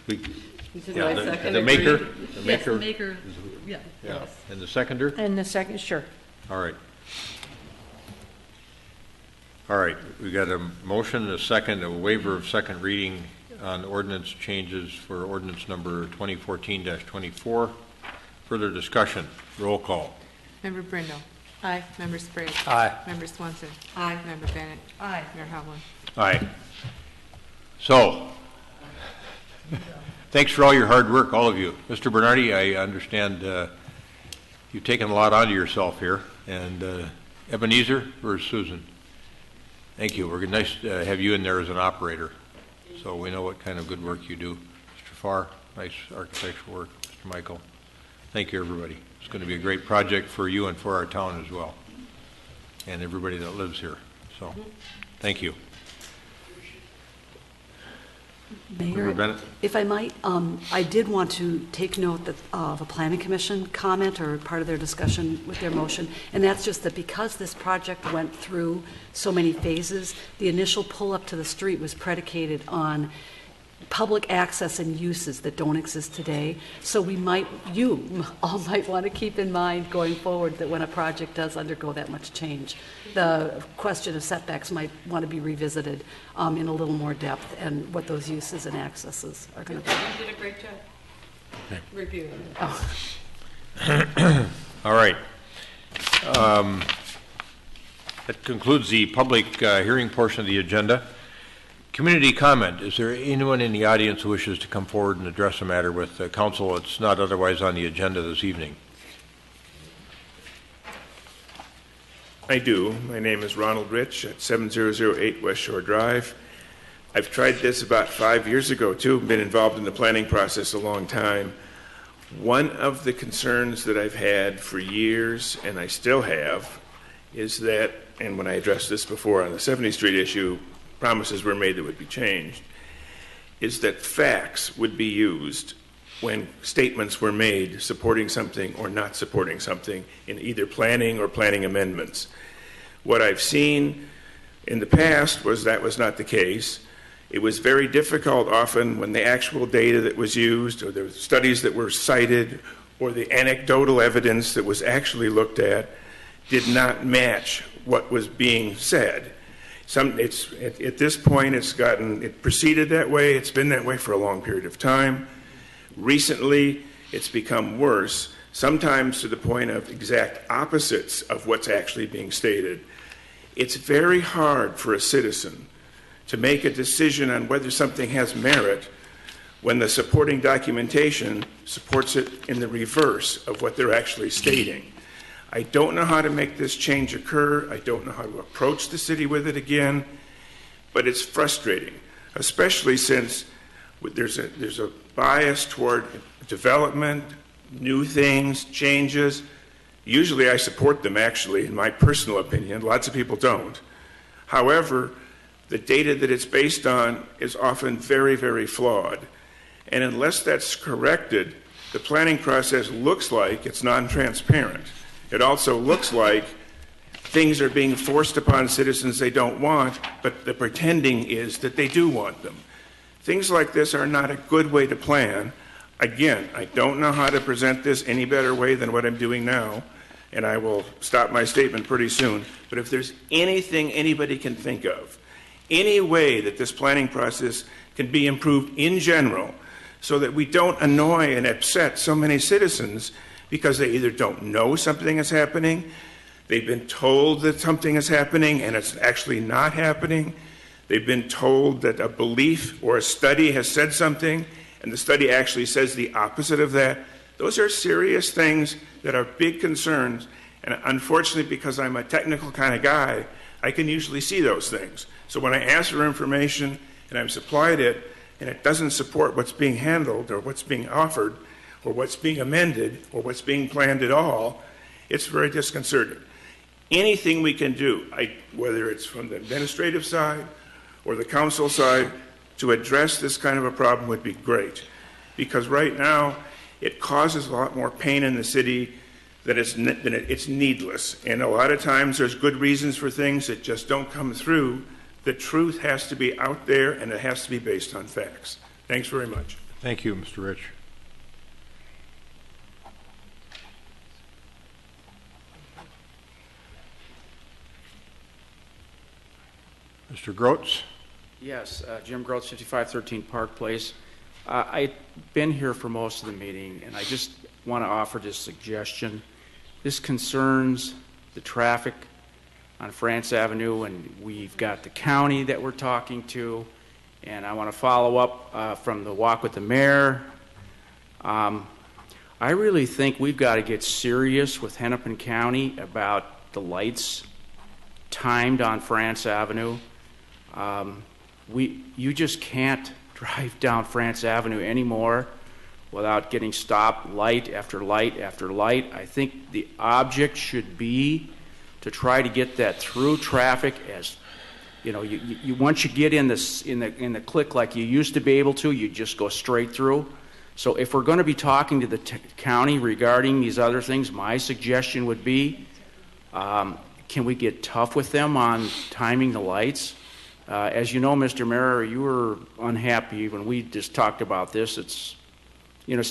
did. Yeah, the maker? Yes, the maker, yeah. Yeah. And the seconder? And the second, sure. All right. All right, we got a motion, a second, a waiver of second reading on ordinance changes for ordinance number 2014-24. Further discussion. Roll call. Member Brindle. Aye. Member Sprague. Aye. Member Swanson. Aye. Member Bennett. Aye. Mayor Hovland. Aye. So, thanks for all your hard work, all of you. Mr. Bernardi, I understand you've taken a lot onto yourself here. And Ebenezer, where's Susan? Thank you. We're nice to have you in there as an operator, so we know what kind of good work you do. Mr. Farr, nice architectural work. Mr. Michael, thank you, everybody. It's going to be a great project for you and for our town as well, and everybody that lives here. So, thank you. Mayor, if I might, I did want to take note of a planning commission comment or part of their discussion with their motion, and that's just that because this project went through so many phases, the initial pull up to the street was predicated on public access and uses that don't exist today. So you all might want to keep in mind going forward that when a project does undergo that much change, the question of setbacks might want to be revisited in a little more depth and what those uses and accesses are going to be. You did a great job reviewing it. Oh. All right. That concludes the public hearing portion of the agenda. Community comment. Is there anyone in the audience who wishes to come forward and address a matter with the council that's not otherwise on the agenda this evening? I do. My name is Ronald Rich at 7008 West Shore Drive. I've tried this about 5 years ago, too. Been involved in the planning process a long time. One of the concerns that I've had for years, and I still have, is that, and when I addressed this before on the 70th Street issue, promises were made that would be changed, is that facts would be used when statements were made supporting something or not supporting something in either planning or planning amendments. What I've seen in the past was that was not the case. It was very difficult often when the actual data that was used or the studies that were cited or the anecdotal evidence that was actually looked at did not match what was being said. At this point, it proceeded that way. It's been that way for a long period of time. Recently, it's become worse, sometimes to the point of exact opposites of what's actually being stated. It's very hard for a citizen to make a decision on whether something has merit when the supporting documentation supports it in the reverse of what they're actually stating. I don't know how to make this change occur. I don't know how to approach the city with it again, but it's frustrating, especially since there's a bias toward development, new things, changes. Usually I support them, actually, in my personal opinion. Lots of people don't. However, the data that it's based on is often very, very flawed. And unless that's corrected, the planning process looks like it's non-transparent. It also looks like things are being forced upon citizens they don't want, but the pretending is that they do want them. Things like this are not a good way to plan. Again, I don't know how to present this any better way than what I'm doing now, and I will stop my statement pretty soon. But if there's anything anybody can think of, any way that this planning process can be improved in general so that we don't annoy and upset so many citizens because they either don't know something is happening, they've been told that something is happening and it's actually not happening, they've been told that a belief or a study has said something and the study actually says the opposite of that. Those are serious things that are big concerns, and unfortunately, because I'm a technical kind of guy, I can usually see those things. So when I ask for information and I'm supplied it, and it doesn't support what's being handled or what's being offered or what's being amended or what's being planned at all, it's very disconcerting. Anything we can do, whether it's from the administrative side or the council side, to address this kind of a problem would be great. Because right now, it causes a lot more pain in the city than it's needless. And a lot of times there's good reasons for things that just don't come through. The truth has to be out there, and it has to be based on facts. Thanks very much. Thank you, Mr. Rich. Mr. Groats? Yes, Jim Groats, 5513 Park Place. I've been here for most of the meeting, and I just want to offer this suggestion. This concerns the traffic on France Avenue, and we've got the county that we're talking to, and I want to follow up from the walk with the mayor. I really think we've got to get serious with Hennepin County about the lights timed on France Avenue. You just can't drive down France Avenue anymore without getting stopped light after light after light. I think the object should be to try to get that through traffic as, you know, you once you get in the click like you used to be able to, you just go straight through. So if we're going to be talking to the county regarding these other things, my suggestion would be, can we get tough with them on timing the lights? As you know, Mr. Mayor, you were unhappy when we just talked about this. It's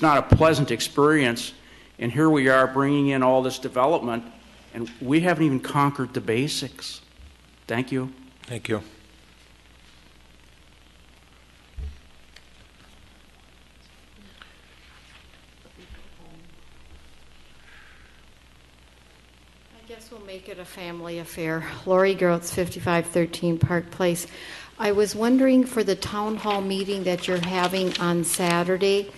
not a pleasant experience, and here we are bringing in all this development, and we haven't even conquered the basics. Thank you. Thank you. I guess we'll make it a family affair. Lori Groats, 5513 Park Place. I was wondering for the town hall meeting that you're having on Saturday,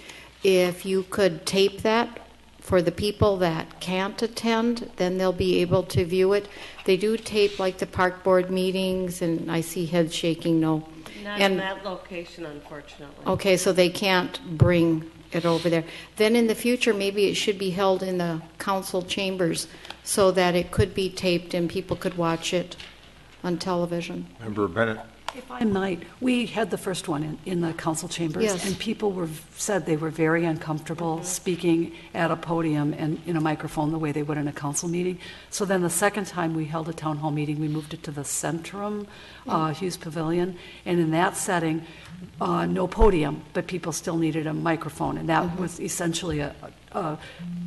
if you could tape that for the people that can't attend, then they'll be able to view it. They do tape like the park board meetings, and I see heads shaking no. Not in that location, unfortunately. Okay, so they can't bring it over there. Then in the future, maybe it should be held in the council chambers so that it could be taped and people could watch it on television. Member Bennett. If I might, we had the first one in the council chambers, Yes. and people said they were very uncomfortable speaking at a podium and in a microphone the way they would in a council meeting. So then the second time we held a town hall meeting, we moved it to the Centrum, Hughes Pavilion, and in that setting, no podium, but people still needed a microphone, and that was essentially a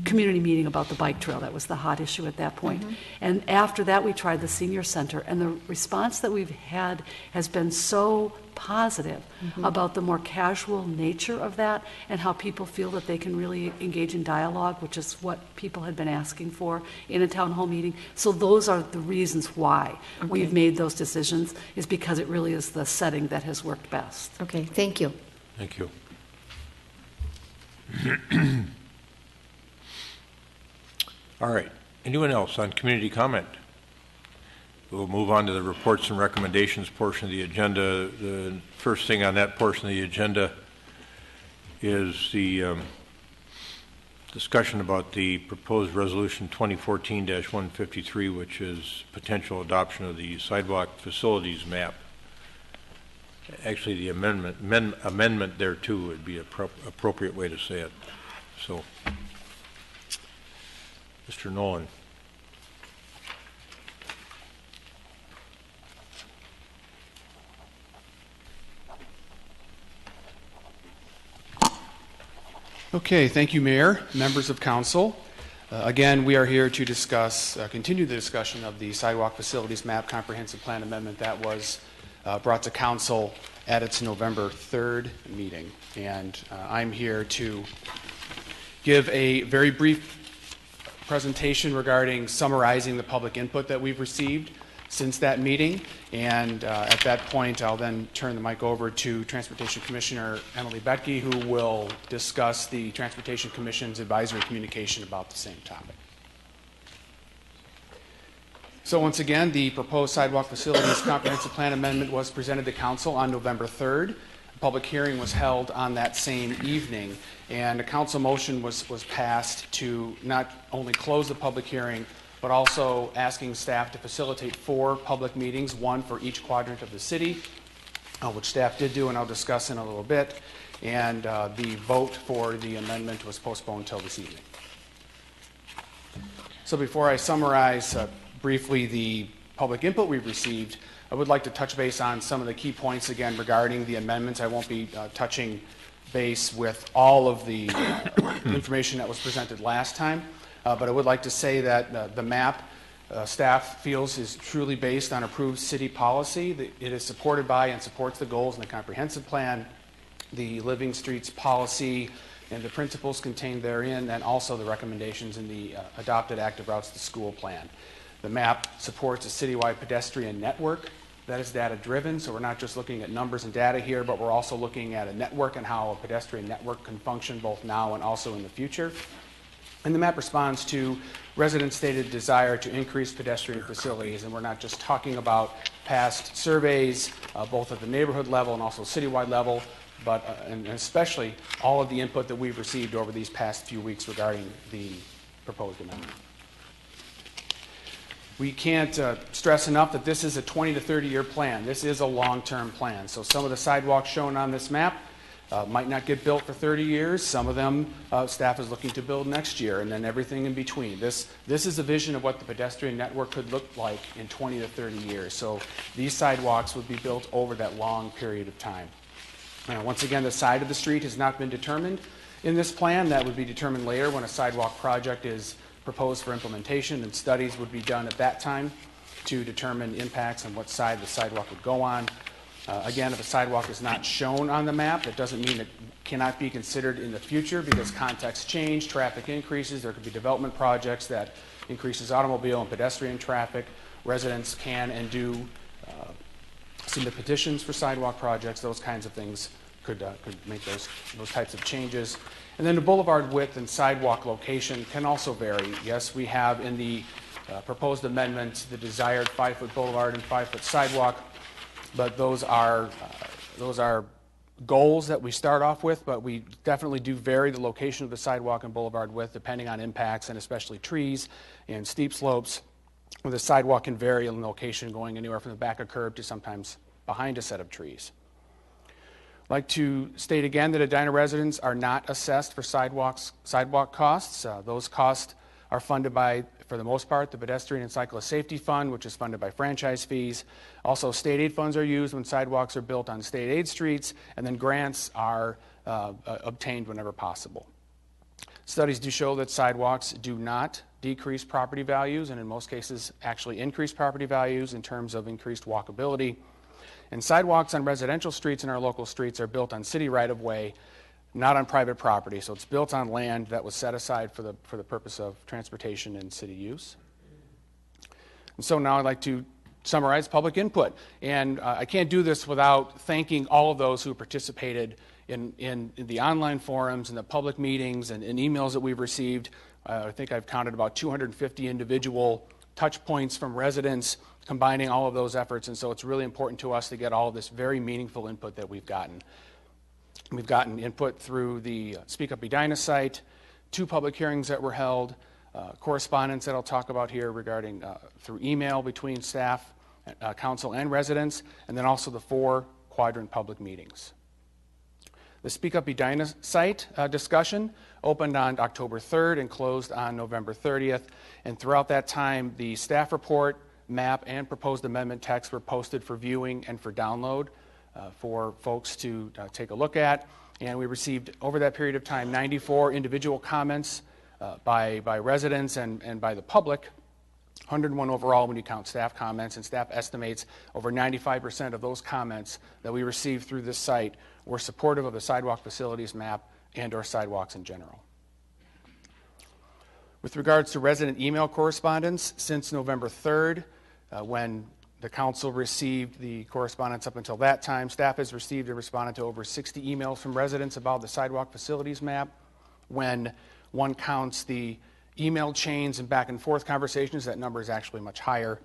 community meeting about the bike trail. That was the hot issue at that point. And after that, we tried the senior center, and the response that we've had has been so positive about the more casual nature of that and how people feel that they can really engage in dialogue, which is what people had been asking for in a town hall meeting. So those are the reasons why we've made those decisions, is because it really is the setting that has worked best. Okay, thank you. Thank you. All right. Anyone else on community comment? We'll move on to the reports and recommendations portion of the agenda. The first thing on that portion of the agenda is the discussion about the proposed resolution 2014-153, which is potential adoption of the sidewalk facilities map. Actually, the amendment there too would be an appropriate way to say it. So, Mr. Nolan. Okay, thank you, Mayor, members of council. Again, we are here to discuss, continue the discussion of the Sidewalk Facilities Map Comprehensive Plan Amendment that was brought to council at its November 3rd meeting. And I'm here to give a very brief presentation regarding summarizing the public input that we've received since that meeting, and at that point, I'll then turn the mic over to Transportation Commissioner Emily Betke, who will discuss the Transportation Commission's advisory communication about the same topic. So once again, the proposed sidewalk facilities comprehensive plan amendment was presented to Council on November 3rd. A public hearing was held on that same evening, and a council motion was passed to not only close the public hearing, but also asking staff to facilitate 4 public meetings, 1 for each quadrant of the city, which staff did do, and I'll discuss in a little bit. And the vote for the amendment was postponed until this evening. So before I summarize briefly the public input we've received, I would like to touch base on some of the key points again regarding the amendments. I won't be touching base with all of the information that was presented last time, but I would like to say that the map staff feels is truly based on approved city policy. It is supported by and supports the goals in the comprehensive plan, the Living Streets policy, and the principles contained therein, and also the recommendations in the adopted active routes to school plan. The map supports a citywide pedestrian network that is data-driven, so we're not just looking at numbers and data here, but we're also looking at a network and how a pedestrian network can function both now and also in the future. And the map responds to residents' stated desire to increase pedestrian facilities, and we're not just talking about past surveys, both at the neighborhood level and also citywide level, but and especially all of the input that we've received over these past few weeks regarding the proposed amendment. We can't stress enough that this is a 20 to 30-year plan. This is a long-term plan. So some of the sidewalks shown on this map might not get built for 30 years. Some of them staff is looking to build next year, and then everything in between. This is a vision of what the pedestrian network could look like in 20 to 30 years. So these sidewalks would be built over that long period of time. Once again, the side of the street has not been determined in this plan. That would be determined later when a sidewalk project is proposed for implementation, and studies would be done at that time to determine impacts on what side the sidewalk would go on. Again, if a sidewalk is not shown on the map, it doesn't mean it cannot be considered in the future, because contexts change, traffic increases, there could be development projects that increases automobile and pedestrian traffic. Residents can and do submit petitions for sidewalk projects. Those kinds of things could make those types of changes. And then the boulevard width and sidewalk location can also vary. Yes, we have in the proposed amendment the desired 5-foot boulevard and 5-foot sidewalk, but those are goals that we start off with, but we definitely do vary the location of the sidewalk and boulevard width depending on impacts, and especially trees and steep slopes, where the sidewalk can vary in location, going anywhere from the back of curb to sometimes behind a set of trees. I'd like to state again that Edina residents are not assessed for sidewalk costs. Those costs are funded by, for the most part, the Pedestrian and Cyclist Safety Fund, which is funded by franchise fees. Also, state aid funds are used when sidewalks are built on state aid streets, and then grants are obtained whenever possible. Studies do show that sidewalks do not decrease property values, and in most cases actually increase property values in terms of increased walkability. And sidewalks on residential streets in our local streets are built on city right-of-way, not on private property. So it's built on land that was set aside for the purpose of transportation and city use. And so now I'd like to summarize public input. And I can't do this without thanking all of those who participated in the online forums and the public meetings and emails that we've received. I think I've counted about 250 individual touch points from residents combining all of those efforts, and so it's really important to us to get all of this very meaningful input that we've gotten. We've gotten input through the Speak Up Edina site, 2 public hearings that were held, correspondence that I'll talk about here regarding through email between staff, council, and residents, and then also the 4 quadrant public meetings. The Speak Up Edina site discussion opened on October 3rd and closed on November 30th, and throughout that time, the staff report, map, and proposed amendment text were posted for viewing and for download for folks to take a look at. And we received, over that period of time, 94 individual comments by residents and by the public, 101 overall when you count staff comments, and staff estimates over 95% of those comments that we received through this site were supportive of the sidewalk facilities map and or sidewalks in general. With regards to resident email correspondence, since November 3rd, when The council received the correspondence up until that time. Staff has received and responded to over 60 emails from residents about the sidewalk facilities map. When one counts the email chains and back and forth conversations, that number is actually much higher.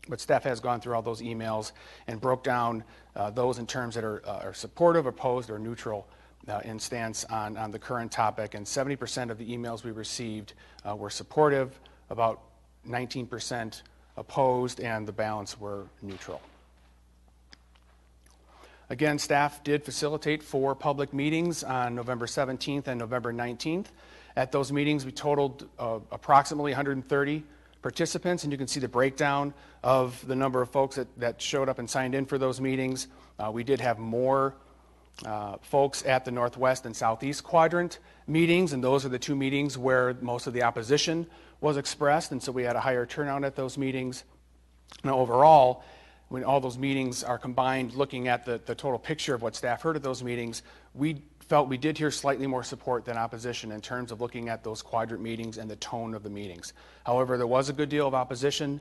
But staff has gone through all those emails and broke down those in terms that are supportive, opposed, or neutral in stance on the current topic. And 70% of the emails we received were supportive, about 19% opposed, and the balance were neutral. Again, staff did facilitate 4 public meetings on November 17th and November 19th. At those meetings, we totaled approximately 130 participants, and you can see the breakdown of the number of folks that showed up and signed in for those meetings. We did have more folks at the Northwest and Southeast Quadrant meetings, and those are the 2 meetings where most of the opposition was expressed, and so we had a higher turnout at those meetings. Now, overall, when all those meetings are combined, looking at the total picture of what staff heard at those meetings, we felt we did hear slightly more support than opposition in terms of looking at those quadrant meetings and the tone of the meetings. However, there was a good deal of opposition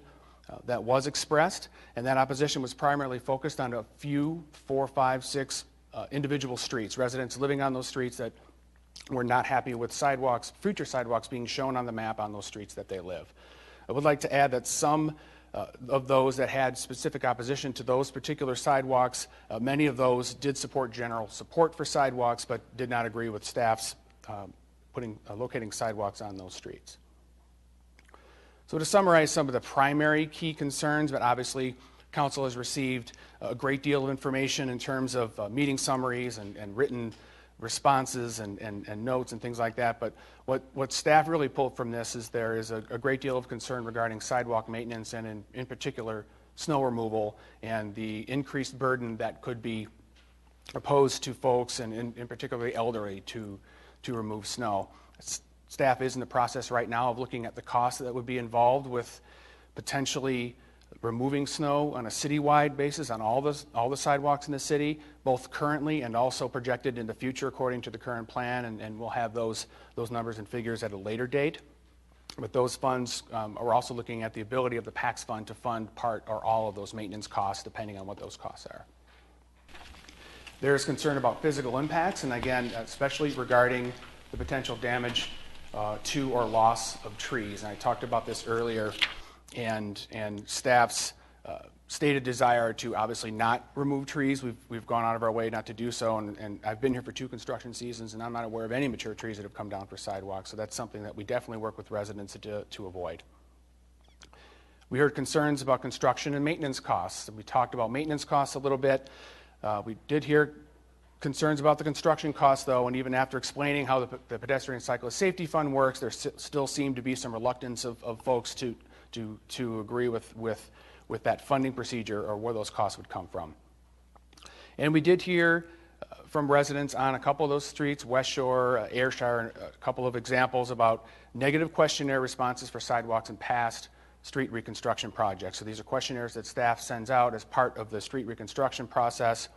that was expressed, and that opposition was primarily focused on a few 4, 5, 6 individual streets, residents living on those streets that were not happy with sidewalks, future sidewalks being shown on the map on those streets that they live. I would like to add that some of those that had specific opposition to those particular sidewalks, many of those did support general support for sidewalks, but did not agree with staff's locating sidewalks on those streets. So to summarize some of the primary key concerns, but obviously council has received a great deal of information in terms of meeting summaries and written responses and notes and things like that. But what staff really pulled from this is there is a great deal of concern regarding sidewalk maintenance and in particular snow removal and the increased burden that could be opposed to folks and in particular the elderly to remove snow. Staff is in the process right now of looking at the costs that would be involved with potentially removing snow on a citywide basis on all the sidewalks in the city, both currently and also projected in the future according to the current plan, and we'll have those numbers and figures at a later date. But those funds are also looking at the ability of the PACS fund to fund part or all of those maintenance costs depending on what those costs are. There is concern about physical impacts, and again, especially regarding the potential damage to or loss of trees. And I talked about this earlier, and staff's stated desire to obviously not remove trees. We've gone out of our way not to do so, and I've been here for 2 construction seasons, and I'm not aware of any mature trees that have come down for sidewalks, so that's something that we definitely work with residents to avoid. We heard concerns about construction and maintenance costs. We talked about maintenance costs a little bit. We did hear concerns about the construction costs, though, and even after explaining how the Pedestrian Cyclist Safety Fund works, there still seemed to be some reluctance of folks to agree with that funding procedure or where those costs would come from. And we did hear from residents on a couple of those streets, West Shore, Ayrshire, a couple of examples about negative questionnaire responses for sidewalks in past street reconstruction projects. So these are questionnaires that staff sends out as part of the street reconstruction process.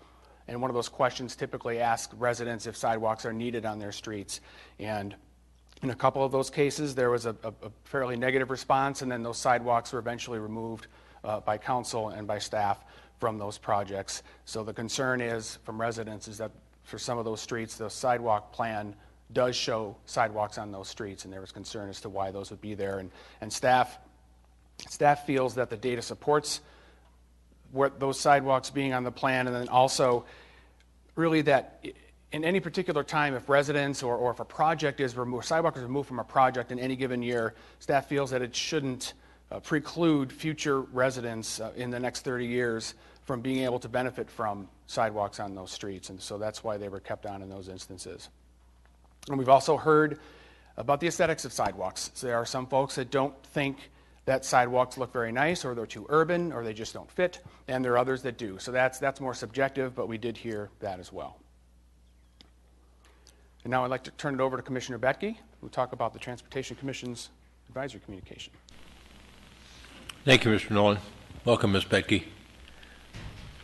And one of those questions typically asks residents if sidewalks are needed on their streets. And in a couple of those cases, there was a fairly negative response, and then those sidewalks were eventually removed by council and by staff from those projects. So the concern is from residents is that for some of those streets, the sidewalk plan does show sidewalks on those streets, and there was concern as to why those would be there. And staff feels that the data supports those sidewalks being on the plan, and then also really that in any particular time, if residents or if a project is removed, sidewalk is removed from a project in any given year, staff feels that it shouldn't preclude future residents in the next 30 years from being able to benefit from sidewalks on those streets. And so that's why they were kept on in those instances. And we've also heard about the aesthetics of sidewalks. So there are some folks that don't think that sidewalks look very nice, or they're too urban, or they just don't fit, and there are others that do. So that's more subjective, but we did hear that as well. And now I'd like to turn it over to Commissioner Betke, who will talk about the Transportation Commission's advisory communication. Thank you, Mr. Nolan. Welcome, Ms. Betke.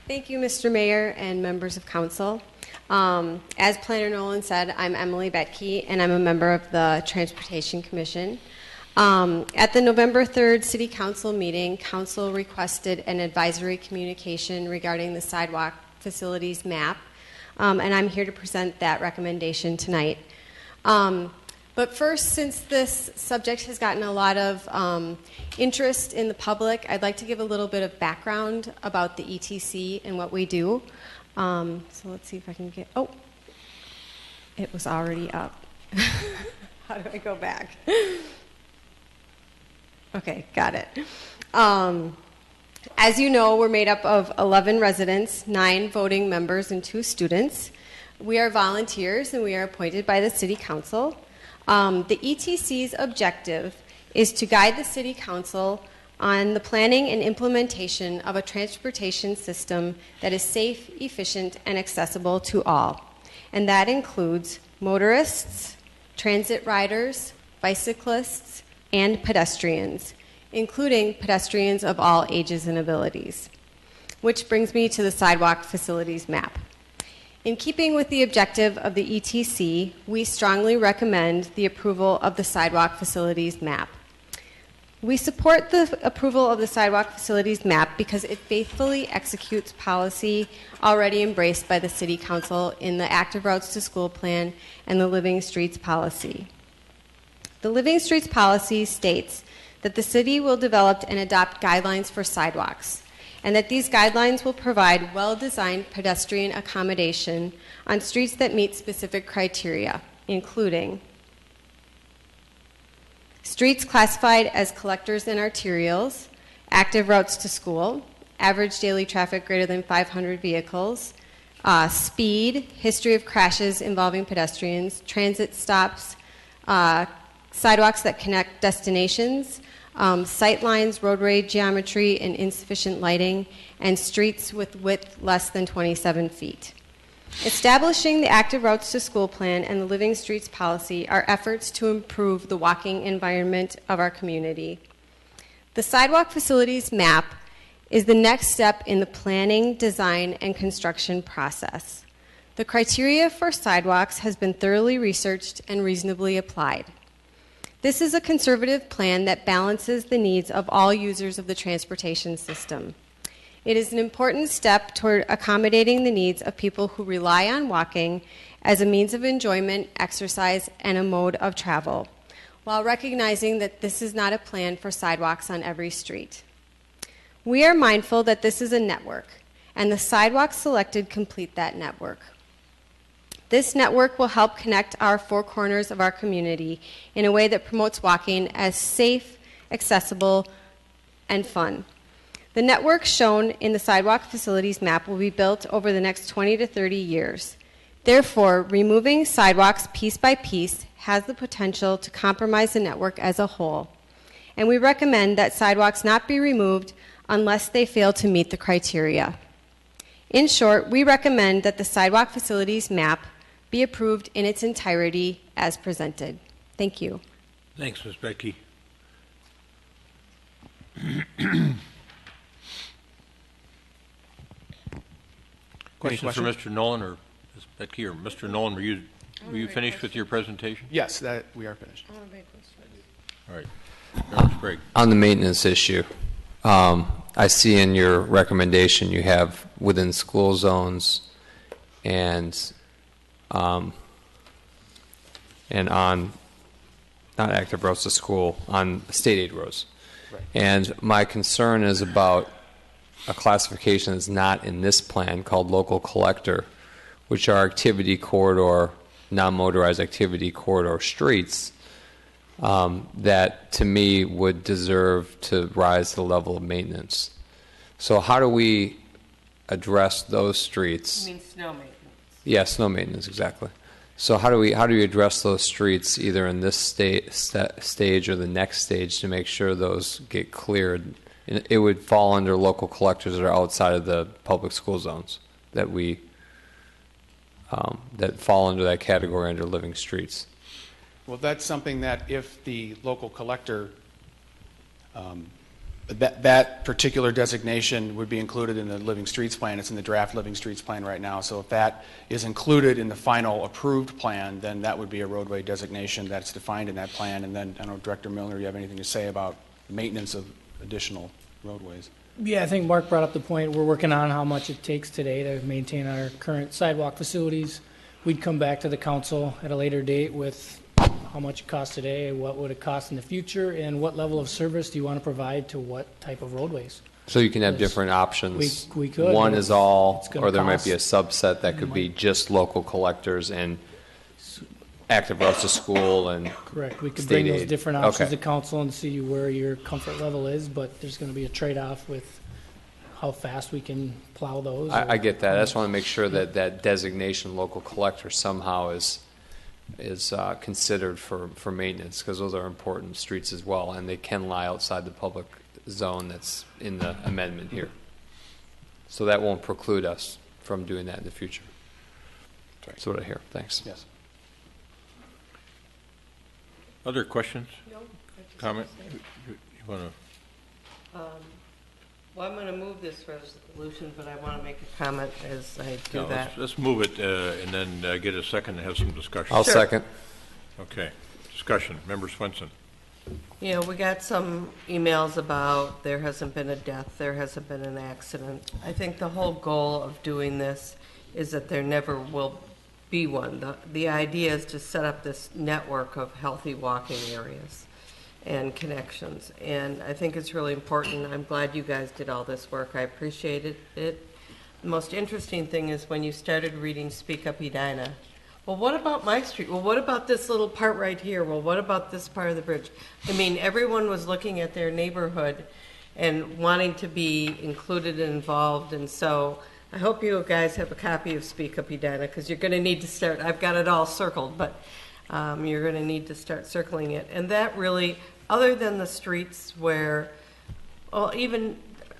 Thank you, Mr. Mayor and members of council. As Planner Nolan said, I'm Emily Betke, and I'm a member of the Transportation Commission. At the November 3rd City Council meeting, Council requested an advisory communication regarding the sidewalk facilities map, and I'm here to present that recommendation tonight. But first, since this subject has gotten a lot of interest in the public, I'd like to give a little bit of background about the ETC and what we do. So let's see if I can get, oh, it was already up. How do I go back? Okay, got it. As you know, we're made up of 11 residents, 9 voting members, and 2 students. We are volunteers, and we are appointed by the City Council. The ETC's objective is to guide the City Council on the planning and implementation of a transportation system that is safe, efficient, and accessible to all. And that includes motorists, transit riders, bicyclists, and pedestrians, including pedestrians of all ages and abilities. Which brings me to the sidewalk facilities map. In keeping with the objective of the ETC, we strongly recommend the approval of the sidewalk facilities map. We support the approval of the sidewalk facilities map because it faithfully executes policy already embraced by the City Council in the Active Routes to School Plan and the Living Streets policy. The Living Streets policy states that the city will develop and adopt guidelines for sidewalks, and that these guidelines will provide well-designed pedestrian accommodation on streets that meet specific criteria, including streets classified as collectors and arterials, active routes to school, average daily traffic greater than 500 vehicles, speed, history of crashes involving pedestrians, transit stops, sidewalks that connect destinations, sight lines, roadway geometry, and insufficient lighting, and streets with width less than 27 feet. Establishing the Active Routes to School Plan and the Living Streets policy are efforts to improve the walking environment of our community. The sidewalk facilities map is the next step in the planning, design, and construction process. The criteria for sidewalks has been thoroughly researched and reasonably applied. This is a conservative plan that balances the needs of all users of the transportation system. It is an important step toward accommodating the needs of people who rely on walking as a means of enjoyment, exercise, and a mode of travel, while recognizing that this is not a plan for sidewalks on every street. We are mindful that this is a network, and the sidewalks selected complete that network. This network will help connect our 4 corners of our community in a way that promotes walking as safe, accessible, and fun. The network shown in the sidewalk facilities map will be built over the next 20 to 30 years. Therefore, removing sidewalks piece by piece has the potential to compromise the network as a whole. And we recommend that sidewalks not be removed unless they fail to meet the criteria. In short, we recommend that the sidewalk facilities map be approved in its entirety as presented. Thank you. Thanks, Ms. Becky. Questions for Mr. Nolan or Ms. Becky or Mr. Nolan? Were you finished with your presentation? Yes, that we are finished. All right. Let's break. On the maintenance issue, I see in your recommendation you have within school zones and on not active roads to school, on state aid roads. Right. And my concern is about a classification that's not in this plan called local collector, which are activity corridor, non-motorized activity corridor streets that to me would deserve to rise to the level of maintenance. So how do we address those streets? You mean snow maintenance? Yeah, snow maintenance, exactly. So how do we address those streets either in this stage or the next stage to make sure those get cleared? It would fall under local collectors that are outside of the public school zones that we that fall under that category under living streets. Well, that's something that if the local collector That particular designation would be included in the Living Streets Plan. It's in the draft Living Streets Plan right now. So if that is included in the final approved plan, then that would be a roadway designation that's defined in that plan. And then, I don't know, Director Milner, you have anything to say about maintenance of additional roadways? Yeah, I think Mark brought up the point. We're working on how much it takes today to maintain our current sidewalk facilities. We'd come back to the council at a later date with how much it costs today, what would it cost in the future, and what level of service do you want to provide to what type of roadways. So you can have different options. We could. One is all, It's gonna or there might cost- be a subset that could be just local collectors and active routes to school and Correct. We could state bring those aid. different options Okay. to council and see where your comfort level is, but there's going to be a trade-off with how fast we can plow those. I get that. I just want to make sure that that designation, local collector, somehow is considered for maintenance, because those are important streets as well, and they can lie outside the public zone that's in the amendment here. So that won't preclude us from doing that in the future. That's what I hear. Thanks. Yes. Other questions? No. Comment? You want to? Well, I'm going to move this resolution, but I want to make a comment as I do No, that. let's move it and then get a second and have some discussion. I'll second. Okay. Discussion. Member Swenson. You know, we got some emails about there hasn't been a death, there hasn't been an accident. I think the whole goal of doing this is that there never will be one. The idea is to set up this network of healthy walking areas and connections. And I think it's really important. I'm glad you guys did all this work. I appreciated it. The most interesting thing is when you started reading Speak Up Edina. Well, what about my street? Well, what about this little part right here? Well, what about this part of the bridge? I mean, everyone was looking at their neighborhood and wanting to be included and involved. And so I hope you guys have a copy of Speak Up Edina, because you're going to need to start. I've got it all circled, but you're going to need to start circling it. And that really, other than the streets where, well, even,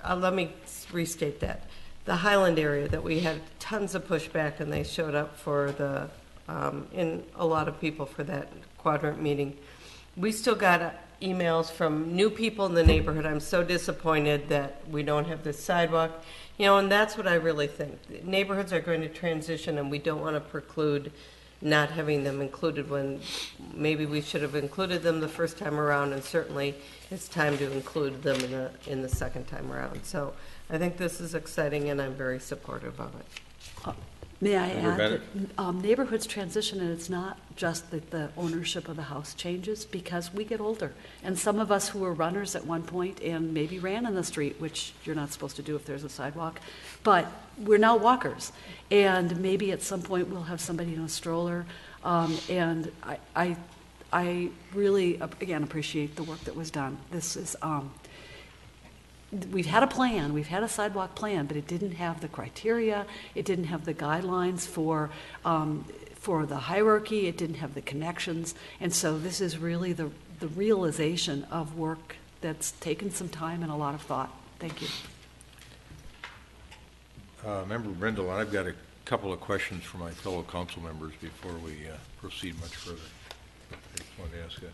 let me restate that. The Highland area that we had tons of pushback, and they showed up for the, in a lot of people for that quadrant meeting. We still got emails from new people in the neighborhood. I'm so disappointed that we don't have this sidewalk. You know, and that's what I really think. Neighborhoods are going to transition, and we don't want to preclude not having them included when maybe we should have included them the first time around, and certainly it's time to include them in the second time around. So I think this is exciting, and I'm very supportive of it. May I Member add that neighborhoods transition, and it's not just that the ownership of the house changes, because we get older. And some of us who were runners at one point and maybe ran in the street, which you're not supposed to do if there's a sidewalk, but we're now walkers. And maybe at some point we'll have somebody in a stroller. And I really, again, appreciate the work that was done. This is... We've had a plan, we've had a sidewalk plan, but it didn't have the criteria, it didn't have the guidelines for the hierarchy, it didn't have the connections, and so this is really the realization of work that's taken some time and a lot of thought. Thank you. Member Brindle, I've got a couple of questions for my fellow council members before we proceed much further. I just wanted to ask that.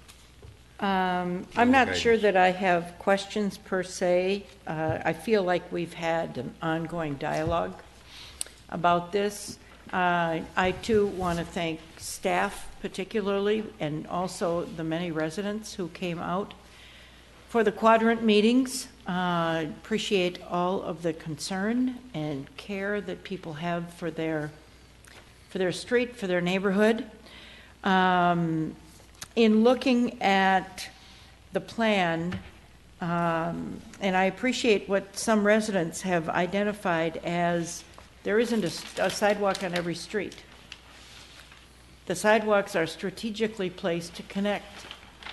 I'm not sure that I have questions per se. I feel like we've had an ongoing dialogue about this. I too want to thank staff particularly, and also the many residents who came out for the quadrant meetings. Appreciate all of the concern and care that people have for their street, for their neighborhood. In looking at the plan, and I appreciate what some residents have identified as there isn't a sidewalk on every street. The sidewalks are strategically placed to connect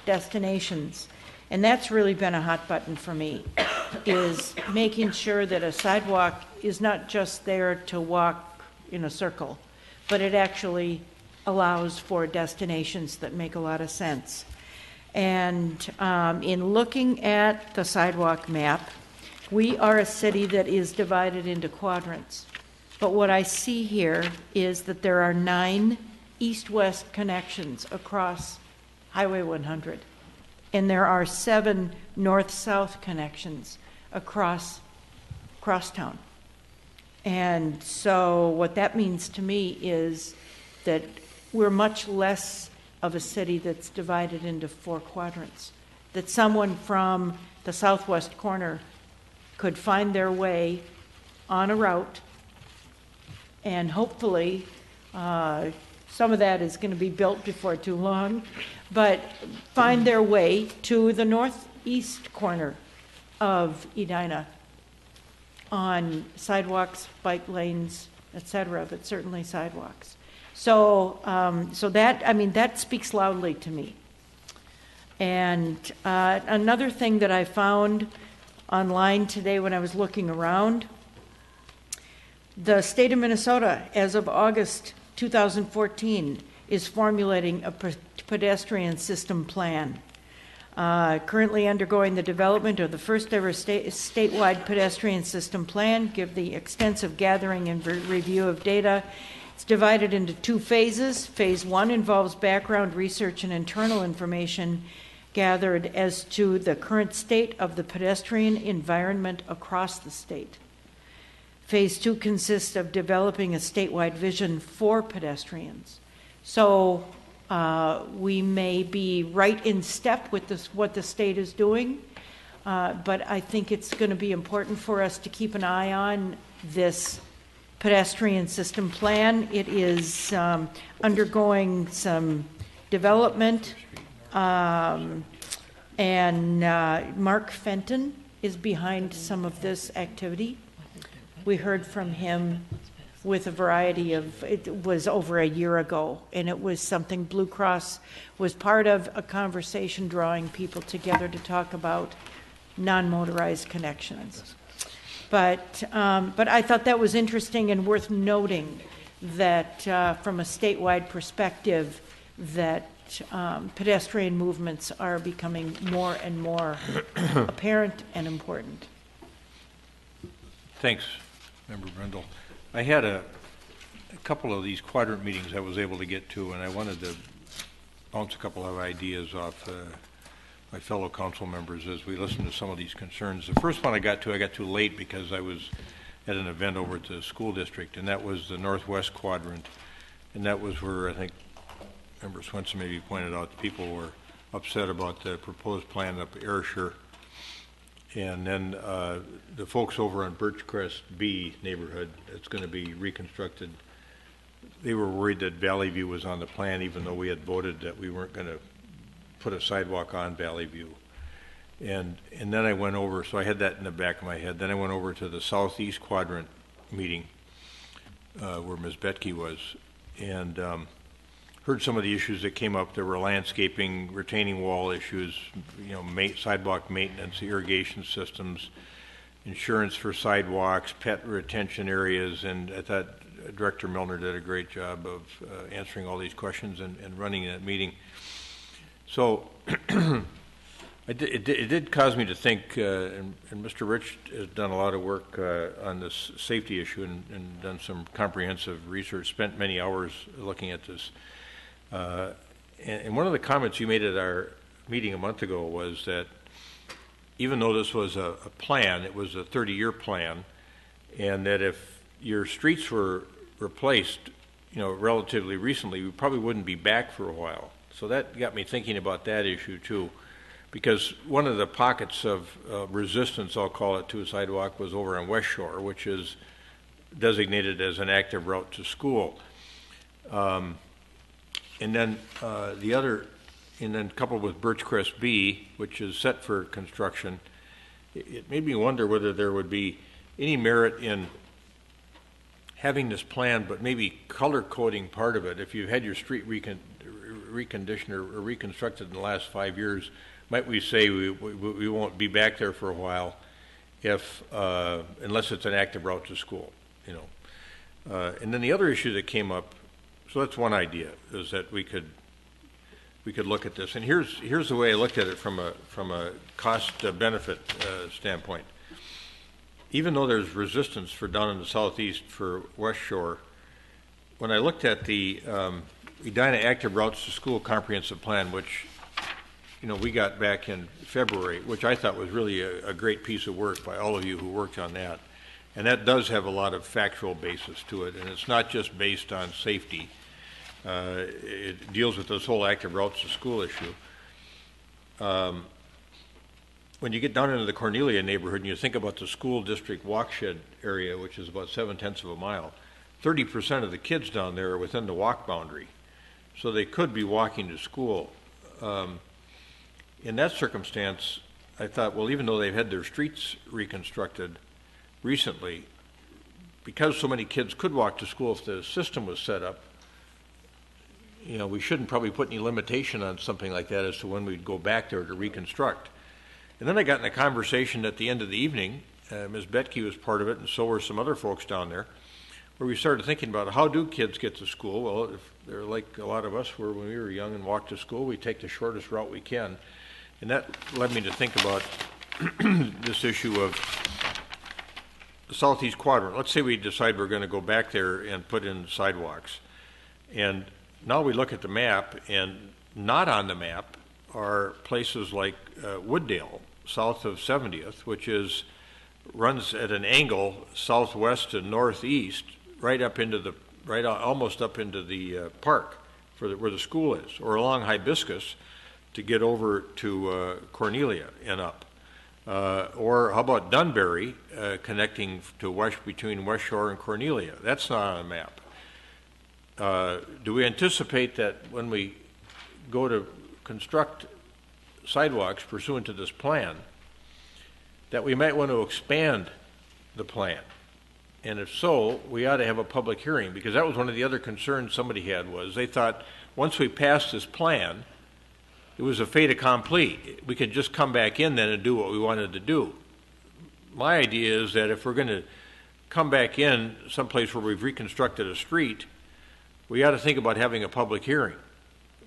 destinations, and that's really been a hot button for me, is making sure that a sidewalk is not just there to walk in a circle, but it actually allows for destinations that make a lot of sense. And in looking at the sidewalk map, we are a city that is divided into quadrants. But what I see here is that there are 9 east-west connections across Highway 100. and there are 7 north-south connections across town. And so what that means to me is that we're much less of a city that's divided into 4 quadrants, that someone from the southwest corner could find their way on a route, and hopefully some of that is going to be built before too long, but find their way to the northeast corner of Edina on sidewalks, bike lanes, etc., but certainly sidewalks. So, that speaks loudly to me. And another thing that I found online today when I was looking around, the state of Minnesota, as of August 2014, is formulating a pedestrian system plan. Currently undergoing the development of the first ever statewide pedestrian system plan, give the extensive gathering and review of data. It's divided into 2 phases. Phase 1 involves background research and internal information gathered as to the current state of the pedestrian environment across the state. Phase 2 consists of developing a statewide vision for pedestrians. So we may be right in step with what the state is doing, but I think it's going to be important for us to keep an eye on this pedestrian system plan. It is undergoing some development, and Mark Fenton is behind some of this activity. We heard from him with a variety of, it was over a year ago, and it was something Blue Cross was part of a conversation drawing people together to talk about non-motorized connections. But I thought that was interesting and worth noting that from a statewide perspective, that pedestrian movements are becoming more and more apparent and important. Thanks, Member Brindle. I had a couple of these quadrant meetings I was able to get to, and I wanted to bounce a couple of ideas off my fellow council members as we listen to some of these concerns. The first one I got to late because I was at an event over at the school district, and that was the northwest quadrant, and that was where I think Member Swenson maybe pointed out that people were upset about the proposed plan up Ayrshire. And then the folks over on Birchcrest B neighborhood, it's going to be reconstructed. They were worried that Valley View was on the plan, even though we had voted that we weren't going to put a sidewalk on Valley View. And then I went over, so I had that in the back of my head. Then I went over to the southeast quadrant meeting where Ms. Betke was, and heard some of the issues that came up. There were landscaping, retaining wall issues, sidewalk maintenance, irrigation systems, insurance for sidewalks, pet retention areas, and I thought Director Milner did a great job of answering all these questions and running that meeting. So it did cause me to think, and Mr. Rich has done a lot of work on this safety issue and done some comprehensive research, spent many hours looking at this. And one of the comments you made at our meeting a month ago was that even though this was a plan, it was a 30-year plan, and that if your streets were replaced, relatively recently, we probably wouldn't be back for a while. So that got me thinking about that issue too, because one of the pockets of resistance, I'll call it, to a sidewalk was over on West Shore, which is designated as an active route to school. And then coupled with Birchcrest B, which is set for construction, it made me wonder whether there would be any merit in having this plan, but maybe color coding part of it. If you've had your street reconditioned or reconstructed in the last 5 years, might we say we won't be back there for a while if unless it's an active route to school, And then the other issue that came up, so that's one idea, is that we could look at this. And here's the way I looked at it from a cost benefit standpoint. Even though there's resistance for down in the southeast for West Shore, when I looked at the Edina Active Routes to School Comprehensive Plan, which we got back in February, which I thought was really a great piece of work by all of you who worked on that. And that does have a lot of factual basis to it, and it's not just based on safety. It deals with this whole active routes to school issue. When you get down into the Cornelia neighborhood and you think about the school district walkshed area, which is about 7/10 of a mile, 30% of the kids down there are within the walk boundary. So they could be walking to school. In that circumstance, I thought, well, even though they've had their streets reconstructed recently, because so many kids could walk to school if the system was set up, we shouldn't probably put any limitation on something like that as to when we'd go back there to reconstruct. And then I got in a conversation at the end of the evening, Ms. Betke was part of it, and so were some other folks down there, where we started thinking about how do kids get to school. Well, if they're like a lot of us were when we were young and walked to school, we take the shortest route we can. And that led me to think about this issue of the southeast quadrant. Let's say we decide we're going to go back there and put in sidewalks. And now we look at the map, and not on the map are places like Wooddale, south of 70th, which runs at an angle southwest to northeast, almost up into the park where the school is, or along Hibiscus to get over to Cornelia and up. Or how about Dunbarry connecting to between West Shore and Cornelia? That's not on the map. Do we anticipate that when we go to construct sidewalks pursuant to this plan, that we might want to expand the plan? And if so, we ought to have a public hearing, because that was one of the other concerns somebody had, was they thought once we passed this plan, it was a fait accompli. We could just come back in then and do what we wanted to do. My idea is that if we're going to come back in someplace where we've reconstructed a street, we ought to think about having a public hearing,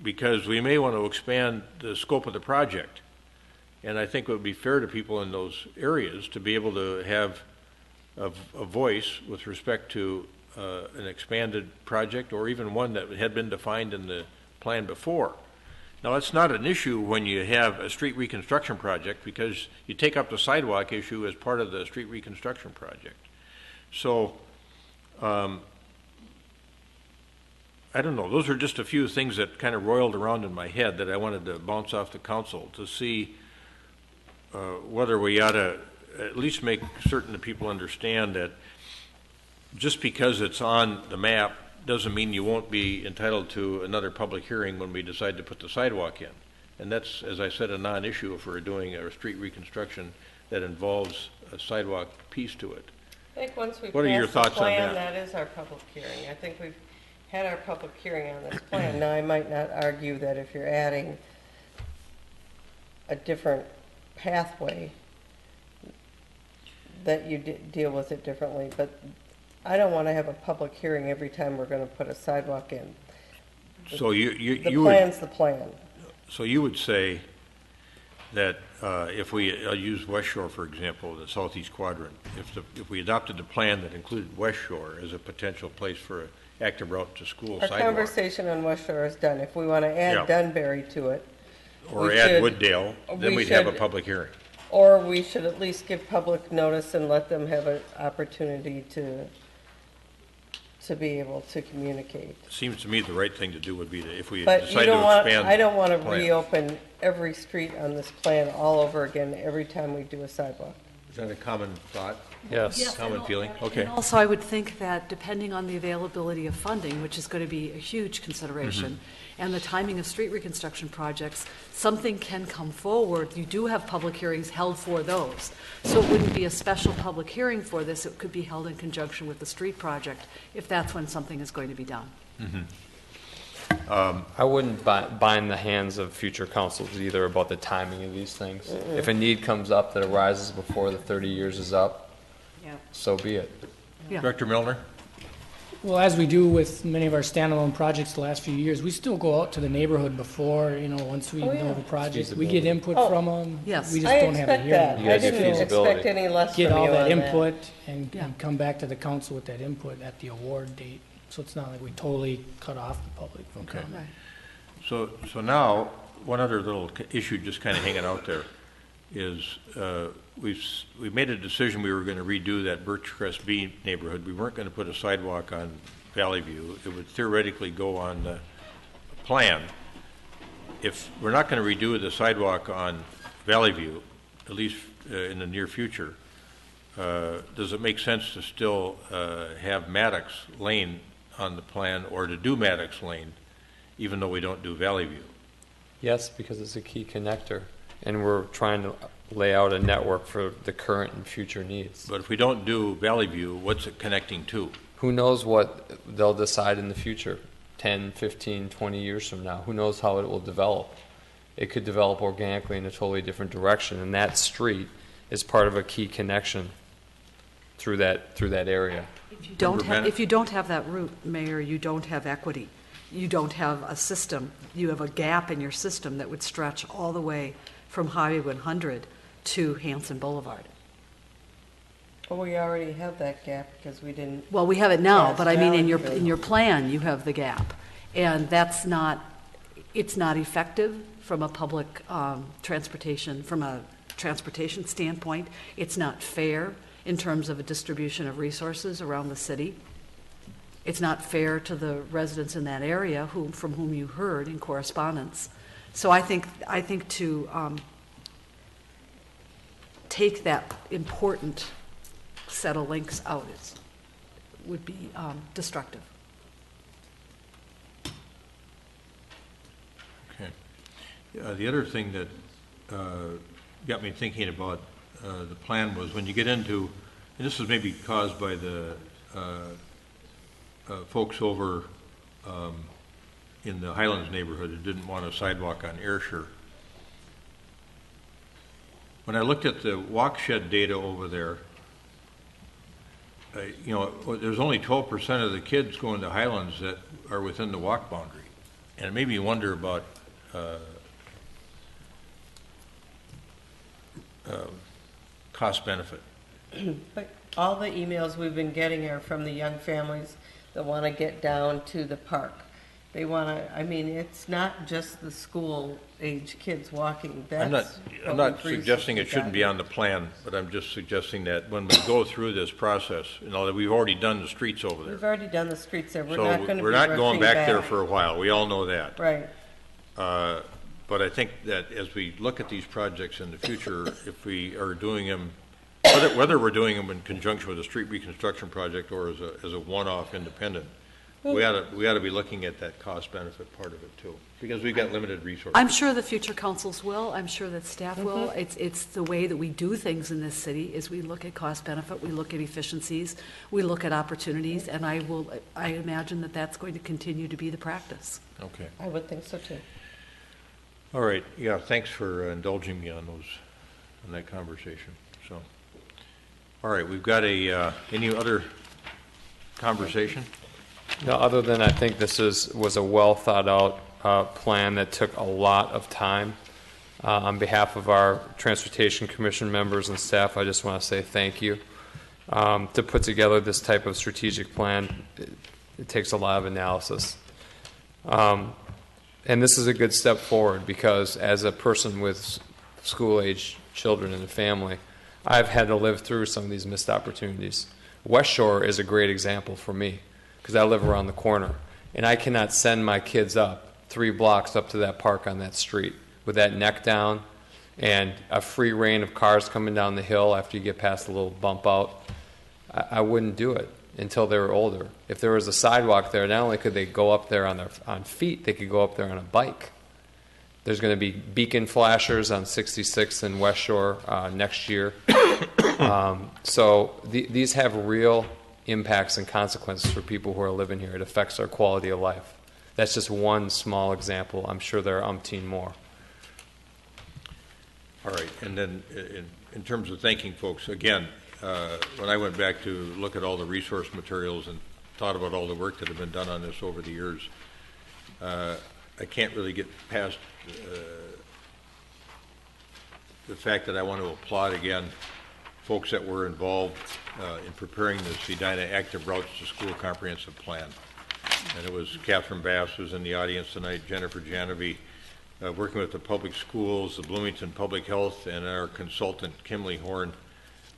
because we may want to expand the scope of the project. And I think it would be fair to people in those areas to be able to have a voice with respect to an expanded project, or even one that had been defined in the plan before. Now, that's not an issue when you have a street reconstruction project, because you take up the sidewalk issue as part of the street reconstruction project. So, I don't know. Those are just a few things that kind of roiled around in my head that I wanted to bounce off the council to see whether we ought to at least make certain that people understand that just because it's on the map doesn't mean you won't be entitled to another public hearing when we decide to put the sidewalk in. And that's, as I said, a non-issue if we're doing a street reconstruction that involves a sidewalk piece to it. I think once we What are your pass thoughts the plan, on that? that is our public hearing. I think we've had our public hearing on this plan. Now, I might not argue that if you're adding a different pathway, that you deal with it differently, but I don't want to have a public hearing every time we're going to put a sidewalk in. So the plan's the plan. So you would say that if we use West Shore, for example, the southeast quadrant, if we adopted the plan that included West Shore as a potential place for an active route to school Our sidewalk, conversation on West Shore is done. If we want to add Dunbarry to it, or add Wooddale, then we'd have a public hearing. Or we should at least give public notice and let them have an opportunity to be able to communicate. Seems to me the right thing to do would be to, if we But decide to expand. I don't want to plan. reopen every street on this plan all over again every time we do a sidewalk. Is that a common thought? Yes. Common feeling? Okay. And also, I would think that depending on the availability of funding, which is going to be a huge consideration, and the timing of street reconstruction projects, something can come forward. You do have public hearings held for those. So it wouldn't be a special public hearing for this. It could be held in conjunction with the street project if that's when something is going to be done. I wouldn't bind the hands of future councils either about the timing of these things. If a need comes up that arises before the 30 years is up, so be it. Director Milner? Well, as we do with many of our standalone projects the last few years, we still go out to the neighborhood before, once we know the project. We get input from them. Yes. We just don't have a hearing. I didn't expect any less Get from all you that on input and come back to the council with that input at the award date. So it's not like we totally cut off the public from Okay. comment. So now, one other little issue just kind of hanging out there is we've made a decision we were going to redo that Birchcrest B neighborhood. We weren't going to put a sidewalk on Valley View. It would theoretically go on the plan. If we're not going to redo the sidewalk on Valley View, at least in the near future, does it make sense to still have Maddox Lane on the plan, or to do Maddox Lane, even though we don't do Valley View? Yes, because it's a key connector, and we're trying to lay out a network for the current and future needs. But if we don't do Valley View, what's it connecting to? Who knows what they'll decide in the future, 10, 15, 20 years from now. Who knows how it will develop? It could develop organically in a totally different direction, and that street is part of a key connection through that area. If you don't have that route, Mayor, you don't have equity. You don't have a system. You have a gap in your system that would stretch all the way from Highway 100 to Hanson Boulevard. Well, we already have that gap because we didn't. Well, we have it now, Yes, but I mean, in Valley your plan, you have the gap, and it's not effective from a public transportation standpoint. It's not fair in terms of a distribution of resources around the city. It's not fair to the residents in that area from whom you heard in correspondence. So I think to take that important set of links out would be destructive. Okay. The other thing that got me thinking about the plan was when you get into, and this is maybe caused by the folks over in the Highlands neighborhood who didn't want a sidewalk on Ayrshire. When I looked at the walk shed data over there, there's only 12% of the kids going to Highlands that are within the walk boundary. And it made me wonder about cost benefit. But all the emails we've been getting are from the young families that want to get down to the park. They want to, I mean, it's not just the school-age kids walking. I'm not suggesting it shouldn't be on the plan, but I'm just suggesting that when we go through this process, that we've already done the streets over there. We've already done the streets there. We're So not going to be we're not going back rushing there for a while. We all know that. Right. But I think that as we look at these projects in the future, if we are doing them, whether we're doing them in conjunction with a street reconstruction project or as a one-off independent, we ought to be looking at that cost-benefit part of it too, because we've got limited resources. I'm sure the future councils will. I'm sure that staff will. It's the way that we do things in this city is we look at cost-benefit, we look at efficiencies, we look at opportunities, and I imagine that that's going to continue to be the practice. Okay. I would think so too. All right. Yeah. Thanks for indulging me on that conversation. So, all right. We've got any other conversation? No, other than I think this was a well thought out plan that took a lot of time. On behalf of our Transportation Commission members and staff, I just want to say thank you. To put together this type of strategic plan, it takes a lot of analysis. And this is a good step forward because as a person with school-age children in a family, I've had to live through some of these missed opportunities. West Shore is a great example for me because I live around the corner, and I cannot send my kids up 3 blocks up to that park on that street with that neck down and a free reign of cars coming down the hill after you get past the little bump out. I wouldn't do it until they were older. If there was a sidewalk there, not only could they go up there on feet, they could go up there on a bike. There's going to be beacon flashers on 66 in West Shore next year. So these have real impacts and consequences for people who are living here. It affects our quality of life. That's just one small example. I'm sure there are umpteen more. All right. And then in terms of thanking folks, again, when I went back to look at all the resource materials and thought about all the work that had been done on this over the years, I can't really get past the fact that I want to applaud again folks that were involved in preparing this Edina Active Routes to School Comprehensive Plan. And it was Catherine Bass who's in the audience tonight, Jennifer Janovy, working with the public schools, the Bloomington Public Health, and our consultant, Kimley Horn,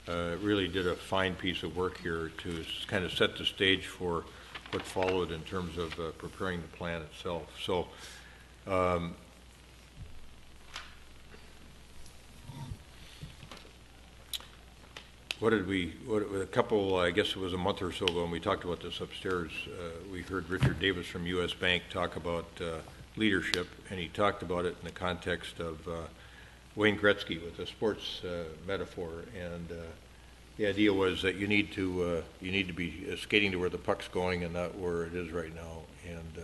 really did a fine piece of work here to kind of set the stage for what followed in terms of preparing the plan itself. So a couple, I guess it was a month or so ago, when we talked about this upstairs, we heard Richard Davis from U.S. Bank talk about leadership, and he talked about it in the context of Wayne Gretzky with the sports metaphor, and the idea was that you need to be skating to where the puck's going and not where it is right now. And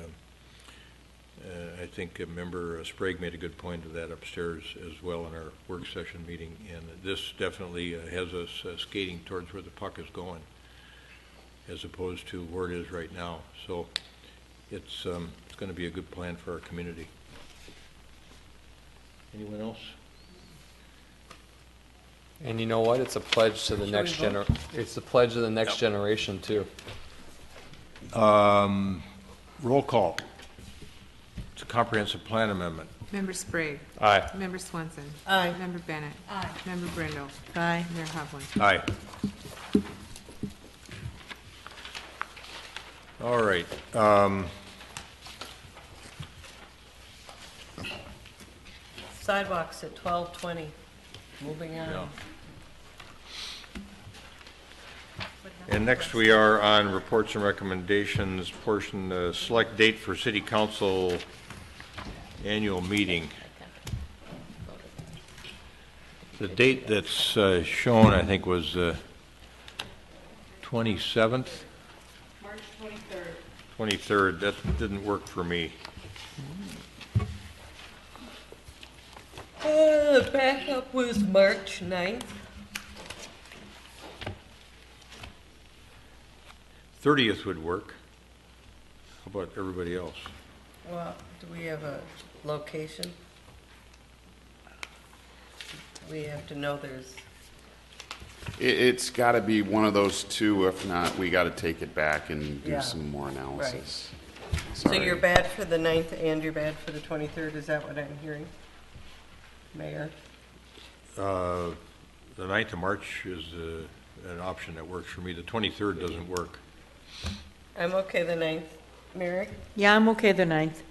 I think Member Sprague made a good point of that upstairs as well in our work session meeting, and this definitely has us skating towards where the puck is going as opposed to where it is right now. So it's going to be a good plan for our community. Anyone else? And you know what? It's a pledge to the next It's the pledge to the next generation too. Roll call. It's a comprehensive plan amendment. Member Sprague. Aye. Member Swenson. Aye. Member Bennett. Aye. Member Brindle. Aye. Mayor Hovland. Aye. All right. Sidewalks at 12:20. Moving on. Yeah. And next we are on reports and recommendations portion, select date for city council annual meeting. The date that's shown, I think, was 27th? March 23rd. 23rd. That didn't work for me. Backup was March 9th. 30th would work. How about everybody else? Well, do we have a location? We have to know there's... It's got to be one of those two. If not, we got to take it back and do some more analysis. Right. So you're bad for the 9th and you're bad for the 23rd. Is that what I'm hearing, Mayor? The 9th of March is an option that works for me. The 23rd doesn't work. I'm okay the 9th. Mary? Yeah, I'm okay the 9th.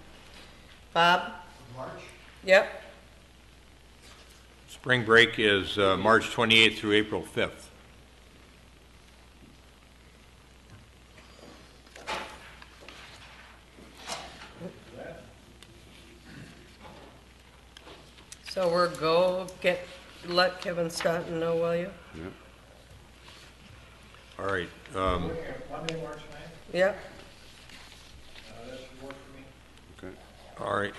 Bob? March? Yep. Spring break is March 28th through April 5th. So let Kevin Staunton know, will you? Yep. All right. Monday, March 9th? Yep. That should work for me. Okay. All right.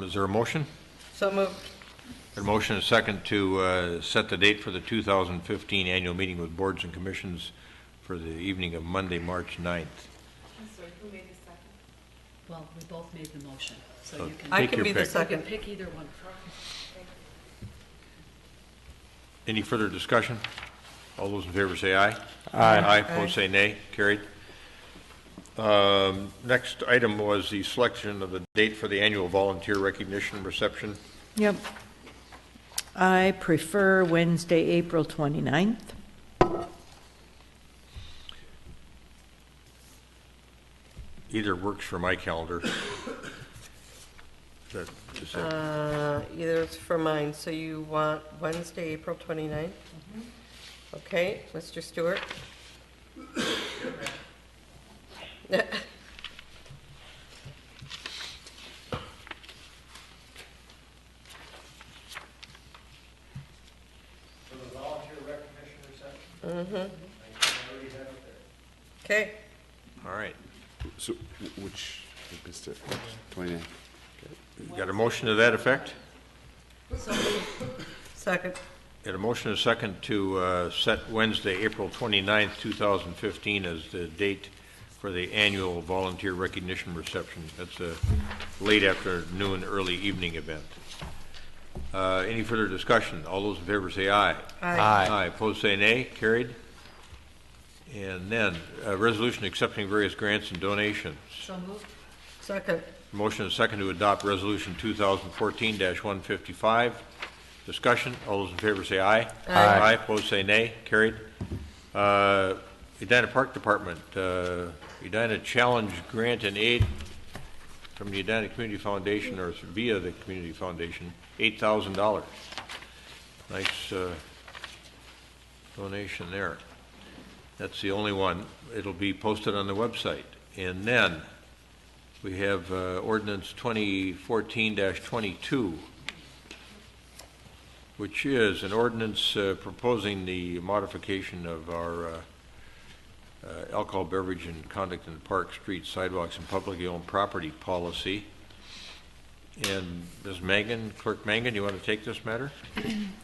Is there a motion? So moved. A motion and a second to set the date for the 2015 annual meeting with boards and commissions for the evening of Monday, March 9th. I'm sorry, who made the second? Well, we both made the motion, so you can. I Take can your be the pick. You second. can pick either one. Any further discussion? All those in favor say aye. Aye. Aye. Opposed say nay. Carried. Next item was the selection of the date for the annual volunteer recognition reception. Yep. I prefer Wednesday, April 29th. Either works for my calendar. Is that Either it's for mine. So you want Wednesday, April 29th? Mm-hmm. Okay, Mr. Stewart? Mm-hmm. Okay. all right? So, which missed it? 29. You got a motion to that effect? Second. Got a motion and a second to set Wednesday, April 29th, 2015 as the date for the annual volunteer recognition reception. That's a late afternoon, early evening event. Any further discussion? All those in favor say aye. Aye. Aye. Opposed say nay. Carried. And then, resolution accepting various grants and donations. So moved. Second. Motion is second to adopt Resolution 2014-155. Discussion. All those in favor say aye. Aye. Aye. Opposed say nay. Carried. Edina Park Department, Edina Challenge Grant and Aid from the Edina Community Foundation, or via the Community Foundation, $8,000. Nice donation there. That's the only one. It'll be posted on the website. And then we have Ordinance 2014-22, which is an ordinance proposing the modification of our alcohol, beverage, and conduct in the park, streets, sidewalks, and publicly owned property policy. And Ms. Mangan, Clerk Mangan, you want to take this matter?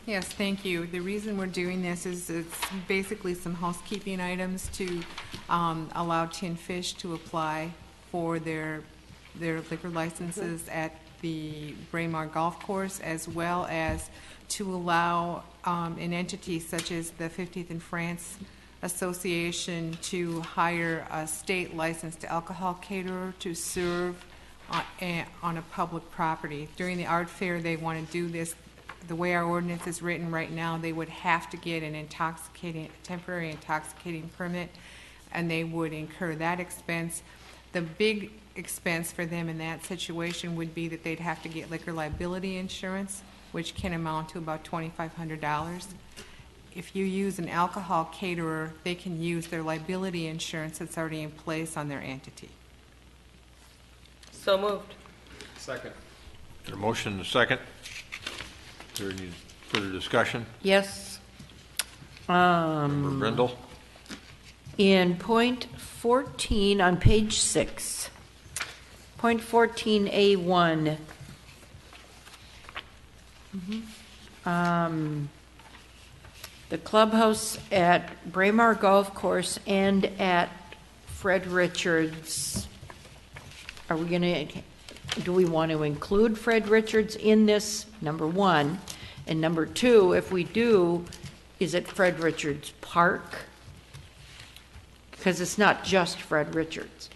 Yes, thank you. The reason we're doing this is it's basically some housekeeping items to allow Tin Fish to apply for their liquor licenses at the Braemar Golf Course, as well as to allow an entity such as the 50th in France Association to hire a state licensed alcohol caterer to serve on a public property. During the art fair, they want to do this. The way our ordinance is written right now, they would have to get an temporary intoxicating permit, and they would incur that expense. The big expense for them in that situation would be that they'd have to get liquor liability insurance, which can amount to about $2,500. If you use an alcohol caterer, they can use their liability insurance that's already in place on their entity. So moved. Second. A motion and a second. Is there any further discussion? Yes. Member Brindle? In point 14 on page 6, point 14A1, the clubhouse at Braemar Golf Course and at Fred Richards, are we going to, do we want to include Fred Richards in this, number one? And number two, if we do, is it Fred Richards Park? Because it's not just Fred Richards.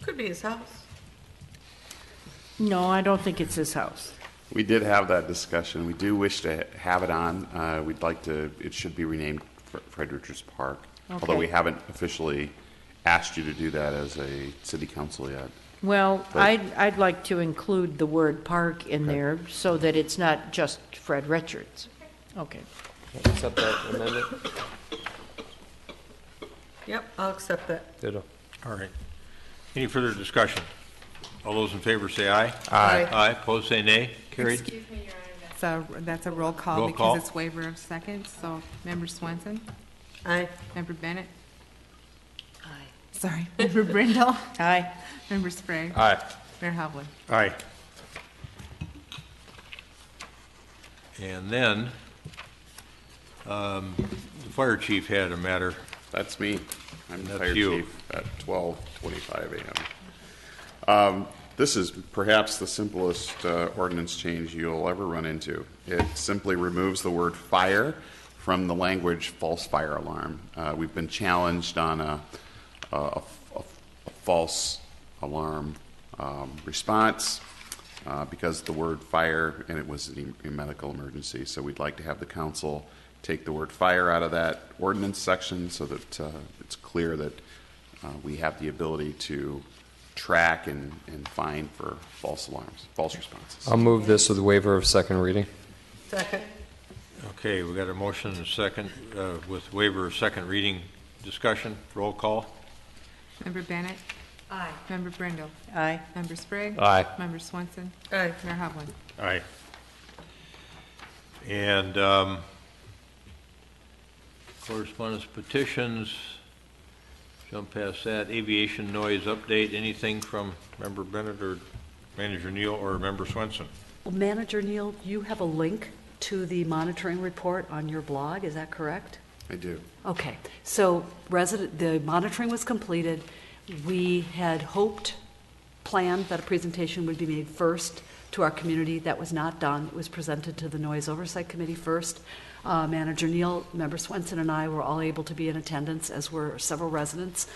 Could be his house. No, I don't think it's his house. We did have that discussion. We do wish to have it on. We'd like to, it should be renamed Fred Richards Park. Okay. Although we haven't officially asked you to do that as a city council yet. Well, But- I'd like to include the word park in there so that it's not just Fred Richards. Okay. Accept that amendment. Yep, I'll accept that. Ditto. All right. Any further discussion? All those in favor say aye. Aye. Aye. Opposed say nay. Carried. Excuse me, Your Honor, that's a roll call Roll because call. it's waiver of seconds. So, Member Swenson? Aye. Member Bennett? Aye. Sorry. Member Brindle? Aye. Member Sprague? Aye. Mayor Hovland? Aye. And then, the fire chief had a matter. That's me. I'm the That's fire you. chief at 12:25 a.m. This is perhaps the simplest ordinance change you'll ever run into. It simply removes the word fire from the language false fire alarm. We've been challenged on a false alarm response because the word fire, and it was a medical emergency. So we'd like to have the council take the word fire out of that ordinance section so that it's clear that we have the ability to track and fine for false alarms, false responses. I'll move this with waiver of second reading. Second. Okay, we got a motion and a second with waiver of second reading. Discussion. Roll call. Member Bennett? Aye. Member Brindle? Aye. Member Sprague? Aye. Member Swenson? Aye. Mayor Hovland? Aye. And correspondence, petitions, jump past that. Aviation noise update, anything from Member Bennett or Manager Neal or Member Swenson? Well, Manager Neal, you have a link to the monitoring report on your blog, is that correct? I do. Okay, so the monitoring was completed. We had planned that a presentation would be made first to our community. That was not done. It was presented to the Noise Oversight Committee first. Manager Neal, Member Swenson, and I were all able to be in attendance, as were several residents,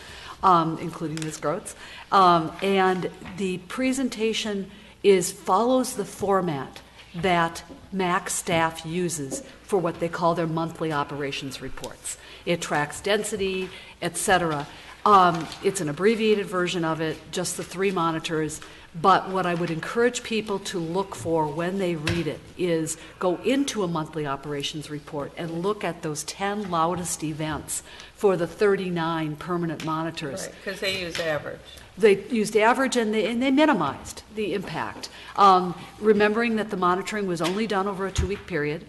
including Ms. Groats. And the presentation follows the format that MAC staff uses for what they call their monthly operations reports. It tracks density, et cetera. It's an abbreviated version of it, just the 3 monitors. But what I would encourage people to look for when they read it is go into a monthly operations report and look at those 10 loudest events for the 39 permanent monitors. Right, because they use average. They used average and they minimized the impact. Remembering that the monitoring was only done over a 2-week period,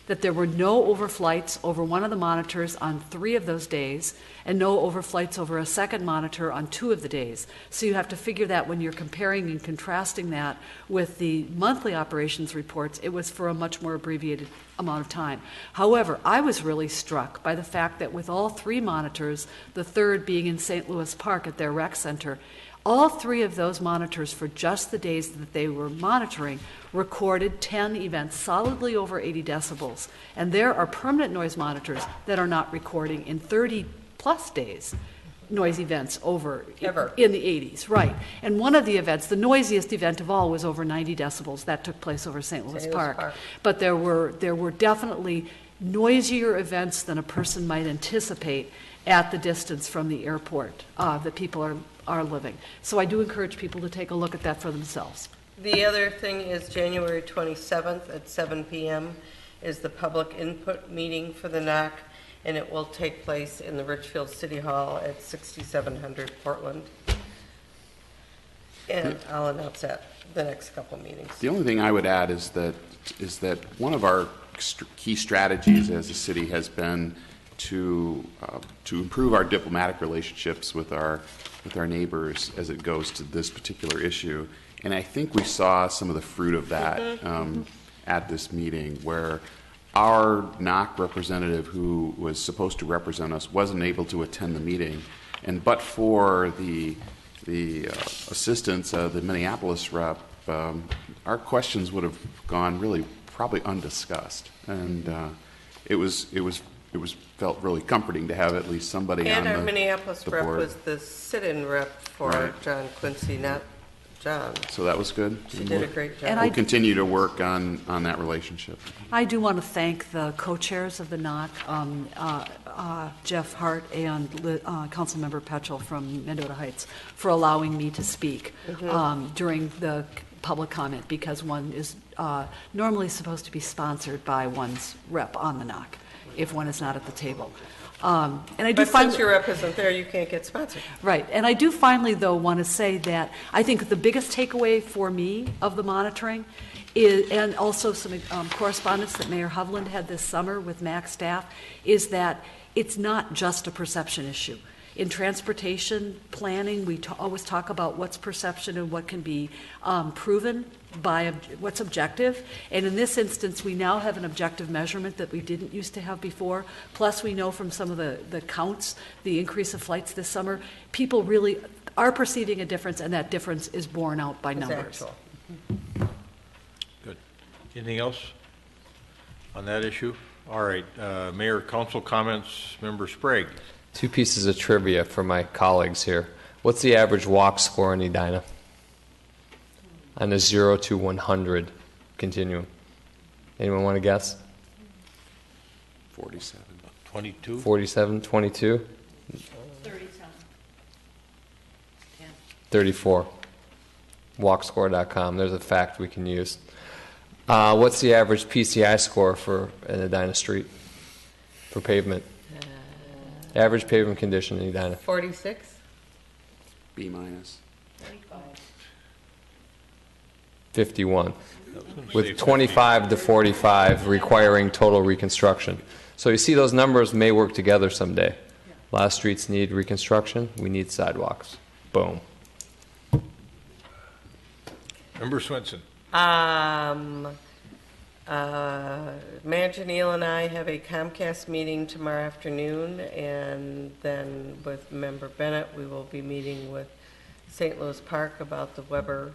that there were no overflights over one of the monitors on 3 of those days, and no overflights over a second monitor on 2 of the days. So you have to figure that when you're comparing and contrasting that with the monthly operations reports, it was for a much more abbreviated amount of time. However, I was really struck by the fact that with all 3 monitors, the third being in St. Louis Park at their rec center, all 3 of those monitors for just the days that they were monitoring recorded 10 events solidly over 80 decibels. And there are permanent noise monitors that are not recording in 30 plus days noise events over in the 80s, right. And one of the events, the noisiest event of all, was over 90 decibels. That took place over St. Louis Park. But there were definitely noisier events than a person might anticipate at the distance from the airport that people are living. So I do encourage people to take a look at that for themselves. The other thing is January 27th at 7 p.m. is the public input meeting for the NOC, and it will take place in the Richfield City Hall at 6700 Portland. And I'll announce that the next couple meetings. The only thing I would add is that one of our key strategies as a city has been to improve our diplomatic relationships with our neighbors as it goes to this particular issue. And I think we saw some of the fruit of that at this meeting, where our NOC representative who was supposed to represent us wasn't able to attend the meeting. And but for the assistance of the Minneapolis rep, our questions would have gone really probably undiscussed. And it was felt really comforting to have at least somebody on the board. And our Minneapolis rep was the sit-in rep for John Quincy, not John. So that was good. She did a great job. And we'll continue to work on that relationship. I do want to thank the co-chairs of the NOC, Jeff Hart and Councilmember Petchel from Mendota Heights, for allowing me to speak during the public comment, because one is normally supposed to be sponsored by one's rep on the NOC if one is not at the table. And I do but since your rep isn't there, you can't get sponsored. Right. And I do finally, though, want to say that I think the biggest takeaway for me of the monitoring is, and also some correspondence that Mayor Hovland had this summer with MAC staff, is that it's not just a perception issue. In transportation planning, we always talk about what's perception and what can be proven by what's objective. And in this instance, we now have an objective measurement that we didn't used to have before. Plus, we know from some of the counts, the increase of flights this summer, people really are perceiving a difference, and that difference is borne out by numbers. Good. Anything else on that issue? All right. Mayor, council comments. Member Sprague. 2 pieces of trivia for my colleagues here. What's the average walk score in Edina on a 0 to 100 continuum? Anyone want to guess? 47. 22? 47, 22? 37. 34. Walkscore.com. There's a fact we can use. What's the average PCI score for an Edina street for pavement? Average pavement condition in Edina. 46? B minus. 51. With 25 to 45 requiring total reconstruction. So you see those numbers may work together someday. A lot of streets need reconstruction. We need sidewalks. Boom. Member Swenson. Manager Neal and I have a Comcast meeting tomorrow afternoon, and then with Member Bennett, we will be meeting with St. Louis Park about the Weber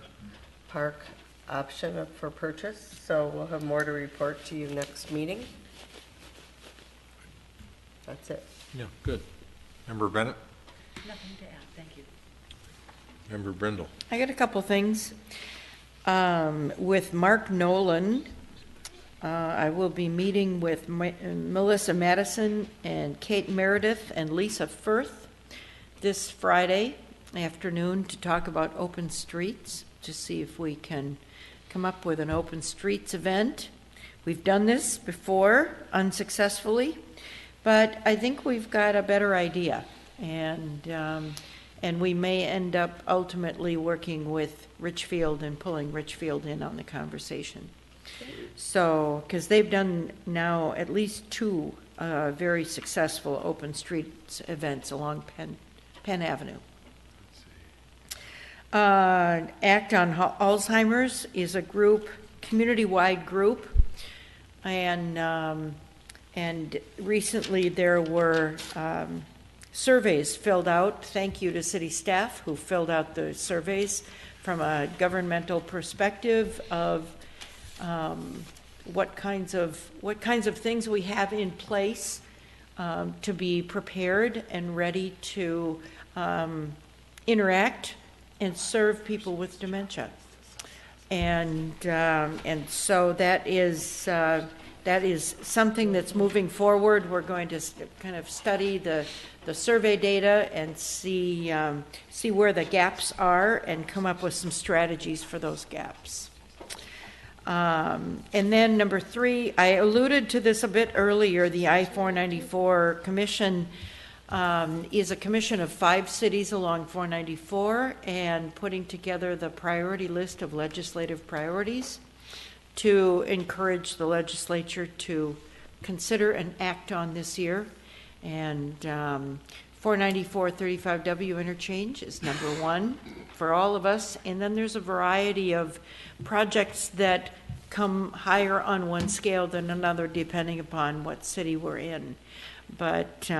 Park option for purchase, so we'll have more to report to you next meeting. That's it. Yeah, good. Member Bennett? Nothing to add, thank you. Member Brindle? I got a couple things. With Mark Nolan, I will be meeting with Melissa Madison and Kate Meredith and Lisa Firth this Friday afternoon to talk about open streets, to see if we can come up with an open streets event. We've done this before unsuccessfully, but I think we've got a better idea, and we may end up ultimately working with Richfield and pulling Richfield in on the conversation. So, because they've done now at least two very successful open streets events along Penn Avenue. Act on Alzheimer's is a group, community-wide group, and recently there were surveys filled out. Thank you to city staff who filled out the surveys from a governmental perspective of what kinds of things we have in place to be prepared and ready to interact and serve people with dementia, and so that is something that's moving forward. We're going to kind of study the survey data and see where the gaps are and come up with some strategies for those gaps. And then number 3, I alluded to this a bit earlier. The I-494 Commission is a commission of 5 cities along 494 and putting together the priority list of legislative priorities to encourage the legislature to consider and act on this year. And 494 35W interchange is number 1 for all of us. And then there's a variety of projects that come higher on one scale than another depending upon what city we're in. But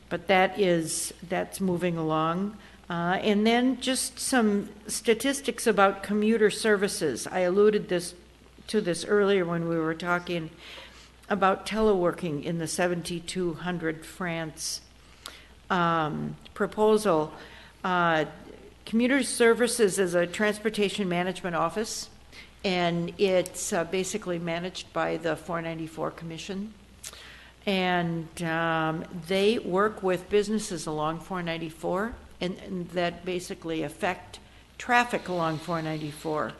that's moving along. And then just some statistics about commuter services. I alluded to this earlier when we were talking about teleworking in the 7200 France proposal. Commuter Services is a transportation management office, and it's basically managed by the 494 Commission. And they work with businesses along 494 and that basically affect traffic along 494.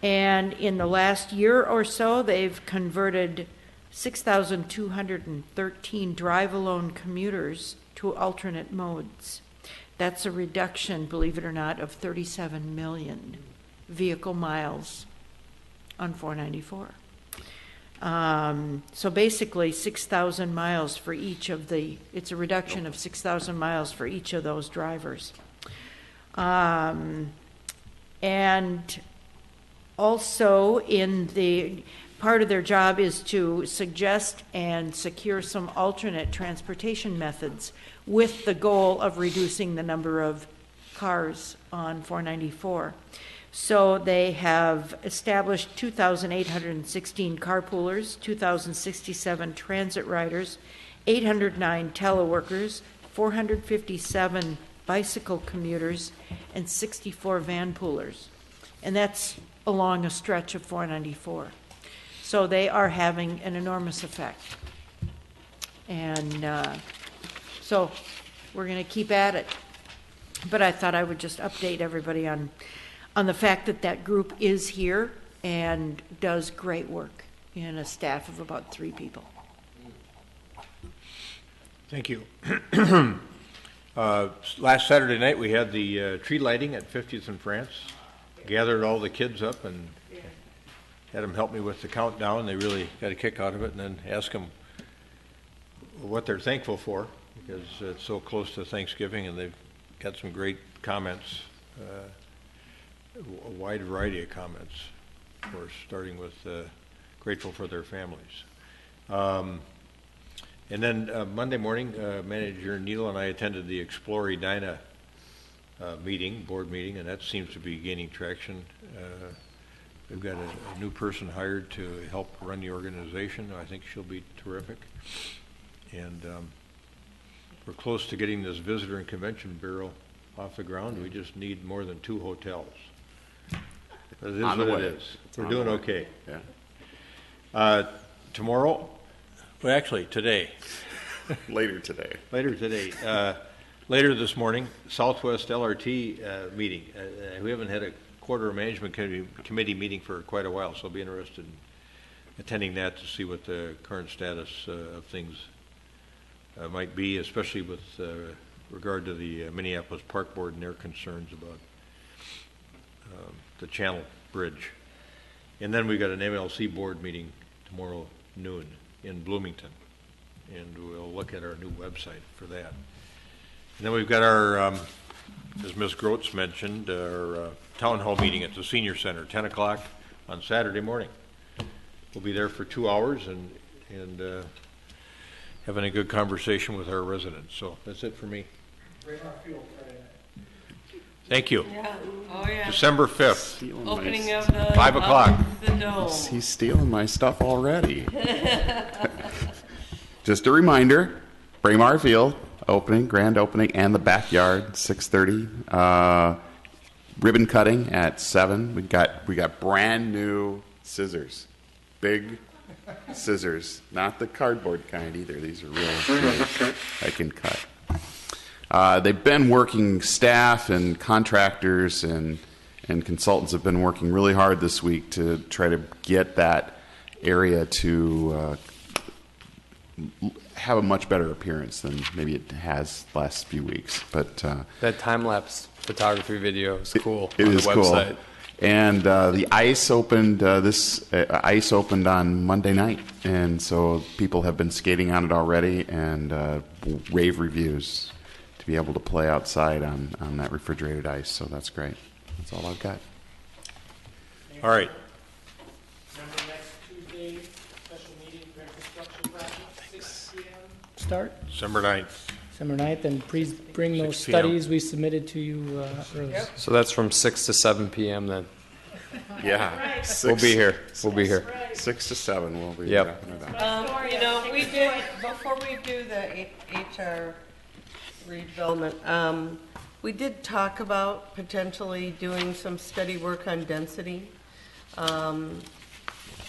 And in the last year or so, they've converted 6,213 drive-alone commuters to alternate modes. That's a reduction, believe it or not, of 37 million vehicle miles on 494. So basically 6,000 miles for each of it's a reduction of 6,000 miles for each of those drivers. And also part of their job is to suggest and secure some alternate transportation methods with the goal of reducing the number of cars on 494. So they have established 2,816 carpoolers, 2,067 transit riders, 809 teleworkers, 457 bicycle commuters, and 64 van poolers. And that's along a stretch of 494. So they are having an enormous effect. And so we're going to keep at it. But I thought I would just update everybody on the fact that group is here and does great work in a staff of about 3 people. Thank you. Last Saturday night we had the tree lighting at 50th and France. Gathered all the kids up and had them help me with the countdown. They really got a kick out of it, and then asked them what they're thankful for, because it's so close to Thanksgiving, and they've got some great comments, a wide variety of comments, of course, starting with grateful for their families. And then Monday morning, Manager Neal and I attended the Explore Edina board meeting, and that seems to be gaining traction. We've got a new person hired to help run the organization. I think she'll be terrific. And we're close to getting this visitor and convention bureau off the ground. We just need more than 2 hotels. It is On the what way. it is. It's We're on the doing way. okay. Yeah. Tomorrow, well, actually today. Later today. Later today. Later this morning, Southwest LRT meeting. We haven't had a quarter management committee meeting for quite a while, so I'll be interested in attending that to see what the current status of things might be, especially with regard to the Minneapolis Park Board and their concerns about the Channel Bridge. And then we've got an MLC board meeting tomorrow noon in Bloomington, and we'll look at our new website for that. And then we've got our, as Ms. Groats mentioned, our town hall meeting at the Senior Center, 10 o'clock on Saturday morning. We'll be there for 2 hours and having a good conversation with our residents. So that's it for me. Thank you. Yeah. Oh, yeah. December 5th. Opening of the 5 o'clock. The dome. He's stealing my stuff already. Just a reminder, Braemar Field opening, grand opening, and the backyard, 6:30. Ribbon cutting at 7. We got brand new scissors, big scissors, not the cardboard kind either. These are real scissors I can cut. They've been working, staff and contractors and consultants have been working really hard this week to try to get that area to have a much better appearance than maybe it has the last few weeks. But that time-lapse photography video is cool it on is the website. cool. And the ice opened. Ice opened on Monday night, and so people have been skating on it already, and rave reviews to be able to play outside on that refrigerated ice. So that's great. That's all I've got. All right. Start December 9th. December 9th, and please bring 6 those p.m. studies we submitted to you early. So that's from 6 to 7 p.m. then. Yeah, We'll be here. We'll be here. 6 to 7. We'll be Yep. wrapping it up. You know, we did, before we do the HR redevelopment, we did talk about potentially doing some study work on density.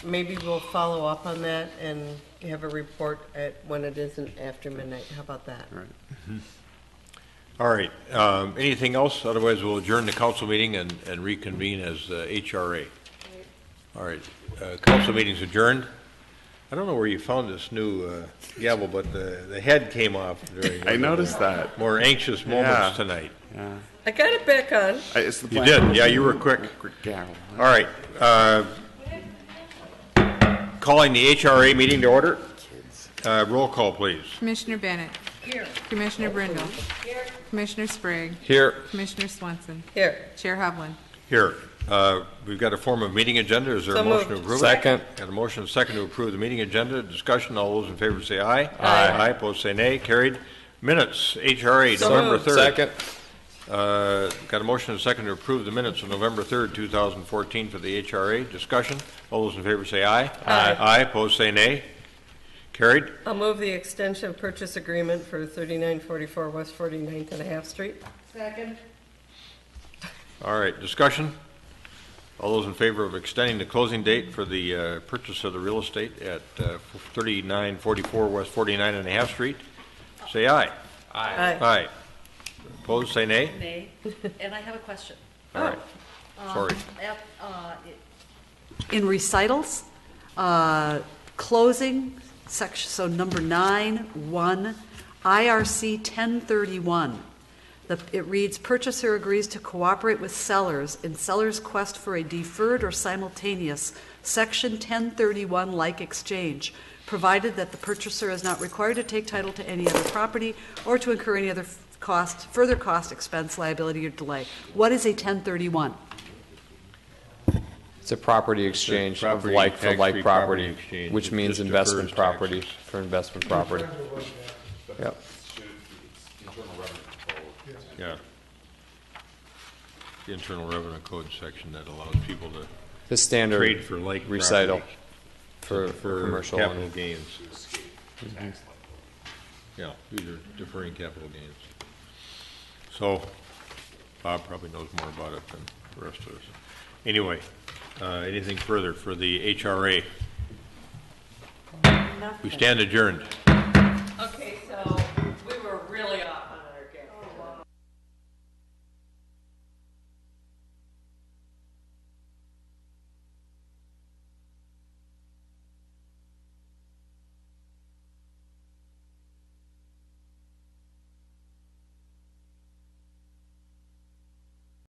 Maybe we'll follow up on that and have a report when it isn't after midnight. How about that? All right. All right. Anything else? Otherwise, we'll adjourn the council meeting and reconvene as HRA. All right. Council meeting's adjourned. I don't know where you found this new gavel, but the head came off during I noticed that. more anxious moments tonight. Yeah. I got it back on. It's the You did. Yeah, you were quick. Gavel. All right. Calling the HRA meeting to order. Roll call, please. Commissioner Bennett. Here. Commissioner Brindle. Here. Commissioner Sprague. Here. Commissioner Swenson. Here. Chair Hovland. Here. We've got a form of meeting agenda. Is there So a motion to moved. approve? Second. Got a motion and a second to approve the meeting agenda. Discussion. All those in favor say aye. Aye. Aye. Opposed say nay. Carried. Minutes. HRA, So November moved. 3rd. Second. Got a motion and a second to approve the minutes of November 3rd, 2014 for the HRA. Discussion. All those in favor say aye. Aye. Aye. Opposed say nay. Carried. I'll move the extension of purchase agreement for 3944 West 49th and a half Street. Second. All right. Discussion. All those in favor of extending the closing date for the purchase of the real estate at 3944 West 49 and a half Street, say aye. Aye. Aye. Opposed, say nay. Nay. And I have a question. All right. Sorry. In recitals, closing section, so number 9(1), IRC 1031. It reads, purchaser agrees to cooperate with sellers in seller's quest for a deferred or simultaneous Section 1031 like exchange, provided that the purchaser is not required to take title to any other property or to incur any other further cost, expense, liability, or delay. What is a 1031? It's a property exchange property, of like for tax-free like property property, exchange. which It means just investment defers property taxes. for investment property. Yep. Yeah. The Internal Revenue Code section that allows people to The standard trade for lake recital property for commercial capital and- gains. Yeah, these are deferring capital gains. So Bob probably knows more about it than the rest of us. Anyway, anything further for the HRA? Nothing. We stand adjourned. Okay, so